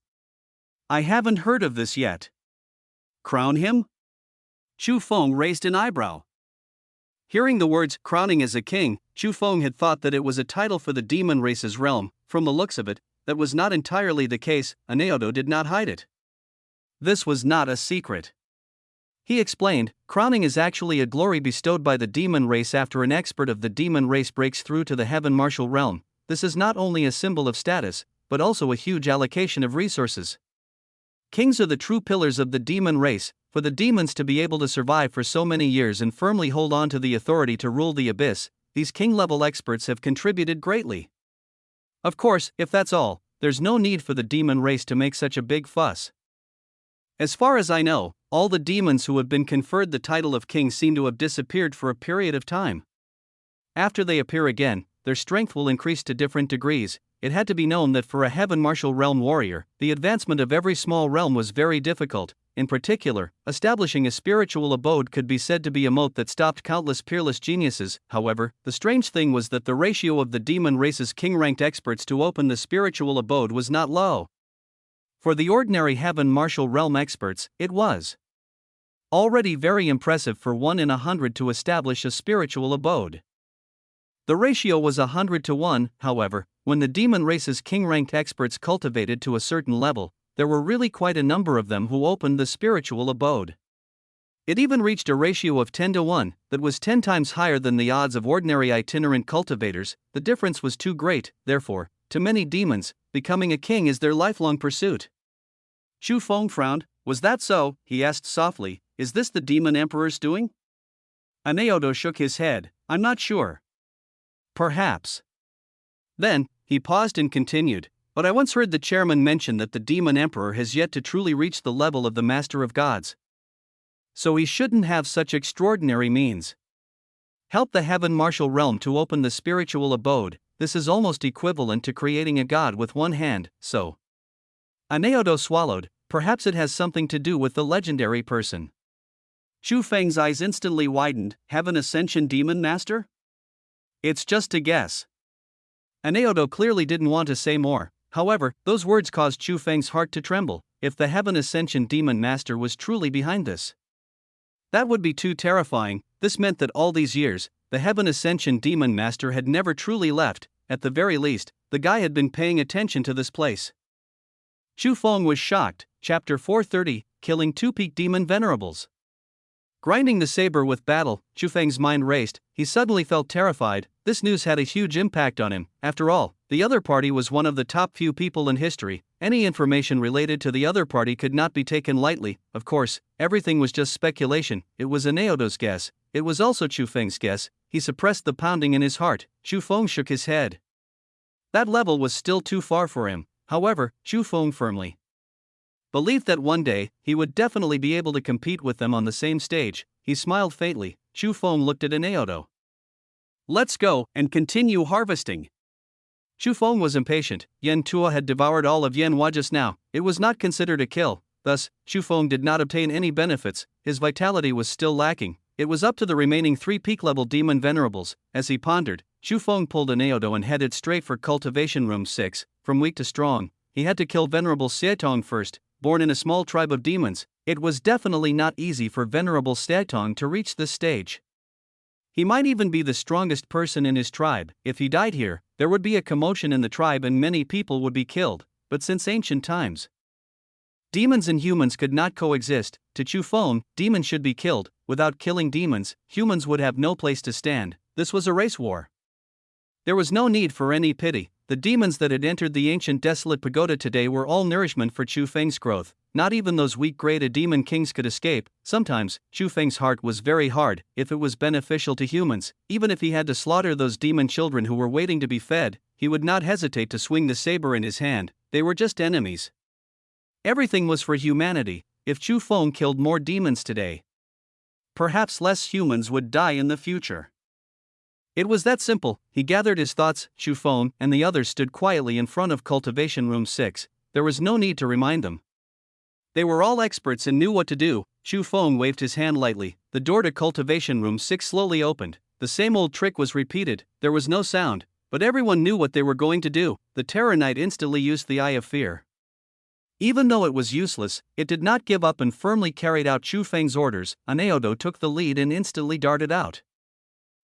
Speaker 1: I haven't heard of this yet. Crown him? Chu Feng raised an eyebrow. Hearing the words crowning as a king, Chu Feng had thought that it was a title for the demon race's realm. From the looks of it, that was not entirely the case. Aneodo did not hide it. This was not a secret. He explained, crowning is actually a glory bestowed by the demon race after an expert of the demon race breaks through to the heaven martial realm. This is not only a symbol of status, but also a huge allocation of resources. Kings are the true pillars of the demon race. For the demons to be able to survive for so many years and firmly hold on to the authority to rule the abyss, these king-level experts have contributed greatly. Of course, if that's all, there's no need for the demon race to make such a big fuss. As far as I know, all the demons who have been conferred the title of king seem to have disappeared for a period of time. After they appear again, their strength will increase to different degrees. It had to be known that for a heaven martial realm warrior, the advancement of every small realm was very difficult. In particular, establishing a spiritual abode could be said to be a moat that stopped countless peerless geniuses. However, the strange thing was that the ratio of the demon race's king-ranked experts to open the spiritual abode was not low. For the ordinary heaven martial realm experts, it was already very impressive for 1 in 100 to establish a spiritual abode. The ratio was 100 to 1, however, when the demon race's king-ranked experts cultivated to a certain level, there were really quite a number of them who opened the spiritual abode. It even reached a ratio of 10 to 1, that was 10 times higher than the odds of ordinary itinerant cultivators. The difference was too great, therefore, to many demons, becoming a king is their lifelong pursuit. Chu Feng frowned. Was that so? He asked softly. Is this the demon emperor's doing? Aneodo shook his head. I'm not sure. Perhaps. Then, he paused and continued. But I once heard the chairman mention that the demon emperor has yet to truly reach the level of the master of gods. So he shouldn't have such extraordinary means. Help the heaven martial realm to open the spiritual abode. This is almost equivalent to creating a god with one hand, so. Aneodo swallowed. Perhaps it has something to do with the legendary person. Chu Feng's eyes instantly widened. Heaven Ascension Demon Master? It's just a guess. Aneodo clearly didn't want to say more. However, those words caused Chu Feng's heart to tremble. If the Heaven Ascension Demon Master was truly behind this, that would be too terrifying. This meant that all these years, the Heaven Ascension Demon Master had never truly left. At the very least, the guy had been paying attention to this place. Chu Feng was shocked. Chapter 430, Killing 2 Peak Demon Venerables. Grinding the saber with battle, Chu Feng's mind raced. He suddenly felt terrified. This news had a huge impact on him. After all, the other party was one of the top few people in history. Any information related to the other party could not be taken lightly. Of course, everything was just speculation. It was Aneodo's guess. It was also Chu Feng's guess. He suppressed the pounding in his heart. Chu Feng shook his head. That level was still too far for him. However, Chu Feng firmly believed that one day, he would definitely be able to compete with them on the same stage. He smiled faintly. Chu Feng looked at Aneodo. Let's go and continue harvesting. Chu Feng was impatient. Yen Tuo had devoured all of Yen Hua just now. It was not considered a kill. Thus, Chu Feng did not obtain any benefits. His vitality was still lacking. It was up to the remaining 3 peak-level demon venerables. As he pondered, Chu Feng pulled a Naodo and headed straight for Cultivation Room 6. From weak to strong, he had to kill Venerable Xietong first. Born in a small tribe of demons, it was definitely not easy for Venerable Xietong to reach this stage. He might even be the strongest person in his tribe. If he died here, there would be a commotion in the tribe and many people would be killed. But since ancient times, demons and humans could not coexist. To Chu Feng, demons should be killed. Without killing demons, humans would have no place to stand. This was a race war. There was no need for any pity. The demons that had entered the ancient desolate pagoda today were all nourishment for Chu Feng's growth. Not even those weak-grade demon kings could escape. Sometimes, Chu Feng's heart was very hard. If it was beneficial to humans, even if he had to slaughter those demon children who were waiting to be fed, he would not hesitate to swing the saber in his hand. They were just enemies. Everything was for humanity. If Chu Feng killed more demons today, perhaps less humans would die in the future. It was that simple. He gathered his thoughts. Chu Feng and the others stood quietly in front of Cultivation Room 6. There was no need to remind them. They were all experts and knew what to do. Chu Feng waved his hand lightly. The door to Cultivation Room 6 slowly opened. The same old trick was repeated. There was no sound, but everyone knew what they were going to do. The Terror Knight instantly used the Eye of Fear. Even though it was useless, it did not give up and firmly carried out Chu Feng's orders. Aneodo took the lead and instantly darted out.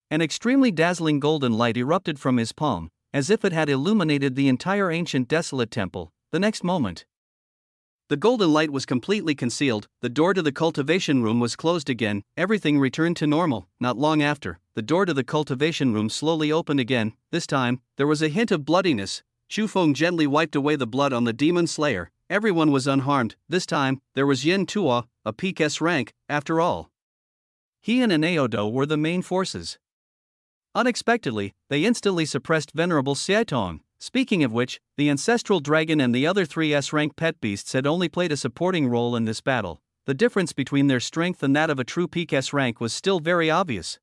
Speaker 1: An extremely dazzling golden light erupted from his palm, as if it had illuminated the entire ancient desolate temple. The next moment, the golden light was completely concealed. The door to the cultivation room was closed again. Everything returned to normal. Not long after, the door to the cultivation room slowly opened again. This time, there was a hint of bloodiness. Chu Feng gently wiped away the blood on the demon slayer. Everyone was unharmed. This time, there was Yen Tuo, a peak S rank. After all, he and Aneodo were the main forces. Unexpectedly, they instantly suppressed Venerable Xietong. Speaking of which, the ancestral dragon and the other 3 S-rank pet beasts had only played a supporting role in this battle. The difference between their strength and that of a true peak S rank was still very obvious.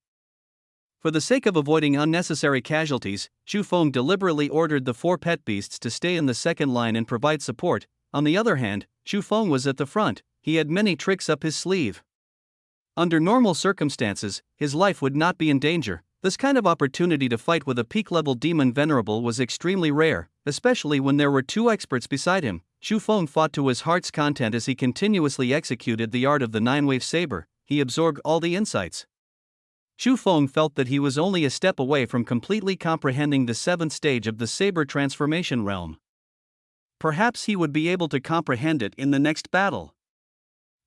Speaker 1: For the sake of avoiding unnecessary casualties, Chu Feng deliberately ordered the 4 pet beasts to stay in the second line and provide support. On the other hand, Chu Feng was at the front. He had many tricks up his sleeve. Under normal circumstances, his life would not be in danger. This kind of opportunity to fight with a peak-level demon venerable was extremely rare, especially when there were 2 experts beside him. Chu Feng fought to his heart's content as he continuously executed the art of the 9-wave saber. He absorbed all the insights. Chu Feng felt that he was only a step away from completely comprehending the 7th stage of the saber transformation realm. Perhaps he would be able to comprehend it in the next battle.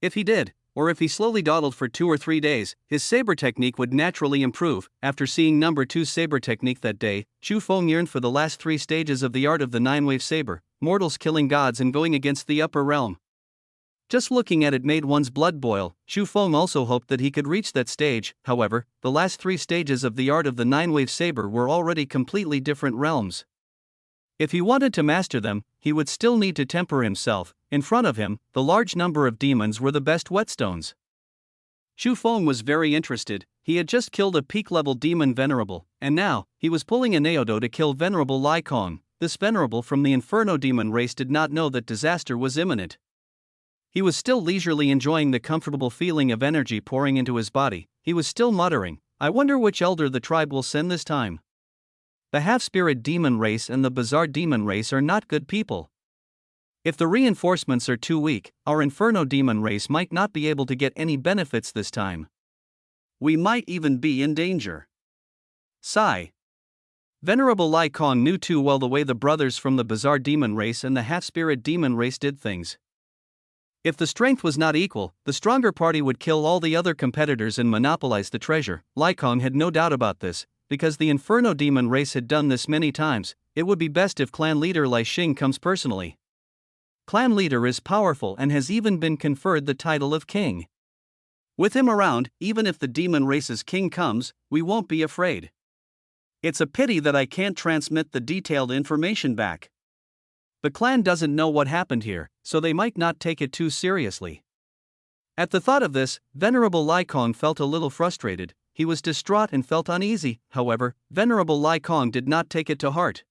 Speaker 1: If he did, or if he slowly dawdled for 2 or 3 days, his saber technique would naturally improve. After seeing number 2's saber technique that day, Chu Feng yearned for the last 3 stages of the art of the 9-wave saber, mortals killing gods and going against the upper realm. Just looking at it made one's blood boil. Chu Feng also hoped that he could reach that stage. However, the last 3 stages of the art of the 9-wave saber were already completely different realms. If he wanted to master them, he would still need to temper himself. In front of him, the large number of demons were the best whetstones. Chu Feng was very interested. He had just killed a peak-level demon venerable, and now, he was pulling a Naodo to kill Venerable Lai Kong. This venerable from the Inferno demon race did not know that disaster was imminent. He was still leisurely enjoying the comfortable feeling of energy pouring into his body. He was still muttering, "I wonder which elder the tribe will send this time. The half-spirit demon race and the bizarre demon race are not good people. If the reinforcements are too weak, our Inferno demon race might not be able to get any benefits this time. We might even be in danger." Sigh. Venerable Lai Kong knew too well the way the brothers from the bizarre demon race and the half-spirit demon race did things. If the strength was not equal, the stronger party would kill all the other competitors and monopolize the treasure. Lai Kong had no doubt about this. Because the Inferno demon race had done this many times, it would be best if clan leader Lai Xing comes personally. Clan leader is powerful and has even been conferred the title of king. With him around, even if the demon race's king comes, we won't be afraid. It's a pity that I can't transmit the detailed information back. The clan doesn't know what happened here, so they might not take it too seriously. At the thought of this, Venerable Lai Kong felt a little frustrated. he was distraught and felt uneasy. However, Venerable Lai Kong did not take it to heart.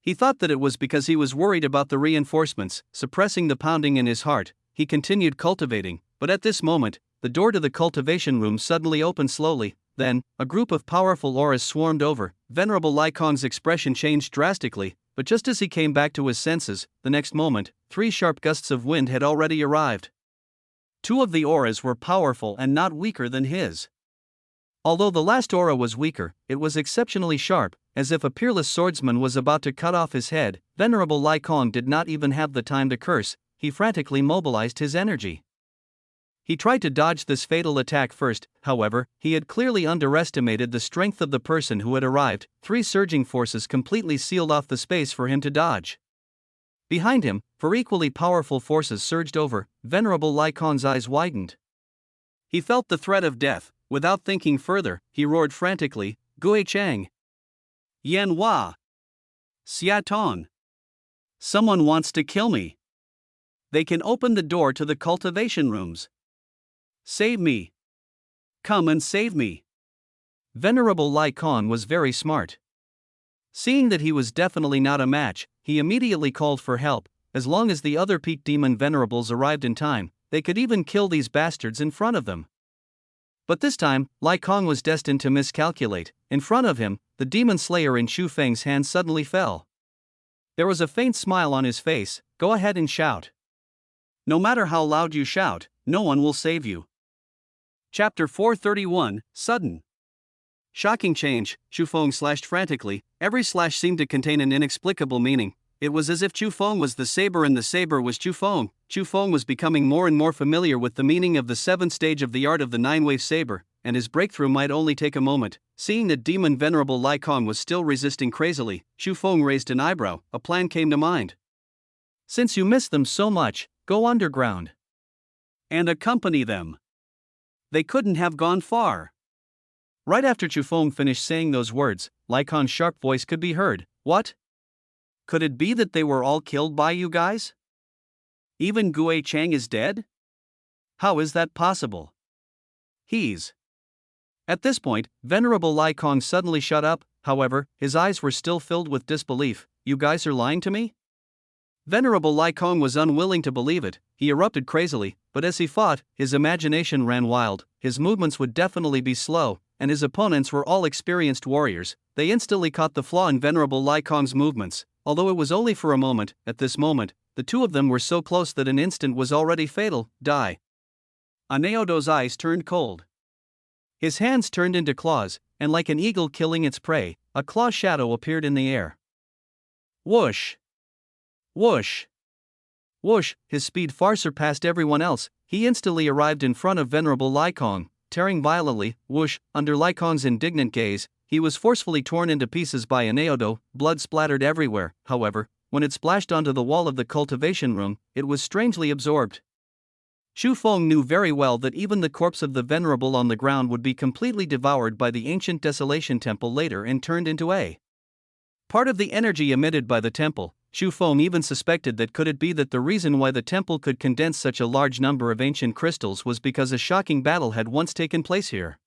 Speaker 1: He thought that it was because he was worried about the reinforcements. Suppressing the pounding in his heart, he continued cultivating, but at this moment, the door to the cultivation room suddenly opened slowly. Then, a group of powerful auras swarmed over. Venerable Lai Kong's expression changed drastically, but just as he came back to his senses, the next moment, 3 sharp gusts of wind had already arrived. 2 of the auras were powerful and not weaker than his. Although the last aura was weaker, it was exceptionally sharp, as if a peerless swordsman was about to cut off his head. Venerable Lai Kong did not even have the time to curse, he frantically mobilized his energy. He tried to dodge this fatal attack first, however, he had clearly underestimated the strength of the person who had arrived. 3 surging forces completely sealed off the space for him to dodge. Behind him, 4 equally powerful forces surged over. Venerable Lai Kong's eyes widened. He felt the threat of death. Without thinking further, he roared frantically, "Gui Chang! Yan Hua! Xia Tong! Someone wants to kill me! They can open the door to the cultivation rooms! Save me! Come and save me!" Venerable Lai Kong was very smart. Seeing that he was definitely not a match, he immediately called for help. As long as the other peak demon venerables arrived in time, they could even kill these bastards in front of them. But this time, Lai Kong was destined to miscalculate. In front of him, the demon slayer in Chu Feng's hand suddenly fell. There was a faint smile on his face. "Go ahead and shout. No matter how loud you shout, no one will save you." Chapter 431, Sudden. Shocking change, Chu Feng slashed frantically. Every slash seemed to contain an inexplicable meaning. It was as if Chu Feng was the saber and the saber was Chu Feng. Chu Feng was becoming more and more familiar with the meaning of the 7th stage of the art of the 9-wave saber, and his breakthrough might only take a moment. Seeing that demon Venerable Lai Kong was still resisting crazily, Chu Feng raised an eyebrow. A plan came to mind. "Since you miss them so much, go underground and accompany them. They couldn't have gone far." Right after Chu Feng finished saying those words, Lai Kong's sharp voice could be heard. "What? Could it be that they were all killed by you guys? Even Gui Chang is dead? How is that possible? He's..." At this point, Venerable Lai Kong suddenly shut up. However, his eyes were still filled with disbelief. "You guys are lying to me?" Venerable Lai Kong was unwilling to believe it. He erupted crazily, but as he fought, his imagination ran wild. His movements would definitely be slow, and his opponents were all experienced warriors. They instantly caught the flaw in Venerable Lai Kong's movements. Although it was only for a moment, at this moment, the 2 of them were so close that an instant was already fatal. Die. Aneodo's eyes turned cold. His hands turned into claws, and like an eagle killing its prey, a claw shadow appeared in the air. Whoosh! Whoosh! Whoosh! His speed far surpassed everyone else. He instantly arrived in front of Venerable Lai Kong, tearing violently. Whoosh! Under Lai Kong's indignant gaze, he was forcefully torn into pieces by Aneodo. Blood splattered everywhere. However, when it splashed onto the wall of the cultivation room, it was strangely absorbed. Chu Feng knew very well that even the corpse of the venerable on the ground would be completely devoured by the ancient desolation temple later and turned into a part of the energy emitted by the temple. Chu Feng even suspected that could it be that the reason why the temple could condense such a large number of ancient crystals was because a shocking battle had once taken place here.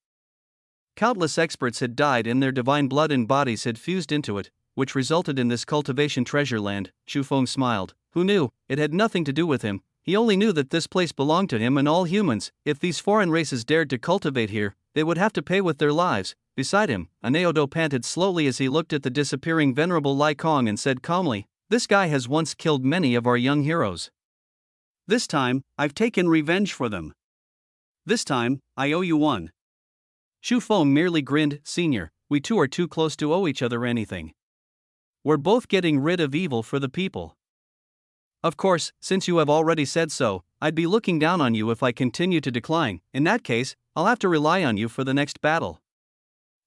Speaker 1: Countless experts had died and their divine blood and bodies had fused into it, which resulted in this cultivation treasure land. Chu Feng smiled. Who knew? It had nothing to do with him. He only knew that this place belonged to him and all humans. If these foreign races dared to cultivate here, they would have to pay with their lives. Beside him, Aneodo panted slowly as he looked at the disappearing Venerable Lai Kong and said calmly, "This guy has once killed many of our young heroes. This time, I've taken revenge for them. This time, I owe you one." Chu Feng merely grinned. "Senior, we 2 are too close to owe each other anything. We're both getting rid of evil for the people. Of course, since you have already said so, I'd be looking down on you if I continue to decline. In that case, I'll have to rely on you for the next battle.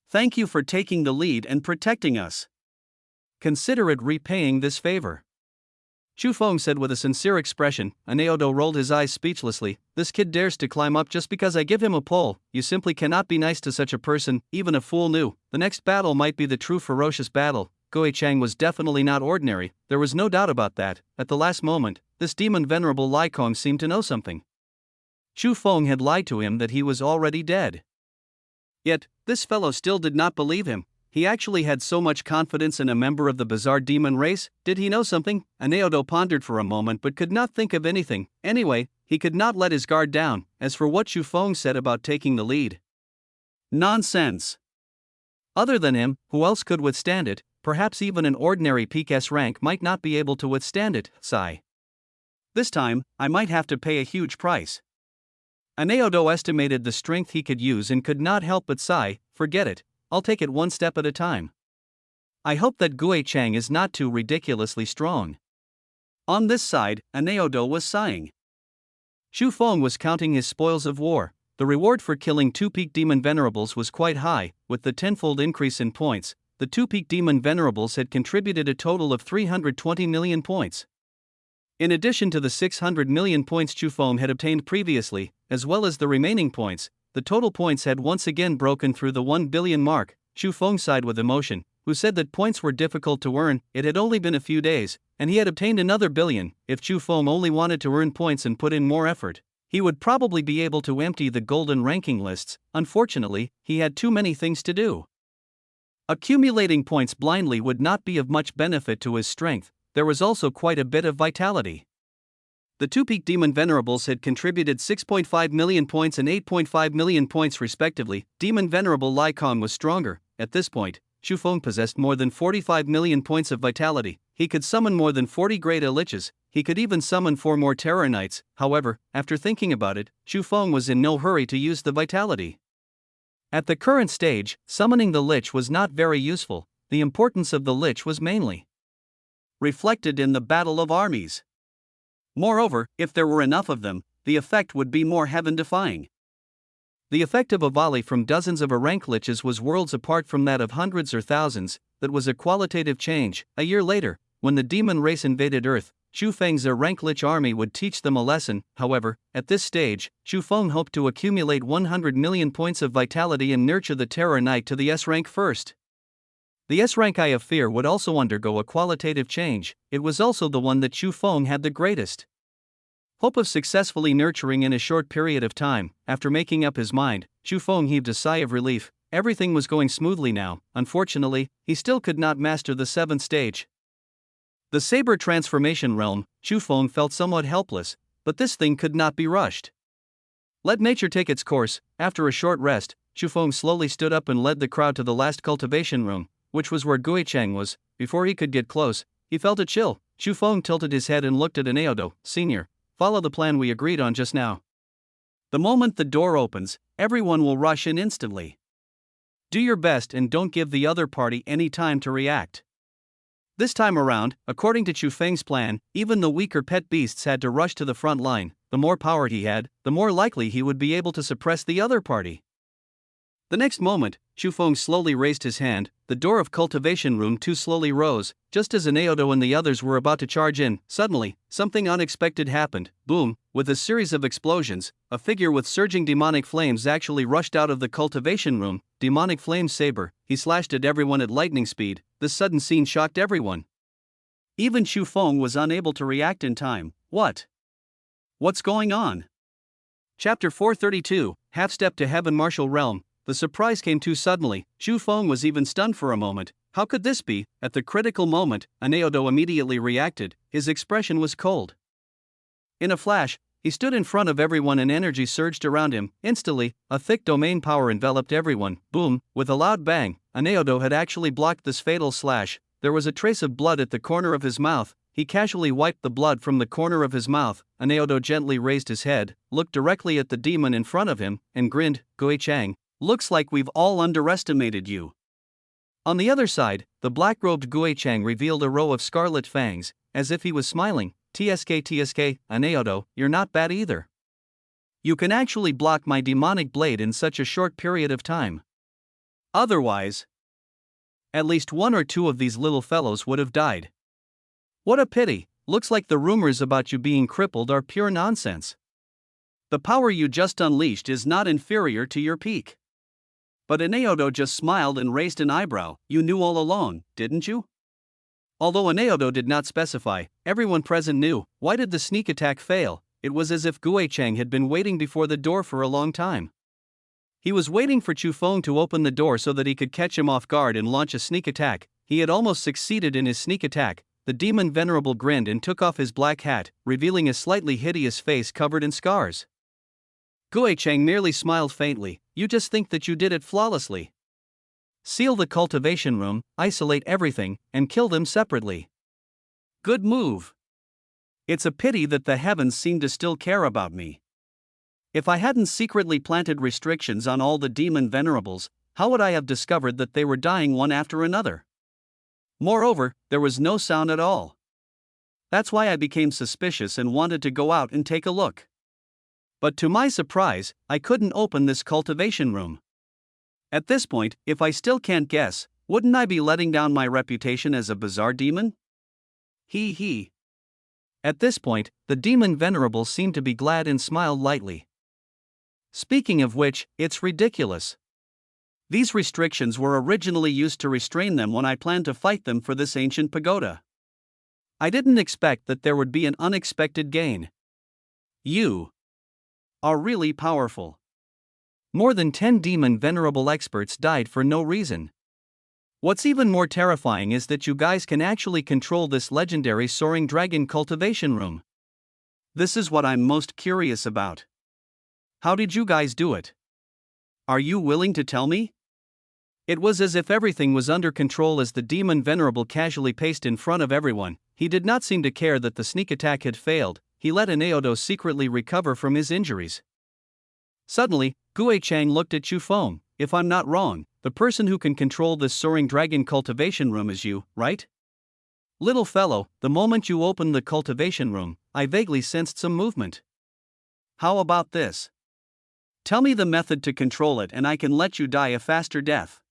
Speaker 1: Thank you for taking the lead and protecting us. Consider it repaying this favor." Chu Feng said with a sincere expression. Aneodo rolled his eyes speechlessly. "This kid dares to climb up just because I give him a pull. You simply cannot be nice to such a person. Even a fool knew the next battle might be the true ferocious battle." Gui Chang was definitely not ordinary, there was no doubt about that. At the last moment, this demon Venerable Lai Kong seemed to know something. Chu Feng had lied to him that he was already dead. Yet, this fellow still did not believe him. He actually had so much confidence in a member of the bizarre demon race. Did he know something? Aneodo pondered for a moment but could not think of anything. Anyway, he could not let his guard down. As for what Chu Feng said about taking the lead, nonsense. Other than him, who else could withstand it? Perhaps even an ordinary peak S rank might not be able to withstand it. Sigh. This time, I might have to pay a huge price. Aneodo estimated the strength he could use and could not help but sigh. Forget it, I'll take it one step at a time. I hope that Gui Chang is not too ridiculously strong. On this side, Aneodo was sighing. Chu Feng was counting his spoils of war. The reward for killing 2 peak demon venerables was quite high. With the tenfold increase in points, the 2 peak demon venerables had contributed a total of 320 million points. In addition to the 600 million points Chu Feng had obtained previously, as well as the remaining points, the total points had once again broken through the 1 billion mark. Chu Feng sighed with emotion, who said that points were difficult to earn. It had only been a few days, and he had obtained another billion. If Chu Feng only wanted to earn points and put in more effort, he would probably be able to empty the golden ranking lists. Unfortunately, he had too many things to do. Accumulating points blindly would not be of much benefit to his strength. There was also quite a bit of vitality. The 2 peak demon venerables had contributed 6.5 million points and 8.5 million points respectively. Demon venerable Lai Kong was stronger. At this point, Chu Feng possessed more than 45 million points of vitality. He could summon more than 40 great liches. He could even summon 4 more Terror Knights. However, after thinking about it, Chu Feng was in no hurry to use the vitality. At the current stage, summoning the lich was not very useful. The importance of the lich was mainly reflected in the battle of armies. Moreover, if there were enough of them, the effect would be more heaven-defying. The effect of a volley from dozens of rank liches was worlds apart from that of hundreds or thousands. That was a qualitative change. A year later, when the demon race invaded Earth, Chu Feng's rank lich army would teach them a lesson. However, at this stage, Chu Feng hoped to accumulate 100 million points of vitality and nurture the Terror Knight to the S rank first. The S rank Eye of Fear would also undergo a qualitative change. It was also the one that Chu Feng had the greatest hope of successfully nurturing in a short period of time. After making up his mind, Chu Feng heaved a sigh of relief. Everything was going smoothly now. Unfortunately, he still could not master the 7th stage. The Saber Transformation Realm. Chu Feng felt somewhat helpless, but this thing could not be rushed. Let nature take its course. After a short rest, Chu Feng slowly stood up and led the crowd to the last cultivation room, which was where Gui Chang was. Before he could get close, he felt a chill. Chu Feng tilted his head and looked at Aneodo. Senior, follow the plan we agreed on just now. The moment the door opens, everyone will rush in instantly. Do your best and don't give the other party any time to react. This time around, according to Chu Feng's plan, even the weaker pet beasts had to rush to the front line. The more power he had, the more likely he would be able to suppress the other party. The next moment, Chu Feng slowly raised his hand. The door of Cultivation Room 2 slowly rose. Just as Aneodo and the others were about to charge in, suddenly, something unexpected happened. Boom! With a series of explosions, a figure with surging demonic flames actually rushed out of the Cultivation Room. Demonic flame saber. He slashed at everyone at lightning speed. This sudden scene shocked everyone. Even Chu Feng was unable to react in time. What's going on? Chapter 432, Half Step to Heaven Martial Realm. The surprise came too suddenly. Chu Feng was even stunned for a moment. How could this be? At the critical moment, Aneodo immediately reacted. His expression was cold. In a flash, he stood in front of everyone and energy surged around him. Instantly, a thick domain power enveloped everyone. Boom! With a loud bang, Aneodo had actually blocked this fatal slash. There was a trace of blood at the corner of his mouth. He casually wiped the blood from the corner of his mouth. Aneodo gently raised his head, looked directly at the demon in front of him, and grinned. Gui Chang, looks like we've all underestimated you. On the other side, the black-robed Gui Chang revealed a row of scarlet fangs, as if he was smiling. TSK, Aneodo, you're not bad either. You can actually block my demonic blade in such a short period of time. Otherwise, at least 1 or 2 of these little fellows would have died. What a pity. Looks like the rumors about you being crippled are pure nonsense. The power you just unleashed is not inferior to your peak. But Aneodo just smiled and raised an eyebrow. You knew all along, didn't you? Although Aneodo did not specify, everyone present knew. Why did the sneak attack fail? It was as if Gui Chang had been waiting before the door for a long time. He was waiting for Chu Feng to open the door so that he could catch him off guard and launch a sneak attack. He had almost succeeded in his sneak attack. The demon venerable grinned and took off his black hat, revealing a slightly hideous face covered in scars. Guicheng merely smiled faintly. You just think that you did it flawlessly. Seal the cultivation room, isolate everything, and kill them separately. Good move. It's a pity that the heavens seem to still care about me. If I hadn't secretly planted restrictions on all the demon venerables, how would I have discovered that they were dying one after another? Moreover, there was no sound at all. That's why I became suspicious and wanted to go out and take a look. But to my surprise, I couldn't open this cultivation room. At this point, if I still can't guess, wouldn't I be letting down my reputation as a bizarre demon? Hee hee. At this point, the demon venerable seemed to be glad and smiled lightly. Speaking of which, it's ridiculous. These restrictions were originally used to restrain them when I planned to fight them for this ancient pagoda. I didn't expect that there would be an unexpected gain. You are really powerful. More than 10 demon venerable experts died for no reason. What's even more terrifying is that you guys can actually control this legendary soaring dragon cultivation room. This is what I'm most curious about. How did you guys do it? Are you willing to tell me? It was as if everything was under control as the demon venerable casually paced in front of everyone. He did not seem to care that the sneak attack had failed. He let Aneodo secretly recover from his injuries. Suddenly, Guicheng looked at Chu Feng. If I'm not wrong, the person who can control this soaring dragon cultivation room is you, right? Little fellow, the moment you opened the cultivation room, I vaguely sensed some movement. How about this? Tell me the method to control it and I can let you die a faster death.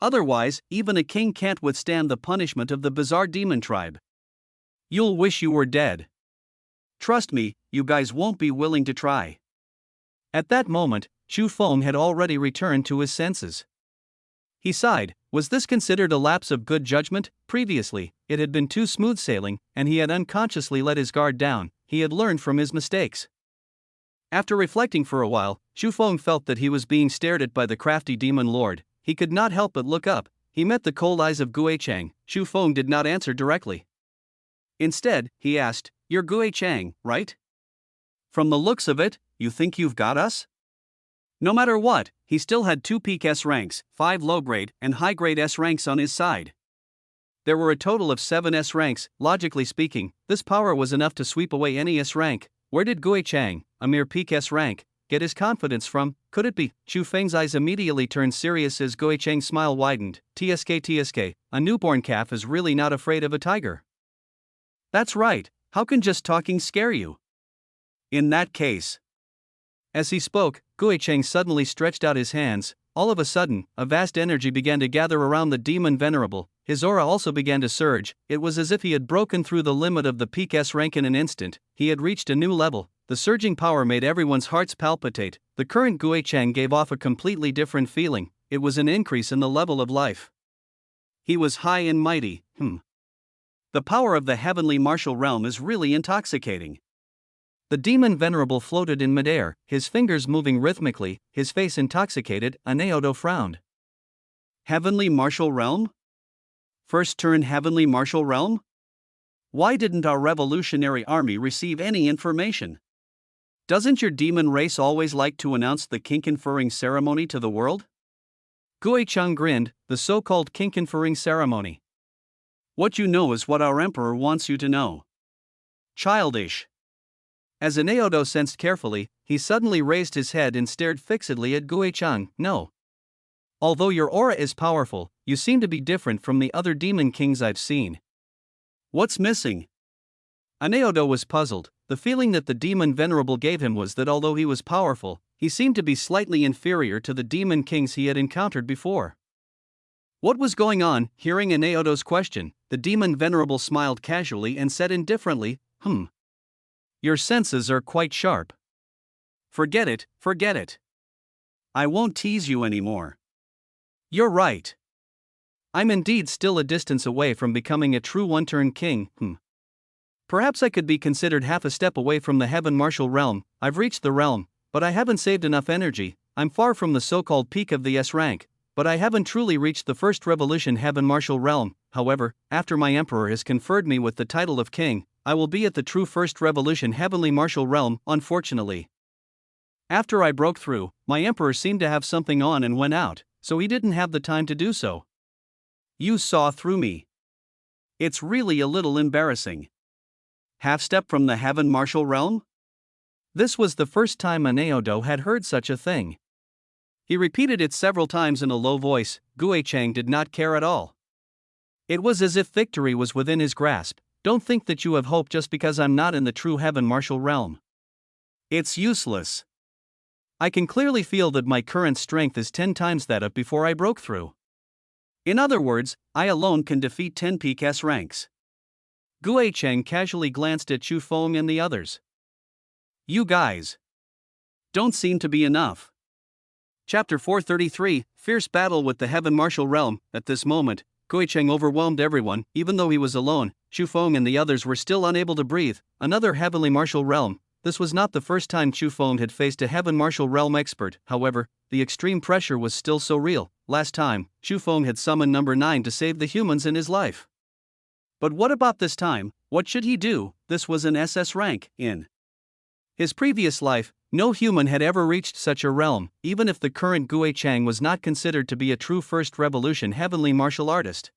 Speaker 1: Otherwise, even a king can't withstand the punishment of the bizarre demon tribe. You'll wish you were dead. Trust me, you guys won't be willing to try. At that moment, Chu Feng had already returned to his senses. He sighed. Was this considered a lapse of good judgment? Previously, it had been too smooth sailing, and he had unconsciously let his guard down. He had learned from his mistakes. After reflecting for a while, Chu Feng felt that he was being stared at by the crafty demon lord. He could not help but look up. He met the cold eyes of Guicheng. Chu Feng did not answer directly. Instead, he asked, "You're Guicheng, right? From the looks of it, you think you've got us?" No matter what, he still had 2 peak S ranks, 5 low-grade and high-grade S ranks on his side. There were a total of 7 S ranks. Logically speaking, this power was enough to sweep away any S rank. Where did Guicheng, a mere peak S rank, get his confidence from? Could it be? Chu Feng's eyes immediately turned serious as Guicheng's smile widened. TSK, a newborn calf is really not afraid of a tiger. That's right, how can just talking scare you? In that case. As he spoke, Guicheng suddenly stretched out his hands. All of a sudden, a vast energy began to gather around the demon venerable. His aura also began to surge. It was as if he had broken through the limit of the peak S rank in an instant. He had reached a new level. The surging power made everyone's hearts palpitate. The current Guicheng gave off a completely different feeling. It was an increase in the level of life. He was high and mighty. The power of the heavenly martial realm is really intoxicating. The demon venerable floated in midair, his fingers moving rhythmically, his face intoxicated. Aneodo frowned. Heavenly martial realm? First turn heavenly martial realm? Why didn't our revolutionary army receive any information? Doesn't your demon race always like to announce the king conferring ceremony to the world? Guicheng grinned. The so-called king conferring ceremony. What you know is what our emperor wants you to know. Childish. As Aneodo sensed carefully, he suddenly raised his head and stared fixedly at Guicheng. No. Although your aura is powerful, you seem to be different from the other demon kings I've seen. What's missing? Aneodo was puzzled. The feeling that the demon venerable gave him was that although he was powerful, he seemed to be slightly inferior to the demon kings he had encountered before. What was going on? Hearing Aneodo's question, the demon venerable smiled casually and said indifferently, Your senses are quite sharp. Forget it. I won't tease you anymore. You're right. I'm indeed still a distance away from becoming a true one-turn king. Perhaps I could be considered half a step away from the heaven martial realm. I've reached the realm, but I haven't saved enough energy. I'm far from the so-called peak of the S rank, but I haven't truly reached the first revolution heaven martial realm. However, after my emperor has conferred me with the title of king, I will be at the true first revolution heavenly martial realm, unfortunately. After I broke through, my emperor seemed to have something on and went out, so he didn't have the time to do so. You saw through me. It's really a little embarrassing. Half step from the heaven martial realm? This was the first time Anaodo had heard such a thing. He repeated it several times in a low voice. Gui Chang did not care at all. It was as if victory was within his grasp. Don't think that you have hope just because I'm not in the true heaven martial realm. It's useless. I can clearly feel that my current strength is 10 times that of before I broke through. In other words, I alone can defeat 10 peak S ranks. Gui Cheng casually glanced at Chu Feng and the others. You guys don't seem to be enough. Chapter 433, Fierce Battle with the Heaven Martial Realm. At this moment, Gui Cheng overwhelmed everyone. Even though he was alone, Chu Feng and the others were still unable to breathe. Another heavenly martial realm. This was not the first time Chu Feng had faced a heaven martial realm expert. However, the extreme pressure was still so real. Last time, Chu Feng had summoned number 9 to save the humans in his life. But what about this time? What should he do? This was an SS rank. In his previous life, no human had ever reached such a realm, even if the current Gui Chang was not considered to be a true first revolution heavenly martial artist.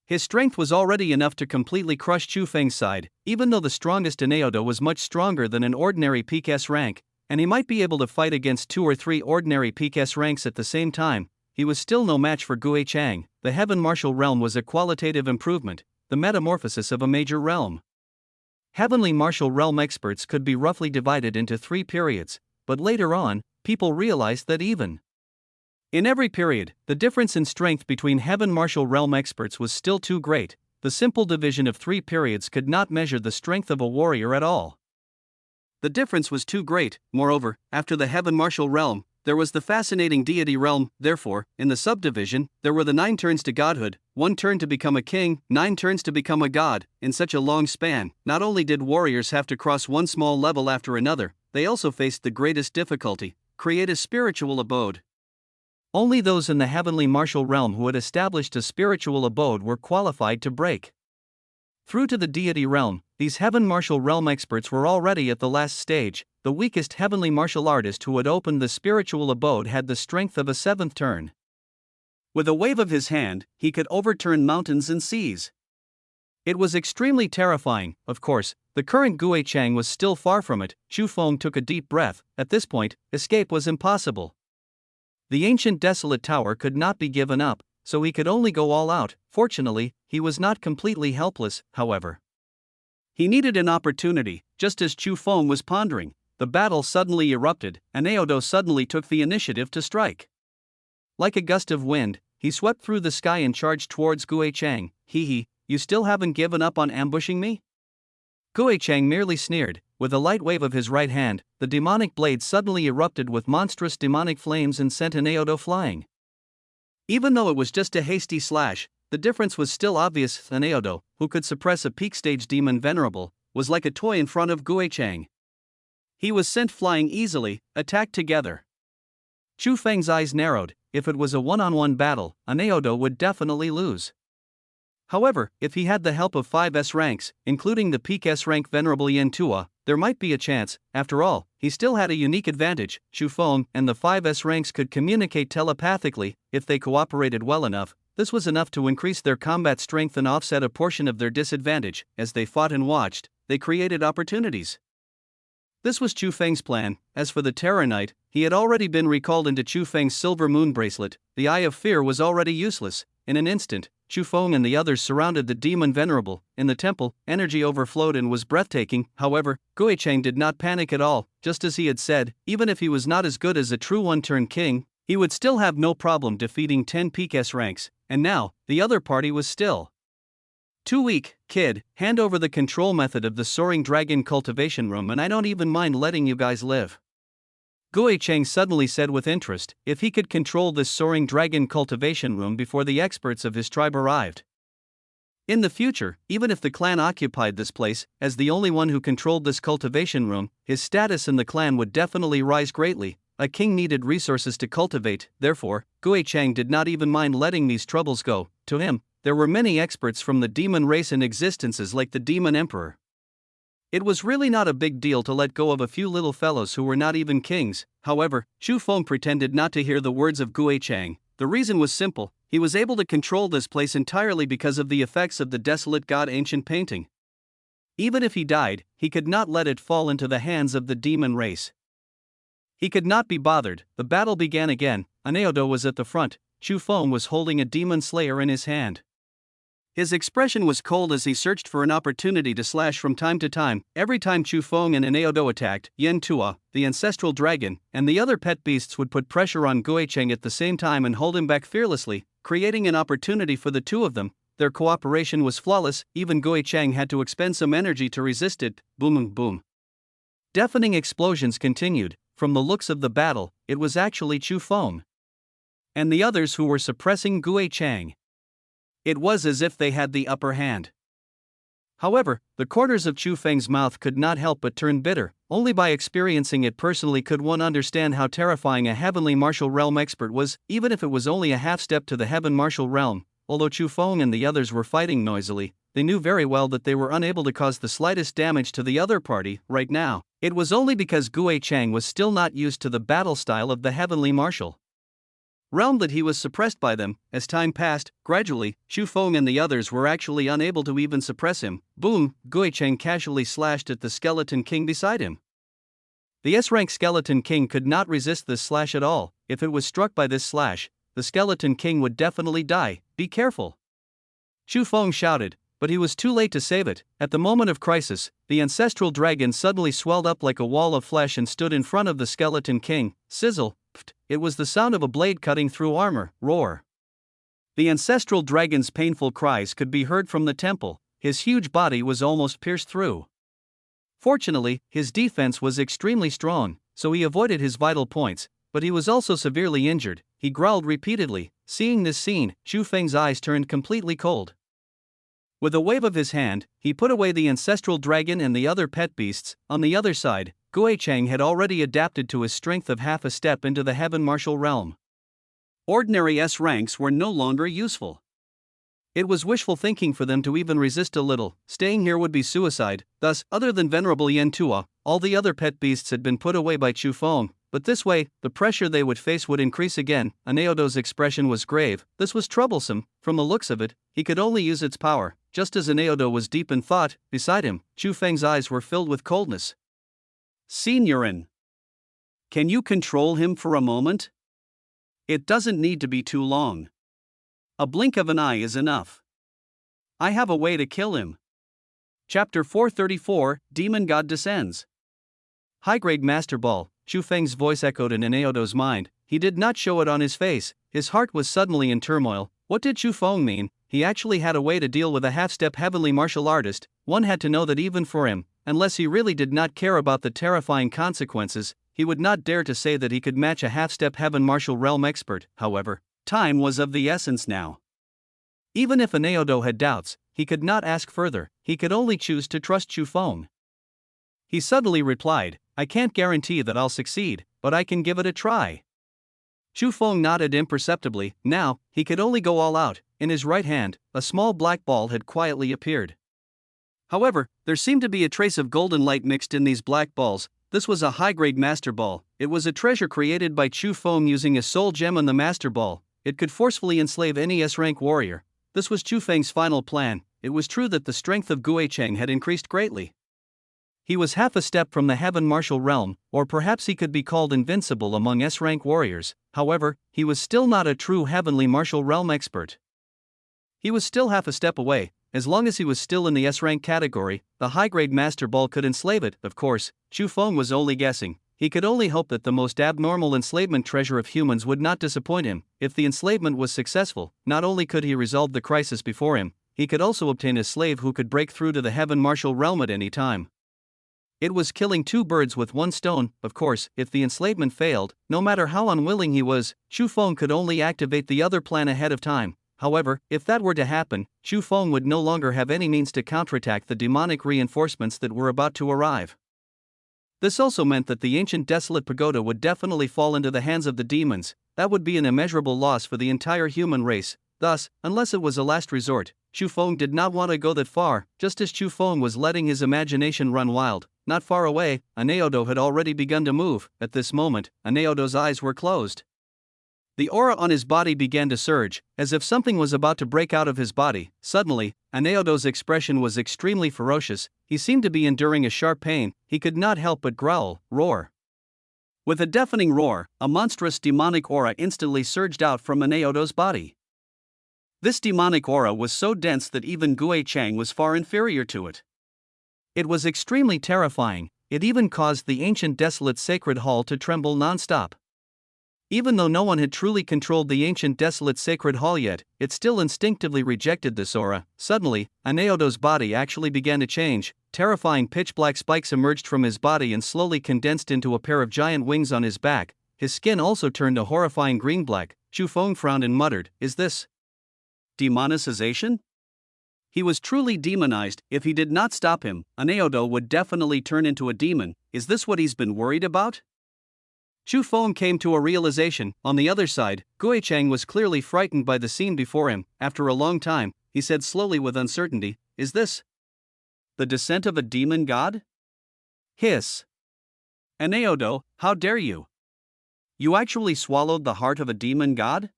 Speaker 1: His strength was already enough to completely crush Chu Feng's side, even though the strongest Anaodo was much stronger than an ordinary peak S rank, and he might be able to fight against 2 or 3 ordinary peak S ranks at the same time. He was still no match for Gui Chang. The heaven martial realm was a qualitative improvement, the metamorphosis of a major realm. Heavenly martial realm experts could be roughly divided into 3 periods, but later on, people realized that even in every period, the difference in strength between heaven martial realm experts was still too great. The simple division of 3 periods could not measure the strength of a warrior at all. The difference was too great. Moreover, after the heaven martial realm, there was the fascinating deity realm. Therefore, in the subdivision, there were the 9 turns to godhood, 1 turn to become a king, 9 turns to become a god. In such a long span, not only did warriors have to cross one small level after another, they also faced the greatest difficulty: create a spiritual abode. Only those in the heavenly martial realm who had established a spiritual abode were qualified to break through to the deity realm. These heaven martial realm experts were already at the last stage. The weakest heavenly martial artist who had opened the spiritual abode had the strength of a 7th turn. With a wave of his hand, he could overturn mountains and seas. It was extremely terrifying. Of course, the current Gui Chang was still far from it. Chu Feng took a deep breath. At this point, escape was impossible. The ancient desolate tower could not be given up, so he could only go all out. Fortunately, he was not completely helpless, however. He needed an opportunity. Just as Chu Feng was pondering, the battle suddenly erupted, and Anaodo suddenly took the initiative to strike. Like a gust of wind, he swept through the sky and charged towards Gui Chang. Hee, you still haven't given up on ambushing me? Gui Chang merely sneered. With a light wave of his right hand, the demonic blade suddenly erupted with monstrous demonic flames and sent Anaodo flying. Even though it was just a hasty slash, the difference was still obvious. Anaodo, who could suppress a peak stage demon venerable, was like a toy in front of Gui Chang. He was sent flying easily, attacked together. Chu Feng's eyes narrowed. If it was a one-on-one battle, Anaodo would definitely lose. However, if he had the help of 5 S ranks, including the peak S rank venerable Yen Tua, there might be a chance. After all, he still had a unique advantage. Chu Feng and the 5 S ranks could communicate telepathically. If they cooperated well enough, this was enough to increase their combat strength and offset a portion of their disadvantage. As they fought and watched, they created opportunities. This was Chu Feng's plan. As for the Terror Knight, he had already been recalled into Chu Feng's silver moon bracelet. The Eye of Fear was already useless. In an instant, Chu Feng and the others surrounded the demon venerable. In the temple, energy overflowed and was breathtaking. However, Gui Chang did not panic at all. Just as he had said, even if he was not as good as a true one-turn king, he would still have no problem defeating 10 peak S ranks. And now, the other party was still too weak. Kid, hand over the control method of the Soaring Dragon Cultivation Room and I don't even mind letting you guys live. Gui Chang suddenly said with interest, if he could control this Soaring Dragon Cultivation Room before the experts of his tribe arrived. In the future, even if the clan occupied this place, as the only one who controlled this cultivation room, his status in the clan would definitely rise greatly. a king needed resources to cultivate, therefore, Gui Chang did not even mind letting these troubles go. To him, there were many experts from the demon race in existences like the demon emperor. It was really not a big deal to let go of a few little fellows who were not even kings. However, Chu Feng pretended not to hear the words of Gui Chang. The reason was simple: he was able to control this place entirely because of the effects of the desolate god ancient painting. Even if he died, he could not let it fall into the hands of the demon race. He could not be bothered. The battle began again. Aneodo was at the front. Chu Feng was holding a demon slayer in his hand. His expression was cold as he searched for an opportunity to slash from time to time. Every time Chu Feng and Aneodo attacked, Yen Tua, the ancestral dragon, and the other pet beasts would put pressure on Gui Cheng at the same time and hold him back fearlessly, creating an opportunity for the two of them. Their cooperation was flawless. Even Gui Cheng had to expend some energy to resist it. Boom, boom. Deafening explosions continued. From the looks of the battle, it was actually Chu Feng and the others who were suppressing Gui Cheng. It was as if they had the upper hand. However, the corners of Chu Feng's mouth could not help but turn bitter. Only by experiencing it personally could one understand how terrifying a heavenly martial realm expert was, even if it was only a half step to the heaven martial realm. Although Chu Feng and the others were fighting noisily, they knew very well that they were unable to cause the slightest damage to the other party right now. It was only because Gui Chang was still not used to the battle style of the heavenly martial realm that he was suppressed by them. As time passed, gradually, Chu Feng and the others were actually unable to even suppress him. Boom! Gui Cheng casually slashed at the skeleton king beside him. The S-rank skeleton king could not resist this slash at all. If it was struck by this slash, the skeleton king would definitely die. Be careful! Chu Feng shouted, but he was too late to save it. At the moment of crisis, the ancestral dragon suddenly swelled up like a wall of flesh and stood in front of the skeleton king. Sizzle! Pft, it was the sound of a blade cutting through armor. Roar! The ancestral dragon's painful cries could be heard from the temple. His huge body was almost pierced through. Fortunately, his defense was extremely strong, so he avoided his vital points, but he was also severely injured. He growled repeatedly. Seeing this scene, Chu Feng's eyes turned completely cold. With a wave of his hand, he put away the ancestral dragon and the other pet beasts. On the other side, Gui Cheng had already adapted to his strength of half a step into the heaven martial realm. Ordinary S ranks were no longer useful. It was wishful thinking for them to even resist a little. Staying here would be suicide. Thus, other than venerable Yen Tua, all the other pet beasts had been put away by Chu Feng. But this way, the pressure they would face would increase again. Aneodo's expression was grave. This was troublesome. From the looks of it, he could only use its power. Just as Aneodo was deep in thought, beside him, Chu Feng's eyes were filled with coldness. Signorin, can you control him for a moment? It doesn't need to be too long. A blink of an eye is enough. I have a way to kill him. Chapter 434, Demon God Descends. High-grade Master Ball. Chu Feng's voice echoed in Aneodo's mind. He did not show it on his face. His heart was suddenly in turmoil. What did Chu Feng mean? He actually had a way to deal with a half-step heavenly martial artist. One had to know that even for him, unless he really did not care about the terrifying consequences, he would not dare to say that he could match a half-step heaven martial realm expert. However, time was of the essence now. Even if Aneodo had doubts, he could not ask further. He could only choose to trust Chu Feng. He suddenly replied, I can't guarantee that I'll succeed, but I can give it a try. Chu Feng nodded imperceptibly. Now, he could only go all out. In his right hand, a small black ball had quietly appeared. However, there seemed to be a trace of golden light mixed in these black balls. This was a high-grade Master Ball. It was a treasure created by Chu Feng using a soul gem on the Master Ball. It could forcefully enslave any S-rank warrior. This was Chu Feng's final plan. It was true that the strength of Gui Cheng had increased greatly. He was half a step from the heaven martial realm, or perhaps he could be called invincible among S-rank warriors. However, he was still not a true heavenly martial realm expert. He was still half a step away. As long as he was still in the S-rank category, the high-grade Master Ball could enslave it. Of course, Chu Feng was only guessing. He could only hope that the most abnormal enslavement treasure of humans would not disappoint him. If the enslavement was successful, not only could he resolve the crisis before him, he could also obtain a slave who could break through to the heaven martial realm at any time. It was killing two birds with one stone. Of course, if the enslavement failed, no matter how unwilling he was, Chu Feng could only activate the other plan ahead of time. However, if that were to happen, Chu Feng would no longer have any means to counterattack the demonic reinforcements that were about to arrive. This also meant that the ancient desolate pagoda would definitely fall into the hands of the demons. That would be an immeasurable loss for the entire human race. Thus, unless it was a last resort, Chu Feng did not want to go that far. Just as Chu Feng was letting his imagination run wild, not far away, Aneodo had already begun to move. At this moment, Aneodo's eyes were closed. The aura on his body began to surge, as if something was about to break out of his body. Suddenly, Aneodo's expression was extremely ferocious. He seemed to be enduring a sharp pain. He could not help but growl, roar. With a deafening roar, a monstrous demonic aura instantly surged out from Aneodo's body. This demonic aura was so dense that even Gui Chang was far inferior to it. It was extremely terrifying. It even caused the ancient desolate sacred hall to tremble non-stop. Even though no one had truly controlled the ancient desolate sacred hall yet, it still instinctively rejected this aura. Suddenly, Aneodo's body actually began to change. Terrifying pitch-black spikes emerged from his body and slowly condensed into a pair of giant wings on his back. His skin also turned a horrifying green-black. Chu Feng frowned and muttered, "Is this demonicization?" He was truly demonized. If he did not stop him, Aneodo would definitely turn into a demon. Is this what he's been worried about? Chu Feng came to a realization. On the other side, Gui Chang was clearly frightened by the scene before him. After a long time, he said slowly with uncertainty, "Is this the descent of a demon god?" Hiss. Aneodo, how dare you? You actually swallowed the heart of a demon god?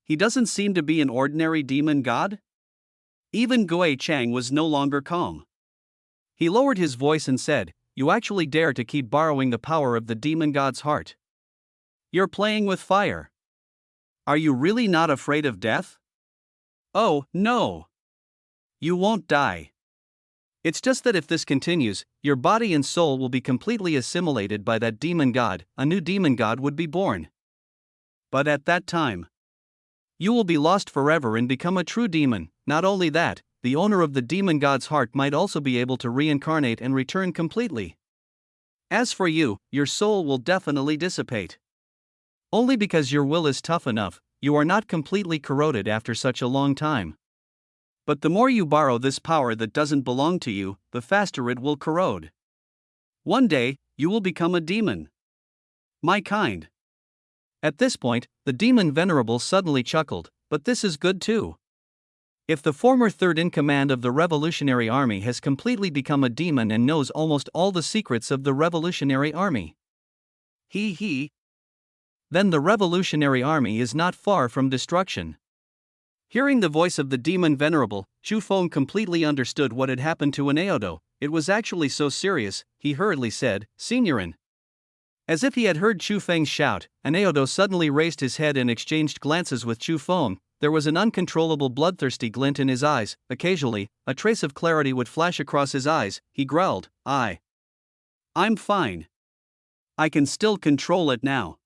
Speaker 1: He doesn't seem to be an ordinary demon god? Even Gui Chang was no longer calm. He lowered his voice and said, "You actually dare to keep borrowing the power of the demon god's heart? You're playing with fire. Are you really not afraid of death?" "Oh, no. You won't die. It's just that if this continues, your body and soul will be completely assimilated by that demon god. A new demon god would be born. But at that time, you will be lost forever and become a true demon. Not only that, the owner of the demon god's heart might also be able to reincarnate and return completely. As for you, your soul will definitely dissipate. Only because your will is tough enough, you are not completely corroded after such a long time. But the more you borrow this power that doesn't belong to you, the faster it will corrode. One day, you will become a demon. My kind." At this point, the demon venerable suddenly chuckled, "But this is good too. If the former third-in-command of the Revolutionary Army has completely become a demon and knows almost all the secrets of the Revolutionary Army, then the Revolutionary Army is not far from destruction." Hearing the voice of the demon venerable, Chu Feng completely understood what had happened to Aneodo. It was actually so serious. He hurriedly said, "Signorin." As if he had heard Chu Feng's shout, Aneodo suddenly raised his head and exchanged glances with Chu Feng. There was an uncontrollable bloodthirsty glint in his eyes. Occasionally, a trace of clarity would flash across his eyes. He growled, I'm fine. I can still control it now.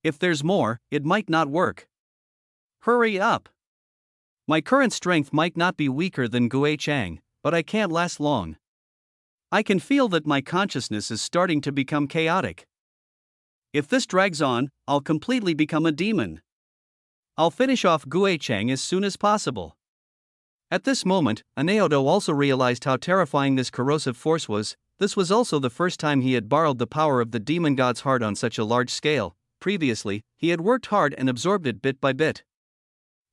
Speaker 1: If there's more, it might not work. Hurry up. My current strength might not be weaker than Gui Chang, but I can't last long. I can feel that my consciousness is starting to become chaotic. If this drags on, I'll completely become a demon. I'll finish off Gui Chang as soon as possible." At this moment, Aneodo also realized how terrifying this corrosive force was. This was also the first time he had borrowed the power of the demon god's heart on such a large scale. Previously, he had worked hard and absorbed it bit by bit.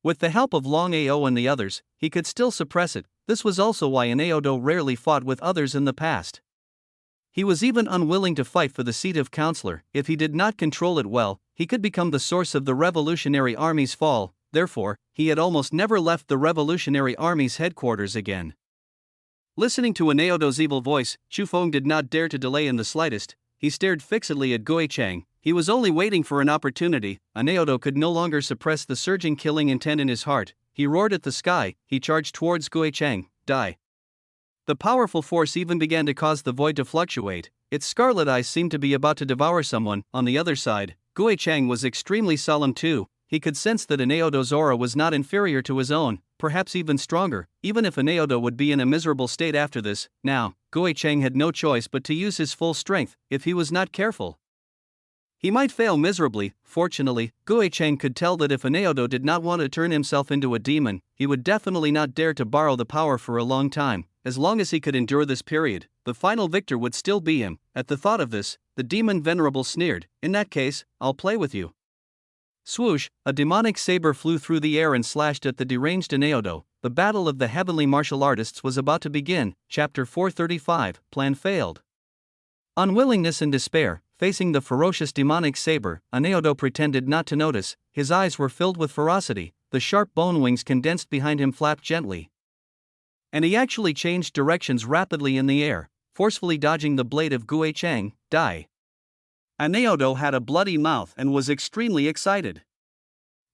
Speaker 1: With the help of Long Ao and the others, he could still suppress it. This was also why Aneodo rarely fought with others in the past. He was even unwilling to fight for the seat of counselor. If he did not control it well, he could become the source of the Revolutionary Army's fall. Therefore, he had almost never left the Revolutionary Army's headquarters again. Listening to Aneodo's evil voice, Chu Feng did not dare to delay in the slightest. He stared fixedly at Gui Chang. He was only waiting for an opportunity. Aneodo could no longer suppress the surging killing intent in his heart. He roared at the sky. He charged towards Gui Chang. Die. The powerful force even began to cause the void to fluctuate. Its scarlet eyes seemed to be about to devour someone. On the other side, Gui Chang was extremely solemn too. He could sense that Aneodo's aura was not inferior to his own, perhaps even stronger. Even if Aneodo would be in a miserable state after this, now, Gui Chang had no choice but to use his full strength. If he was not careful, he might fail miserably. Fortunately, Gui Chang could tell that if Aneodo did not want to turn himself into a demon, he would definitely not dare to borrow the power for a long time. as long as he could endure this period, the final victor would still be him. At the thought of this, the demon venerable sneered, "In that case, I'll play with you." Swoosh, a demonic saber flew through the air and slashed at the deranged Aneodo. The battle of the heavenly martial artists was about to begin. Chapter 435, Plan failed. Unwillingness and despair, facing the ferocious demonic saber, Aneodo pretended not to notice. His eyes were filled with ferocity, the sharp bone wings condensed behind him flapped gently. And he actually changed directions rapidly in the air, forcefully dodging the blade of Gui Chang, die. Aneodo had a bloody mouth and was extremely excited.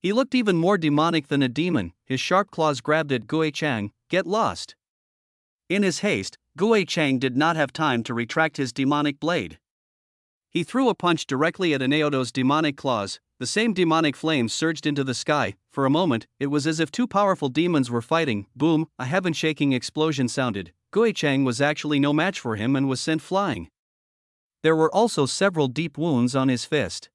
Speaker 1: He looked even more demonic than a demon. His sharp claws grabbed at Gui Chang. "Get lost." In his haste, Gui Chang did not have time to retract his demonic blade. He threw a punch directly at Aneodo's demonic claws. The same demonic flames surged into the sky. For a moment, it was as if two powerful demons were fighting. Boom, a heaven-shaking explosion sounded. Gui Chang was actually no match for him and was sent flying. There were also several deep wounds on his fist.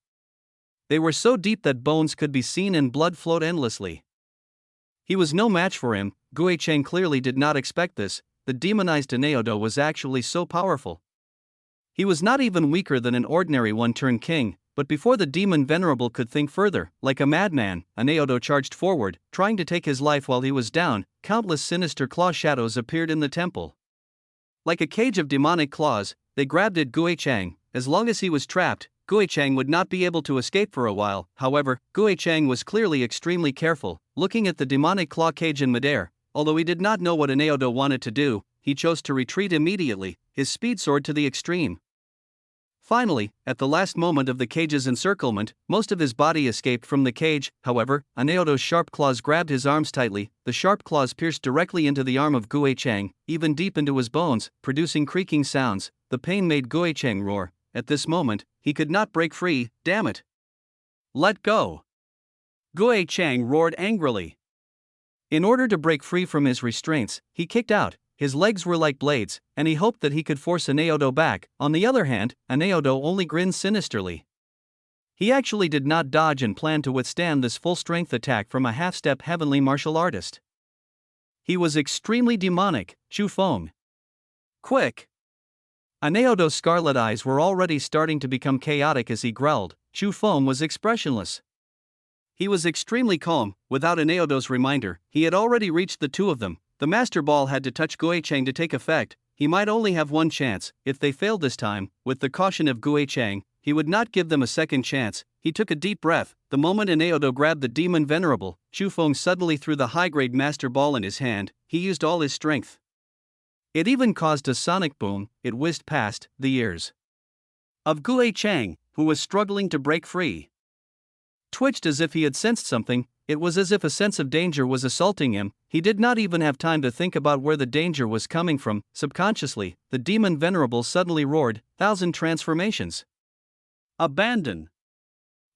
Speaker 1: They were so deep that bones could be seen and blood flowed endlessly. He was no match for him. Gui Chang clearly did not expect this. The demonized Aneodo was actually so powerful. He was not even weaker than an ordinary one-turn king, but before the demon venerable could think further, like a madman, Aneodo charged forward, trying to take his life while he was down. Countless sinister claw shadows appeared in the temple. Like a cage of demonic claws, they grabbed at Gui Chang. As long as he was trapped, Gui Chang would not be able to escape for a while. However, Gui Chang was clearly extremely careful, looking at the demonic claw cage in midair. Although he did not know what Aneodo wanted to do, he chose to retreat immediately, his speed soared to the extreme. Finally, at the last moment of the cage's encirclement, most of his body escaped from the cage. However, Aneodo's sharp claws grabbed his arms tightly. The sharp claws pierced directly into the arm of Gui Chang, even deep into his bones, producing creaking sounds. The pain made Gui Chang roar. At this moment, he could not break free. "Damn it! Let go!" Gui Chang roared angrily. In order to break free from his restraints, he kicked out. His legs were like blades, and he hoped that he could force Aneodo back. On the other hand, Aneodo only grinned sinisterly. He actually did not dodge and plan to withstand this full-strength attack from a half-step heavenly martial artist. He was extremely demonic. Chu Feng. "Quick!" Aneodo's scarlet eyes were already starting to become chaotic as he growled. Chu Feng was expressionless. He was extremely calm. Without Aneodo's reminder, he had already reached the two of them. The Master Ball had to touch Gui Chang to take effect. He might only have one chance. If they failed this time, with the caution of Gui Chang, he would not give them a second chance. He took a deep breath. The moment Aneodo grabbed the demon venerable, Chu Feng suddenly threw the high-grade Master Ball in his hand. He used all his strength. It even caused a sonic boom. It whizzed past the ears of Gui Chang, who was struggling to break free. Twitched as if he had sensed something. It was as if a sense of danger was assaulting him. He did not even have time to think about where the danger was coming from. Subconsciously, the demon venerable suddenly roared, "1,000 transformations! Abandon!"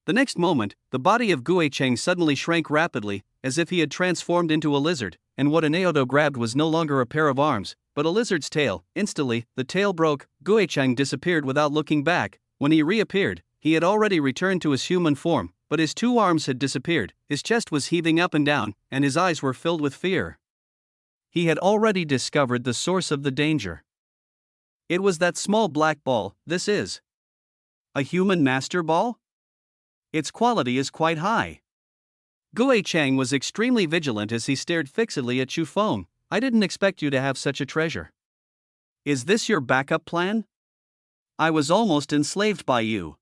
Speaker 1: The next moment, the body of Gui Chang suddenly shrank rapidly, as if he had transformed into a lizard, and what Aneodo grabbed was no longer a pair of arms, but a lizard's tail. Instantly, the tail broke. Gui Chang disappeared without looking back. When he reappeared, he had already returned to his human form, but his two arms had disappeared, his chest was heaving up and down, and his eyes were filled with fear. He had already discovered the source of the danger. It was that small black ball. This is a human master ball? Its quality is quite high. Gui Chang was extremely vigilant as he stared fixedly at Chu Feng. "I didn't expect you to have such a treasure. Is this your backup plan? I was almost enslaved by you."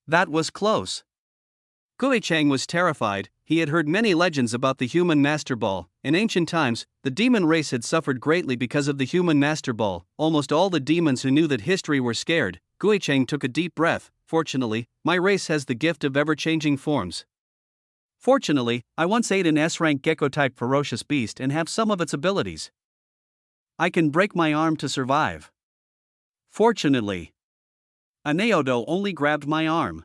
Speaker 1: That was close. Gui Chang was terrified. He had heard many legends about the human master ball. In ancient times, the demon race had suffered greatly because of the human master ball. Almost all the demons who knew that history were scared. Gui Chang took a deep breath. "Fortunately, my race has the gift of ever-changing forms. Fortunately, I once ate an S-rank gecko-type ferocious beast and have some of its abilities. I can break my arm to survive. Fortunately, Aneodo only grabbed my arm."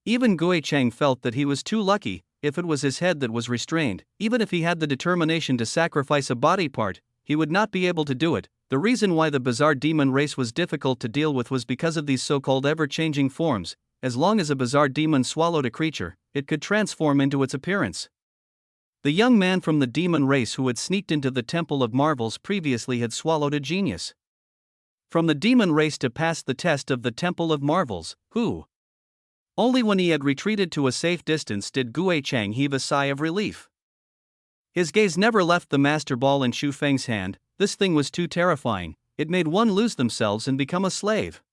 Speaker 1: Even Gui Chang felt that he was too lucky. If it was his head that was restrained, even if he had the determination to sacrifice a body part, he would not be able to do it. The reason why the bizarre demon race was difficult to deal with was because of these so-called ever-changing forms. As long as a bizarre demon swallowed a creature, it could transform into its appearance. The young man from the demon race who had sneaked into the Temple of Marvels previously had swallowed a genius. From the demon race to pass the test of the Temple of Marvels, who? Only when he had retreated to a safe distance did Gui Chang heave a sigh of relief. His gaze never left the master ball in Chu Feng's hand. This thing was too terrifying. It made one lose themselves and become a slave.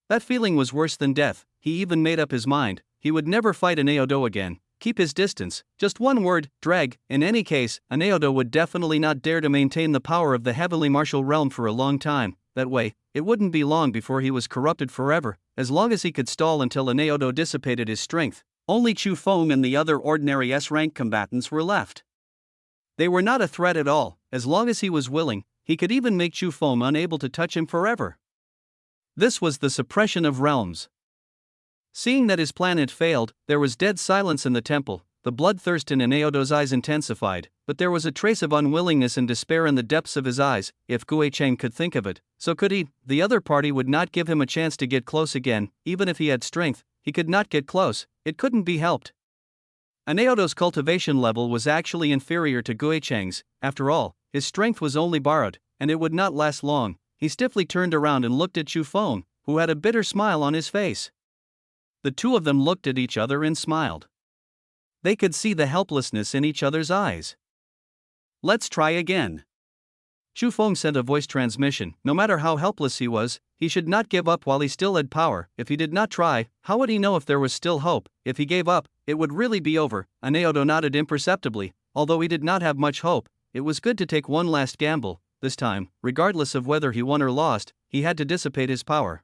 Speaker 1: That feeling was worse than death. He even made up his mind. He would never fight an Aodo again. Keep his distance. Just one word, drag. In any case, an Aodo would definitely not dare to maintain the power of the heavenly martial realm for a long time. That way, it wouldn't be long before he was corrupted forever. As long as he could stall until an Aodo dissipated his strength, only Chu Feng and the other ordinary S-rank combatants were left. They were not a threat at all. As long as he was willing, he could even make Chu Feng unable to touch him forever. This was the suppression of realms. Seeing that his plan had failed, there was dead silence in the temple. The bloodthirst in an Aodo's eyes intensified, but there was a trace of unwillingness and despair in the depths of his eyes. If Gui Chang could think of it, so could he. The other party would not give him a chance to get close again. Even if he had strength, he could not get close. It couldn't be helped. An Aodo's cultivation level was actually inferior to Gui Chang's. After all, his strength was only borrowed, and it would not last long. He stiffly turned around and looked at Chu Feng, who had a bitter smile on his face. The two of them looked at each other and smiled. They could see the helplessness in each other's eyes. Let's try again. Chu Feng sent a voice transmission. No matter how helpless he was, he should not give up while he still had power. If he did not try, how would he know if there was still hope? If he gave up, it would really be over. An Aodo nodded imperceptibly. Although he did not have much hope, it was good to take one last gamble. This time, regardless of whether he won or lost, he had to dissipate his power.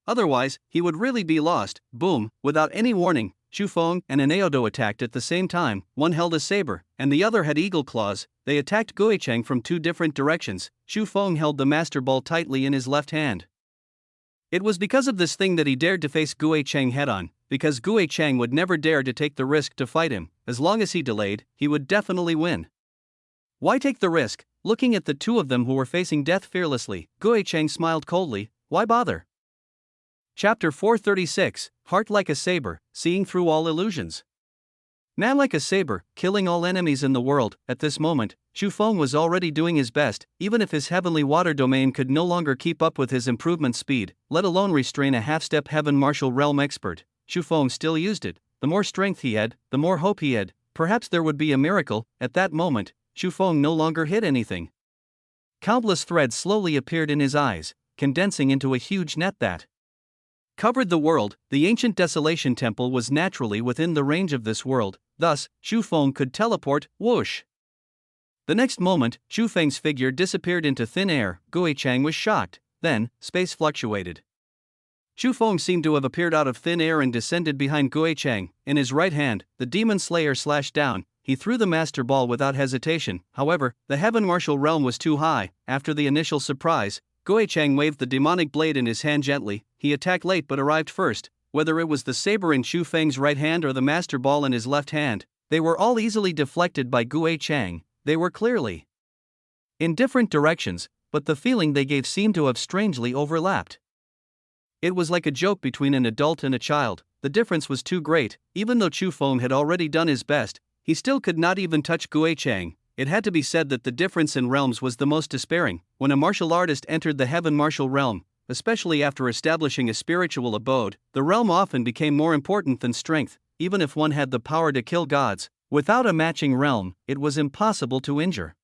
Speaker 1: Otherwise, he would really be lost. Boom, without any warning, Chu Feng and an Aodo attacked at the same time. One held a saber, and the other had eagle claws. They attacked Gui Chang from two different directions. Chu Feng held the master ball tightly in his left hand. It was because of this thing that he dared to face Gui Chang head-on, because Gui Chang would never dare to take the risk to fight him. As long as he delayed, he would definitely win. Why take the risk? Looking at the two of them who were facing death fearlessly, Gui Chang smiled coldly. Why bother? Chapter 436, Heart like a saber, seeing through all illusions. Man like a saber, killing all enemies in the world. At this moment, Chu Feng was already doing his best. Even if his heavenly water domain could no longer keep up with his improvement speed, let alone restrain a half-step heaven martial realm expert, Chu Feng still used it. The more strength he had, the more hope he had. Perhaps there would be a miracle. At that moment, Chu Feng no longer hit anything. Countless threads slowly appeared in his eyes, condensing into a huge net that covered the world. The ancient Desolation Temple was naturally within the range of this world, thus, Chu Feng could teleport. Whoosh! The next moment, Chu Feng's figure disappeared into thin air. Gui Chang was shocked. Then, space fluctuated. Chu Feng seemed to have appeared out of thin air and descended behind Gui Chang. In his right hand, the demon slayer slashed down. He threw the master ball without hesitation. However, the heaven martial realm was too high. After the initial surprise, Gui Chang waved the demonic blade in his hand gently. He attacked late but arrived first. Whether it was the saber in Chu Feng's right hand or the master ball in his left hand, they were all easily deflected by Gui Chang. They were clearly in different directions, but the feeling they gave seemed to have strangely overlapped. It was like a joke between an adult and a child. The difference was too great. Even though Chu Feng had already done his best, he still could not even touch Gui Chang. It had to be said that the difference in realms was the most despairing. When a martial artist entered the heaven martial realm, especially after establishing a spiritual abode, the realm often became more important than strength. Even if one had the power to kill gods, without a matching realm, it was impossible to injure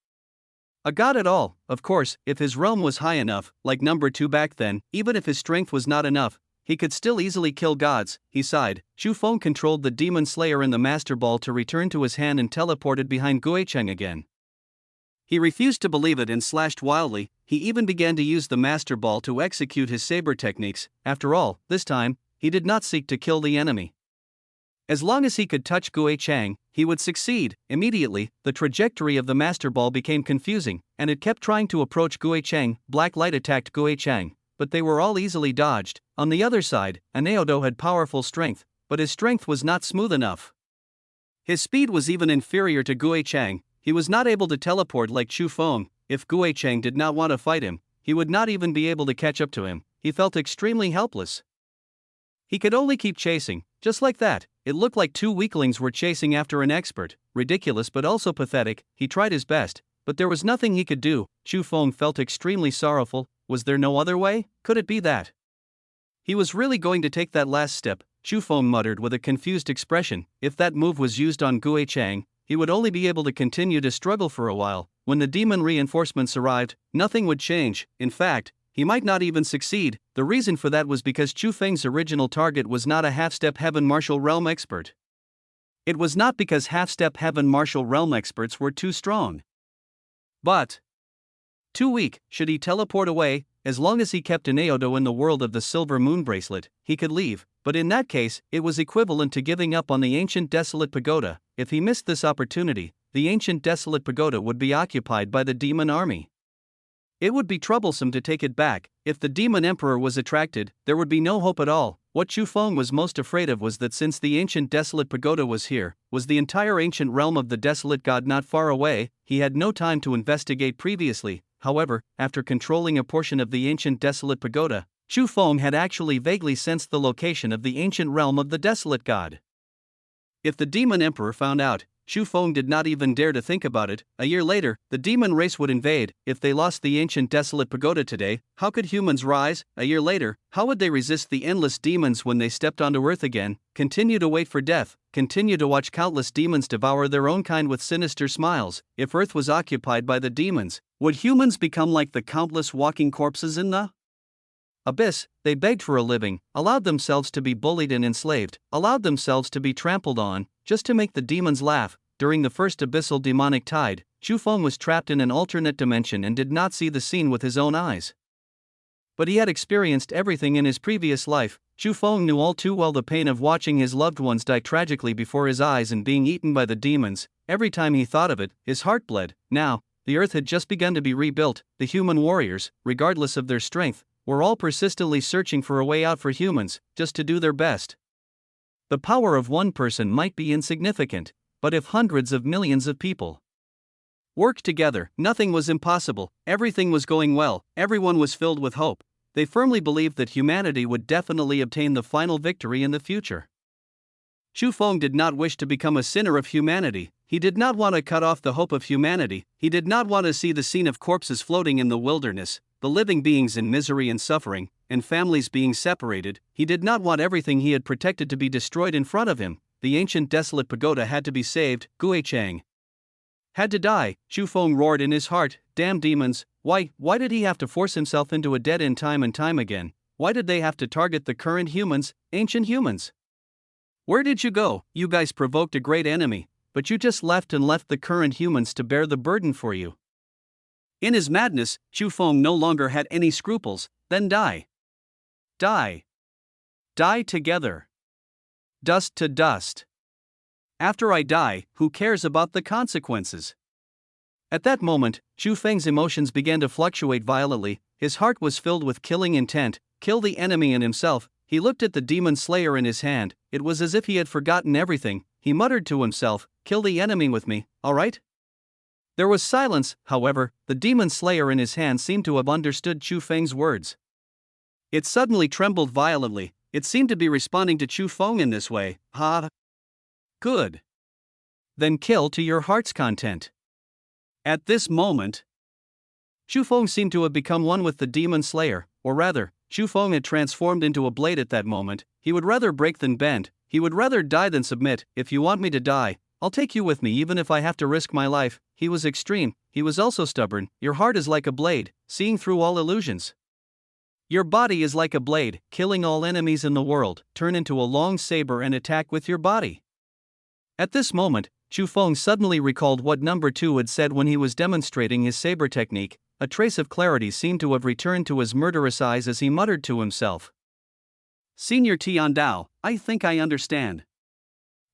Speaker 1: a god at all. Of course, if his realm was high enough, like number 2 back then, even if his strength was not enough, he could still easily kill gods. He sighed. Chu Feng controlled the demon slayer in the master ball to return to his hand and teleported behind Gui Chang again. He refused to believe it and slashed wildly. He even began to use the master ball to execute his saber techniques. After all, this time, he did not seek to kill the enemy. As long as he could touch Gui Chang, he would succeed. Immediately, the trajectory of the master ball became confusing, and it kept trying to approach Gui Chang. Black light attacked Gui Chang, but they were all easily dodged. On the other side, an Aodo had powerful strength, but his strength was not smooth enough. His speed was even inferior to Gui Chang. He was not able to teleport like Chu Feng. If Gui Chang did not want to fight him, he would not even be able to catch up to him. He felt extremely helpless. He could only keep chasing. Just like that, It looked like two weaklings were chasing after an expert, ridiculous but also pathetic. He tried his best, but there was nothing he could do. Chu Feng felt extremely sorrowful. Was there no other way? Could it be that he was really going to take that last step? Chu Feng muttered with a confused expression. If that move was used on Gui Chang, he would only be able to continue to struggle for a while. When the demon reinforcements arrived, nothing would change. In fact, he might not even succeed. The reason for that was because Chu Feng's original target was not a half-step heaven martial realm expert. It was not because half-step heaven martial realm experts were too strong, but too weak. Should he teleport away? As long as he kept Inaodo in the world of the Silver Moon Bracelet, he could leave, but in that case, it was equivalent to giving up on the ancient desolate pagoda. If he missed this opportunity, the ancient desolate pagoda would be occupied by the demon army. It would be troublesome to take it back. If the demon emperor was attracted, there would be no hope at all. What Chu Feng was most afraid of was that since the ancient desolate pagoda was here, was the entire ancient realm of the desolate god not far away? He had no time to investigate previously. However, after controlling a portion of the ancient desolate pagoda, Chu Feng had actually vaguely sensed the location of the ancient realm of the desolate god. If the demon emperor found out, Chu Feng did not even dare to think about it. A year later, the demon race would invade. If they lost the ancient desolate pagoda today, how could humans rise? A year later, how would they resist the endless demons when they stepped onto Earth again? Continue to wait for death, continue to watch countless demons devour their own kind with sinister smiles. If Earth was occupied by the demons, would humans become like the countless walking corpses in the abyss? They begged for a living, allowed themselves to be bullied and enslaved, allowed themselves to be trampled on, just to make the demons laugh. During the first abyssal demonic tide, Chu Feng was trapped in an alternate dimension and did not see the scene with his own eyes. But he had experienced everything in his previous life. Chu Feng knew all too well the pain of watching his loved ones die tragically before his eyes and being eaten by the demons. Every time he thought of it, his heart bled. Now, the earth had just begun to be rebuilt. The human warriors, regardless of their strength, were all persistently searching for a way out for humans, just to do their best. The power of one person might be insignificant, but if hundreds of millions of people worked together, nothing was impossible. Everything was going well, everyone was filled with hope. They firmly believed that humanity would definitely obtain the final victory in the future. Chu Feng did not wish to become a sinner of humanity. He did not want to cut off the hope of humanity. He did not want to see the scene of corpses floating in the wilderness, the living beings in misery and suffering, and families being separated. He did not want everything he had protected to be destroyed in front of him. The ancient desolate pagoda had to be saved. Gui Chang had to die. Chu Feng roared in his heart. Damn demons, why did he have to force himself into a dead end time and time again? Why did they have to target the current humans, ancient humans? Where did you go? You guys provoked a great enemy, but you just left the current humans to bear the burden for you. In his madness, Chu Feng no longer had any scruples. Then die. Die. Die together. Dust to dust. After I die, who cares about the consequences? At that moment, Chu Feng's emotions began to fluctuate violently. His heart was filled with killing intent, kill the enemy and himself. He looked at the demon slayer in his hand. It was as if he had forgotten everything. He muttered to himself, kill the enemy with me, alright? There was silence. However, the demon slayer in his hand seemed to have understood Chu Feng's words. It suddenly trembled violently. It seemed to be responding to Chu Feng in this way. Ha! Good. Then kill to your heart's content. At this moment, Chu Feng seemed to have become one with the demon slayer, or rather, Chu Feng had transformed into a blade at that moment. He would rather break than bend. He would rather die than submit. If you want me to die, I'll take you with me even if I have to risk my life. He was extreme. He was also stubborn. Your heart is like a blade, seeing through all illusions. Your body is like a blade, killing all enemies in the world. Turn into a long saber and attack with your body. At this moment, Chu Feng suddenly recalled what number 2 had said when he was demonstrating his saber technique. A trace of clarity seemed to have returned to his murderous eyes as he muttered to himself. Senior Tian Dao, I think I understand.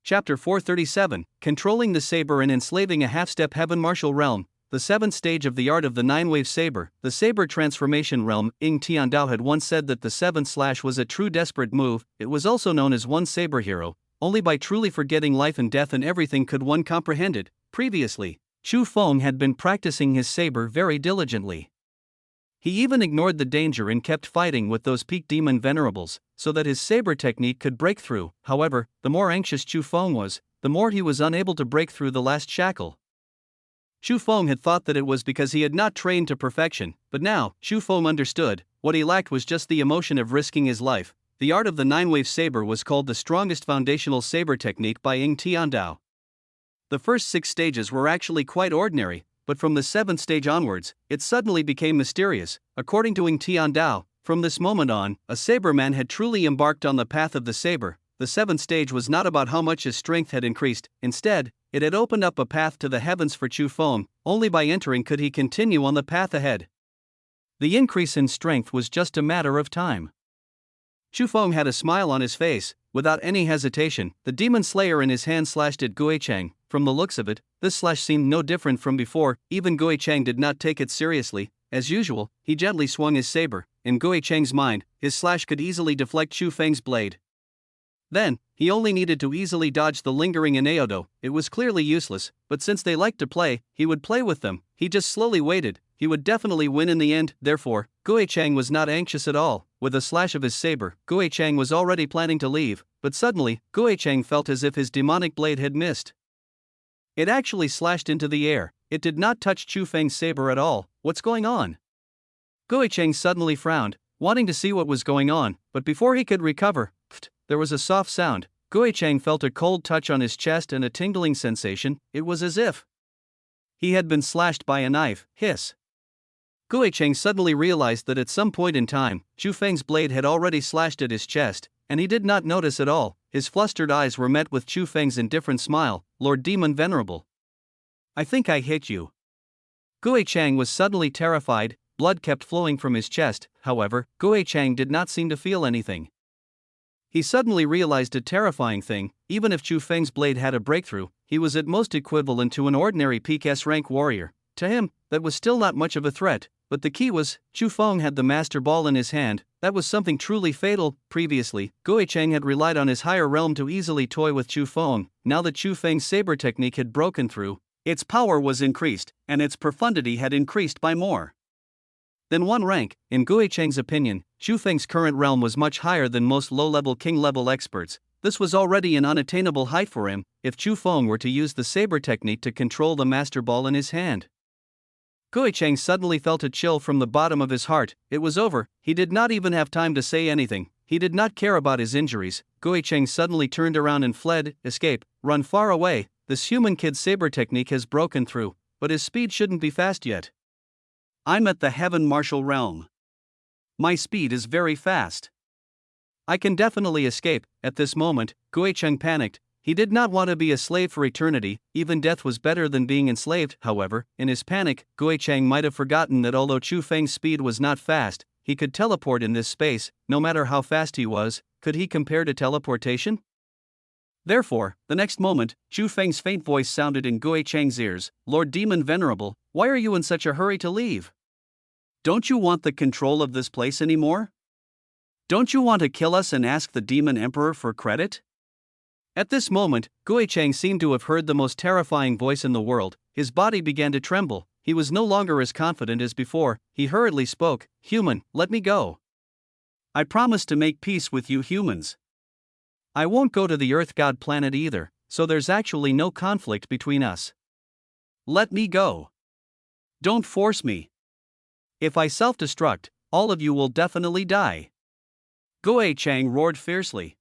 Speaker 1: Chapter 437, Controlling the Saber and Enslaving a Half-Step Heaven Martial Realm. The 7th stage of the art of the 9-wave saber, the saber transformation realm. Tian Dao had once said that the 7th slash was a true desperate move. It was also known as one saber hero. Only by truly forgetting life and death and everything could one comprehend it. Previously, Chu Feng had been practicing his saber very diligently. He even ignored the danger and kept fighting with those peak demon venerables, so that his saber technique could break through. However, the more anxious Chu Feng was, the more he was unable to break through the last shackle. Chu Feng had thought that it was because he had not trained to perfection, but now, Chu Feng understood, what he lacked was just the emotion of risking his life. The art of the nine-wave saber was called the strongest foundational saber technique by Ying Tiandao. The first 6 stages were actually quite ordinary, but from the 7th stage onwards, it suddenly became mysterious. According to Ying Tiandao, from this moment on, a saberman had truly embarked on the path of the saber. The 7th stage was not about how much his strength had increased, instead, it had opened up a path to the heavens for Chu Feng. Only by entering could he continue on the path ahead. The increase in strength was just a matter of time. Chu Feng had a smile on his face. Without any hesitation, the demon slayer in his hand slashed at Guicheng. From the looks of it, this slash seemed no different from before. Even Guicheng did not take it seriously. As usual, he gently swung his saber. In Guicheng's mind, his slash could easily deflect Chu Feng's blade. Then, he only needed to easily dodge the lingering Inaodo. It was clearly useless, but since they liked to play, he would play with them. He just slowly waited. He would definitely win in the end. Therefore, Guicheng was not anxious at all. With a slash of his saber, Guicheng was already planning to leave, but suddenly, Guicheng felt as if his demonic blade had missed. It actually slashed into the air. It did not touch Chu Feng's saber at all. What's going on? Guicheng suddenly frowned, wanting to see what was going on, but before he could recover, there was a soft sound. Guicheng felt a cold touch on his chest and a tingling sensation. It was as if he had been slashed by a knife. Hiss. Guicheng suddenly realized that at some point in time, Chu Feng's blade had already slashed at his chest, and he did not notice at all. His flustered eyes were met with Chu Feng's indifferent smile. Lord Demon Venerable, I think I hit you. Guicheng was suddenly terrified. Blood kept flowing from his chest. However, Guicheng did not seem to feel anything. He suddenly realized a terrifying thing. Even if Chu Feng's blade had a breakthrough, he was at most equivalent to an ordinary peak S-rank warrior. To him, that was still not much of a threat. But the key was, Chu Feng had the master ball in his hand. That was something truly fatal. Previously, Guicheng had relied on his higher realm to easily toy with Chu Feng. Now that Chu Feng's saber technique had broken through, its power was increased, and its profundity had increased by more than 1 rank. In Guicheng's opinion, Chu Feng's current realm was much higher than most low-level king-level experts. This was already an unattainable height for him. If Chu Feng were to use the saber technique to control the master ball in his hand, Guicheng suddenly felt a chill from the bottom of his heart. It was over. He did not even have time to say anything. He did not care about his injuries. Guicheng suddenly turned around and fled. Escape, run far away. This human kid's saber technique has broken through, but his speed shouldn't be fast yet. I'm at the heaven martial realm. My speed is very fast. I can definitely escape. At this moment, Guicheng panicked. He did not want to be a slave for eternity. Even death was better than being enslaved. However, in his panic, Guicheng might have forgotten that although Chu Feng's speed was not fast, he could teleport in this space. No matter how fast he was, could he compare to teleportation? Therefore, the next moment, Chu Feng's faint voice sounded in Guicheng's ears. Lord Demon Venerable, why are you in such a hurry to leave? Don't you want the control of this place anymore? Don't you want to kill us and ask the Demon Emperor for credit? At this moment, Guicheng seemed to have heard the most terrifying voice in the world. His body began to tremble. He was no longer as confident as before. He hurriedly spoke. Human, let me go. I promise to make peace with you humans. I won't go to the Earth God planet either, so there's actually no conflict between us. Let me go. Don't force me. If I self-destruct, all of you will definitely die. Guicheng roared fiercely.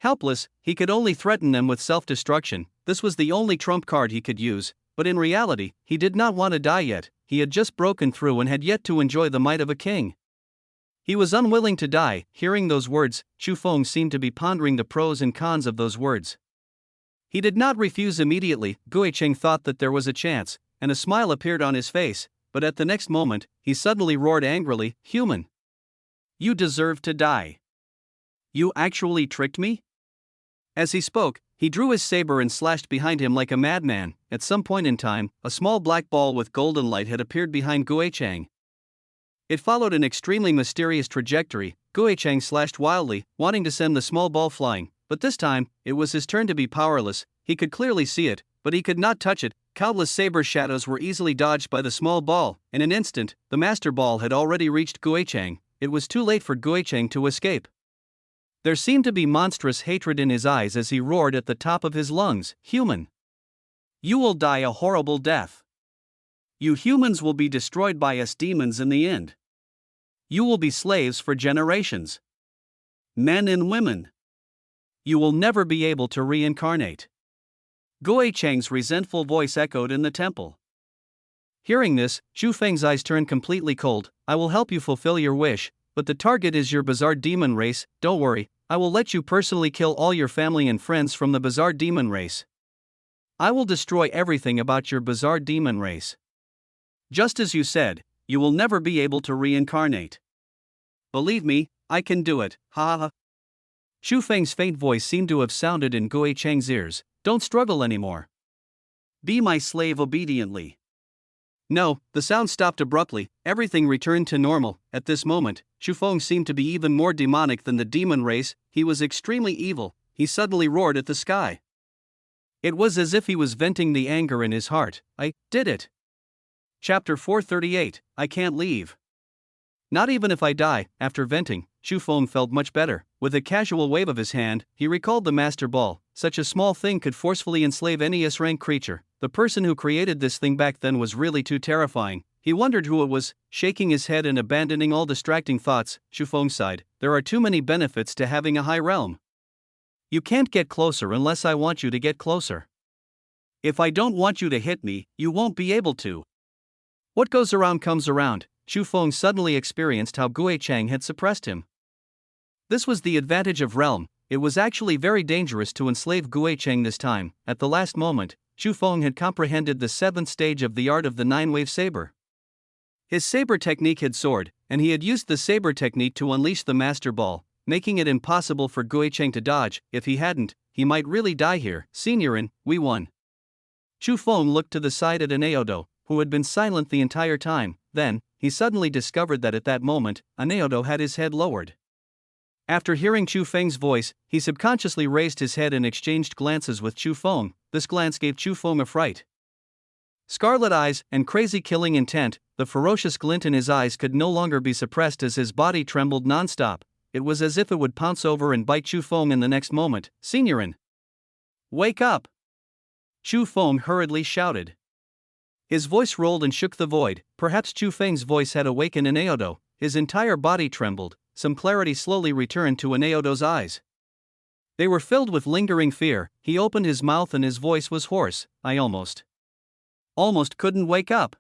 Speaker 1: Helpless, he could only threaten them with self-destruction. This was the only trump card he could use, but in reality, he did not want to die yet. He had just broken through and had yet to enjoy the might of a king. He was unwilling to die. Hearing those words, Chu Feng seemed to be pondering the pros and cons of those words. He did not refuse immediately. Guicheng thought that there was a chance, and a smile appeared on his face, but at the next moment, he suddenly roared angrily, Human! You deserve to die. You actually tricked me? As he spoke, he drew his saber and slashed behind him like a madman. At some point in time, a small black ball with golden light had appeared behind Guicheng. It followed an extremely mysterious trajectory. Guicheng slashed wildly, wanting to send the small ball flying, but this time, it was his turn to be powerless. He could clearly see it, but he could not touch it. Countless saber shadows were easily dodged by the small ball. In an instant, the master ball had already reached Guicheng. It was too late for Guicheng to escape. There seemed to be monstrous hatred in his eyes as he roared at the top of his lungs, "Human! You will die a horrible death. You humans will be destroyed by us demons in the end. You will be slaves for generations. Men and women. You will never be able to reincarnate." Guicheng's resentful voice echoed in the temple. Hearing this, Chu Feng's eyes turned completely cold. "I will help you fulfill your wish, but the target is your bizarre demon race. Don't worry, I will let you personally kill all your family and friends from the bizarre demon race. I will destroy everything about your bizarre demon race. Just as you said, you will never be able to reincarnate. Believe me, I can do it, ha ha." Chu Feng's faint voice seemed to have sounded in Guicheng's ears. "Don't struggle anymore. Be my slave obediently." No, the sound stopped abruptly. Everything returned to normal. At this moment, Chu Feng seemed to be even more demonic than the demon race. He was extremely evil. He suddenly roared at the sky. It was as if he was venting the anger in his heart. "I did it." Chapter 438, I Can't Leave. Not even if I die. After venting, Chu Feng felt much better. With a casual wave of his hand, he recalled the master ball. Such a small thing could forcefully enslave any S-rank creature. The person who created this thing back then was really too terrifying. He wondered who it was. Shaking his head and abandoning all distracting thoughts, Chu Feng sighed. There are too many benefits to having a high realm. You can't get closer unless I want you to get closer. If I don't want you to hit me, you won't be able to. What goes around comes around. Chu Feng suddenly experienced how Guicheng had suppressed him. This was the advantage of realm. It was actually very dangerous to enslave Guicheng this time. At the last moment, Chu Feng had comprehended the 7th stage of the art of the 9-wave saber. His saber technique had soared, and he had used the saber technique to unleash the master ball, making it impossible for Guicheng to dodge. If he hadn't, he might really die here. "Signorin, we won." Chu Feng looked to the side at Aneodo, who had been silent the entire time. Then, he suddenly discovered that at that moment, Aneodo had his head lowered. After hearing Chu Feng's voice, he subconsciously raised his head and exchanged glances with Chu Feng. This glance gave Chu Feng a fright. Scarlet eyes and crazy killing intent, the ferocious glint in his eyes could no longer be suppressed as his body trembled non-stop. It was as if it would pounce over and bite Chu Feng in the next moment. "Signorin! Wake up!" Chu Feng hurriedly shouted. His voice rolled and shook the void. Perhaps Chu Feng's voice had awakened Aneodo. His entire body trembled. Some clarity slowly returned to Aneodo's eyes. They were filled with lingering fear. He opened his mouth and his voice was hoarse. "I almost couldn't wake up."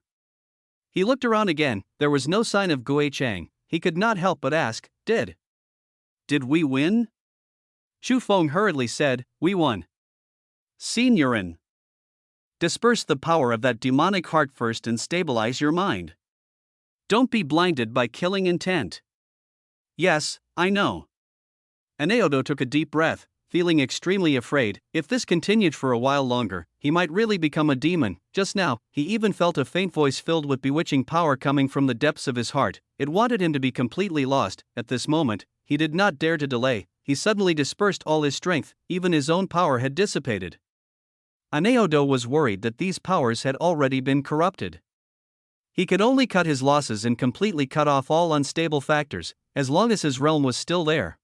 Speaker 1: He looked around again. There was no sign of Guicheng. He could not help but ask, Did we win?" Chu Feng hurriedly said, "We won." "Signorin, disperse the power of that demonic heart first and stabilize your mind. Don't be blinded by killing intent." "Yes, I know." Aneodo took a deep breath, feeling extremely afraid. If this continued for a while longer, he might really become a demon. Just now, he even felt a faint voice filled with bewitching power coming from the depths of his heart. It wanted him to be completely lost. At this moment, he did not dare to delay. He suddenly dispersed all his strength. Even his own power had dissipated. Aneodo was worried that these powers had already been corrupted. He could only cut his losses and completely cut off all unstable factors, as long as his realm was still there.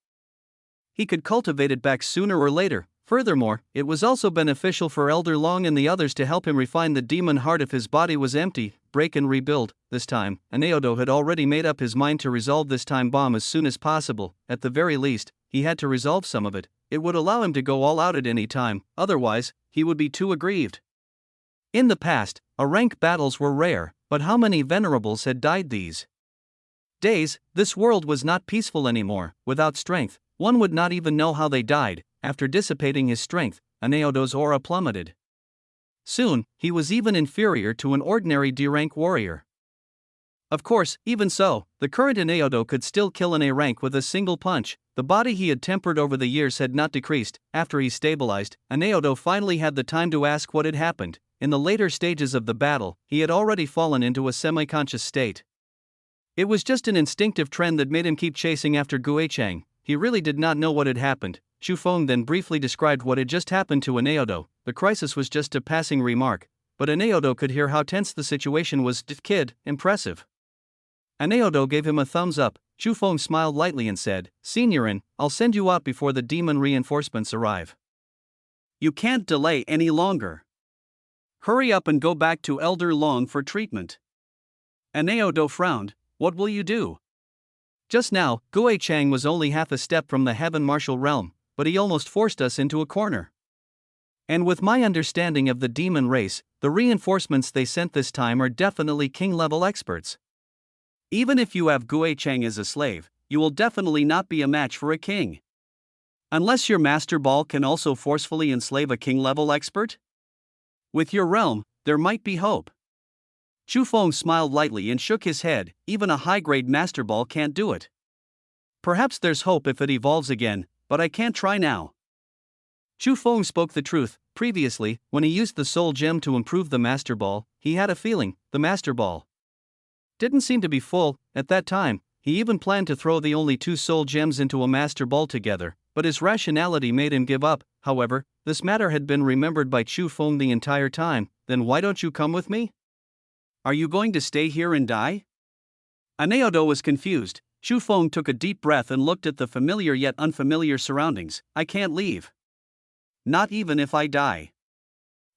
Speaker 1: He could cultivate it back sooner or later. Furthermore, it was also beneficial for Elder Long and the others to help him refine the demon heart if his body was empty, break and rebuild. This time, Aneodo had already made up his mind to resolve this time bomb as soon as possible. At the very least, he had to resolve some of it. It would allow him to go all out at any time, otherwise, he would be too aggrieved. In the past, rank battles were rare, but how many venerables had died these days? This world was not peaceful anymore. Without strength, one would not even know how they died. After dissipating his strength, Aneodo's aura plummeted. Soon, he was even inferior to an ordinary D-rank warrior. Of course, even so, the current Aneodo could still kill an A-rank with a single punch. The body he had tempered over the years had not decreased. After he stabilized, Aneodo finally had the time to ask what had happened. In the later stages of the battle, he had already fallen into a semi-conscious state. It was just an instinctive trend that made him keep chasing after Guicheng. He really did not know what had happened. Chu Feng then briefly described what had just happened to Aneodo. The crisis was just a passing remark, but Aneodo could hear how tense the situation was. Kid, impressive. Aneodo gave him a thumbs up. Chu Feng smiled lightly and said, Seniorin, I'll send you out before the demon reinforcements arrive. You can't delay any longer. Hurry up and go back to Elder Long for treatment. Aneodo frowned. What will you do? Just now, Gui Chang was only half a step from the heaven martial realm, but he almost forced us into a corner. And with my understanding of the demon race, the reinforcements they sent this time are definitely king-level experts. Even if you have Gui Chang as a slave, you will definitely not be a match for a king. Unless your Master Ball can also forcefully enslave a king-level expert? With your realm, there might be hope. Chu Feng smiled lightly and shook his head. Even a high-grade Master Ball can't do it. Perhaps there's hope if it evolves again, but I can't try now. Chu Feng spoke the truth. Previously, when he used the Soul Gem to improve the Master Ball, he had a feeling the Master Ball didn't seem to be full. At that time, he even planned to throw the only 2 Soul Gems into a Master Ball together, but his rationality made him give up. However, this matter had been remembered by Chu Feng the entire time. Then why don't you come with me? Are you going to stay here and die? Aneodo was confused. Chu Feng took a deep breath and looked at the familiar yet unfamiliar surroundings. I can't leave. Not even if I die.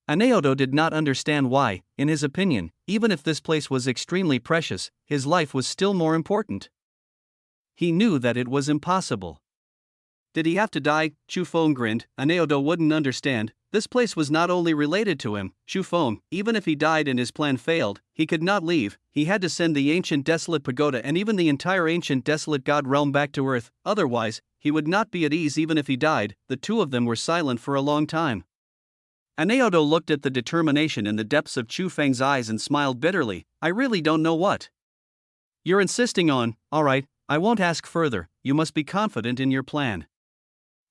Speaker 1: Aneodo did not understand why. In his opinion, even if this place was extremely precious, his life was still more important. He knew that it was impossible. Did he have to die? Chu Feng grinned. Aneodo wouldn't understand. This place was not only related to him, Chu Feng. Even if he died and his plan failed, he could not leave. He had to send the ancient desolate pagoda and even the entire ancient desolate god realm back to Earth. Otherwise, he would not be at ease even if he died. The two of them were silent for a long time. Aneodo looked at the determination in the depths of Chu Feng's eyes and smiled bitterly. I really don't know what you're insisting on. Alright, I won't ask further. You must be confident in your plan.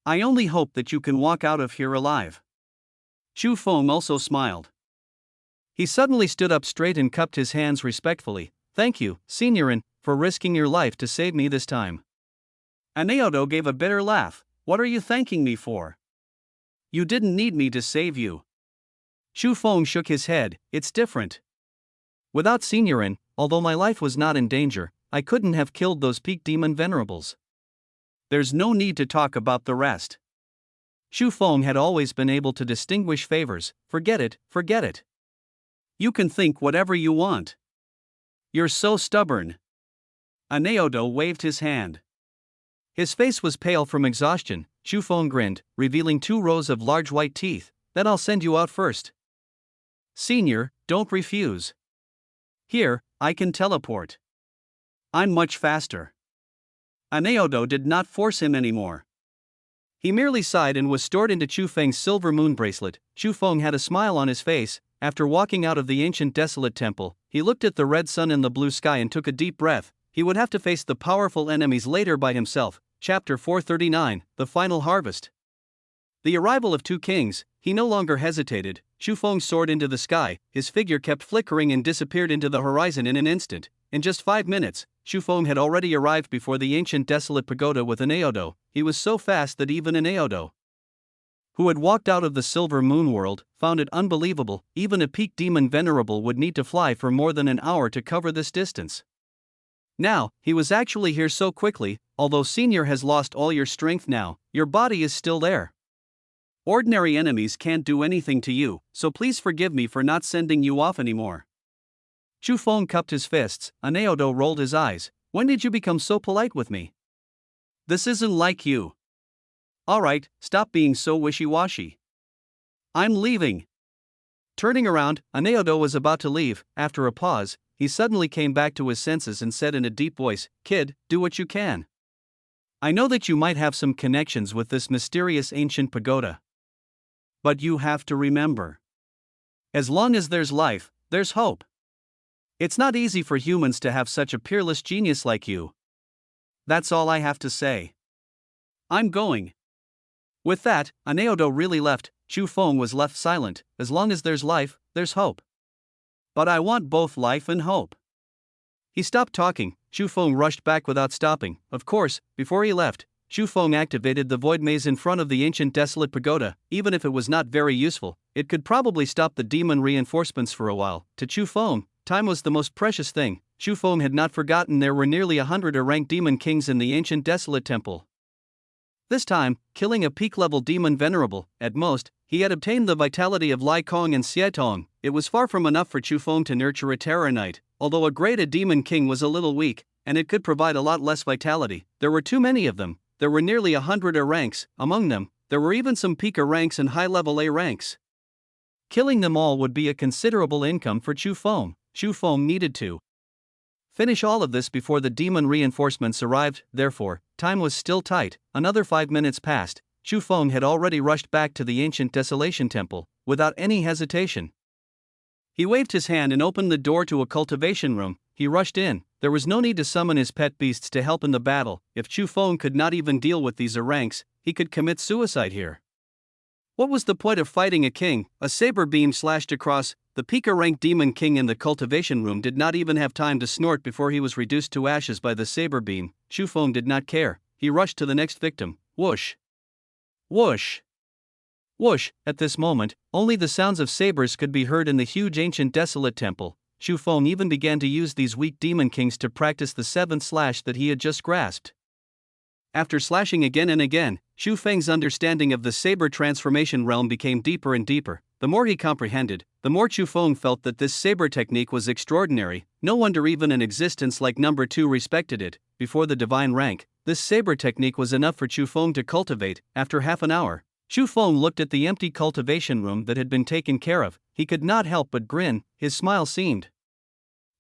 Speaker 1: I only hope that you can walk out of here alive. Chu Feng also smiled. He suddenly stood up straight and cupped his hands respectfully. Thank you, Seniorin, for risking your life to save me this time. Aneodo gave a bitter laugh. What are you thanking me for? You didn't need me to save you. Chu Feng shook his head. It's different. Without Seniorin, although my life was not in danger, I couldn't have killed those peak demon venerables. There's no need to talk about the rest. Chu Feng had always been able to distinguish favors. Forget it, forget it. You can think whatever you want. You're so stubborn. Aneodo waved his hand. His face was pale from exhaustion. Chu Feng grinned, revealing 2 rows of large white teeth. Then I'll send you out first. Senior, don't refuse. Here, I can teleport. I'm much faster. Aneodo did not force him anymore. He merely sighed and was stored into Chu Feng's silver moon bracelet. Chu Feng had a smile on his face. After walking out of the ancient desolate temple, he looked at the red sun in the blue sky and took a deep breath. He would have to face the powerful enemies later by himself. Chapter 439, The Final Harvest. The arrival of 2 kings, he no longer hesitated. Chu Feng soared into the sky, his figure kept flickering and disappeared into the horizon in an instant. In just 5 minutes, Chu Feng had already arrived before the ancient desolate pagoda with Aneodo. He was so fast that even Aneodo, who had walked out of the silver moon world, found it unbelievable. Even a peak demon venerable would need to fly for more than an hour to cover this distance. Now, he was actually here so quickly. Although Senior has lost all your strength now, your body is still there. Ordinary enemies can't do anything to you, so please forgive me for not sending you off anymore. Chu Feng cupped his fists. Aneodo rolled his eyes. When did you become so polite with me? This isn't like you. Alright, stop being so wishy-washy. I'm leaving. Turning around, Aneodo was about to leave. After a pause, he suddenly came back to his senses and said in a deep voice, Kid, do what you can. I know that you might have some connections with this mysterious ancient pagoda. But you have to remember. As long as there's life, there's hope. It's not easy for humans to have such a peerless genius like you. That's all I have to say. I'm going. With that, Aneodo really left. Chu Feng was left silent. As long as there's life, there's hope. But I want both life and hope. He stopped talking. Chu Feng rushed back without stopping. Of course, before he left, Chu Feng activated the void maze in front of the ancient desolate pagoda. Even if it was not very useful, it could probably stop the demon reinforcements for a while. To Chu Feng, time was the most precious thing. Chu Feng had not forgotten there were nearly 100 ranked demon kings in the ancient desolate temple. This time, killing a peak-level demon venerable, at most, he had obtained the vitality of Lai Kong and Xie Tong. It was far from enough for Chu Feng to nurture a Terror Knight. Although a grade A demon king was a little weak, and it could provide a lot less vitality, there were too many of them. There were nearly 100 A ranks. Among them, there were even some peak A ranks and high-level A ranks. Killing them all would be a considerable income for Chu Feng. Chu Feng needed to finish all of this before the demon reinforcements arrived. Therefore, time was still tight. Another 5 minutes passed. Chu Feng had already rushed back to the ancient desolation temple, without any hesitation. He waved his hand and opened the door to a cultivation room. He rushed in. There was no need to summon his pet beasts to help in the battle. If Chu Feng could not even deal with these ranks, he could commit suicide here. What was the point of fighting a king? A saber beam slashed across. The Pika rank demon king in the cultivation room did not even have time to snort before he was reduced to ashes by the saber beam. Chu Feng did not care. He rushed to the next victim. Whoosh! Whoosh! Whoosh! At this moment, only the sounds of sabers could be heard in the huge ancient desolate temple. Chu Feng even began to use these weak demon kings to practice the 7th slash that he had just grasped. After slashing again and again, Chu Feng's understanding of the saber transformation realm became deeper and deeper. The more he comprehended, the more Chu Feng felt that this saber technique was extraordinary. No wonder even an existence like number 2 respected it. Before the divine rank, this saber technique was enough for Chu Feng to cultivate. After half an hour, Chu Feng looked at the empty cultivation room that had been taken care of. He could not help but grin. His smile seemed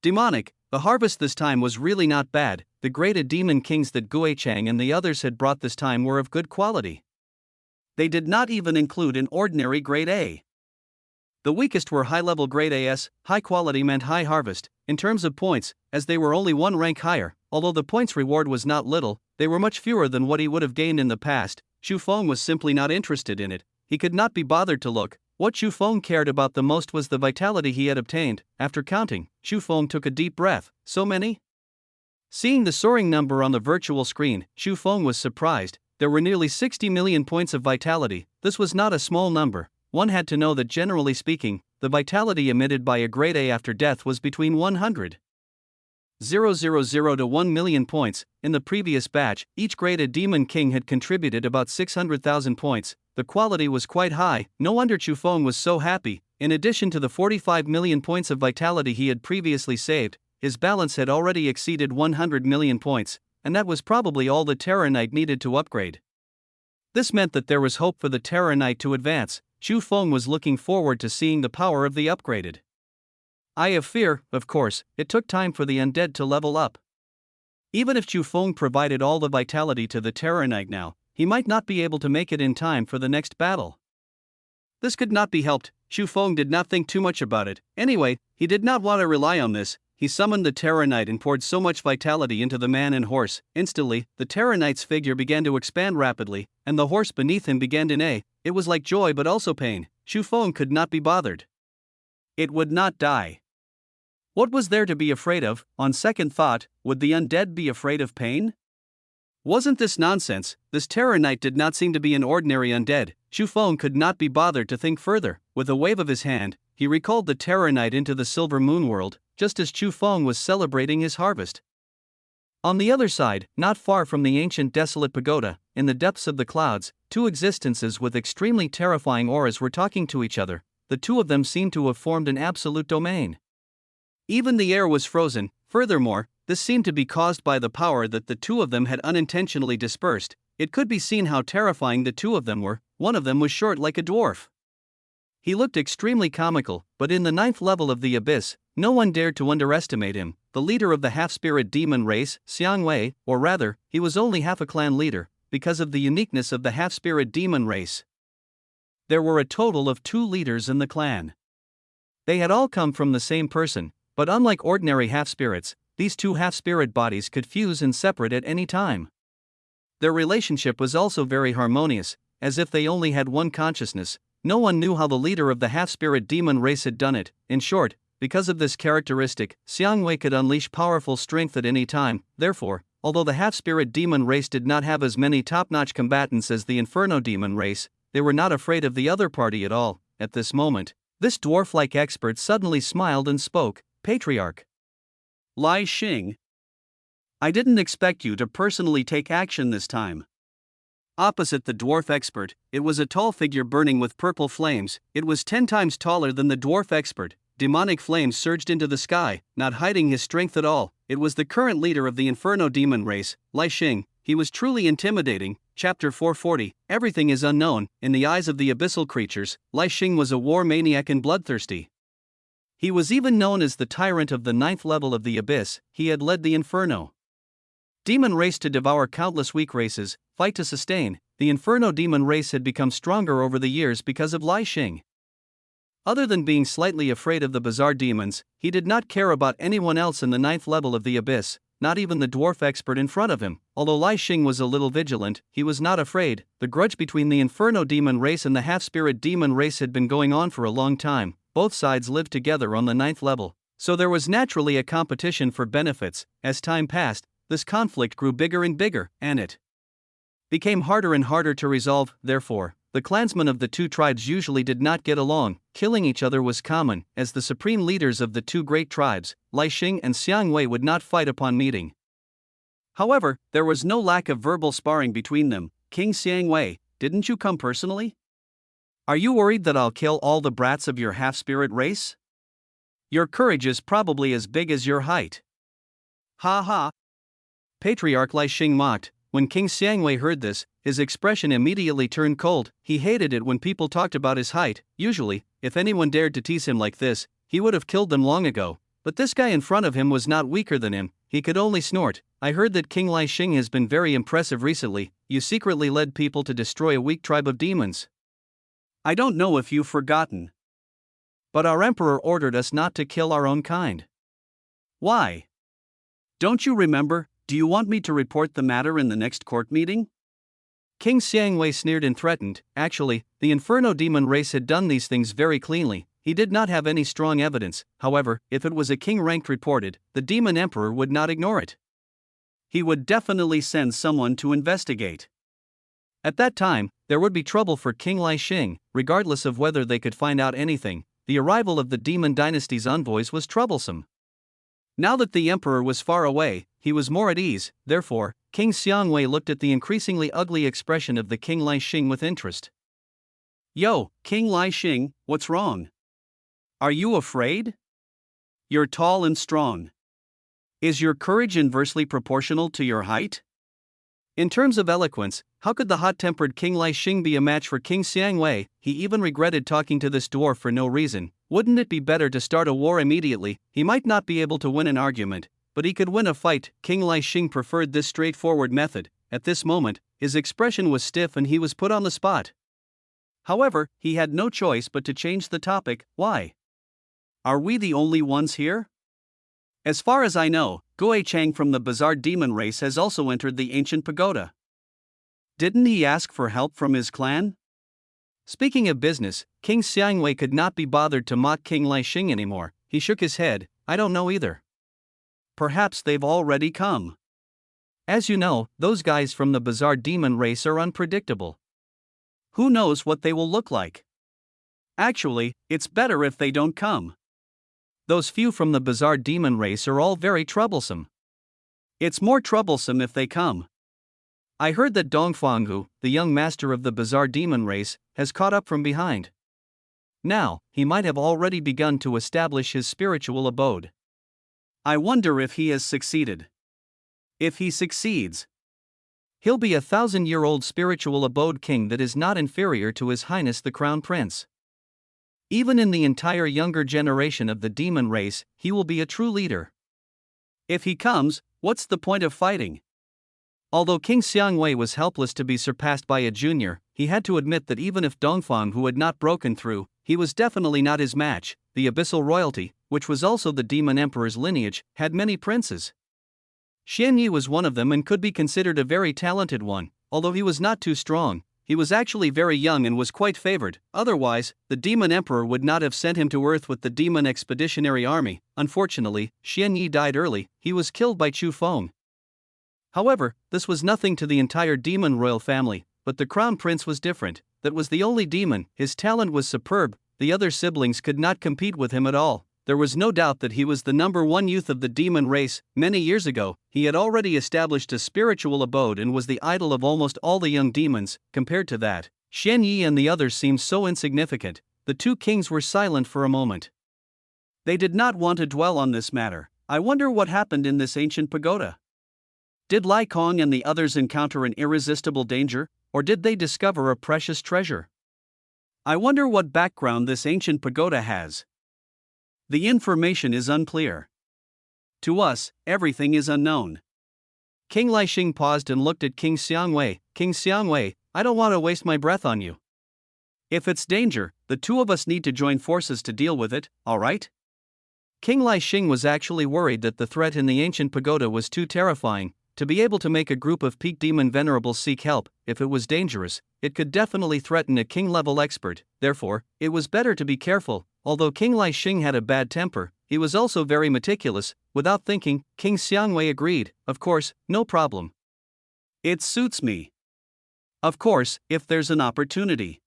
Speaker 1: demonic. The harvest this time was really not bad. The graded demon kings that Gui Chang and the others had brought this time were of good quality. They did not even include an ordinary grade A. The weakest were high-level grade AS. High quality meant high harvest. In terms of points, as they were only one rank higher, although the points reward was not little, they were much fewer than what he would have gained in the past. Chu Feng was simply not interested in it. He could not be bothered to look. What Chu Feng cared about the most was the vitality he had obtained. After counting, Chu Feng took a deep breath. So many? Seeing the soaring number on the virtual screen, Chu Feng was surprised. There were nearly 60 million points of vitality. This was not a small number. One had to know that generally speaking, the vitality emitted by a grade A after death was between 100,000 to 1 million points. In the previous batch, each grade A demon king had contributed about 600,000 points. The quality was quite high. No wonder Chu Feng was so happy. In addition to the 45 million points of vitality he had previously saved, his balance had already exceeded 100 million points, and that was probably all the Terror Knight needed to upgrade. This meant that there was hope for the Terror Knight to advance. Chu Feng was looking forward to seeing the power of the upgraded Eye of Fear. Of course, it took time for the undead to level up. Even if Chu Feng provided all the vitality to the Terror Knight now, he might not be able to make it in time for the next battle. This could not be helped. Chu Feng did not think too much about it. Anyway, he did not want to rely on this. He summoned the Terror Knight and poured so much vitality into the man and horse. Instantly, the Terror Knight's figure began to expand rapidly, and the horse beneath him began to neigh. It was like joy but also pain. Chu Feng could not be bothered. It would not die. What was there to be afraid of? On second thought, would the undead be afraid of pain? Wasn't this nonsense? This Terror Knight did not seem to be an ordinary undead. Chu Feng could not be bothered to think further. With a wave of his hand, he recalled the Terror Knight into the Silver Moon world, just as Chu Feng was celebrating his harvest. On the other side, not far from the ancient desolate pagoda, in the depths of the clouds, two existences with extremely terrifying auras were talking to each other. The two of them seemed to have formed an absolute domain. Even the air was frozen. Furthermore, this seemed to be caused by the power that the two of them had unintentionally dispersed. It could be seen how terrifying the two of them were. One of them was short like a dwarf. He looked extremely comical, but in the 9th level of the abyss, no one dared to underestimate him. The leader of the half-spirit demon race, Xiang Wei, or rather, he was only half a clan leader, because of the uniqueness of the half-spirit demon race. There were a total of 2 leaders in the clan. They had all come from the same person, but unlike ordinary half-spirits, these 2 half-spirit bodies could fuse and separate at any time. Their relationship was also very harmonious, as if they only had one consciousness. No one knew how the leader of the half-spirit demon race had done it. In short, because of this characteristic, Xiang Wei could unleash powerful strength at any time. Therefore, although the half-spirit demon race did not have as many top-notch combatants as the Inferno demon race, they were not afraid of the other party at all. At this moment, this dwarf-like expert suddenly smiled and spoke. Patriarch Lai Xing, I didn't expect you to personally take action this time. Opposite the dwarf expert, it was a tall figure burning with purple flames. It was 10 times taller than the dwarf expert. Demonic flames surged into the sky, not hiding his strength at all. It was the current leader of the Inferno demon race, Lai Xing. He was truly intimidating. Chapter 440, Everything is unknown. In the eyes of the abyssal creatures, Lai Xing was a war maniac and bloodthirsty. He was even known as the tyrant of the 9th level of the abyss. He had led the Inferno demon race to devour countless weak races, fight to sustain. The Inferno demon race had become stronger over the years because of Lai Xing. Other than being slightly afraid of the bizarre demons, he did not care about anyone else in the 9th level of the abyss, not even the dwarf expert in front of him. Although Lai Xing was a little vigilant, he was not afraid. The grudge between the Inferno demon race and the half-spirit demon race had been going on for a long time. Both sides lived together on the 9th level, so there was naturally a competition for benefits. As time passed, this conflict grew bigger and bigger, and it became harder and harder to resolve. Therefore, the clansmen of the two tribes usually did not get along. Killing each other was common. As the supreme leaders of the two great tribes, Lai Xing and Xiang Wei would not fight upon meeting. However, there was no lack of verbal sparring between them. King Xiang Wei, didn't you come personally? Are you worried that I'll kill all the brats of your half-spirit race? Your courage is probably as big as your height. Ha ha! Patriarch Lai Xing mocked. When King Xiangwei heard this, his expression immediately turned cold. He hated it when people talked about his height. Usually, if anyone dared to tease him like this, he would have killed them long ago. But this guy in front of him was not weaker than him. He could only snort. I heard that King Lai Xing has been very impressive recently. You secretly led people to destroy a weak tribe of demons. I don't know if you've forgotten, but our emperor ordered us not to kill our own kind. Why? Don't you remember? Do you want me to report the matter in the next court meeting? King Xiangwei sneered and threatened. Actually, the Inferno demon race had done these things very cleanly. He did not have any strong evidence. However, if it was a king-ranked reported, the demon emperor would not ignore it. He would definitely send someone to investigate. At that time, there would be trouble for King Lai Xing, regardless of whether they could find out anything. The arrival of the demon dynasty's envoys was troublesome. Now that the emperor was far away, he was more at ease. Therefore, King Xiangwei looked at the increasingly ugly expression of the King Lai Xing with interest. Yo, King Lai Xing, what's wrong? Are you afraid? You're tall and strong. Is your courage inversely proportional to your height? In terms of eloquence, how could the hot-tempered King Lai Xing be a match for King Xiangwei? He even regretted talking to this dwarf for no reason. Wouldn't it be better to start a war immediately? He might not be able to win an argument, but he could win a fight. King Lai Xing preferred this straightforward method. At this moment, his expression was stiff and he was put on the spot. However, he had no choice but to change the topic. Why? Are we the only ones here? As far as I know, Guo Chang from the bizarre demon race has also entered the ancient pagoda. Didn't he ask for help from his clan? Speaking of business, King Xiangwei could not be bothered to mock King Lai Xing anymore. He shook his head. I don't know either. Perhaps they've already come. As you know, those guys from the bizarre demon race are unpredictable. Who knows what they will look like? Actually, it's better if they don't come. Those few from the bizarre demon race are all very troublesome. It's more troublesome if they come. I heard that Dongfanghu, the young master of the bizarre demon race, has caught up from behind. Now, he might have already begun to establish his spiritual abode. I wonder if he has succeeded. If he succeeds, he'll be a 1,000-year-old spiritual abode king that is not inferior to His Highness the Crown Prince. Even in the entire younger generation of the demon race, he will be a true leader. If he comes, what's the point of fighting? Although King Xiangwei was helpless to be surpassed by a junior, he had to admit that even if Dongfanghu had not broken through, he was definitely not his match. The Abyssal royalty, which was also the demon emperor's lineage, had many princes. Xian Yi was one of them and could be considered a very talented one. Although he was not too strong, he was actually very young and was quite favored. Otherwise, the demon emperor would not have sent him to Earth with the demon expeditionary army. Unfortunately, Xian Yi died early. He was killed by Chu Feng. However, this was nothing to the entire demon royal family, but the crown prince was different. That was the only demon, his talent was superb, the other siblings could not compete with him at all. There was no doubt that he was the #1 youth of the demon race. Many years ago, he had already established a spiritual abode and was the idol of almost all the young demons. Compared to that, Lin Yi and the others seemed so insignificant. The two kings were silent for a moment. They did not want to dwell on this matter. I wonder what happened in this ancient pagoda. Did Lai Kong and the others encounter an irresistible danger, or did they discover a precious treasure? I wonder what background this ancient pagoda has. The information is unclear. To us, everything is unknown. King Lai Xing paused and looked at King Xiangwei. King Xiangwei, I don't want to waste my breath on you. If it's danger, the two of us need to join forces to deal with it, alright? King Lai Xing was actually worried that the threat in the ancient pagoda was too terrifying. To be able to make a group of peak demon venerables seek help, if it was dangerous, it could definitely threaten a king-level expert. Therefore, it was better to be careful. Although King Lai Xing had a bad temper, he was also very meticulous. Without thinking, King Xiangwei agreed, of course, no problem. It suits me. Of course, if there's an opportunity.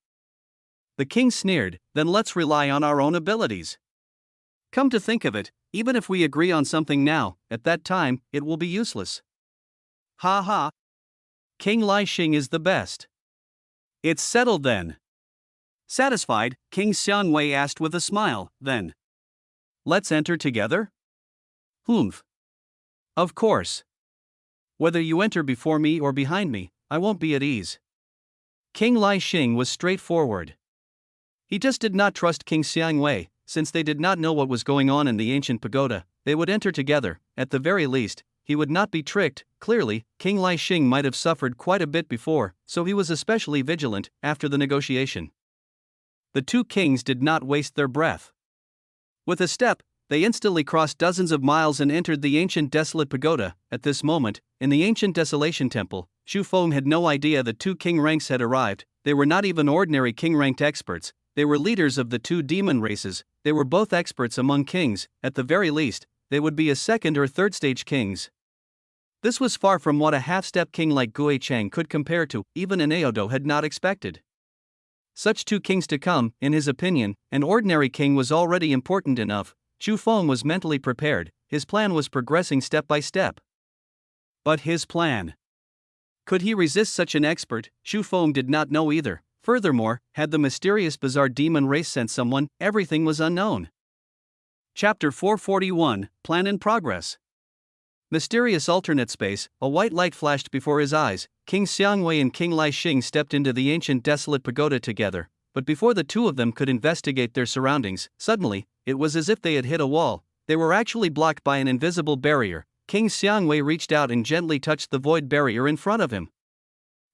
Speaker 1: The king sneered, then let's rely on our own abilities. Come to think of it, even if we agree on something now, at that time, it will be useless. Ha ha. King Lai Xing is the best. It's settled then. Satisfied, King Xiangwei asked with a smile, then. Let's enter together? Humph. Of course. Whether you enter before me or behind me, I won't be at ease. King Lai Xing was straightforward. He just did not trust King Xiangwei. Since they did not know what was going on in the ancient pagoda, they would enter together. At the very least, he would not be tricked. Clearly, King Lai Xing might have suffered quite a bit before, so he was especially vigilant after the negotiation. The two kings did not waste their breath. With a step, they instantly crossed dozens of miles and entered the ancient desolate pagoda. At this moment, in the ancient desolation temple, Chu Feng had no idea the two king ranks had arrived. They were not even ordinary king-ranked experts. They were leaders of the two demon races. They were both experts among kings. At the very least, they would be a second or third stage kings. This was far from what a half-step king like Gui Chang could compare to. Even an Aodo had not expected such two kings to come. In his opinion, an ordinary king was already important enough. Chu Feng was mentally prepared. His plan was progressing step by step. But his plan. Could he resist such an expert? Chu Feng did not know either. Furthermore, had the mysterious bizarre demon race sent someone, everything was unknown. Chapter 441, Plan in Progress. Mysterious alternate space, a white light flashed before his eyes. King Xiangwei and King Lai Xing stepped into the ancient desolate pagoda together, but before the two of them could investigate their surroundings, suddenly, it was as if they had hit a wall. They were actually blocked by an invisible barrier. King Xiangwei reached out and gently touched the void barrier in front of him.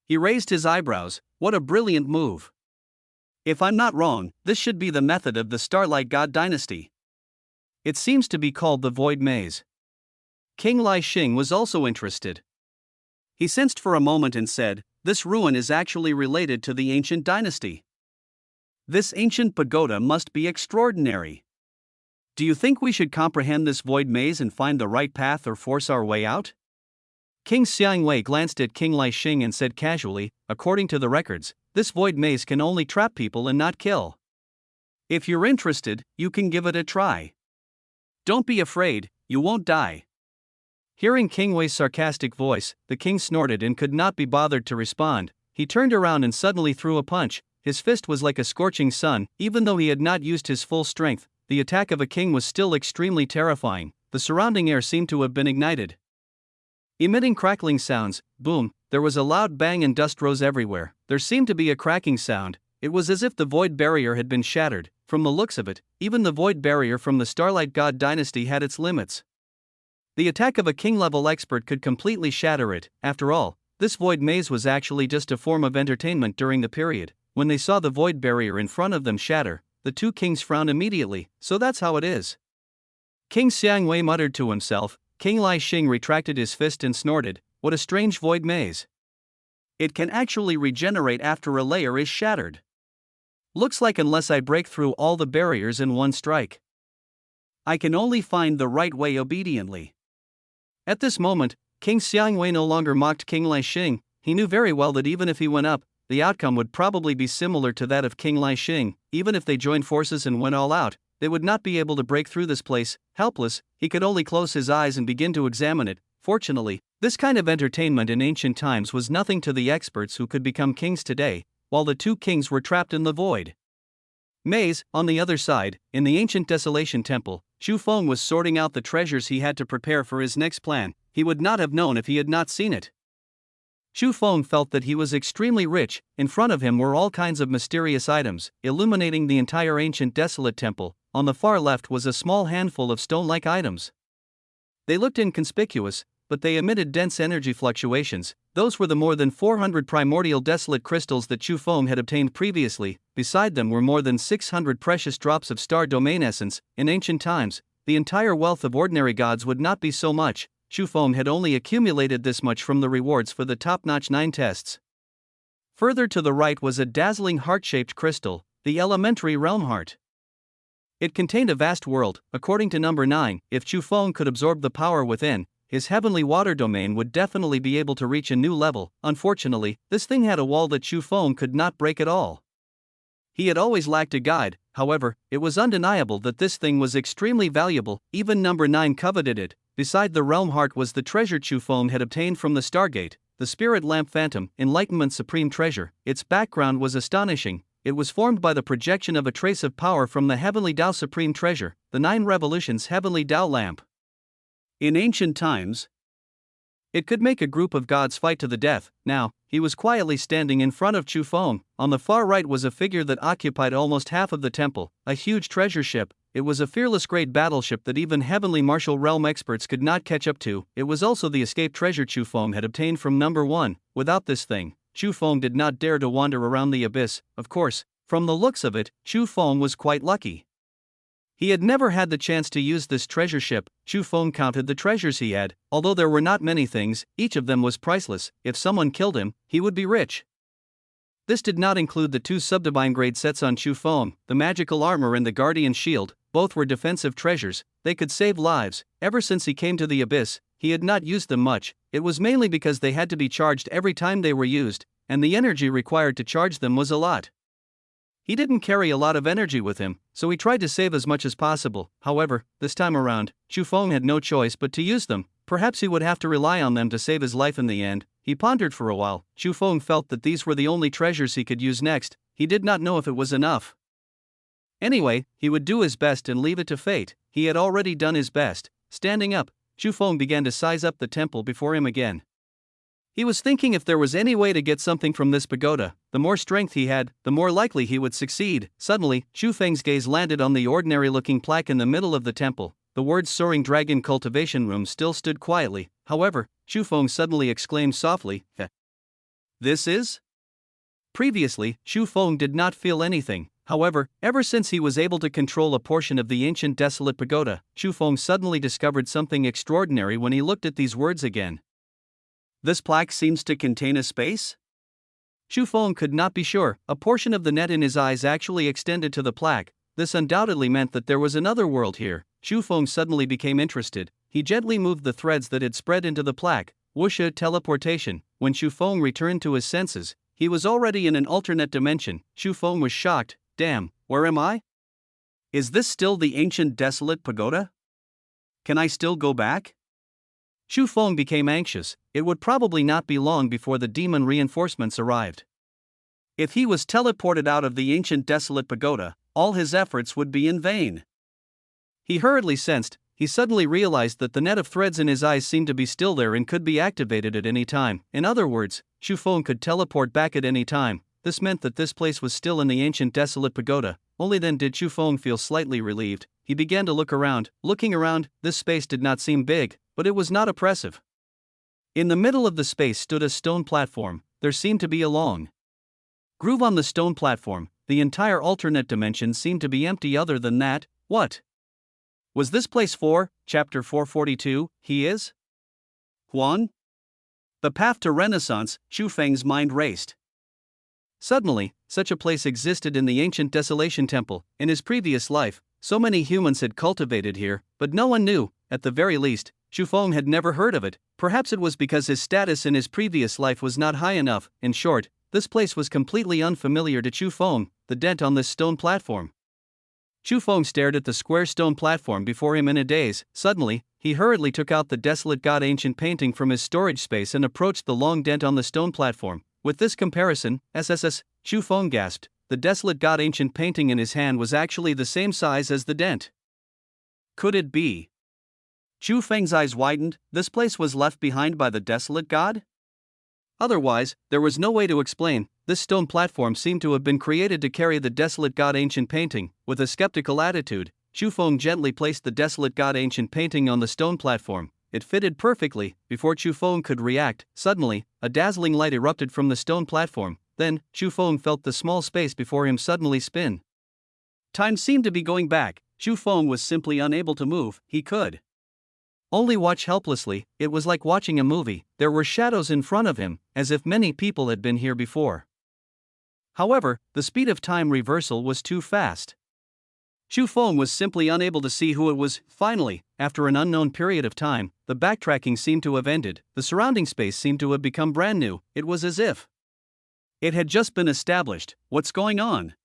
Speaker 1: He raised his eyebrows. What a brilliant move. If I'm not wrong, this should be the method of the Starlight God dynasty. It seems to be called the Void Maze. King Lai Xing was also interested. He sensed for a moment and said, this ruin is actually related to the ancient dynasty. This ancient pagoda must be extraordinary. Do you think we should comprehend this void maze and find the right path or force our way out? King Xiangwei glanced at King Lai Xing and said casually, according to the records, this void maze can only trap people and not kill. If you're interested, you can give it a try. Don't be afraid, you won't die. Hearing King Wei's sarcastic voice, the king snorted and could not be bothered to respond. He turned around and suddenly threw a punch. His fist was like a scorching sun. Even though he had not used his full strength, the attack of a king was still extremely terrifying. The surrounding air seemed to have been ignited. Emitting crackling sounds, boom, there was a loud bang and dust rose everywhere. There seemed to be a cracking sound. It was as if the void barrier had been shattered. From the looks of it, even the void barrier from the Starlight God dynasty had its limits. The attack of a king-level expert could completely shatter it. After all, this void maze was actually just a form of entertainment during the period. When they saw the void barrier in front of them shatter, the two kings frowned immediately. So that's how it is. King Xiangwei muttered to himself. King Lai Xing retracted his fist and snorted, what a strange void maze. It can actually regenerate after a layer is shattered. Looks like unless I break through all the barriers in one strike, I can only find the right way obediently. At this moment, King Xiangwei no longer mocked King Lai Xing. He knew very well that even if he went up, the outcome would probably be similar to that of King Lai Xing. Even if they joined forces and went all out, they would not be able to break through this place. Helpless, he could only close his eyes and begin to examine it. Fortunately, this kind of entertainment in ancient times was nothing to the experts who could become kings today, while the two kings were trapped in the void maze. On the other side, in the ancient Desolation Temple, Chu Feng was sorting out the treasures he had to prepare for his next plan. He would not have known if he had not seen it. Chu Feng felt that he was extremely rich. In front of him were all kinds of mysterious items, illuminating the entire ancient desolate temple. On the far left was a small handful of stone-like items. They looked inconspicuous, but they emitted dense energy fluctuations. Those were the more than 400 primordial desolate crystals that Chu Feng had obtained previously. Beside them were more than 600 precious drops of star domain essence. In ancient times, the entire wealth of ordinary gods would not be so much. Chu Feng had only accumulated this much from the rewards for the top-notch 9 tests. Further to the right was a dazzling heart-shaped crystal, the elementary realm heart. It contained a vast world. According to number 9, if Chu Feng could absorb the power within, his heavenly water domain would definitely be able to reach a new level. Unfortunately, this thing had a wall that Chu Feng could not break at all. He had always lacked a guide. However, it was undeniable that this thing was extremely valuable. Even number 9 coveted it. Beside the realm heart was the treasure Chu Feng had obtained from the Stargate, the Spirit Lamp Phantom, Enlightenment's supreme treasure. Its background was astonishing. It was formed by the projection of a trace of power from the Heavenly Tao Supreme Treasure, the 9 Revolutions Heavenly Tao Lamp. In ancient times, it could make a group of gods fight to the death. Now, he was quietly standing in front of Chu Feng. On the far right was a figure that occupied almost half of the temple, a huge treasure ship. It was a fearless great battleship that even heavenly martial realm experts could not catch up to. It was also the escaped treasure Chu Feng had obtained from number 1. Without this thing, Chu Feng did not dare to wander around the abyss. Of course, from the looks of it, Chu Feng was quite lucky. He had never had the chance to use this treasure ship. Chu Feng counted the treasures he had. Although there were not many things, each of them was priceless. If someone killed him, he would be rich. This did not include the 2 subdivine grade sets on Chu Feng, the magical armor and the guardian shield. Both were defensive treasures. They could save lives. Ever since he came to the abyss, he had not used them much. It was mainly because they had to be charged every time they were used, and the energy required to charge them was a lot. He didn't carry a lot of energy with him, so he tried to save as much as possible. However, this time around, Chu Feng had no choice but to use them. Perhaps he would have to rely on them to save his life in the end. He pondered for a while. Chu Feng felt that these were the only treasures he could use next. He did not know if it was enough. Anyway, he would do his best and leave it to fate. He had already done his best. Standing up, Chu Feng began to size up the temple before him again. He was thinking if there was any way to get something from this pagoda. The more strength he had, the more likely he would succeed. Suddenly, Chu Feng's gaze landed on the ordinary-looking plaque in the middle of the temple. The words Soaring Dragon Cultivation Room still stood quietly. However, Chu Feng suddenly exclaimed softly, "This is?" Previously, Chu Feng did not feel anything. However, ever since he was able to control a portion of the ancient desolate pagoda, Chu Feng suddenly discovered something extraordinary when he looked at these words again. This plaque seems to contain a space? Chu Feng could not be sure. A portion of the net in his eyes actually extended to the plaque. This undoubtedly meant that there was another world here. Chu Feng suddenly became interested. He gently moved the threads that had spread into the plaque. Whoosha teleportation. When Chu Feng returned to his senses, he was already in an alternate dimension. Chu Feng was shocked. Damn, where am I? Is this still the ancient desolate pagoda? Can I still go back? Chu Feng became anxious. It would probably not be long before the demon reinforcements arrived. If he was teleported out of the ancient desolate pagoda, all his efforts would be in vain. He hurriedly sensed. He suddenly realized that the net of threads in his eyes seemed to be still there and could be activated at any time. In other words, Chu Feng could teleport back at any time. This meant that this place was still in the ancient desolate pagoda. Only then did Chu Feng feel slightly relieved. He began to look around. Looking around, this space did not seem big, but it was not oppressive. In the middle of the space stood a stone platform. There seemed to be a long groove on the stone platform. The entire alternate dimension seemed to be empty. Other than that, what was this place for? Chapter 442, He is? Huan? The path to Renaissance. Chu Feng's mind raced. Suddenly, such a place existed in the ancient Desolation Temple. In his previous life, so many humans had cultivated here, but no one knew. At the very least, Chu Feng had never heard of it. Perhaps it was because his status in his previous life was not high enough. In short, this place was completely unfamiliar to Chu Feng, the dent on this stone platform. Chu Feng stared at the square stone platform before him in a daze. Suddenly, he hurriedly took out the desolate god ancient painting from his storage space and approached the long dent on the stone platform. With this comparison, SSS, Chu Feng gasped. The desolate god ancient painting in his hand was actually the same size as the dent. Could it be? Chu Feng's eyes widened. This place was left behind by the desolate god? Otherwise, there was no way to explain. This stone platform seemed to have been created to carry the desolate god ancient painting. With a skeptical attitude, Chu Feng gently placed the desolate god ancient painting on the stone platform. It fitted perfectly. Before Chu Feng could react, suddenly, a dazzling light erupted from the stone platform. Then, Chu Feng felt the small space before him suddenly spin. Time seemed to be going back. Chu Feng was simply unable to move. He could only watch helplessly. It was like watching a movie. There were shadows in front of him, as if many people had been here before. However, the speed of time reversal was too fast. Chu Feng was simply unable to see who it was. Finally, after an unknown period of time, the backtracking seemed to have ended. The surrounding space seemed to have become brand new. It was as if it had just been established. What's going on?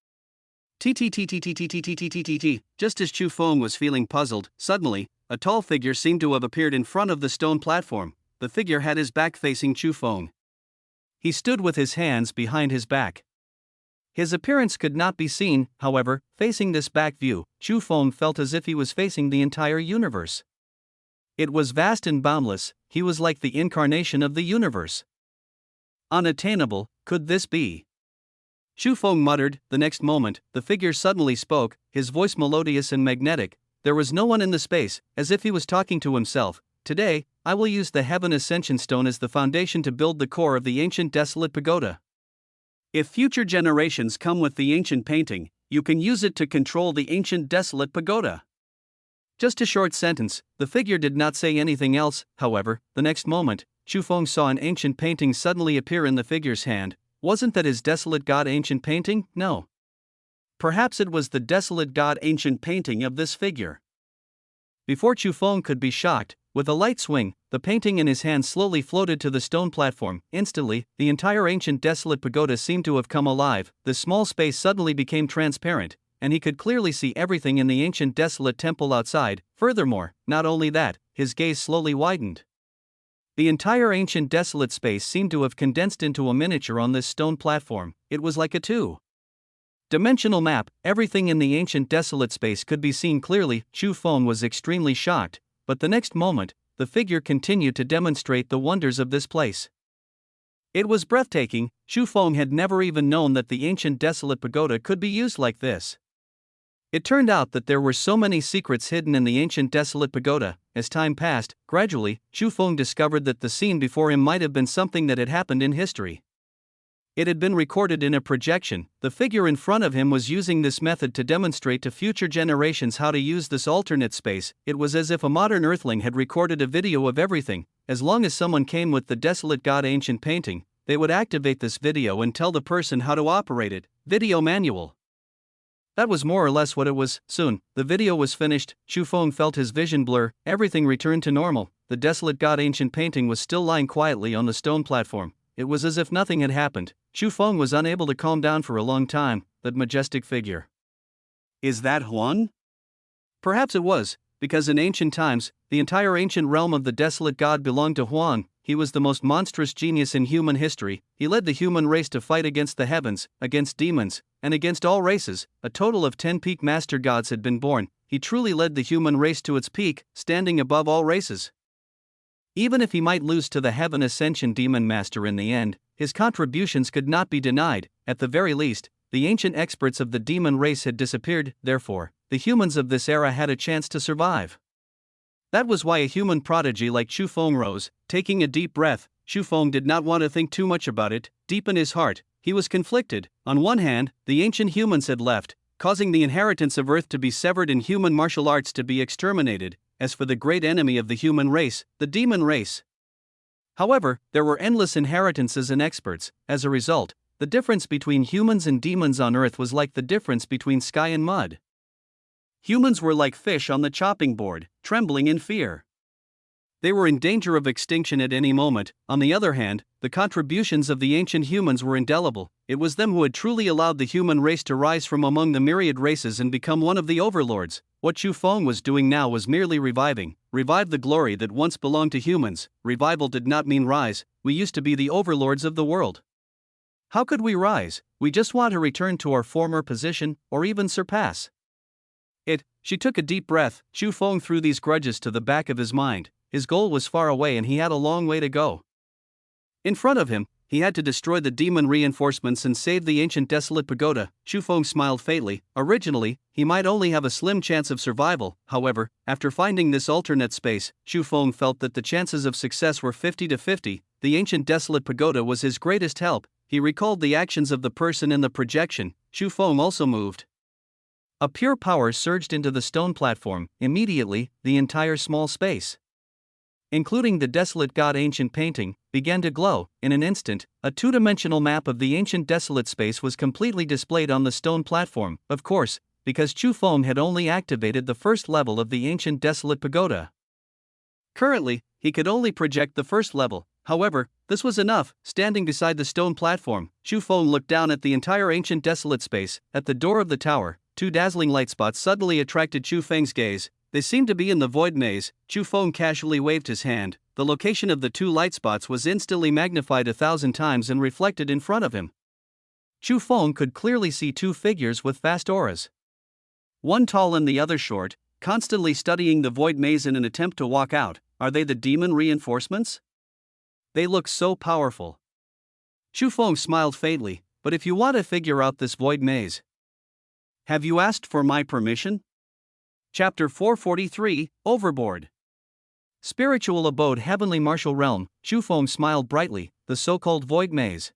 Speaker 1: Just as Chu Feng was feeling puzzled, suddenly, a tall figure seemed to have appeared in front of the stone platform. The figure had his back facing Chu Feng. He stood with his hands behind his back. His appearance could not be seen, however, facing this back view, Chu Feng felt as if he was facing the entire universe. It was vast and boundless. He was like the incarnation of the universe. Unattainable, could this be? Chu Feng muttered. The next moment, the figure suddenly spoke, his voice melodious and magnetic. There was no one in the space, as if he was talking to himself. Today, I will use the Heaven Ascension Stone as the foundation to build the core of the ancient desolate pagoda. If future generations come with the ancient painting, you can use it to control the ancient desolate pagoda. Just a short sentence. The figure did not say anything else. However, the next moment, Chu Feng saw an ancient painting suddenly appear in the figure's hand. Wasn't that his desolate god ancient painting? No. Perhaps it was the desolate god ancient painting of this figure. Before Chu Feng could be shocked, with a light swing, the painting in his hand slowly floated to the stone platform. Instantly, the entire ancient desolate pagoda seemed to have come alive. The small space suddenly became transparent, and he could clearly see everything in the ancient desolate temple outside. Furthermore, not only that, his gaze slowly widened. The entire ancient desolate space seemed to have condensed into a miniature on this stone platform. It was like a two-dimensional map. Everything in the ancient desolate space could be seen clearly. Chu Feng was extremely shocked, but the next moment, the figure continued to demonstrate the wonders of this place. It was breathtaking. Chu Feng had never even known that the ancient desolate pagoda could be used like this. It turned out that there were so many secrets hidden in the ancient desolate pagoda. As time passed, gradually, Chu Feng discovered that the scene before him might have been something that had happened in history. It had been recorded in a projection. The figure in front of him was using this method to demonstrate to future generations how to use this alternate space. It was as if a modern earthling had recorded a video of everything. As long as someone came with the desolate god ancient painting, they would activate this video and tell the person how to operate it. Video manual. That was more or less what it was. Soon, the video was finished. Chu Feng felt his vision blur. Everything returned to normal. The desolate god ancient painting was still lying quietly on the stone platform. It was as if nothing had happened. Chu Feng was unable to calm down for a long time. That majestic figure. Is that Huan? Perhaps it was, because in ancient times, the entire ancient realm of the desolate god belonged to Huan. He was the most monstrous genius in human history. He led the human race to fight against the heavens, against demons, and against all races. A total of 10 peak master gods had been born. He truly led the human race to its peak, standing above all races. Even if he might lose to the Heaven Ascension Demon Master in the end, his contributions could not be denied. At the very least, the ancient experts of the demon race had disappeared. Therefore, the humans of this era had a chance to survive. That was why a human prodigy like Chu Feng rose. Taking a deep breath, Chu Feng did not want to think too much about it. Deep in his heart, he was conflicted. On one hand, the ancient humans had left, causing the inheritance of Earth to be severed and human martial arts to be exterminated. As for the great enemy of the human race, the demon race. However, there were endless inheritances and experts. As a result, the difference between humans and demons on Earth was like the difference between sky and mud. Humans were like fish on the chopping board, trembling in fear. They were in danger of extinction at any moment. On the other hand, the contributions of the ancient humans were indelible. It was them who had truly allowed the human race to rise from among the myriad races and become one of the overlords. What Chu Feng was doing now was merely revive the glory that once belonged to humans. Revival did not mean rise. We used to be the overlords of the world. How could we rise? We just want to return to our former position, or even surpass it. She took a deep breath. Chu Feng threw these grudges to the back of his mind. His goal was far away and he had a long way to go. In front of him, he had to destroy the demon reinforcements and save the ancient desolate pagoda. Chu Feng smiled faintly. Originally, he might only have a slim chance of survival. However, after finding this alternate space, Chu Feng felt that the chances of success were 50-50. The ancient desolate pagoda was his greatest help. He recalled the actions of the person in the projection. Chu Feng also moved. A pure power surged into the stone platform. Immediately, the entire small space, including the desolate god ancient painting, began to glow. In an instant, a two-dimensional map of the ancient desolate space was completely displayed on the stone platform, of course, because Chu Feng had only activated the first level of the ancient desolate pagoda. Currently, he could only project the first level. However, this was enough. Standing beside the stone platform, Chu Feng looked down at the entire ancient desolate space. At the door of the tower, two dazzling light spots suddenly attracted Chu Feng's gaze. They seemed to be in the void maze. Chu Feng casually waved his hand. The location of the two light spots was instantly magnified 1,000 times and reflected in front of him. Chu Feng could clearly see two figures with vast auras. One tall and the other short, constantly studying the void maze in an attempt to walk out. Are they the demon reinforcements? They look so powerful. Chu Feng smiled faintly. But if you want to figure out this void maze, have you asked for my permission? Chapter 443, Overboard. Spiritual abode heavenly martial realm. Chu Feng smiled brightly. The so-called void maze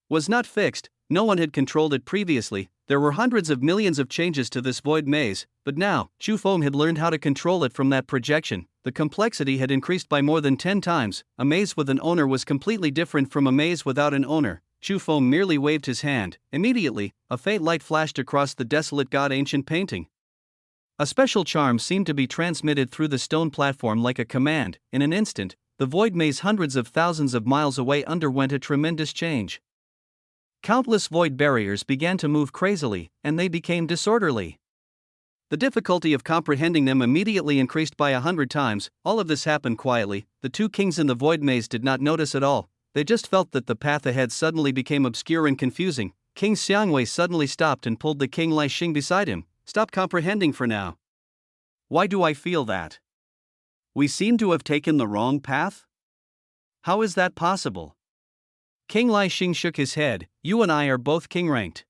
Speaker 1: was not fixed. No one had controlled it previously. There were hundreds of millions of changes to this void maze, but now, Chu Feng had learned how to control it from that projection. The complexity had increased by more than 10 times. A maze with an owner was completely different from a maze without an owner. Chu Feng merely waved his hand. Immediately, a faint light flashed across the desolate god ancient painting. A special charm seemed to be transmitted through the stone platform like a command. In an instant, the void maze hundreds of thousands of miles away underwent a tremendous change. Countless void barriers began to move crazily, and they became disorderly. The difficulty of comprehending them immediately increased by 100 times. All of this happened quietly. The two kings in the void maze did not notice at all. They just felt that the path ahead suddenly became obscure and confusing. King Xiangwei suddenly stopped and pulled the King Lai Xing beside him. Stop comprehending for now. Why do I feel that we seem to have taken the wrong path? How is that possible? King Lai Xing shook his head. You and I are both king ranked.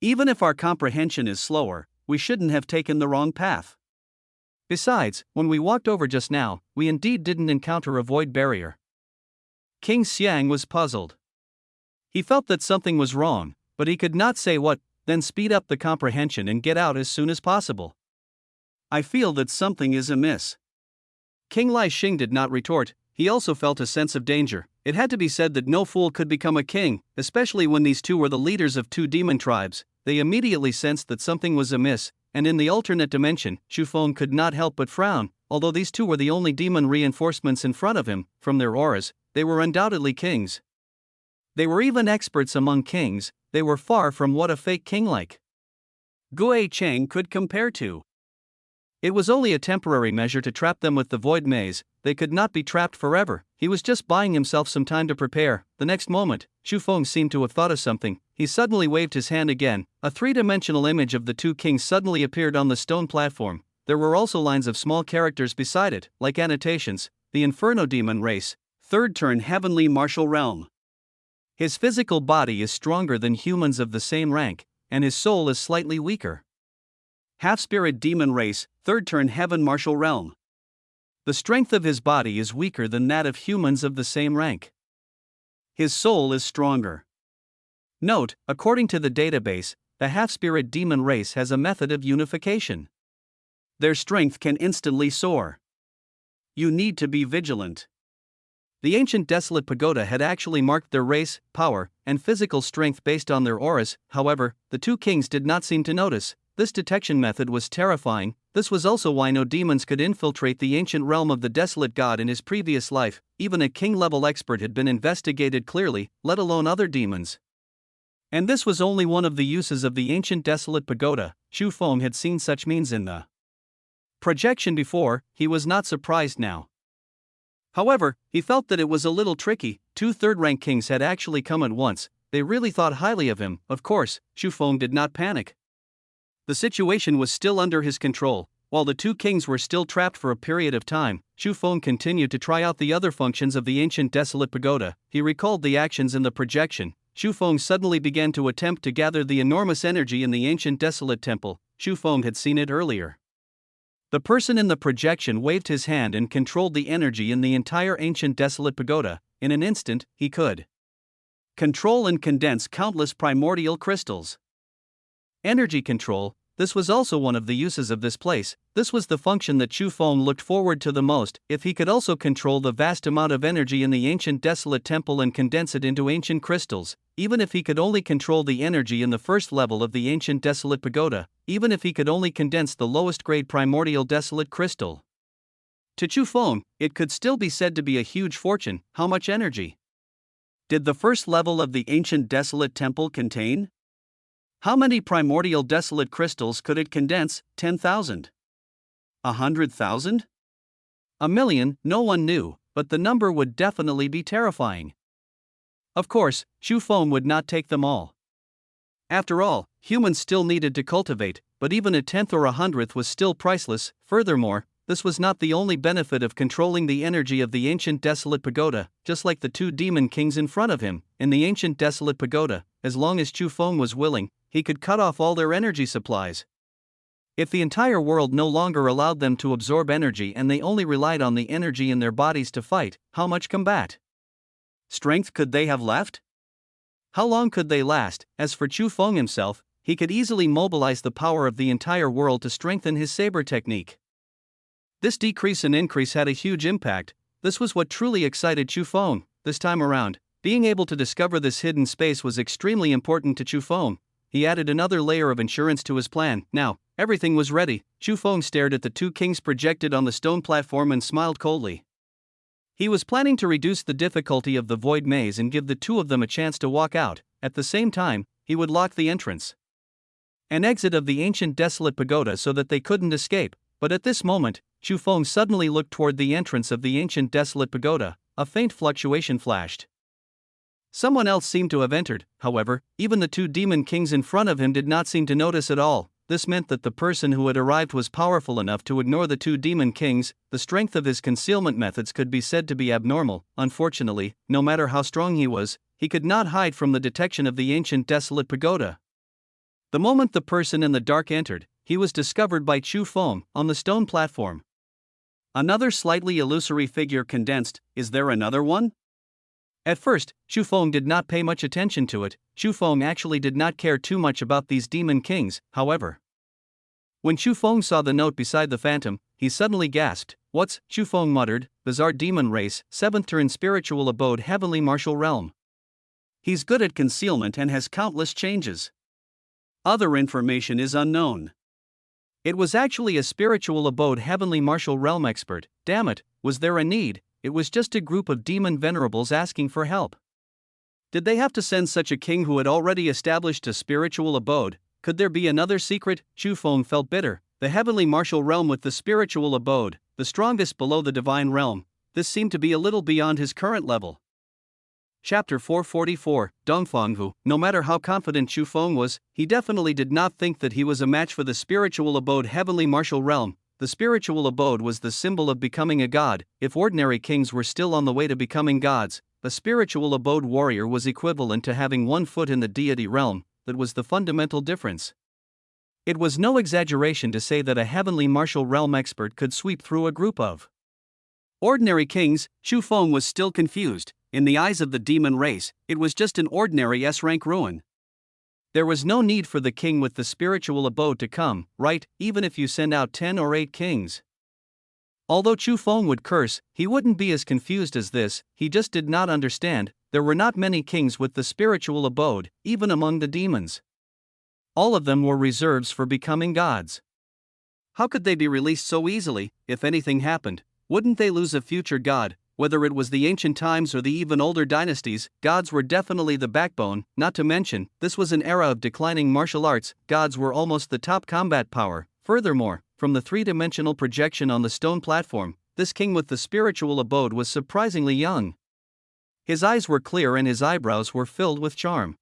Speaker 1: Even if our comprehension is slower, we shouldn't have taken the wrong path. Besides, when we walked over just now, we indeed didn't encounter a void barrier. King Xiang was puzzled. He felt that something was wrong, but he could not say what. Then speed up the comprehension and get out as soon as possible. I feel that something is amiss. King Lai Xing did not retort. He also felt a sense of danger. It had to be said that no fool could become a king, especially when these two were the leaders of two demon tribes. They immediately sensed that something was amiss, and in the alternate dimension, Chu Feng could not help but frown. Although these two were the only demon reinforcements in front of him, from their auras, they were undoubtedly kings. They were even experts among kings. They were far from what a fake king like Gui Cheng could compare to. It was only a temporary measure to trap them with the void maze. They could not be trapped forever. He was just buying himself some time to prepare. The next moment, Chu Feng seemed to have thought of something. He suddenly waved his hand again. A three-dimensional image of the two kings suddenly appeared on the stone platform. There were also lines of small characters beside it, like annotations. The Inferno Demon Race, third turn heavenly martial realm. His physical body is stronger than humans of the same rank, and his soul is slightly weaker. Half-spirit demon race, third turn heaven martial realm. The strength of his body is weaker than that of humans of the same rank. His soul is stronger. Note, according to the database, the half-spirit demon race has a method of unification. Their strength can instantly soar. You need to be vigilant. The ancient desolate pagoda had actually marked their race, power, and physical strength based on their auras. However, the two kings did not seem to notice. this detection method was terrifying. This was also why no demons could infiltrate the ancient realm of the desolate god in his previous life. Even a king-level expert had been investigated clearly, let alone other demons. And this was only one of the uses of the ancient desolate pagoda. Chu Feng had seen such means in the projection before, he was not surprised now. However, he felt that it was a little tricky. 2 third-rank kings had actually come at once. They really thought highly of him. Of course, Chu Feng did not panic. The situation was still under his control. While the 2 kings were still trapped for a period of time, Chu Feng continued to try out the other functions of the ancient desolate pagoda. He recalled the actions in the projection. Chu Feng suddenly began to attempt to gather the enormous energy in the ancient desolate temple. Chu Feng had seen it earlier. The person in the projection waved his hand and controlled the energy in the entire ancient desolate pagoda. In an instant, he could control and condense countless primordial crystals. Energy control. This was also one of the uses of this place. This was the function that Chu Feng looked forward to the most. If he could also control the vast amount of energy in the ancient desolate temple and condense it into ancient crystals, even if he could only control the energy in the first level of the ancient desolate pagoda, even if he could only condense the lowest grade primordial desolate crystal. To Chu Feng, it could still be said to be a huge fortune. How much energy did the first level of the ancient desolate temple contain? How many primordial desolate crystals could it condense? 10,000? 100,000? A million? No one knew, but the number would definitely be terrifying. Of course, Chu Feng would not take them all. After all, humans still needed to cultivate, but even a tenth or 100th was still priceless. Furthermore, this was not the only benefit of controlling the energy of the ancient desolate pagoda. Just like the 2 demon kings in front of him, in the ancient desolate pagoda, as long as Chu Feng was willing, he could cut off all their energy supplies. If the entire world no longer allowed them to absorb energy and they only relied on the energy in their bodies to fight, how much combat strength could they have left? How long could they last? As for Chu Feng himself, he could easily mobilize the power of the entire world to strengthen his saber technique. This decrease and increase had a huge impact. This was what truly excited Chu Feng. This time around, being able to discover this hidden space was extremely important to Chu Feng. He added another layer of insurance to his plan. Now, everything was ready. Chu Feng stared at the 2 kings projected on the stone platform and smiled coldly. He was planning to reduce the difficulty of the void maze and give the 2 of them a chance to walk out. At the same time, he would lock the entrance and exit of the ancient desolate pagoda so that they couldn't escape. But at this moment, Chu Feng suddenly looked toward the entrance of the ancient desolate pagoda. A faint fluctuation flashed. Someone else seemed to have entered. However, even the 2 demon kings in front of him did not seem to notice at all. This meant that the person who had arrived was powerful enough to ignore the 2 demon kings. The strength of his concealment methods could be said to be abnormal. Unfortunately, no matter how strong he was, he could not hide from the detection of the ancient desolate pagoda. The moment the person in the dark entered, he was discovered by Chu Feng on the stone platform. Another slightly illusory figure condensed. Is there another one? At first, Chu Feng did not pay much attention to it. Chu Feng actually did not care too much about these demon kings. However, when Chu Feng saw the note beside the phantom, he suddenly gasped. What's? Chu Feng muttered. Bizarre demon race, 7th turn spiritual abode heavenly martial realm. He's good at concealment and has countless changes. Other information is unknown. It was actually a spiritual abode heavenly martial realm expert. Damn it, was there a need? It was just a group of demon venerables asking for help. Did they have to send such a king who had already established a spiritual abode? Could there be another secret? Chu Feng felt bitter. The heavenly martial realm with the spiritual abode, the strongest below the divine realm. This seemed to be a little beyond his current level. Chapter 444, Dongfanghu. No matter how confident Chu Feng was, he definitely did not think that he was a match for the spiritual abode heavenly martial realm. The spiritual abode was the symbol of becoming a god. If ordinary kings were still on the way to becoming gods, a spiritual abode warrior was equivalent to having 1 foot in the deity realm. That was the fundamental difference. It was no exaggeration to say that a heavenly martial realm expert could sweep through a group of ordinary kings. Chu Feng was still confused. In the eyes of the demon race, it was just an ordinary S-rank ruin. There was no need for the king with the spiritual abode to come, right, even if you send out 10 or 8 kings. Although Chu Feng would curse, he wouldn't be as confused as this. He just did not understand. There were not many kings with the spiritual abode, even among the demons. All of them were reserves for becoming gods. How could they be released so easily? If anything happened, wouldn't they lose a future god? Whether it was the ancient times or the even older dynasties, gods were definitely the backbone, not to mention, this was an era of declining martial arts, gods were almost the top combat power. Furthermore, from the three-dimensional projection on the stone platform, this king with the spiritual abode was surprisingly young. His eyes were clear and his eyebrows were filled with charm.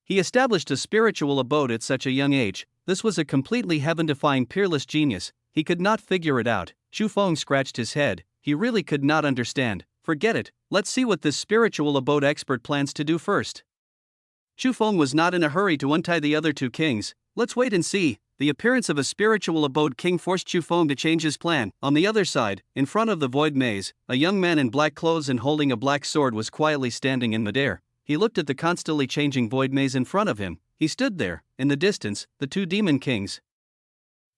Speaker 1: He established a spiritual abode at such a young age. This was a completely heaven-defying peerless genius. He could not figure it out. Chu Feng scratched his head. He really could not understand. Forget it, let's see what this spiritual abode expert plans to do first. Chu Feng was not in a hurry to untie the other two kings. Let's wait and see. The appearance of a spiritual abode king forced Chu Feng to change his plan. On the other side, in front of the void maze, a young man in black clothes and holding a black sword was quietly standing in midair. He looked at the constantly changing void maze in front of him. He stood there. In the distance, the two demon kings,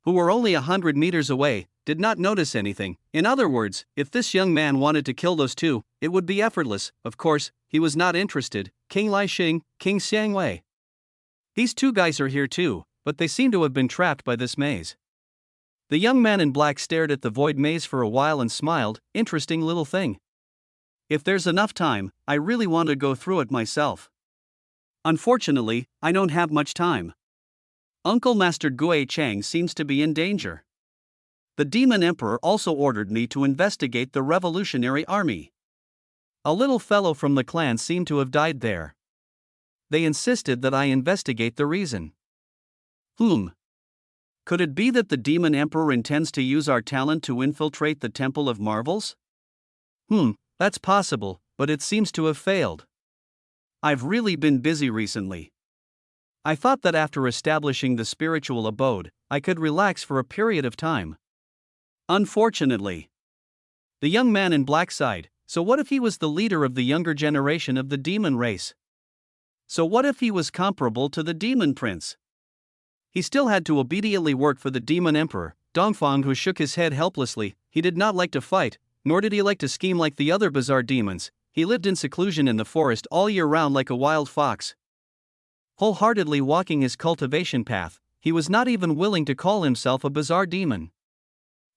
Speaker 1: who were only 100 meters away, did not notice anything. In other words, if this young man wanted to kill those two, it would be effortless. Of course, he was not interested. King Lai Xing, King Xiang Wei. These two guys are here too, but they seem to have been trapped by this maze. The young man in black stared at the void maze for a while and smiled. Interesting little thing. If there's enough time, I really want to go through it myself. Unfortunately, I don't have much time. Uncle Master Gui Chang seems to be in danger. The Demon Emperor also ordered me to investigate the revolutionary army. A little fellow from the clan seemed to have died there. They insisted that I investigate the reason. Could it be that the Demon Emperor intends to use our talent to infiltrate the Temple of Marvels? That's possible, but it seems to have failed. I've really been busy recently. I thought that after establishing the spiritual abode, I could relax for a period of time. Unfortunately. The young man in black sighed. So what if he was the leader of the younger generation of the demon race? So what if he was comparable to the demon prince? He still had to obediently work for the demon emperor. Dongfang, who shook his head helplessly, he did not like to fight, nor did he like to scheme like the other bizarre demons. He lived in seclusion in the forest all year round like a wild fox, wholeheartedly walking his cultivation path. He was not even willing to call himself a bizarre demon.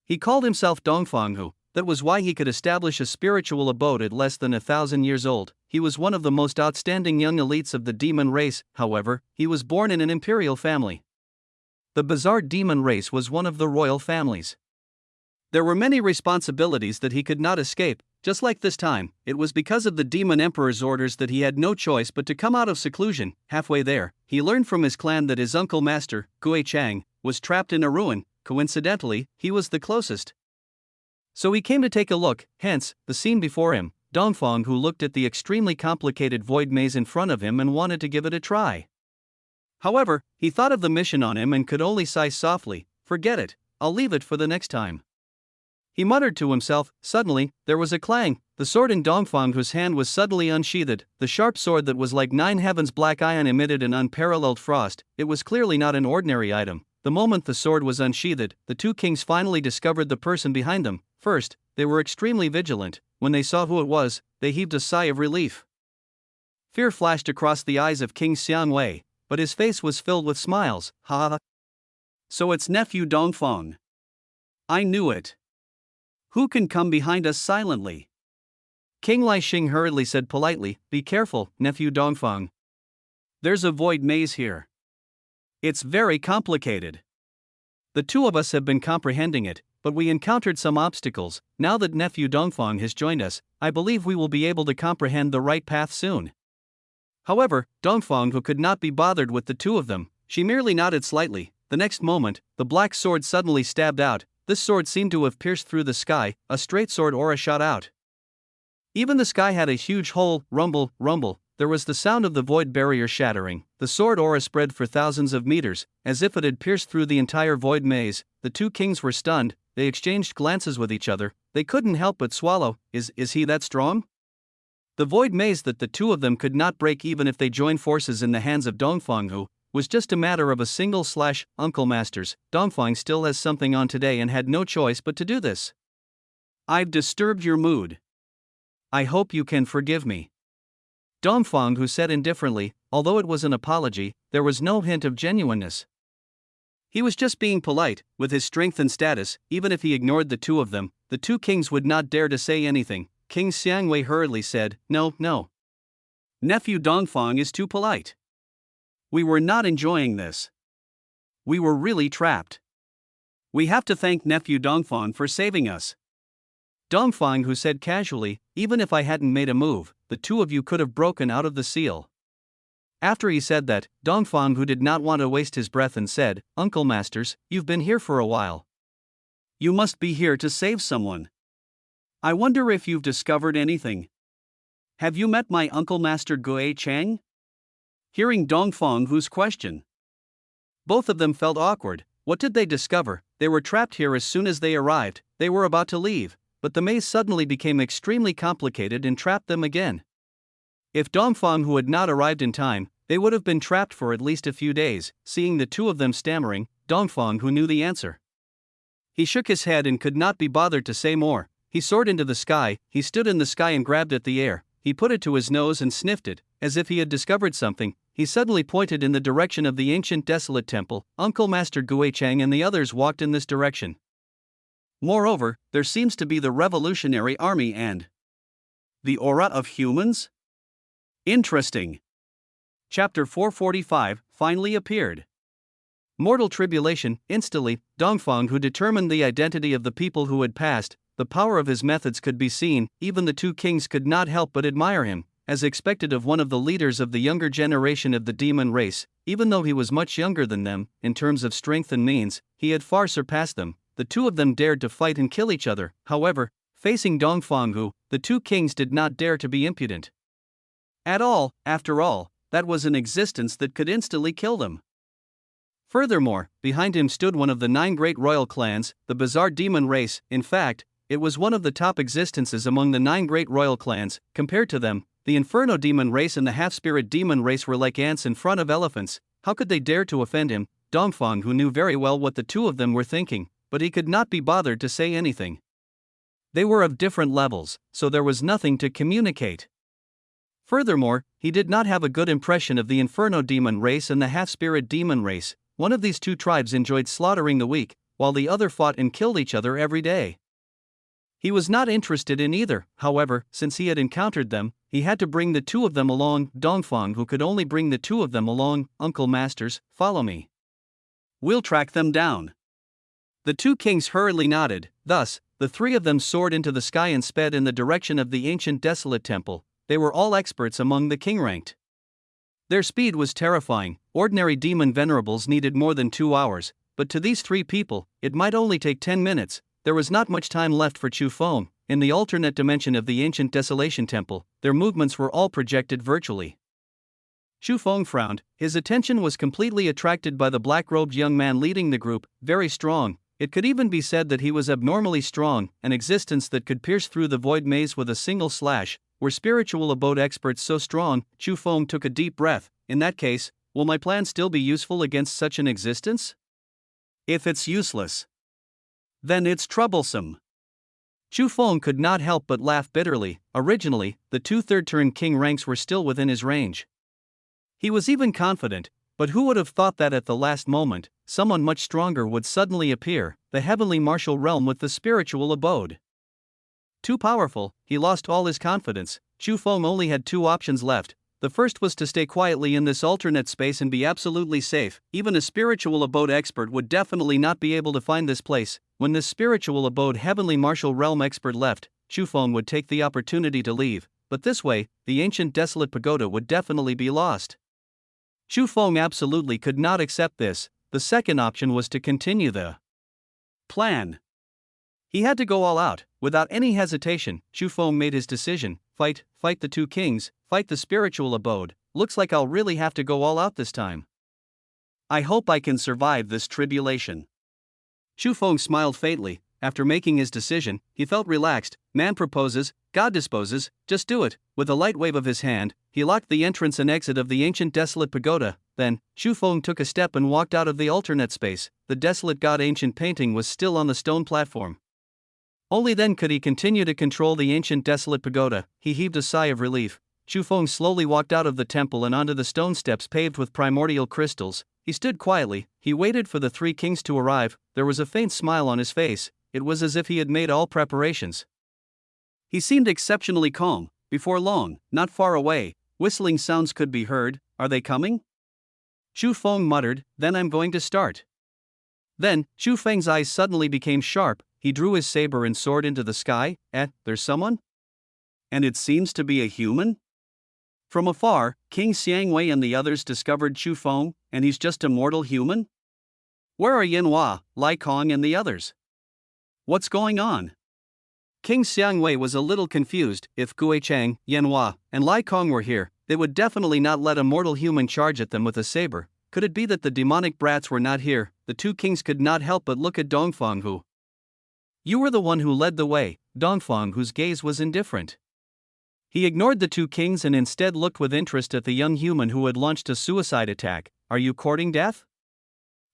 Speaker 1: He called himself Dongfang Hu. That was why he could establish a spiritual abode at less than 1,000 years old. He was one of the most outstanding young elites of the demon race. However, he was born in an imperial family. The bizarre demon race was one of the royal families. There were many responsibilities that he could not escape. Just like this time, it was because of the demon emperor's orders that he had no choice but to come out of seclusion. Halfway there, he learned from his clan that his uncle master, Gui Chang, was trapped in a ruin. Coincidentally, he was the closest. So he came to take a look. Hence, the scene before him, Dongfang, who looked at the extremely complicated void maze in front of him and wanted to give it a try. However, he thought of the mission on him and could only sigh softly. Forget it, I'll leave it for the next time. He muttered to himself. Suddenly, there was a clang. The sword in Dongfang Hu's hand was suddenly unsheathed. The sharp sword that was like 9 heavens black iron emitted an unparalleled frost. It was clearly not an ordinary item. The moment the sword was unsheathed, the two kings finally discovered the person behind them. First, they were extremely vigilant. When they saw who it was, they heaved a sigh of relief. Fear flashed across the eyes of King Xiang Wei, but his face was filled with smiles. Ha! So it's nephew Dongfang. I knew it. Who can come behind us silently? King Lai Xing hurriedly said politely, Be careful, nephew Dongfang. There's a void maze here. It's very complicated. The two of us have been comprehending it, but we encountered some obstacles. Now that nephew Dongfang has joined us, I believe we will be able to comprehend the right path soon. However, Dongfang, who could not be bothered with the two of them, she merely nodded slightly. The next moment, the black sword suddenly stabbed out. This sword seemed to have pierced through the sky. A straight sword aura shot out. Even the sky had a huge hole. Rumble, rumble. There was the sound of the void barrier shattering. The sword aura spread for thousands of meters, as if it had pierced through the entire void maze. The two kings were stunned. They exchanged glances with each other. They couldn't help but swallow. Is he that strong? The void maze that the two of them could not break even if they joined forces in the hands of Dongfang Hu was just a matter of a single slash. Uncle Masters, Dongfang still has something on today and had no choice but to do this. I've disturbed your mood. I hope you can forgive me. Dongfang, who said indifferently, although it was an apology, there was no hint of genuineness. He was just being polite. With his strength and status, even if he ignored the two of them, the two kings would not dare to say anything. King Xiangwei hurriedly said, "No, no. Nephew Dongfang is too polite. We were not enjoying this. We were really trapped. We have to thank nephew Dongfang for saving us." Dongfang who said casually, "Even if I hadn't made a move, the two of you could have broken out of the seal." After he said that, Dongfang who did not want to waste his breath and said, "Uncle Masters, you've been here for a while. You must be here to save someone. I wonder if you've discovered anything. Have you met my Uncle Master Gui Chang?" Hearing Dongfang who's question, both of them felt awkward. What did they discover? They were trapped here as soon as they arrived. They were about to leave, but the maze suddenly became extremely complicated and trapped them again. If Dongfang who had not arrived in time, they would have been trapped for at least a few days. Seeing the two of them stammering, Dongfang who knew the answer. He shook his head and could not be bothered to say more. He soared into the sky. He stood in the sky and grabbed at the air. He put it to his nose and sniffed it, as if he had discovered something. He suddenly pointed in the direction of the ancient desolate temple. Uncle Master Gui Chang and the others walked in this direction. Moreover, there seems to be the revolutionary army and the aura of humans? Interesting. Chapter 445 finally appeared. Mortal tribulation. Instantly, Dongfang who determined the identity of the people who had passed. The power of his methods could be seen. Even the two kings could not help but admire him, as expected of one of the leaders of the younger generation of the demon race. Even though he was much younger than them, in terms of strength and means, he had far surpassed them. The two of them dared to fight and kill each other. However, facing Dongfang who, the two kings did not dare to be impudent at all. After all, that was an existence that could instantly kill them. Furthermore, behind him stood one of the 9 great royal clans, the bizarre demon race. In fact, it was one of the top existences among the 9 great royal clans. Compared to them, the Inferno demon race and the half-spirit demon race were like ants in front of elephants. How could they dare to offend him? Dongfang who knew very well what the two of them were thinking, but he could not be bothered to say anything. They were of different levels, so there was nothing to communicate. Furthermore, he did not have a good impression of the Inferno demon race and the half-spirit demon race. One of these two tribes enjoyed slaughtering the weak, while the other fought and killed each other every day. He was not interested in either. However, since he had encountered them, he had to bring the two of them along. Dongfang who could only bring the two of them along. "Uncle Masters, follow me. We'll track them down." The two kings hurriedly nodded. Thus, the three of them soared into the sky and sped in the direction of the ancient desolate temple. They were all experts among the king-ranked. Their speed was terrifying. Ordinary demon venerables needed more than 2 hours, but to these 3 people, it might only take 10 minutes. There was not much time left for Chu Feng. In the alternate dimension of the ancient desolation temple, their movements were all projected virtually. Chu Feng frowned. His attention was completely attracted by the black-robed young man leading the group, very strong. It could even be said that he was abnormally strong, an existence that could pierce through the void maze with a single slash. Were spiritual abode experts so strong? Chu Feng took a deep breath. In that case, will my plan still be useful against such an existence? If it's useless, then it's troublesome. Chu Feng could not help but laugh bitterly. Originally, the 2 third-turn king ranks were still within his range. He was even confident, but who would have thought that at the last moment, someone much stronger would suddenly appear, the heavenly martial realm with the spiritual abode. Too powerful, he lost all his confidence. Chu Feng only had 2 options left. The first was to stay quietly in this alternate space and be absolutely safe. Even a spiritual abode expert would definitely not be able to find this place. When this spiritual abode heavenly martial realm expert left, Chu Feng would take the opportunity to leave, but this way, the ancient desolate pagoda would definitely be lost. Chu Feng absolutely could not accept this. The second option was to continue the plan. He had to go all out. Without any hesitation, Chu Feng made his decision. Fight the 2 kings, fight the spiritual abode. Looks like I'll really have to go all out this time. I hope I can survive this tribulation. Chu Feng smiled faintly. After making his decision, he felt relaxed. Man proposes, God disposes, just do it. With a light wave of his hand, he locked the entrance and exit of the ancient desolate pagoda. Then, Chu Feng took a step and walked out of the alternate space. The desolate god ancient painting was still on the stone platform. Only then could he continue to control the ancient desolate pagoda. He heaved a sigh of relief. Chu Feng slowly walked out of the temple and onto the stone steps paved with primordial crystals. He stood quietly, he waited for the three kings to arrive. There was a faint smile on his face, it was as if he had made all preparations. He seemed exceptionally calm. Before long, not far away, whistling sounds could be heard. Are they coming? Chu Feng muttered, then I'm going to start. Then, Chu Feng's eyes suddenly became sharp, he drew his saber and sword into the sky. There's someone? And it seems to be a human? From afar, King Xiangwei and the others discovered Chu Feng, and he's just a mortal human? Where are Yanhua, Lai Kong and the others? What's going on? King Xiangwei was a little confused. If Gui Chang, Yanhua, and Lai Kong were here, they would definitely not let a mortal human charge at them with a saber. Could it be that the demonic brats were not here? The two kings could not help but look at Dongfang, who. You were the one who led the way, Dongfang, whose gaze was indifferent. He ignored the two kings and instead looked with interest at the young human who had launched a suicide attack. Are you courting death?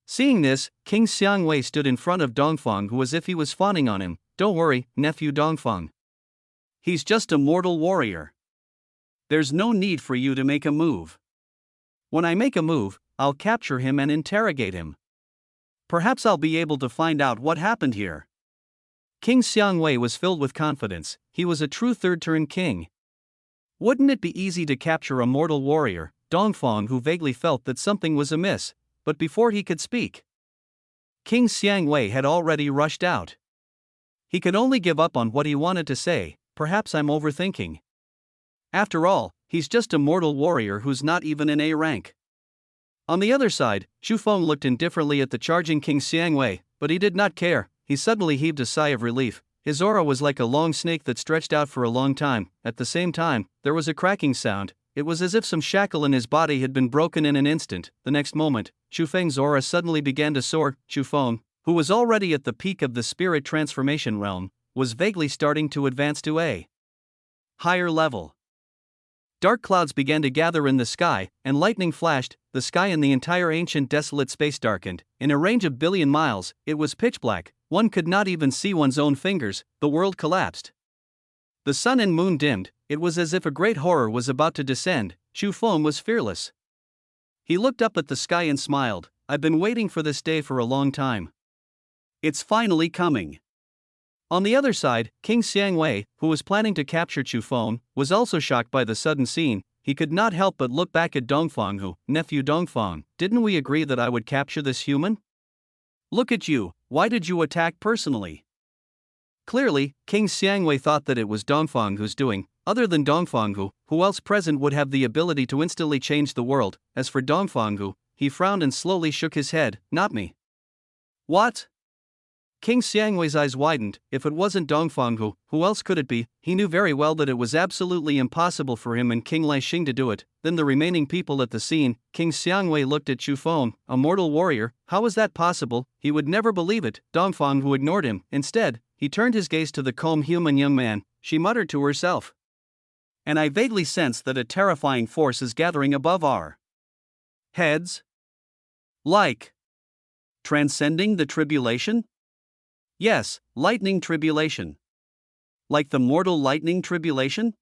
Speaker 1: Seeing this, King Xiangwei stood in front of Dongfang, who as if he was fawning on him. Don't worry, nephew Dongfang. He's just a mortal warrior. There's no need for you to make a move. When I make a move, I'll capture him and interrogate him. Perhaps I'll be able to find out what happened here. King Xiangwei was filled with confidence. He was a true third-turn king. Wouldn't it be easy to capture a mortal warrior? Dongfang, who vaguely felt that something was amiss, but before he could speak, King Xiangwei had already rushed out. He could only give up on what he wanted to say. Perhaps I'm overthinking. After all, he's just a mortal warrior who's not even in A rank. On the other side, Chu Feng looked indifferently at the charging King Xiangwei, but he did not care. He suddenly heaved a sigh of relief. His aura was like a long snake that stretched out for a long time. At the same time, there was a cracking sound. It was as if some shackle in his body had been broken in an instant. The next moment, Chu Feng's aura suddenly began to soar. Chu Feng, who was already at the peak of the spirit transformation realm, was vaguely starting to advance to a higher level. Dark clouds began to gather in the sky, and lightning flashed. The sky and the entire ancient desolate space darkened. In a range of billion miles, it was pitch black. One could not even see one's own fingers. The world collapsed. The sun and moon dimmed. It was as if a great horror was about to descend. Chu Feng was fearless. He looked up at the sky and smiled. I've been waiting for this day for a long time. It's finally coming. On the other side, King Xiangwei, who was planning to capture Chu Feng, was also shocked by the sudden scene. He could not help but look back at Dongfang, who, nephew Dongfang, didn't we agree that I would capture this human? Look at you, why did you attack personally? Clearly, King Xiangwei thought that it was Dongfang who's doing. Other than Dongfang, who else present would have the ability to instantly change the world? As for Dongfang, he frowned and slowly shook his head. Not me. What? King Xiangwei's eyes widened. If it wasn't Dongfang, who else could it be? He knew very well that it was absolutely impossible for him and King Laixing to do it. Then the remaining people at the scene. King Xiangwei looked at Chu Feng, a mortal warrior. How was that possible? He would never believe it. Dongfang ignored him. Instead, he turned his gaze to the calm human young man. She muttered to herself. And I vaguely sense that a terrifying force is gathering above our heads. Like transcending the tribulation? Yes, lightning tribulation. Like the mortal lightning tribulation?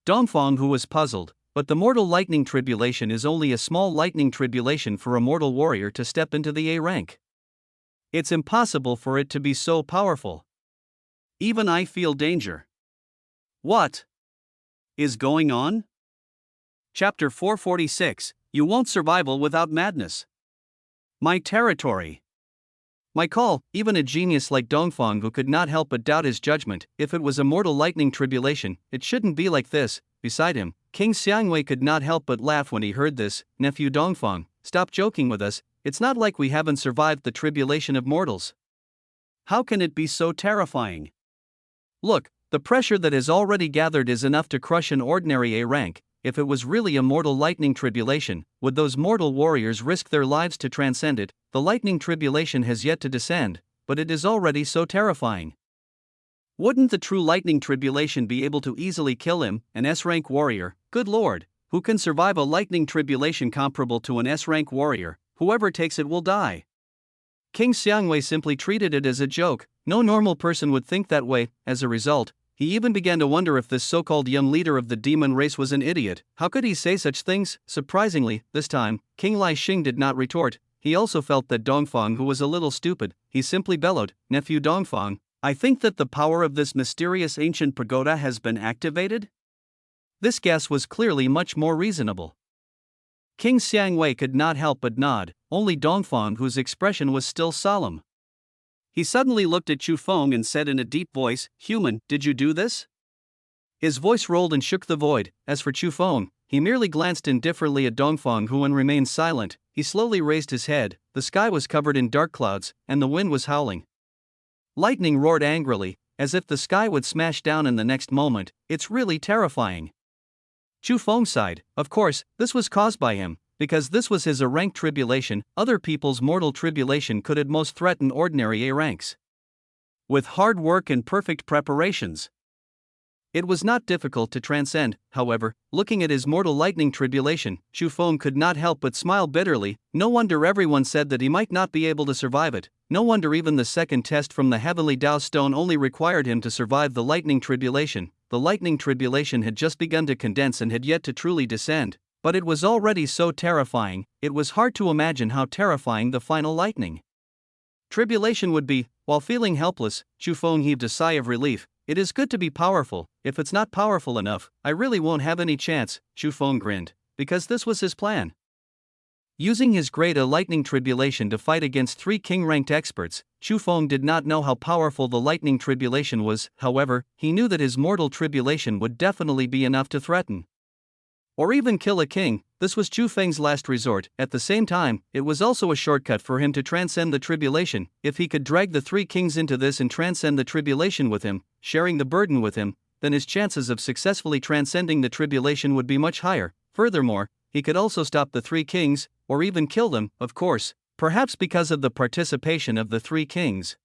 Speaker 1: Dongfang was puzzled, but the mortal lightning tribulation is only a small lightning tribulation for a mortal warrior to step into the A rank. It's impossible for it to be so powerful. Even I feel danger. What is going on? Chapter 446, You Won't Survival Without Madness. My territory. My call. Even a genius like Dongfang could not help but doubt his judgment. If it was a mortal lightning tribulation, it shouldn't be like this. Beside him, King Xiangwei could not help but laugh when he heard this. Nephew Dongfang, stop joking with us. It's not like we haven't survived the tribulation of mortals. How can it be so terrifying? Look, the pressure that has already gathered is enough to crush an ordinary A rank. If it was really a mortal lightning tribulation, would those mortal warriors risk their lives to transcend it? The lightning tribulation has yet to descend, but it is already so terrifying. Wouldn't the true lightning tribulation be able to easily kill him, an S-rank warrior? Good lord, who can survive a lightning tribulation comparable to an S-rank warrior? Whoever takes it will die. King Xiangwei simply treated it as a joke. No normal person would think that way. As a result, He even began to wonder if this so-called young leader of the demon race was an idiot. How could he say such things? Surprisingly, this time, King Lai Xing did not retort. He also felt that Dongfang was a little stupid. He simply bellowed, "Nephew Dongfang, I think that the power of this mysterious ancient pagoda has been activated?" This guess was clearly much more reasonable. King Xiangwei could not help but nod, only Dongfang, whose expression was still solemn. He suddenly looked at Chu Feng and said in a deep voice, "Human, did you do this?" His voice rolled and shook the void. As for Chu Feng, he merely glanced indifferently at Dongfang, who remained silent. He slowly raised his head. The sky was covered in dark clouds, and the wind was howling. Lightning roared angrily, as if the sky would smash down in the next moment. It's really terrifying. Chu Feng sighed. Of course, this was caused by him, because this was his A-rank tribulation. Other people's mortal tribulation could at most threaten ordinary A-ranks. With hard work and perfect preparations, it was not difficult to transcend. However, looking at his mortal lightning tribulation, Chu Feng could not help but smile bitterly. No wonder everyone said that he might not be able to survive it. No wonder even the second test from the heavenly Dao stone only required him to survive the lightning tribulation. The lightning tribulation had just begun to condense and had yet to truly descend, but it was already so terrifying. It was hard to imagine how terrifying the final lightning tribulation would be. While feeling helpless, Chu Feng heaved a sigh of relief. It is good to be powerful. If it's not powerful enough, I really won't have any chance. Chu Feng grinned, because this was his plan. Using his great lightning tribulation to fight against 3 king-ranked experts, Chu Feng did not know how powerful the lightning tribulation was. However, he knew that his mortal tribulation would definitely be enough to threaten or even kill a king. This was Chu Feng's last resort. At the same time, it was also a shortcut for him to transcend the tribulation. If he could drag the 3 kings into this and transcend the tribulation with him, sharing the burden with him, then his chances of successfully transcending the tribulation would be much higher. Furthermore, he could also stop the 3 kings, or even kill them, of course, perhaps because of the participation of the 3 kings.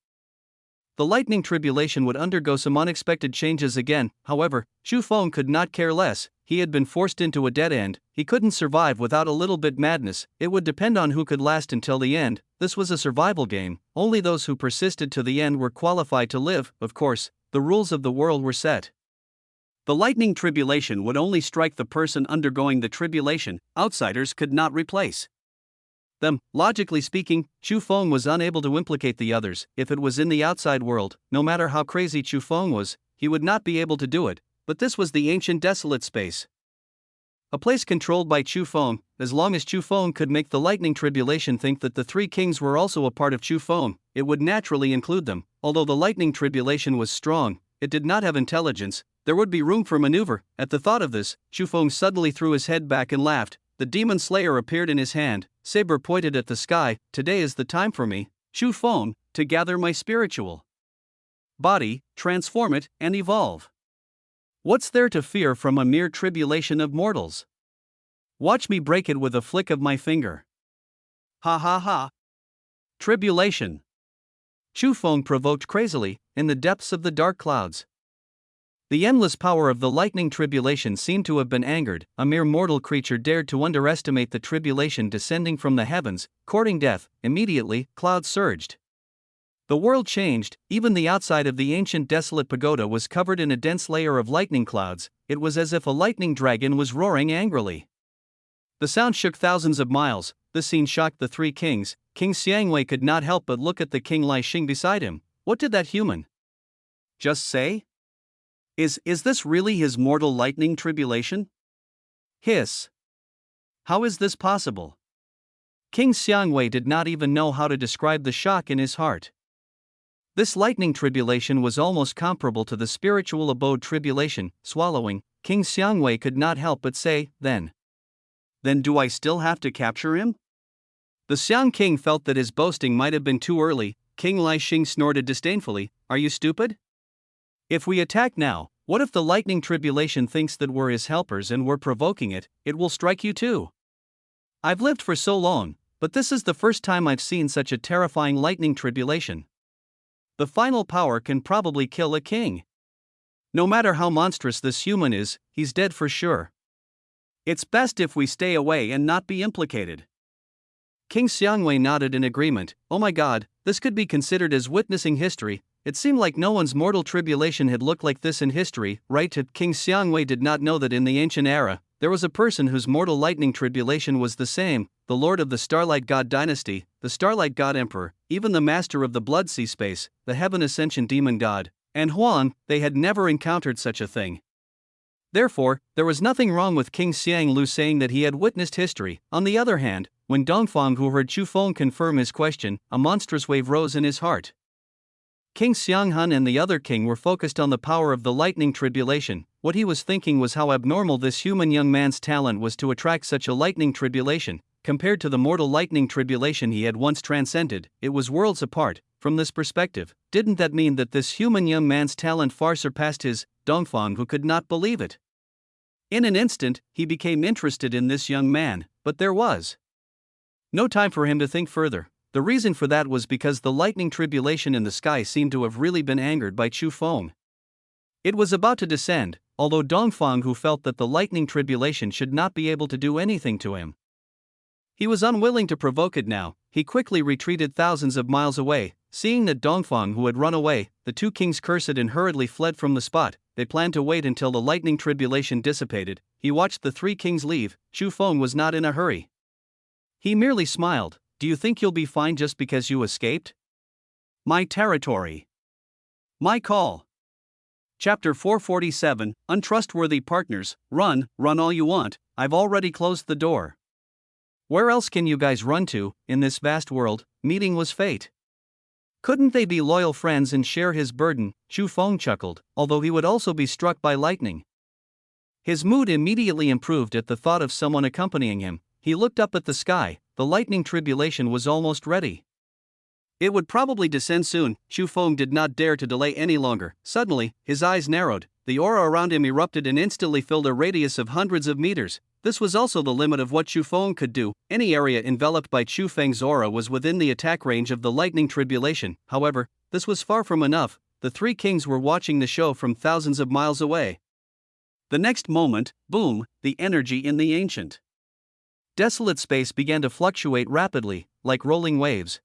Speaker 1: The lightning tribulation would undergo some unexpected changes again. However, Chu Feng could not care less. He had been forced into a dead end. He couldn't survive without a little bit madness. It would depend on who could last until the end. This was a survival game. Only those who persisted to the end were qualified to live. Of course, the rules of the world were set. The lightning tribulation would only strike the person undergoing the tribulation. Outsiders could not replace them. Logically speaking, Chu Feng was unable to implicate the others. If it was in the outside world, no matter how crazy Chu Feng was, he would not be able to do it. But this was the ancient desolate space, a place controlled by Chu Feng. As long as Chu Feng could make the lightning tribulation think that the 3 kings were also a part of Chu Feng, it would naturally include them. Although the lightning tribulation was strong, it did not have intelligence. There would be room for maneuver. At the thought of this, Chu Feng suddenly threw his head back and laughed. The demon slayer appeared in his hand. Saber pointed at the sky. Today is the time for me, Chu Feng, to gather my spiritual body, transform it, and evolve. What's there to fear from a mere tribulation of mortals? Watch me break it with a flick of my finger. Ha ha ha. Tribulation. Chu Feng provoked crazily, in the depths of the dark clouds. The endless power of the lightning tribulation seemed to have been angered. A mere mortal creature dared to underestimate the tribulation descending from the heavens, courting death. Immediately, clouds surged. The world changed. Even the outside of the ancient desolate pagoda was covered in a dense layer of lightning clouds. It was as if a lightning dragon was roaring angrily. The sound shook thousands of miles. This scene shocked the 3 kings. King Xiangwei could not help but look at the King Lai Xing beside him. What did that human just say? Is this really his mortal lightning tribulation? Hiss. How is this possible? King Xiangwei did not even know how to describe the shock in his heart. This lightning tribulation was almost comparable to the spiritual abode tribulation. Swallowing, King Xiangwei could not help but say, Then do I still have to capture him? The Xiang King felt that his boasting might have been too early. King Lai Xing snorted disdainfully. Are you stupid? If we attack now, what if the lightning tribulation thinks that we're his helpers and we're provoking it? It will strike you too. I've lived for so long, but this is the first time I've seen such a terrifying lightning tribulation. The final power can probably kill a king. No matter how monstrous this human is, he's dead for sure. It's best if we stay away and not be implicated. King Xiangwei nodded in agreement. Oh my god, this could be considered as witnessing history. It seemed like no one's mortal tribulation had looked like this in history, right? King Xiangwei did not know that in the ancient era, there was a person whose mortal lightning tribulation was the same, the lord of the Starlight God dynasty, the Starlight God Emperor, even the master of the Blood Sea space, the Heaven Ascension Demon God, and Huan. They had never encountered such a thing. Therefore, there was nothing wrong with King Xiang Lu saying that he had witnessed history. On the other hand, when Dongfang who heard Chu Feng confirm his question, a monstrous wave rose in his heart. King Xianghan and the other king were focused on the power of the lightning tribulation. What he was thinking was how abnormal this human young man's talent was to attract such a lightning tribulation. Compared to the mortal lightning tribulation he had once transcended, it was worlds apart. From this perspective, didn't that mean that this human young man's talent far surpassed his? Dongfang who could not believe it. In an instant, he became interested in this young man, but there was no time for him to think further. The reason for that was because the lightning tribulation in the sky seemed to have really been angered by Chu Feng. It was about to descend, although Dongfang who felt that the lightning tribulation should not be able to do anything to him. He was unwilling to provoke it now. He quickly retreated thousands of miles away. Seeing that Dongfang who had run away, the two kings cursed and hurriedly fled from the spot. They planned to wait until the lightning tribulation dissipated. He watched the three kings leave. Chu Feng was not in a hurry. He merely smiled. Do you think you'll be fine just because you escaped? My territory. My call. Chapter 447, Untrustworthy Partners. Run all you want, I've already closed the door. Where else can you guys run to, in this vast world? Meeting was fate. Couldn't they be loyal friends and share his burden? Chu Feng chuckled, although he would also be struck by lightning. His mood immediately improved at the thought of someone accompanying him. He looked up at the sky. The lightning tribulation was almost ready. It would probably descend soon. Chu Feng did not dare to delay any longer. Suddenly, his eyes narrowed. The aura around him erupted and instantly filled a radius of hundreds of meters. This was also the limit of what Chu Feng could do. Any area enveloped by Chu Feng's aura was within the attack range of the lightning tribulation. However, this was far from enough. The three kings were watching the show from thousands of miles away. The next moment, boom, the energy in the ancient desolate space began to fluctuate rapidly, like rolling waves.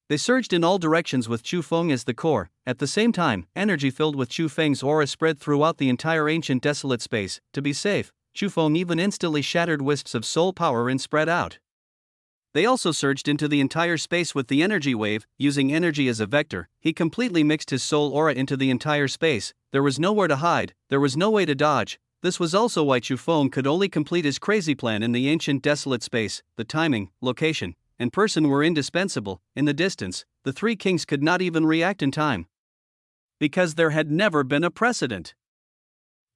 Speaker 1: They surged in all directions with Chu Feng as the core. At the same time, energy filled with Chu Feng's aura spread throughout the entire ancient desolate space. To be safe, Chu Feng even instantly shattered wisps of soul power and spread out. They also surged into the entire space with the energy wave. Using energy as a vector, he completely mixed his soul aura into the entire space. There was nowhere to hide, there was no way to dodge. This was also why Chu Feng could only complete his crazy plan in the ancient desolate space. The timing, location, and person were indispensable. In the distance, the three kings could not even react in time, because there had never been a precedent.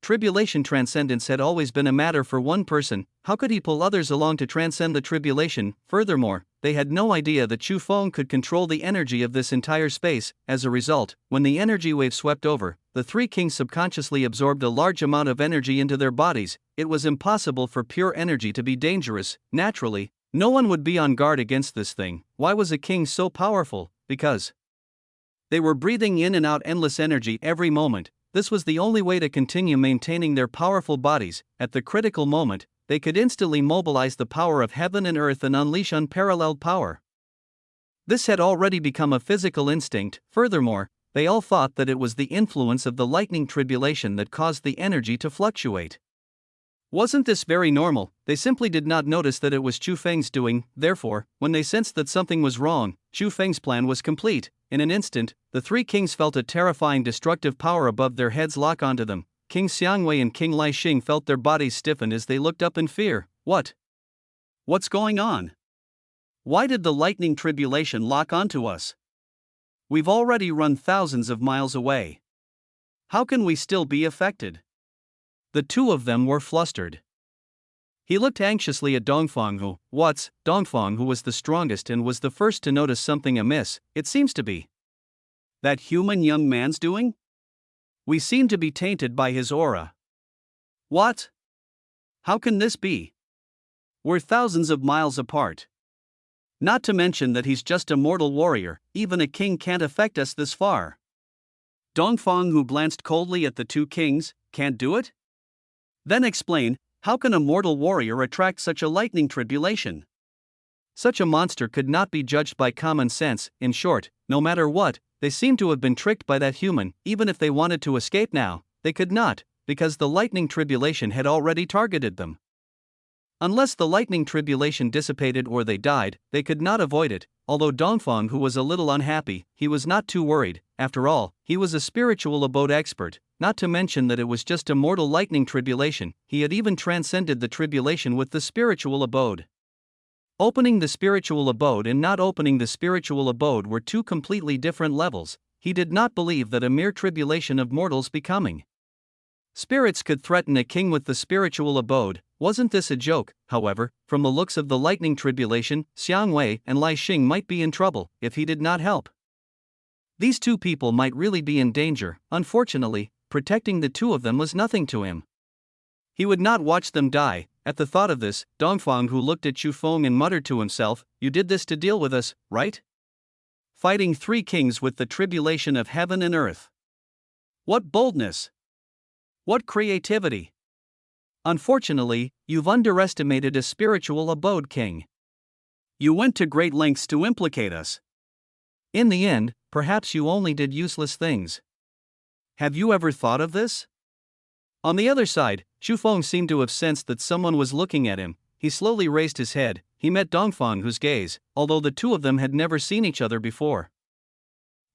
Speaker 1: Tribulation transcendence had always been a matter for one person. How could he pull others along to transcend the tribulation? Furthermore, they had no idea that Chu Feng could control the energy of this entire space. As a result, when the energy wave swept over, the three kings subconsciously absorbed a large amount of energy into their bodies. It was impossible for pure energy to be dangerous. Naturally, no one would be on guard against this thing. Why was a king so powerful? Because they were breathing in and out endless energy every moment. This was the only way to continue maintaining their powerful bodies. At the critical moment, they could instantly mobilize the power of heaven and earth and unleash unparalleled power. This had already become a physical instinct. Furthermore, they all thought that it was the influence of the lightning tribulation that caused the energy to fluctuate. Wasn't this very normal? They simply did not notice that it was Chu Feng's doing. Therefore, when they sensed that something was wrong, Chu Feng's plan was complete. In an instant, the three kings felt a terrifying destructive power above their heads lock onto them. King Xiangwei and King Lai Xing felt their bodies stiffen as they looked up in fear. What's going on? Why did the lightning tribulation lock onto us? We've already run thousands of miles away. How can we still be affected? The two of them were flustered. He looked anxiously at Dongfang who, Dongfang who was the strongest and was the first to notice something amiss. It seems to be that human young man's doing? We seem to be tainted by his aura. What? How can this be? We're thousands of miles apart. Not to mention that he's just a mortal warrior, even a king can't affect us this far. Dongfang who glanced coldly at the two kings, can't do it? Then explain, how can a mortal warrior attract such a lightning tribulation? Such a monster could not be judged by common sense. In short, no matter what, they seemed to have been tricked by that human. Even if they wanted to escape now, they could not, because the lightning tribulation had already targeted them. Unless the lightning tribulation dissipated or they died, they could not avoid it. Although Dongfang, who was a little unhappy, he was not too worried. After all, he was a spiritual abode expert, not to mention that it was just a mortal lightning tribulation. He had even transcended the tribulation with the spiritual abode. Opening the spiritual abode and not opening the spiritual abode were two completely different levels. He did not believe that a mere tribulation of mortals becoming spirits could threaten a king with the spiritual abode. Wasn't this a joke? However, from the looks of the lightning tribulation, Xiang Wei and Lai Xing might be in trouble if he did not help. These two people might really be in danger. Unfortunately, protecting the two of them was nothing to him. He would not watch them die. At the thought of this, Dongfang, who looked at Chu Feng and muttered to himself, "You did this to deal with us, right? Fighting three kings with the tribulation of heaven and earth. What boldness! What creativity! Unfortunately, you've underestimated a spiritual abode king. You went to great lengths to implicate us. In the end, perhaps you only did useless things. Have you ever thought of this?" On the other side, Chu Feng seemed to have sensed that someone was looking at him. He slowly raised his head. He met Dongfang, whose gaze, although the two of them had never seen each other before.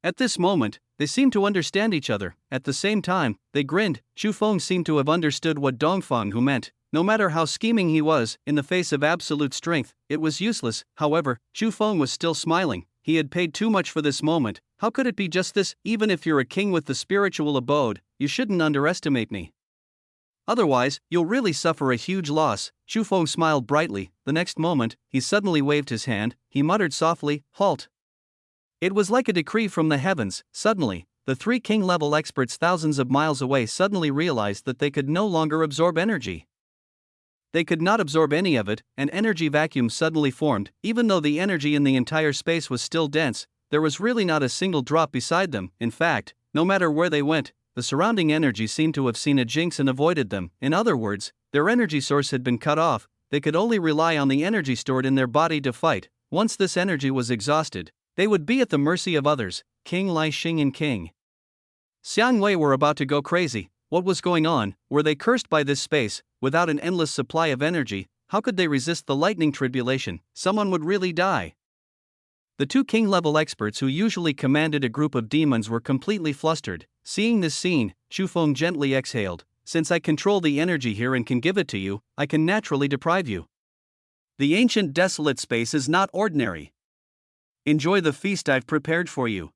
Speaker 1: At this moment, they seemed to understand each other. At the same time, they grinned. Chu Feng seemed to have understood what Dongfang meant. No matter how scheming he was, in the face of absolute strength, it was useless. However, Chu Feng was still smiling. He had paid too much for this moment. How could it be just this? Even if you're a king with the spiritual abode, you shouldn't underestimate me. Otherwise, you'll really suffer a huge loss. Chu Feng smiled brightly. The next moment, he suddenly waved his hand. He muttered softly, "Halt." It was like a decree from the heavens. Suddenly, the three king-level experts thousands of miles away suddenly realized that they could no longer absorb energy. They could not absorb any of it. An energy vacuum suddenly formed. Even though the energy in the entire space was still dense, there was really not a single drop beside them. In fact, no matter where they went, the surrounding energy seemed to have seen a jinx and avoided them. In other words, their energy source had been cut off. They could only rely on the energy stored in their body to fight. Once this energy was exhausted, they would be at the mercy of others. King Lai Xing and King Xiang Wei were about to go crazy. What was going on? Were they cursed by this space? Without an endless supply of energy, how could they resist the lightning tribulation? Someone would really die. The two king-level experts who usually commanded a group of demons were completely flustered. Seeing this scene, Chu Feng gently exhaled. "Since I control the energy here and can give it to you, I can naturally deprive you. The ancient desolate space is not ordinary. Enjoy the feast I've prepared for you."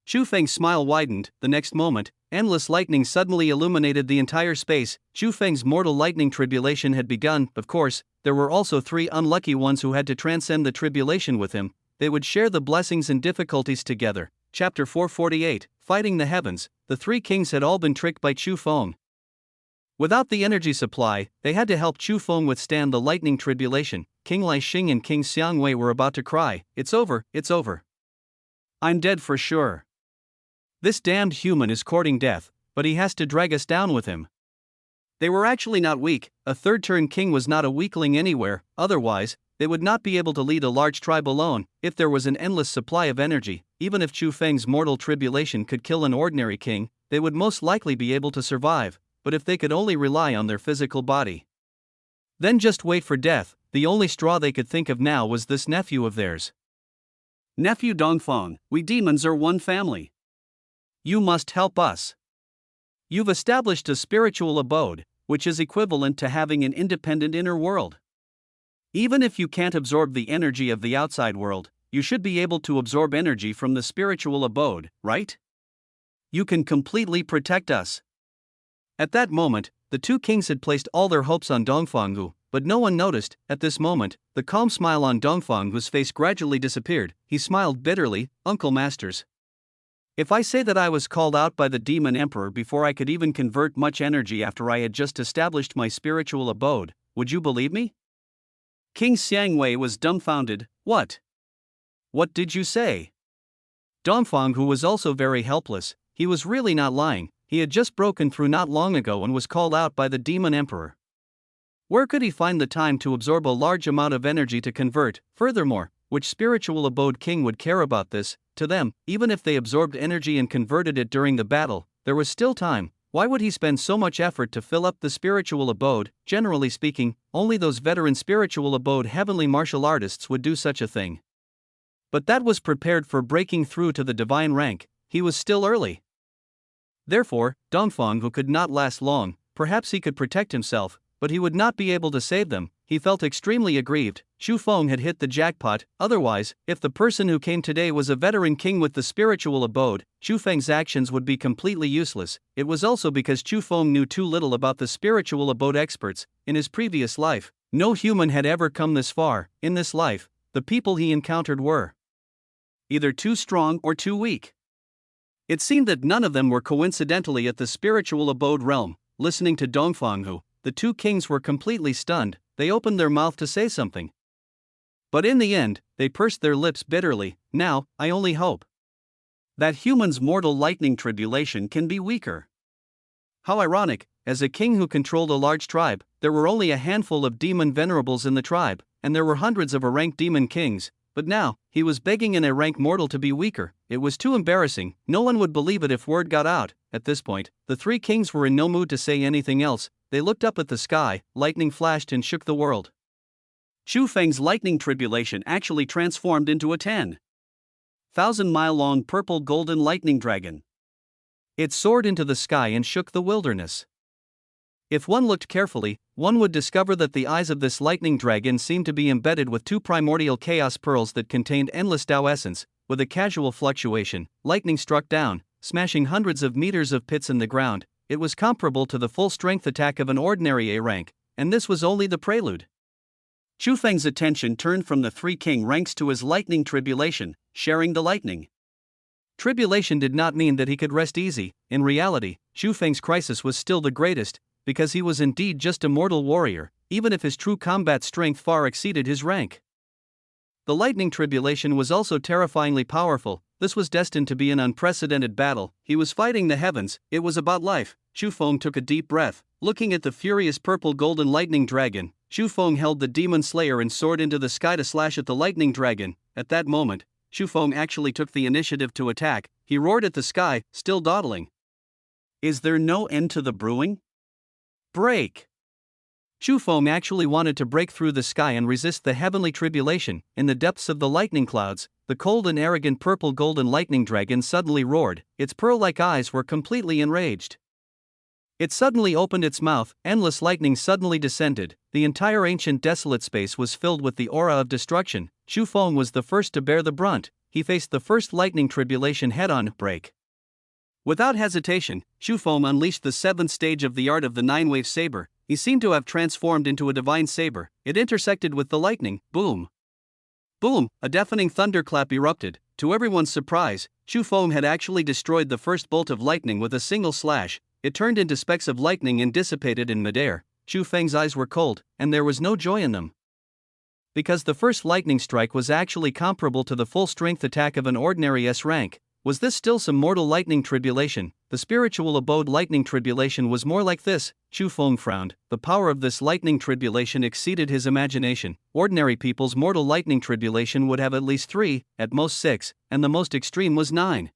Speaker 1: Chu Feng's smile widened. The next moment, endless lightning suddenly illuminated the entire space. Chu Feng's mortal lightning tribulation had begun. Of course, there were also three unlucky ones who had to transcend the tribulation with him. They would share the blessings and difficulties together. Chapter 448, Fighting the Heavens. The three kings had all been tricked by Chu Feng. Without the energy supply, they had to help Chu Feng withstand the lightning tribulation. King Lai Xing and King Xiang Wei were about to cry, "It's over, it's over. I'm dead for sure. This damned human is courting death, but he has to drag us down with him." They were actually not weak. A third-turn king was not a weakling anywhere. Otherwise, they would not be able to lead a large tribe alone. If there was an endless supply of energy, even if Chu Feng's mortal tribulation could kill an ordinary king, they would most likely be able to survive. But if they could only rely on their physical body, then just wait for death. The only straw they could think of now was this nephew of theirs. "Nephew Dongfang, we demons are one family. You must help us. You've established a spiritual abode, which is equivalent to having an independent inner world. Even if you can't absorb the energy of the outside world, you should be able to absorb energy from the spiritual abode, right? You can completely protect us." At that moment, the two kings had placed all their hopes on Dongfang, but no one noticed. At this moment, the calm smile on Dongfang's face gradually disappeared. He smiled bitterly. "Uncle Masters, if I say that I was called out by the demon emperor before I could even convert much energy after I had just established my spiritual abode, would you believe me?" King Xiang Wei was dumbfounded. "What? What did you say?" Dongfang, who was also very helpless, he was really not lying. He had just broken through not long ago and was called out by the demon emperor. Where could he find the time to absorb a large amount of energy to convert? Furthermore, Which spiritual abode king would care about this? To them, even if they absorbed energy and converted it during the battle, there was still time. Why would he spend so much effort to fill up the spiritual abode? Generally speaking, only those veteran spiritual abode heavenly martial artists would do such a thing. But that was prepared for breaking through to the divine rank. He was still early. Therefore, Dongfang who could not last long. Perhaps he could protect himself, but he would not be able to save them. He felt extremely aggrieved. Chu Feng had hit the jackpot. Otherwise, if the person who came today was a veteran king with the spiritual abode, Chu Feng's actions would be completely useless. It was also because Chu Feng knew too little about the spiritual abode experts. In his previous life, no human had ever come this far. In this life, the people he encountered were either too strong or too weak. It seemed that none of them were coincidentally at the spiritual abode realm. Listening to Dongfang who, the two kings were completely stunned. They opened their mouth to say something. But in the end, they pursed their lips bitterly. Now, I only hope that humans' mortal lightning tribulation can be weaker. How ironic, as a king who controlled a large tribe, there were only a handful of demon venerables in the tribe, and there were hundreds of rank demon kings. But now, he was begging an A-rank mortal to be weaker. It was too embarrassing. No one would believe it if word got out. At this point, the three kings were in no mood to say anything else. They looked up at the sky, lightning flashed and shook the world. Chu Feng's lightning tribulation actually transformed into a 10,000-mile-long purple golden lightning dragon. It soared into the sky and shook the wilderness. If one looked carefully, one would discover that the eyes of this lightning dragon seemed to be embedded with two primordial chaos pearls that contained endless Tao essence. With a casual fluctuation, lightning struck down, smashing hundreds of meters of pits in the ground. It was comparable to the full-strength attack of an ordinary A-rank, and this was only the prelude. Chu Feng's attention turned from the three king ranks to his lightning tribulation, sharing the lightning. Tribulation did not mean that he could rest easy. In reality, Chu Feng's crisis was still the greatest, because he was indeed just a mortal warrior, even if his true combat strength far exceeded his rank. The lightning tribulation was also terrifyingly powerful. This was destined to be an unprecedented battle. He was fighting the heavens. It was about life. Chu Feng took a deep breath. Looking at the furious purple golden lightning dragon, Chu Feng held the demon slayer and soared into the sky to slash at the lightning dragon. At that moment, Chu Feng actually took the initiative to attack. He roared at the sky, still dawdling. Is there no end to the brewing? Break! Chu Feng actually wanted to break through the sky and resist the heavenly tribulation. In the depths of the lightning clouds, the cold and arrogant purple golden lightning dragon suddenly roared. Its pearl-like eyes were completely enraged. It suddenly opened its mouth, endless lightning suddenly descended. The entire ancient desolate space was filled with the aura of destruction. Chu Feng was the first to bear the brunt. He faced the first lightning tribulation head-on. Break! Without hesitation, Chu Feng unleashed the seventh stage of the art of the nine-wave saber. He seemed to have transformed into a divine saber. It intersected with the lightning. Boom! Boom! A deafening thunderclap erupted. To everyone's surprise, Chu Feng had actually destroyed the first bolt of lightning with a single slash. It turned into specks of lightning and dissipated in midair. Chu Feng's eyes were cold, and there was no joy in them. Because the first lightning strike was actually comparable to the full-strength attack of an ordinary S-rank. Was this still some mortal lightning tribulation? The spiritual abode lightning tribulation was more like this. Chu Feng frowned. The power of this lightning tribulation exceeded his imagination. Ordinary people's mortal lightning tribulation would have at least 3, at most 6, and the most extreme was 9.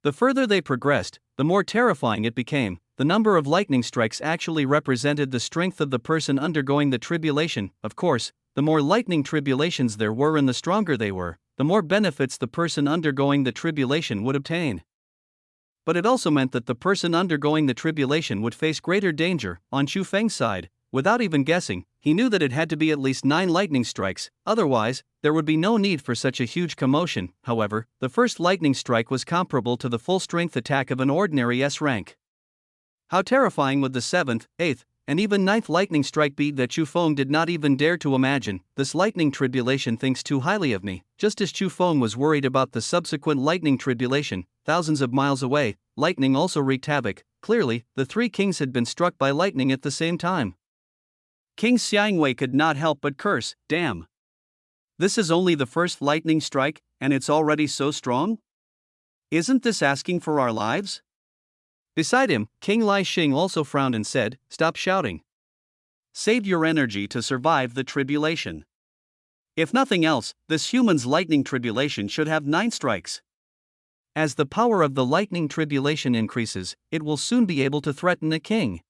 Speaker 1: The further they progressed, the more terrifying it became. The number of lightning strikes actually represented the strength of the person undergoing the tribulation. Of course, the more lightning tribulations there were and the stronger they were, the more benefits the person undergoing the tribulation would obtain. But it also meant that the person undergoing the tribulation would face greater danger. On Chu Feng's side, without even guessing, he knew that it had to be at least 9 lightning strikes, otherwise, there would be no need for such a huge commotion. However, the first lightning strike was comparable to the full-strength attack of an ordinary S-rank. How terrifying would the 7th, 8th, and even 9th lightning strike be that Chu Feng did not even dare to imagine. This lightning tribulation thinks too highly of me. Just as Chu Feng was worried about the subsequent lightning tribulation, thousands of miles away, lightning also wreaked havoc. Clearly, the three kings had been struck by lightning at the same time. King Xiangwei could not help but curse. Damn! This is only the first lightning strike, and it's already so strong? Isn't this asking for our lives? Beside him, King Lai Xing also frowned and said, "Stop shouting. Save your energy to survive the tribulation. If nothing else, this human's lightning tribulation should have 9 strikes. As the power of the lightning tribulation increases, it will soon be able to threaten a king.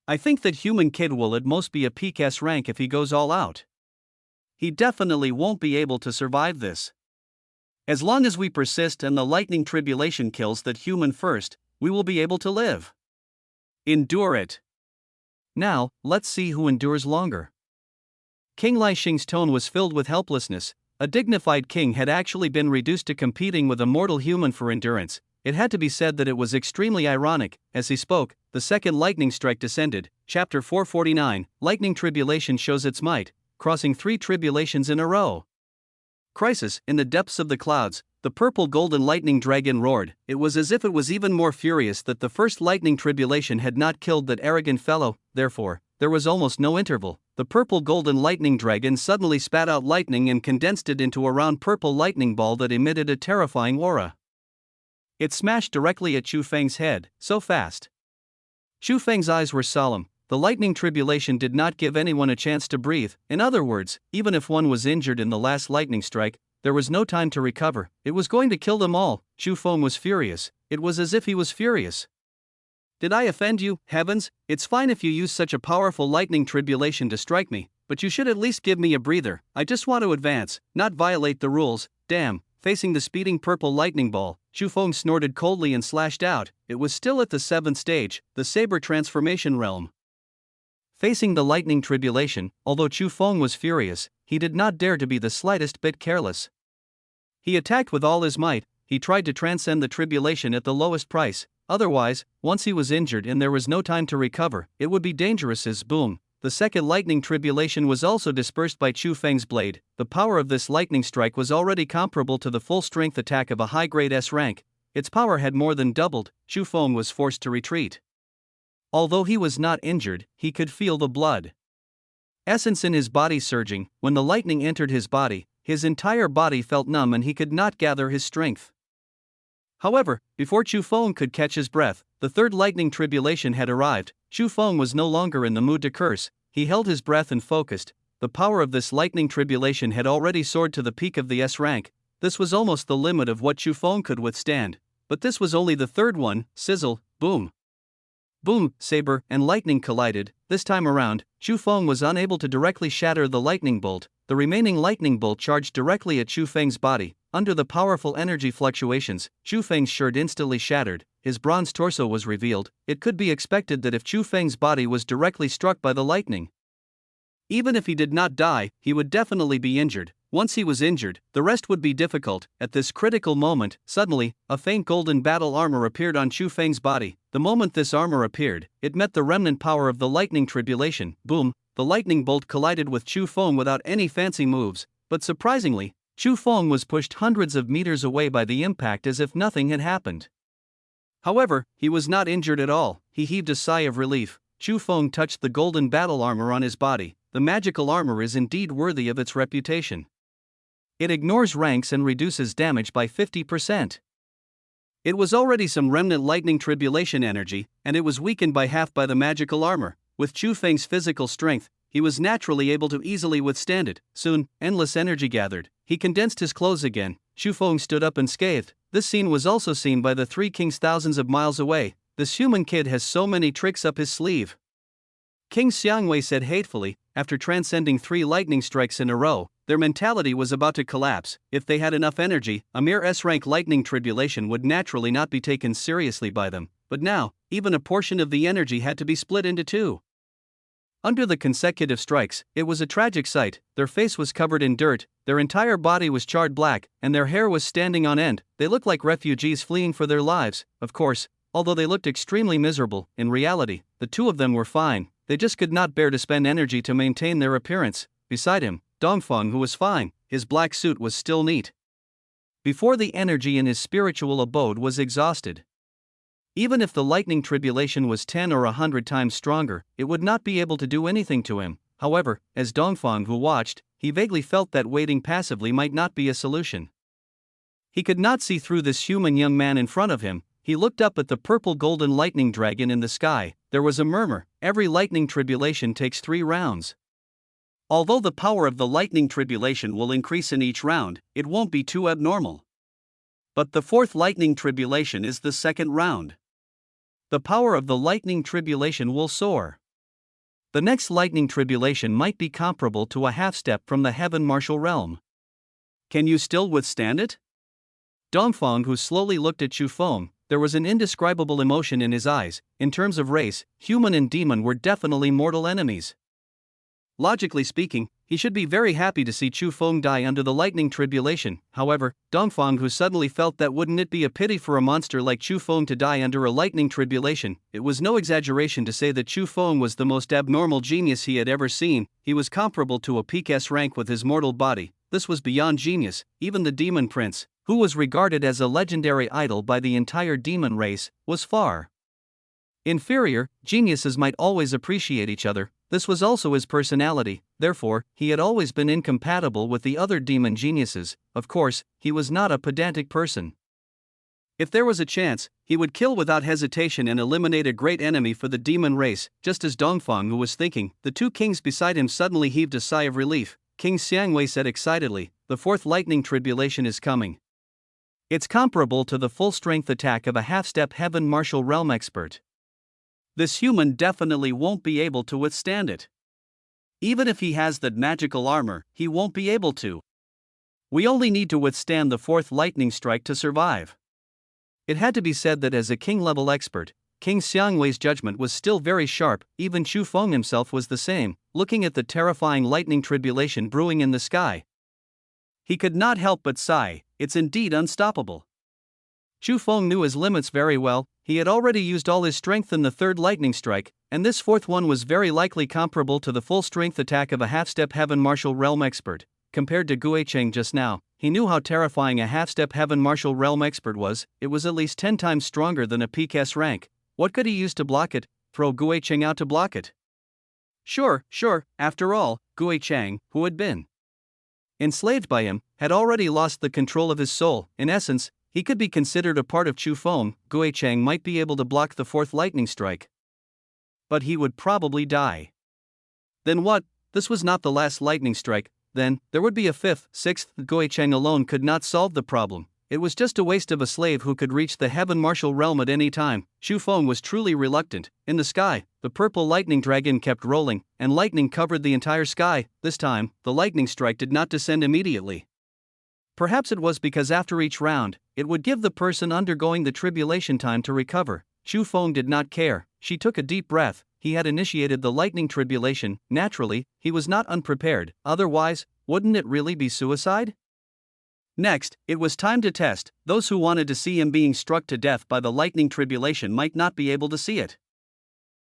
Speaker 1: I think that human kid will at most be a peak S rank if he goes all out. He definitely won't be able to survive this. As long as we persist and the lightning tribulation kills that human first, we will be able to live. Endure it. Now, let's see who endures longer. King Lai Xing's tone was filled with helplessness. A dignified king had actually been reduced to competing with a mortal human for endurance. It had to be said that it was extremely ironic. As he spoke, the second lightning strike descended. Chapter 449, Lightning Tribulation shows its might, crossing 3 tribulations in a row. Crisis. In the depths of the clouds, the purple golden lightning dragon roared. It was as if it was even more furious that the first lightning tribulation had not killed that arrogant fellow. Therefore, there was almost no interval. The purple golden lightning dragon suddenly spat out lightning and condensed it into a round purple lightning ball that emitted a terrifying aura. It smashed directly at Chu Feng's head, so fast. Chu Feng's eyes were solemn. The lightning tribulation did not give anyone a chance to breathe. In other words, even if one was injured in the last lightning strike, there was no time to recover. It was going to kill them all. Chu Feng was furious. It was as if he was furious. Did I offend you? Heavens, it's fine if you use such a powerful lightning tribulation to strike me, but you should at least give me a breather. I just want to advance, not violate the rules. Damn. Facing the speeding purple lightning ball, Chu Feng snorted coldly and slashed out. It was still at the 7th stage, the saber transformation realm. Facing the lightning tribulation, although Chu Feng was furious, he did not dare to be the slightest bit careless. He attacked with all his might. He tried to transcend the tribulation at the lowest price. Otherwise, once he was injured and there was no time to recover, it would be dangerous as boom. The second lightning tribulation was also dispersed by Chu Feng's blade. The power of this lightning strike was already comparable to the full-strength attack of a high-grade S rank. Its power had more than doubled. Chu Feng was forced to retreat. Although he was not injured, he could feel the blood essence in his body surging. When the lightning entered his body, his entire body felt numb and he could not gather his strength. However, before Chu Feng could catch his breath, the third lightning tribulation had arrived. Chu Feng was no longer in the mood to curse. He held his breath and focused. The power of this lightning tribulation had already soared to the peak of the S rank. This was almost the limit of what Chu Feng could withstand. But this was only the third one. Sizzle, boom. Boom, saber and lightning collided. This time around, Chu Feng was unable to directly shatter the lightning bolt. The remaining lightning bolt charged directly at Chu Feng's body. Under the powerful energy fluctuations, Chu Feng's shirt instantly shattered. His bronze torso was revealed. It could be expected that if Chu Feng's body was directly struck by the lightning, even if he did not die, he would definitely be injured. Once he was injured, the rest would be difficult. At this critical moment, suddenly, a faint golden battle armor appeared on Chu Feng's body. The moment this armor appeared, it met the remnant power of the lightning tribulation. Boom, the lightning bolt collided with Chu Feng without any fancy moves. But surprisingly, Chu Feng was pushed hundreds of meters away by the impact as if nothing had happened. However, he was not injured at all. He heaved a sigh of relief. Chu Feng touched the golden battle armor on his body. The magical armor is indeed worthy of its reputation. It ignores ranks and reduces damage by 50%. It was already some remnant lightning tribulation energy, and it was weakened by half by the magical armor. With Chu Feng's physical strength, he was naturally able to easily withstand it. Soon, endless energy gathered. He condensed his clothes again. Chu Feng stood up unscathed. This scene was also seen by the 3 kings thousands of miles away. This human kid has so many tricks up his sleeve. King Xiangwei said hatefully. After transcending 3 lightning strikes in a row, their mentality was about to collapse. If they had enough energy, a mere S-rank lightning tribulation would naturally not be taken seriously by them. But now, even a portion of the energy had to be split into 2. Under the consecutive strikes, it was a tragic sight. Their face was covered in dirt, their entire body was charred black, and their hair was standing on end. They looked like refugees fleeing for their lives. Of course, although they looked extremely miserable, in reality, the 2 of them were fine. They just could not bear to spend energy to maintain their appearance. Beside him, Dongfeng, who was fine, his black suit was still neat. Before the energy in his spiritual abode was exhausted. Even if the lightning tribulation was 10 or 100 times stronger, it would not be able to do anything to him. However, as Dongfeng who watched, he vaguely felt that waiting passively might not be a solution. He could not see through this human young man in front of him. He looked up at the purple golden lightning dragon in the sky. There was a murmur. Every lightning tribulation takes 3 rounds. Although the power of the lightning tribulation will increase in each round, it won't be too abnormal. But the fourth lightning tribulation is the second round. The power of the lightning tribulation will soar. The next lightning tribulation might be comparable to a half step from the heaven martial realm. Can you still withstand it? Dongfang, who slowly looked at Chu Feng, there was an indescribable emotion in his eyes. In terms of race, human and demon were definitely mortal enemies. Logically speaking, he should be very happy to see Chu Feng die under the lightning tribulation. However, Dongfang, who suddenly felt that wouldn't it be a pity for a monster like Chu Feng to die under a lightning tribulation. It was no exaggeration to say that Chu Feng was the most abnormal genius he had ever seen. He was comparable to a peak S rank with his mortal body. This was beyond genius. Even the demon prince, who was regarded as a legendary idol by the entire demon race, was far inferior. Geniuses might always appreciate each other. This was also his personality, therefore, he had always been incompatible with the other demon geniuses. Of course, he was not a pedantic person. If there was a chance, he would kill without hesitation and eliminate a great enemy for the demon race. Just as Dongfang was thinking, the two kings beside him suddenly heaved a sigh of relief. King Xiangwei said excitedly, "The fourth lightning tribulation is coming. It's comparable to the full-strength attack of a half-step heaven martial realm expert. This human definitely won't be able to withstand it. Even if he has that magical armor, he won't be able to. We only need to withstand the fourth lightning strike to survive." It had to be said that as a king-level expert, King Xiangwei's judgment was still very sharp. Even Chu Feng himself was the same, looking at the terrifying lightning tribulation brewing in the sky. He could not help but sigh. It's indeed unstoppable. Chu Feng knew his limits very well. He had already used all his strength in the third lightning strike, and this fourth one was very likely comparable to the full-strength attack of a half-step heaven martial realm expert. Compared to Guicheng just now, he knew how terrifying a half-step heaven martial realm expert was. It was at least 10 times stronger than a peak S rank. What could he use to block it? Throw Guicheng out to block it? Sure. After all, Guicheng, who had been enslaved by him, had already lost the control of his soul. In essence, he could be considered a part of Chu Feng. Guicheng might be able to block the fourth lightning strike, but he would probably die. Then what? This was not the last lightning strike. Then, there would be a fifth, sixth. Guicheng alone could not solve the problem. It was just a waste of a slave who could reach the heaven martial realm at any time. Chu Feng was truly reluctant. In the sky, the purple lightning dragon kept rolling, and lightning covered the entire sky. This time, the lightning strike did not descend immediately. Perhaps it was because after each round, it would give the person undergoing the tribulation time to recover. Chu Feng did not care. She took a deep breath. He had initiated the lightning tribulation. Naturally, he was not unprepared. Otherwise, wouldn't it really be suicide? Next, it was time to test. Those who wanted to see him being struck to death by the lightning tribulation might not be able to see it.